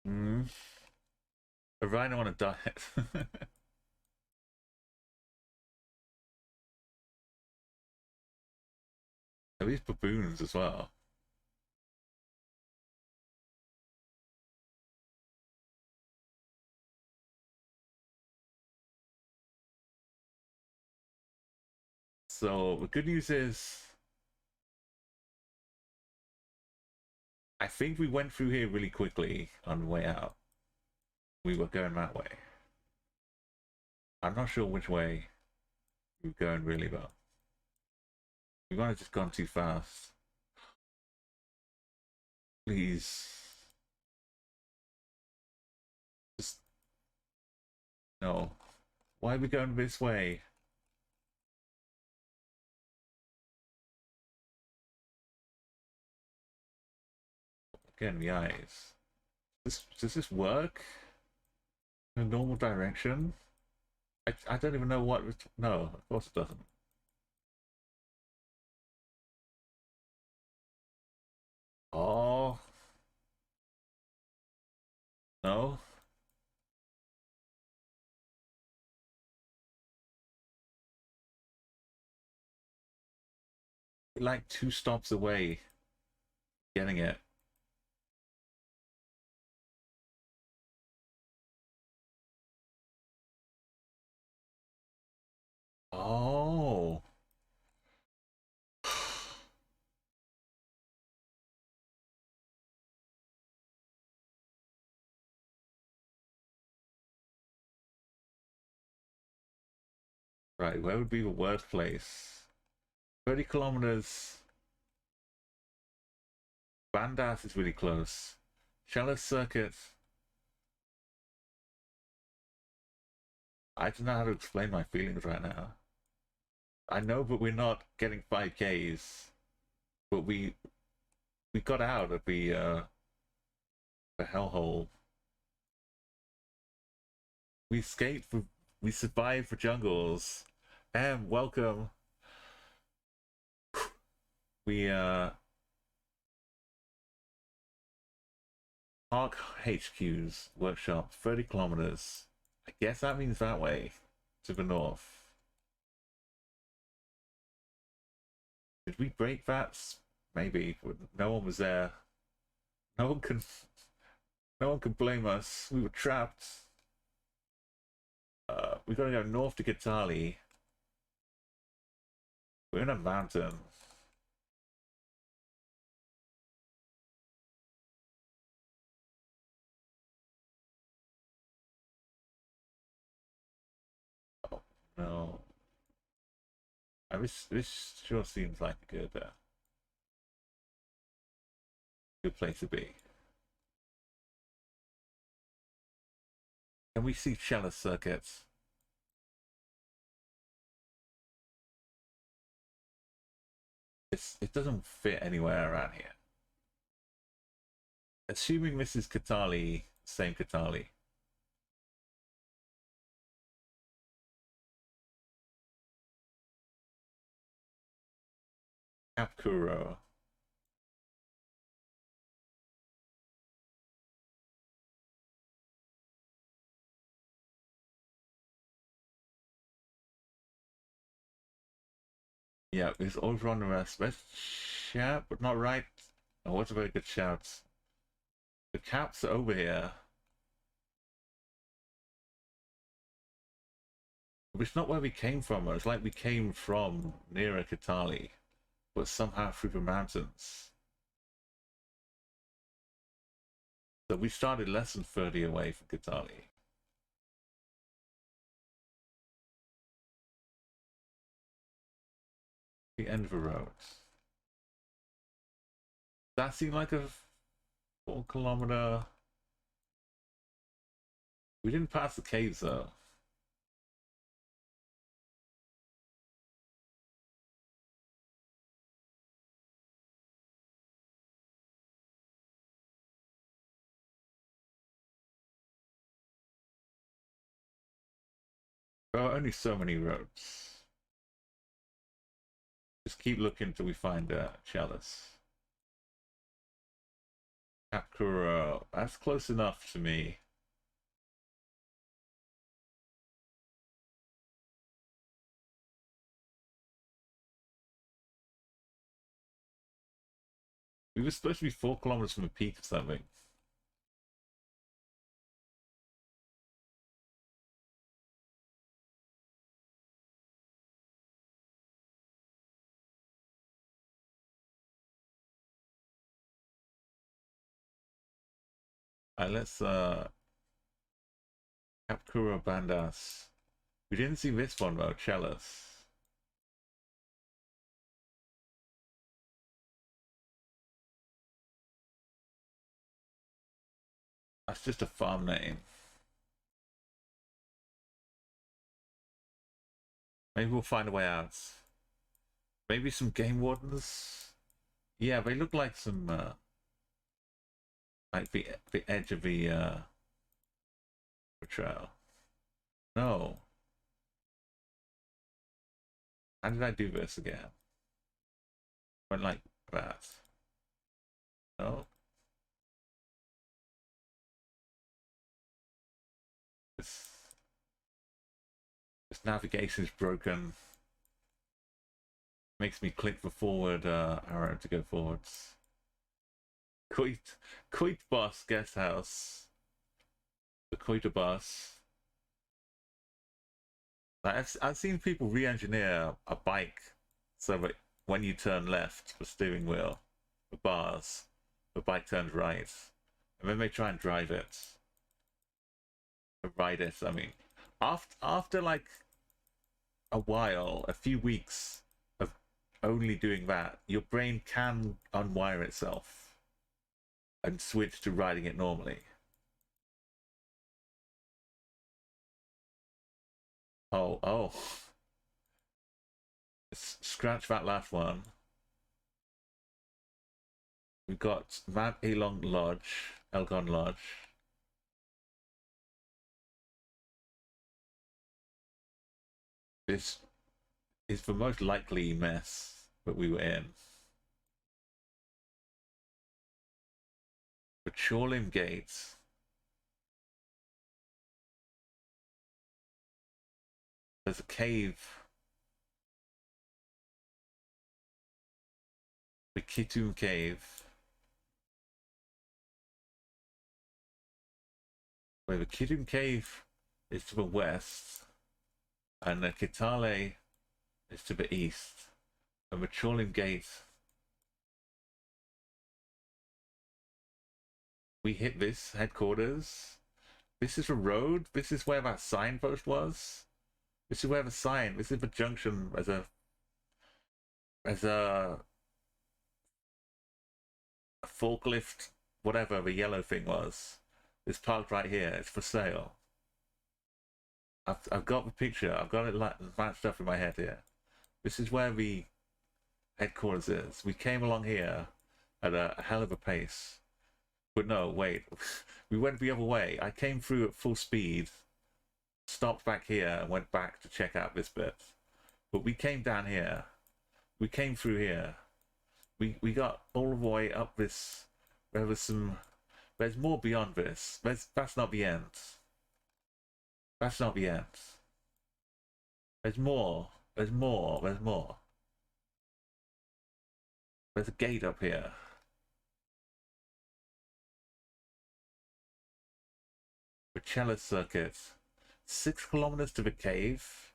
A rhino on a diet. Are these baboons as well? So the good news is I think we went through here really quickly on the way out. we were going that way. I'm not sure which way we were going really, but we might have just gone too fast. Please. Just... No. Why are we going this way? Again, the eyes. Does this work? In a normal direction? I don't even know what... No, of course it doesn't. Oh. No. We're like 2 stops away. Getting it. Oh. Right, where would be the worst place? 30 kilometers. Bandas is really close. Shallow circuit. I don't know how to explain my feelings right now. I know, but we're not getting 5Ks. But we got out of the hellhole. We escaped from... We survived for jungles. And welcome. We Park HQ's workshop, 30 kilometers. I guess that means that way, to the north. Did we break that? Maybe. No one was there. No one can blame us. We were trapped. We gotta go north to Kitali. We're in a mountain. Oh no. This sure seems like a good place to be. Can we see shallow circuits? It doesn't fit anywhere around here. Assuming this is Kitali, same Kitali. Capcuro. Yeah, it's over on the rest. Let's shout, but not right. Oh, what's a very good shout? The caps are over here. It's not where we came from. It's like we came from nearer Kitali, but somehow through the mountains. So we started less than 30 away from Kitali. The end of the road. That seemed like a 4-kilometer. We didn't pass the caves though. There are only so many roads. Just keep looking till we find Chalice. Capcuro. That's close enough to me. We were supposed to be 4 kilometers from the peak or something. Let's Capcura Bandas. We didn't see this one though, Chalice. That's just a farm name. Maybe we'll find a way out. Maybe some game wardens. Yeah, they look like some like the edge of the trail. No. How did I do this again? Went like that. No. This navigation's broken. Makes me click the forward arrow to go forwards. Coit Boss Guest House. The Coita Bus. Like I've seen people re-engineer a bike so that when you turn left, the steering wheel, the bars, the bike turns right. And then they try and drive it. Or ride it, I mean. After like a while, a few weeks of only doing that, your brain can unwire itself and switch to riding it normally. Oh. Scratch that last one. We've got Mount Elgon Lodge. This is the most likely mess that we were in. The Chorlim Gate. There's a cave. The Kitum Cave. Wait, the Kitum Cave is to the west. And the Kitale is to the east. And the Chorlim Gate. We hit this headquarters. This is a road. This is where that signpost was. This is where the sign. This is the junction as a forklift, whatever the yellow thing was. It's parked right here. It's for sale. I've got the picture. I've got it matched up in my head here. This is where the headquarters is. We came along here at a hell of a pace. But no, wait. We went the other way. I came through at full speed, stopped back here, and went back to check out this bit. But we came down here. We came through here. We got all the way up this. There's more beyond this. That's not the end. That's not the end. There's more. There's more. There's more. There's a gate up here. Chall circuit. 6 kilometers to the cave.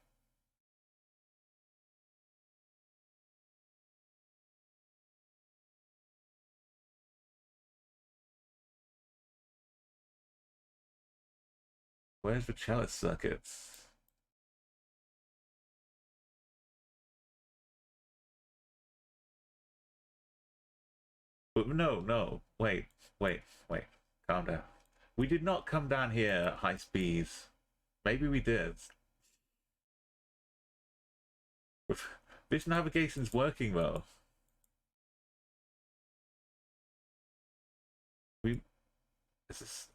Where's the Chalice circuit? But no, wait. Calm down. We did not come down here at high speed. Maybe we did. This navigation's working though. This is...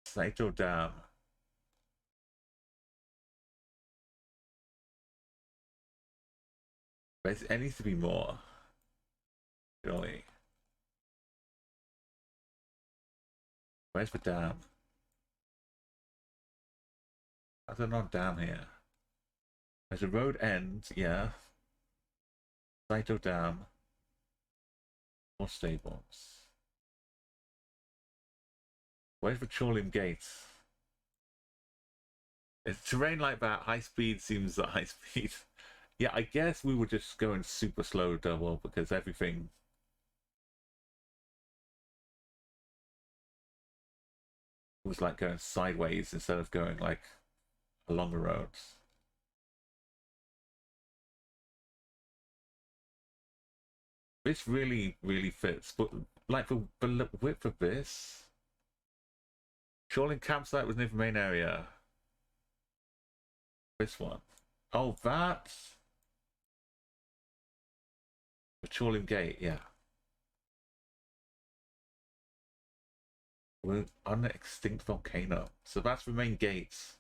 Saito Dam. There needs to be more. Surely. Where's the dam? How's there not dam here? There's a road end, yeah. Saito Dam. More stables. Where's the Chorlim Gate? It's terrain like that, high speed seems at high speed. Yeah, I guess we were just going super slow double because everything was like going sideways instead of going like along the roads. This really, really fits, but like the width of this. Chall campsite was near the main area. This one. Oh, that. The Chall gate, yeah. We're on an extinct volcano. So that's the main gates.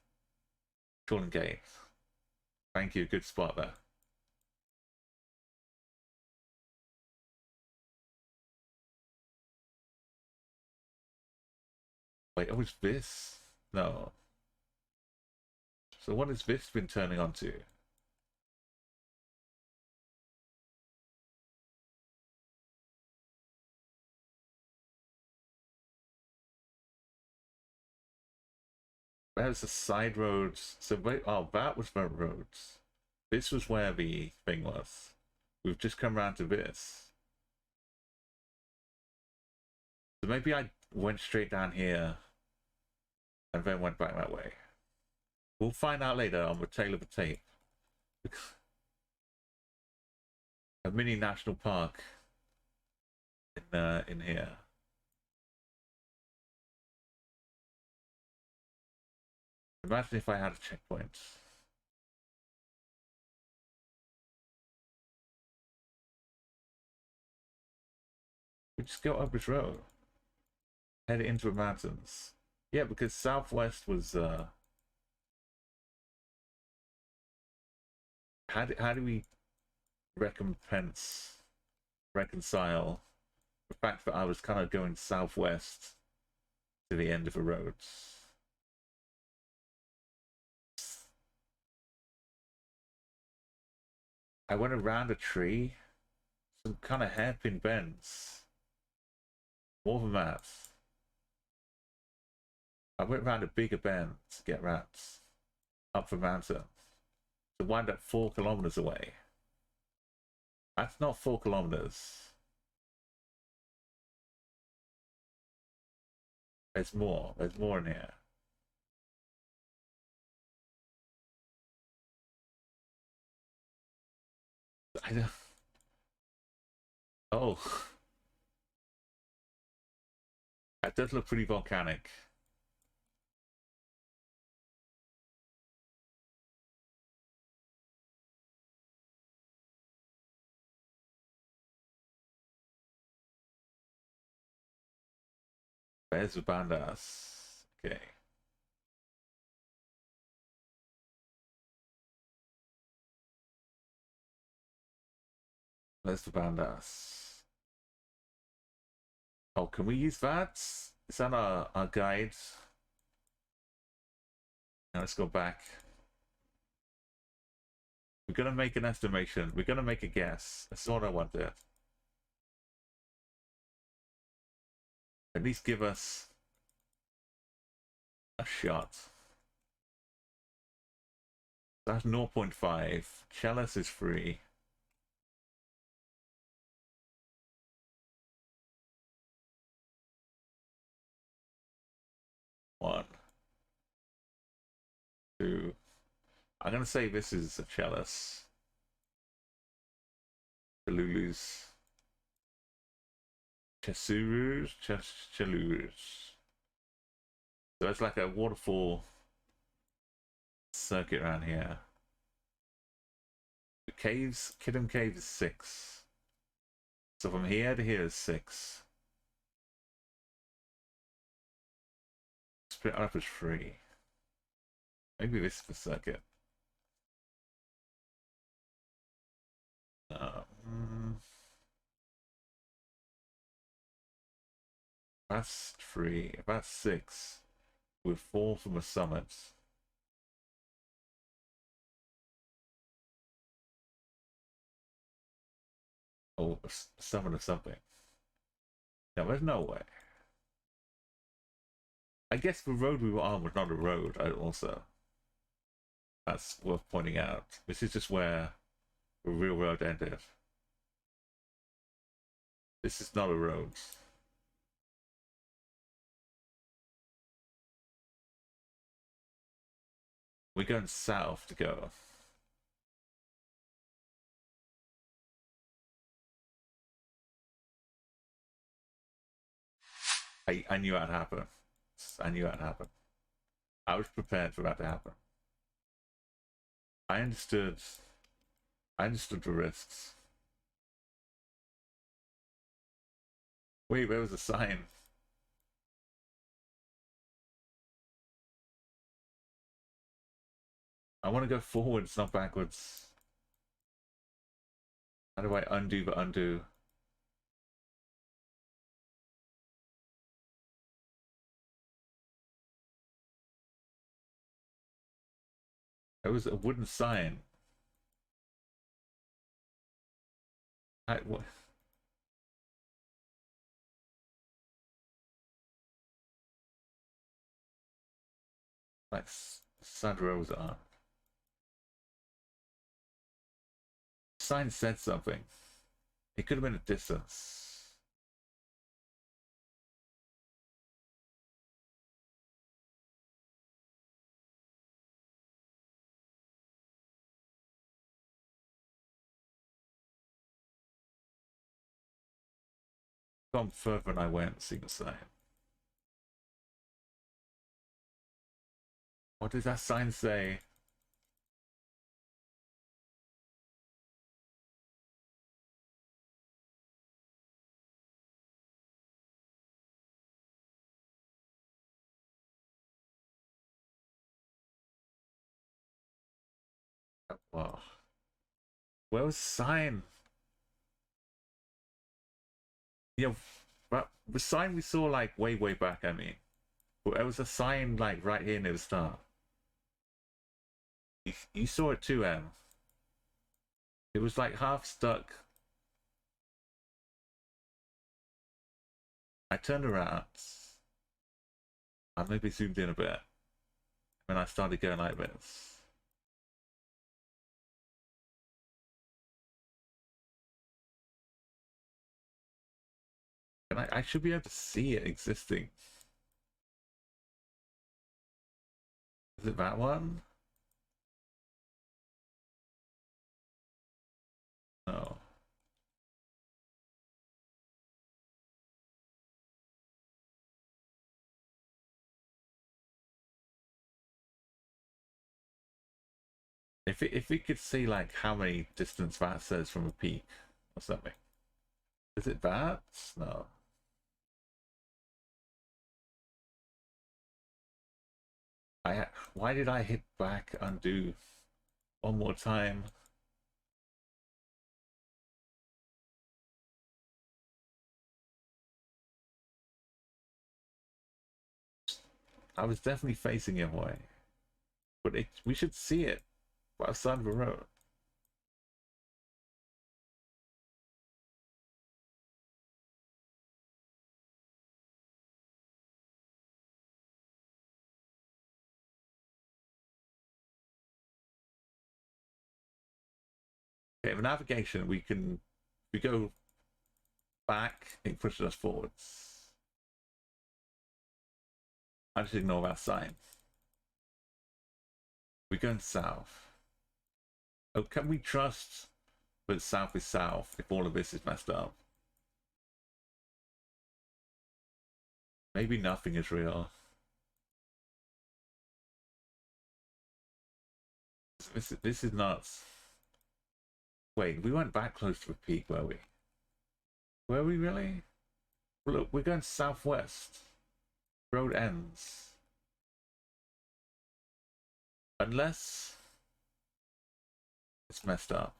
Chall gate. Thank you, good spot there. Wait, oh, it's this? No. So what has this been turning onto? Where's the side roads? So wait, oh, that was the roads. This was where the thing was. We've just come around to this. So maybe I went straight down here and then went back that way. We'll find out later on the tail of the tape. A mini national park in here. Imagine if I had a checkpoint. We just go up this road. Head into the mountains. Yeah, because southwest was how do we reconcile the fact that I was kind of going southwest to the end of the roads? I went around a tree, some kind of hairpin bends. More than that. I went around a bigger bend to get rats up the mountain to wind up 4 kilometers away. That's not 4 kilometers. There's more. There's more in here. I don't... Oh. That does look pretty volcanic. There's the bandas. Okay. There's the bandas. Oh, can we use that? Is that our guide? Now let's go back. We're gonna make an estimation. We're gonna make a guess. That's what I wanted. At least give us a shot. That's 0.5. Chalice is free. One, two. I'm gonna say this is a chalice. Chalulus. Chassurus. Chalurus. So it's like a waterfall circuit around here. The caves, Kidham Cave is 6. So from here to here is 6. Split up is 3. Maybe this is the circuit. That's 3. That's 6. With 4 from the summit. Oh, a summit of something. No, there's no way. I guess the road we were on was not a road, also. That's worth pointing out. This is just where the real road ended. This is not a road. We're going south to go. I knew that'd happen. I knew that'd happen. I was prepared for that to happen. I understood the risks. Wait, there was a sign. I want to go forwards, not backwards. How do I undo the undo? There was a wooden sign. What? Like Sandra was on. Sign said something. It could have been a distance. Gone further than I went, seen the sign. What does that sign say? Wow. Where was the sign? You know, but the sign we saw like way back, I mean. There was a sign like right here near the start. You saw it too, Em. It was like half stuck. I turned around. I maybe zoomed in a bit. When I started going like this. And I should be able to see it existing. Is it that one? No. If we could see like how many distance that says from a peak or something. Is it that? No. Why did I hit back undo one more time? I was definitely facing him away. But we should see it outside of the road. Okay, with navigation, we go back, it pushes us forwards. I just ignore that sign. We're going south. Oh, can we trust that south is south if all of this is messed up? Maybe nothing is real. This is nuts. Wait, we went back close to the peak, were we? Were we really? Look, we're going southwest. Road ends. Unless it's messed up.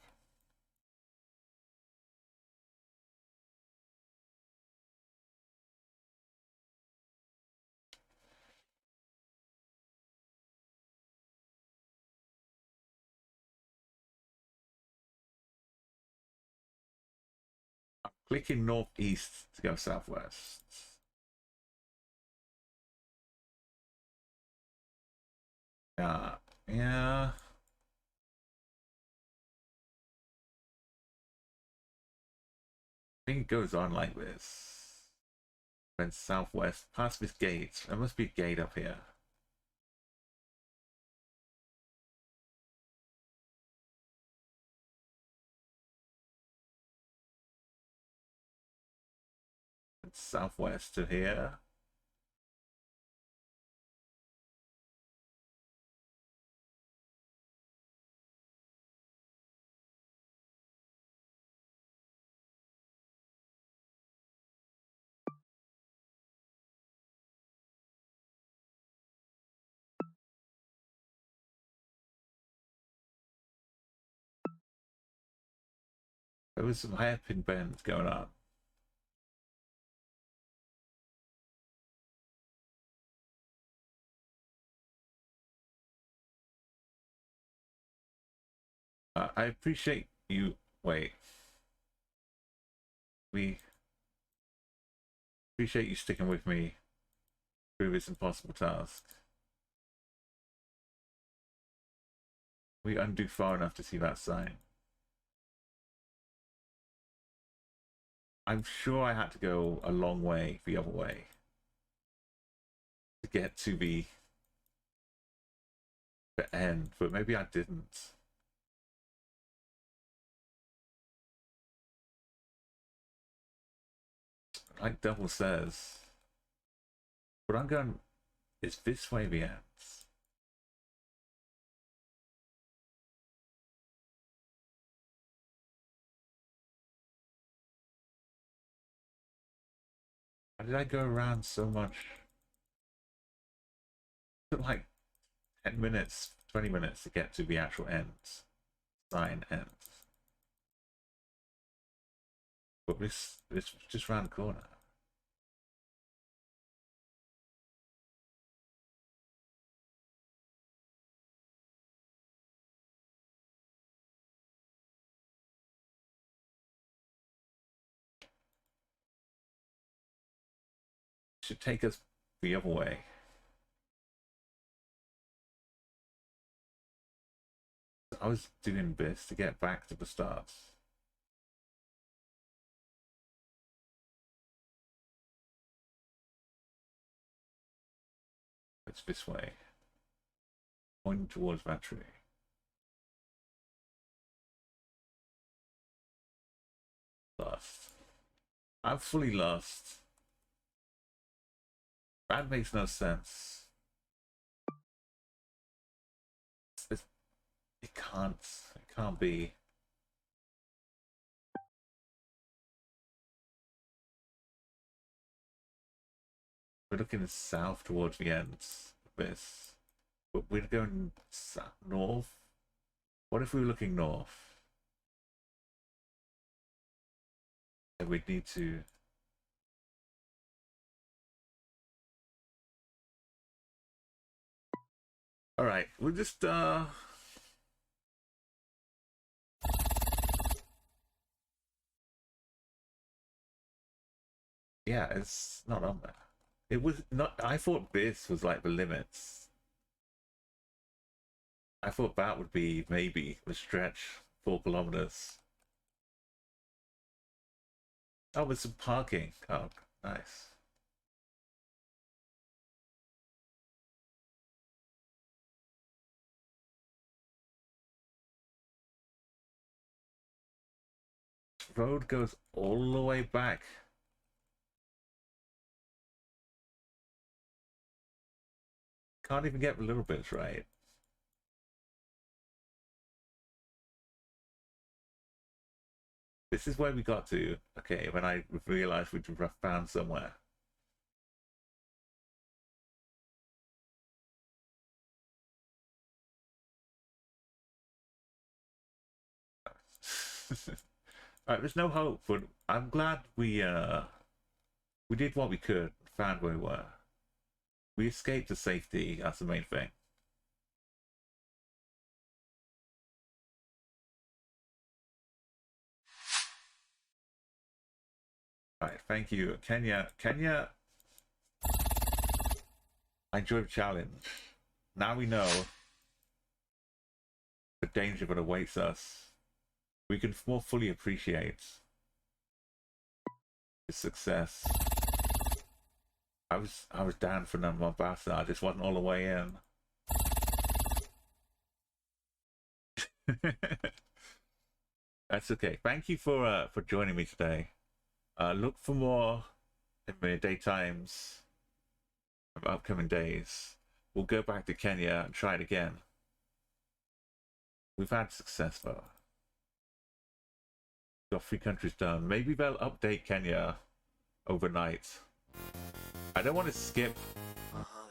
I'm clicking northeast to go southwest. Yeah. I think it goes on like this. Then southwest, past this gate. There must be a gate up here. southwest to here. There was some hairpin bends going on. I appreciate you. Wait. We appreciate you sticking with me through this impossible task. We undo far enough to see that sign. I'm sure I had to go a long way the other way to get to the end, but maybe I didn't. Like Double says, but I'm going, is this way the ends? Why did I go around so much? It took like 10 minutes, 20 minutes to get to the actual end. Sign ends. But this just round the corner. Should take us the other way. I was doing this to get back to the start. It's this way. Pointing towards that tree. Lost. I'm fully lost. That makes no sense. It can't be. We're looking south towards the end of this. But we're going north. What if we were looking north? And we'd need to. Alright, we'll just yeah, it's not on there. It was not. I thought this was like the limits. I thought that would be maybe the stretch 4 kilometers. Oh, with some parking. Oh, nice. Road goes all the way back. Can't even get the little bits right. This is where we got to. Okay, when I realized we'd found somewhere. Alright, there's no hope, but I'm glad we did what we could, found where we were. We escaped to safety, that's the main thing. Alright, thank you. Kenya, I enjoyed the challenge. Now we know the danger that awaits us. We can more fully appreciate the success. I was down for number 1 bastard. I just wasn't all the way in. That's okay. Thank you for joining me today. Look for more in the daytimes of upcoming days. We'll go back to Kenya and try it again. We've had success though. Got 3 countries done. Maybe they'll update Kenya overnight. I don't want to skip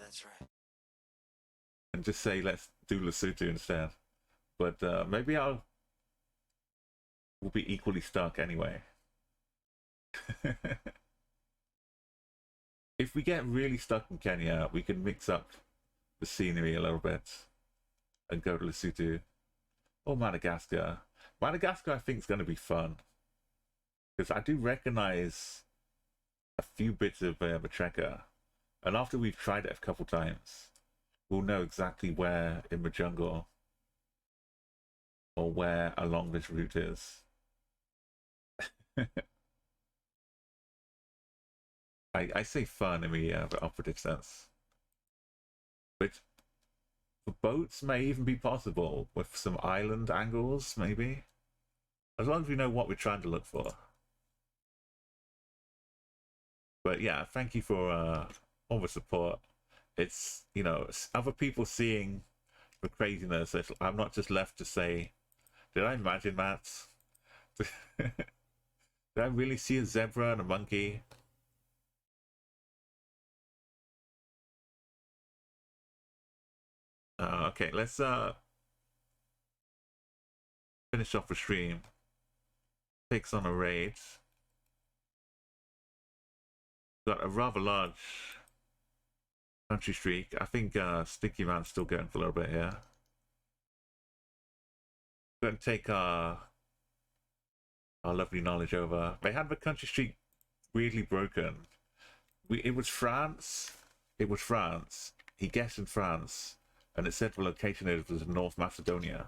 That's right. and just say let's do Lesotho instead. But maybe we'll be equally stuck anyway. If we get really stuck in Kenya, we can mix up the scenery a little bit and go to Lesotho or Madagascar. Madagascar, I think, is going to be fun because I do recognize a few bits of Matreka, and after we've tried it a couple times, we'll know exactly where in the jungle or where along this route is. I say fun in the operative sense, but the boats may even be possible with some island angles, maybe, as long as we know what we're trying to look for. But yeah, thank you for all the support. It's, you know, other people seeing the craziness. I'm not just left to say, did I imagine that? Did I really see a zebra and a monkey? Okay, let's finish off the stream. Takes on a raid. Got a rather large country streak. I think Sticky Man's still going for a little bit here. Going to take our lovely knowledge over. They had the country streak weirdly broken. It was France. It was France. He guessed in France, and it said the location was in North Macedonia.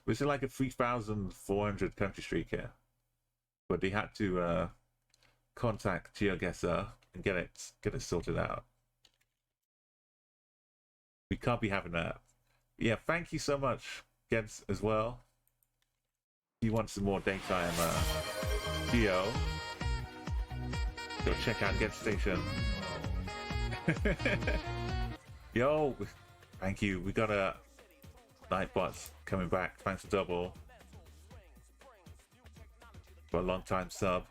Which is like a 3,400 country streak here. But he had to contact Geoguessr and get it sorted out. We can't be having that. Yeah, thank you so much, Gebs, as well. If you want some more daytime Geo, go check out Get Station. Yo, thank you. We got a Nightbots coming back. Thanks for double. For a long time sub.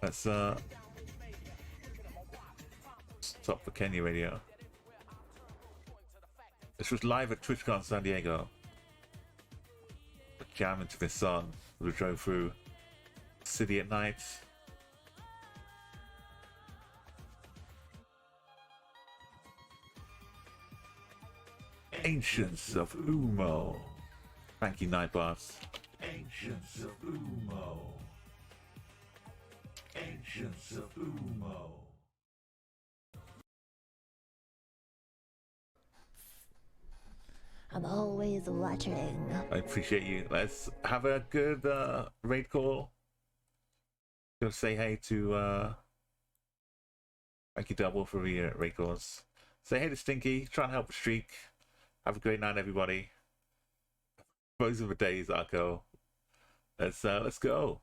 Let's stop for Kenya Radio. This was live at TwitchCon San Diego. Jamming to this song. We drove through the city at night. Ancients of Umo. Thank you, Nightbots. Ancients of Umo. Ancients of Umo. I'm always watching. I appreciate you. Let's have a good raid call. Go say hey to thank you Double for the raid calls. Say hey to Stinky, try and help a streak. Have a great night, everybody. Those are the days, Arco. Let's go.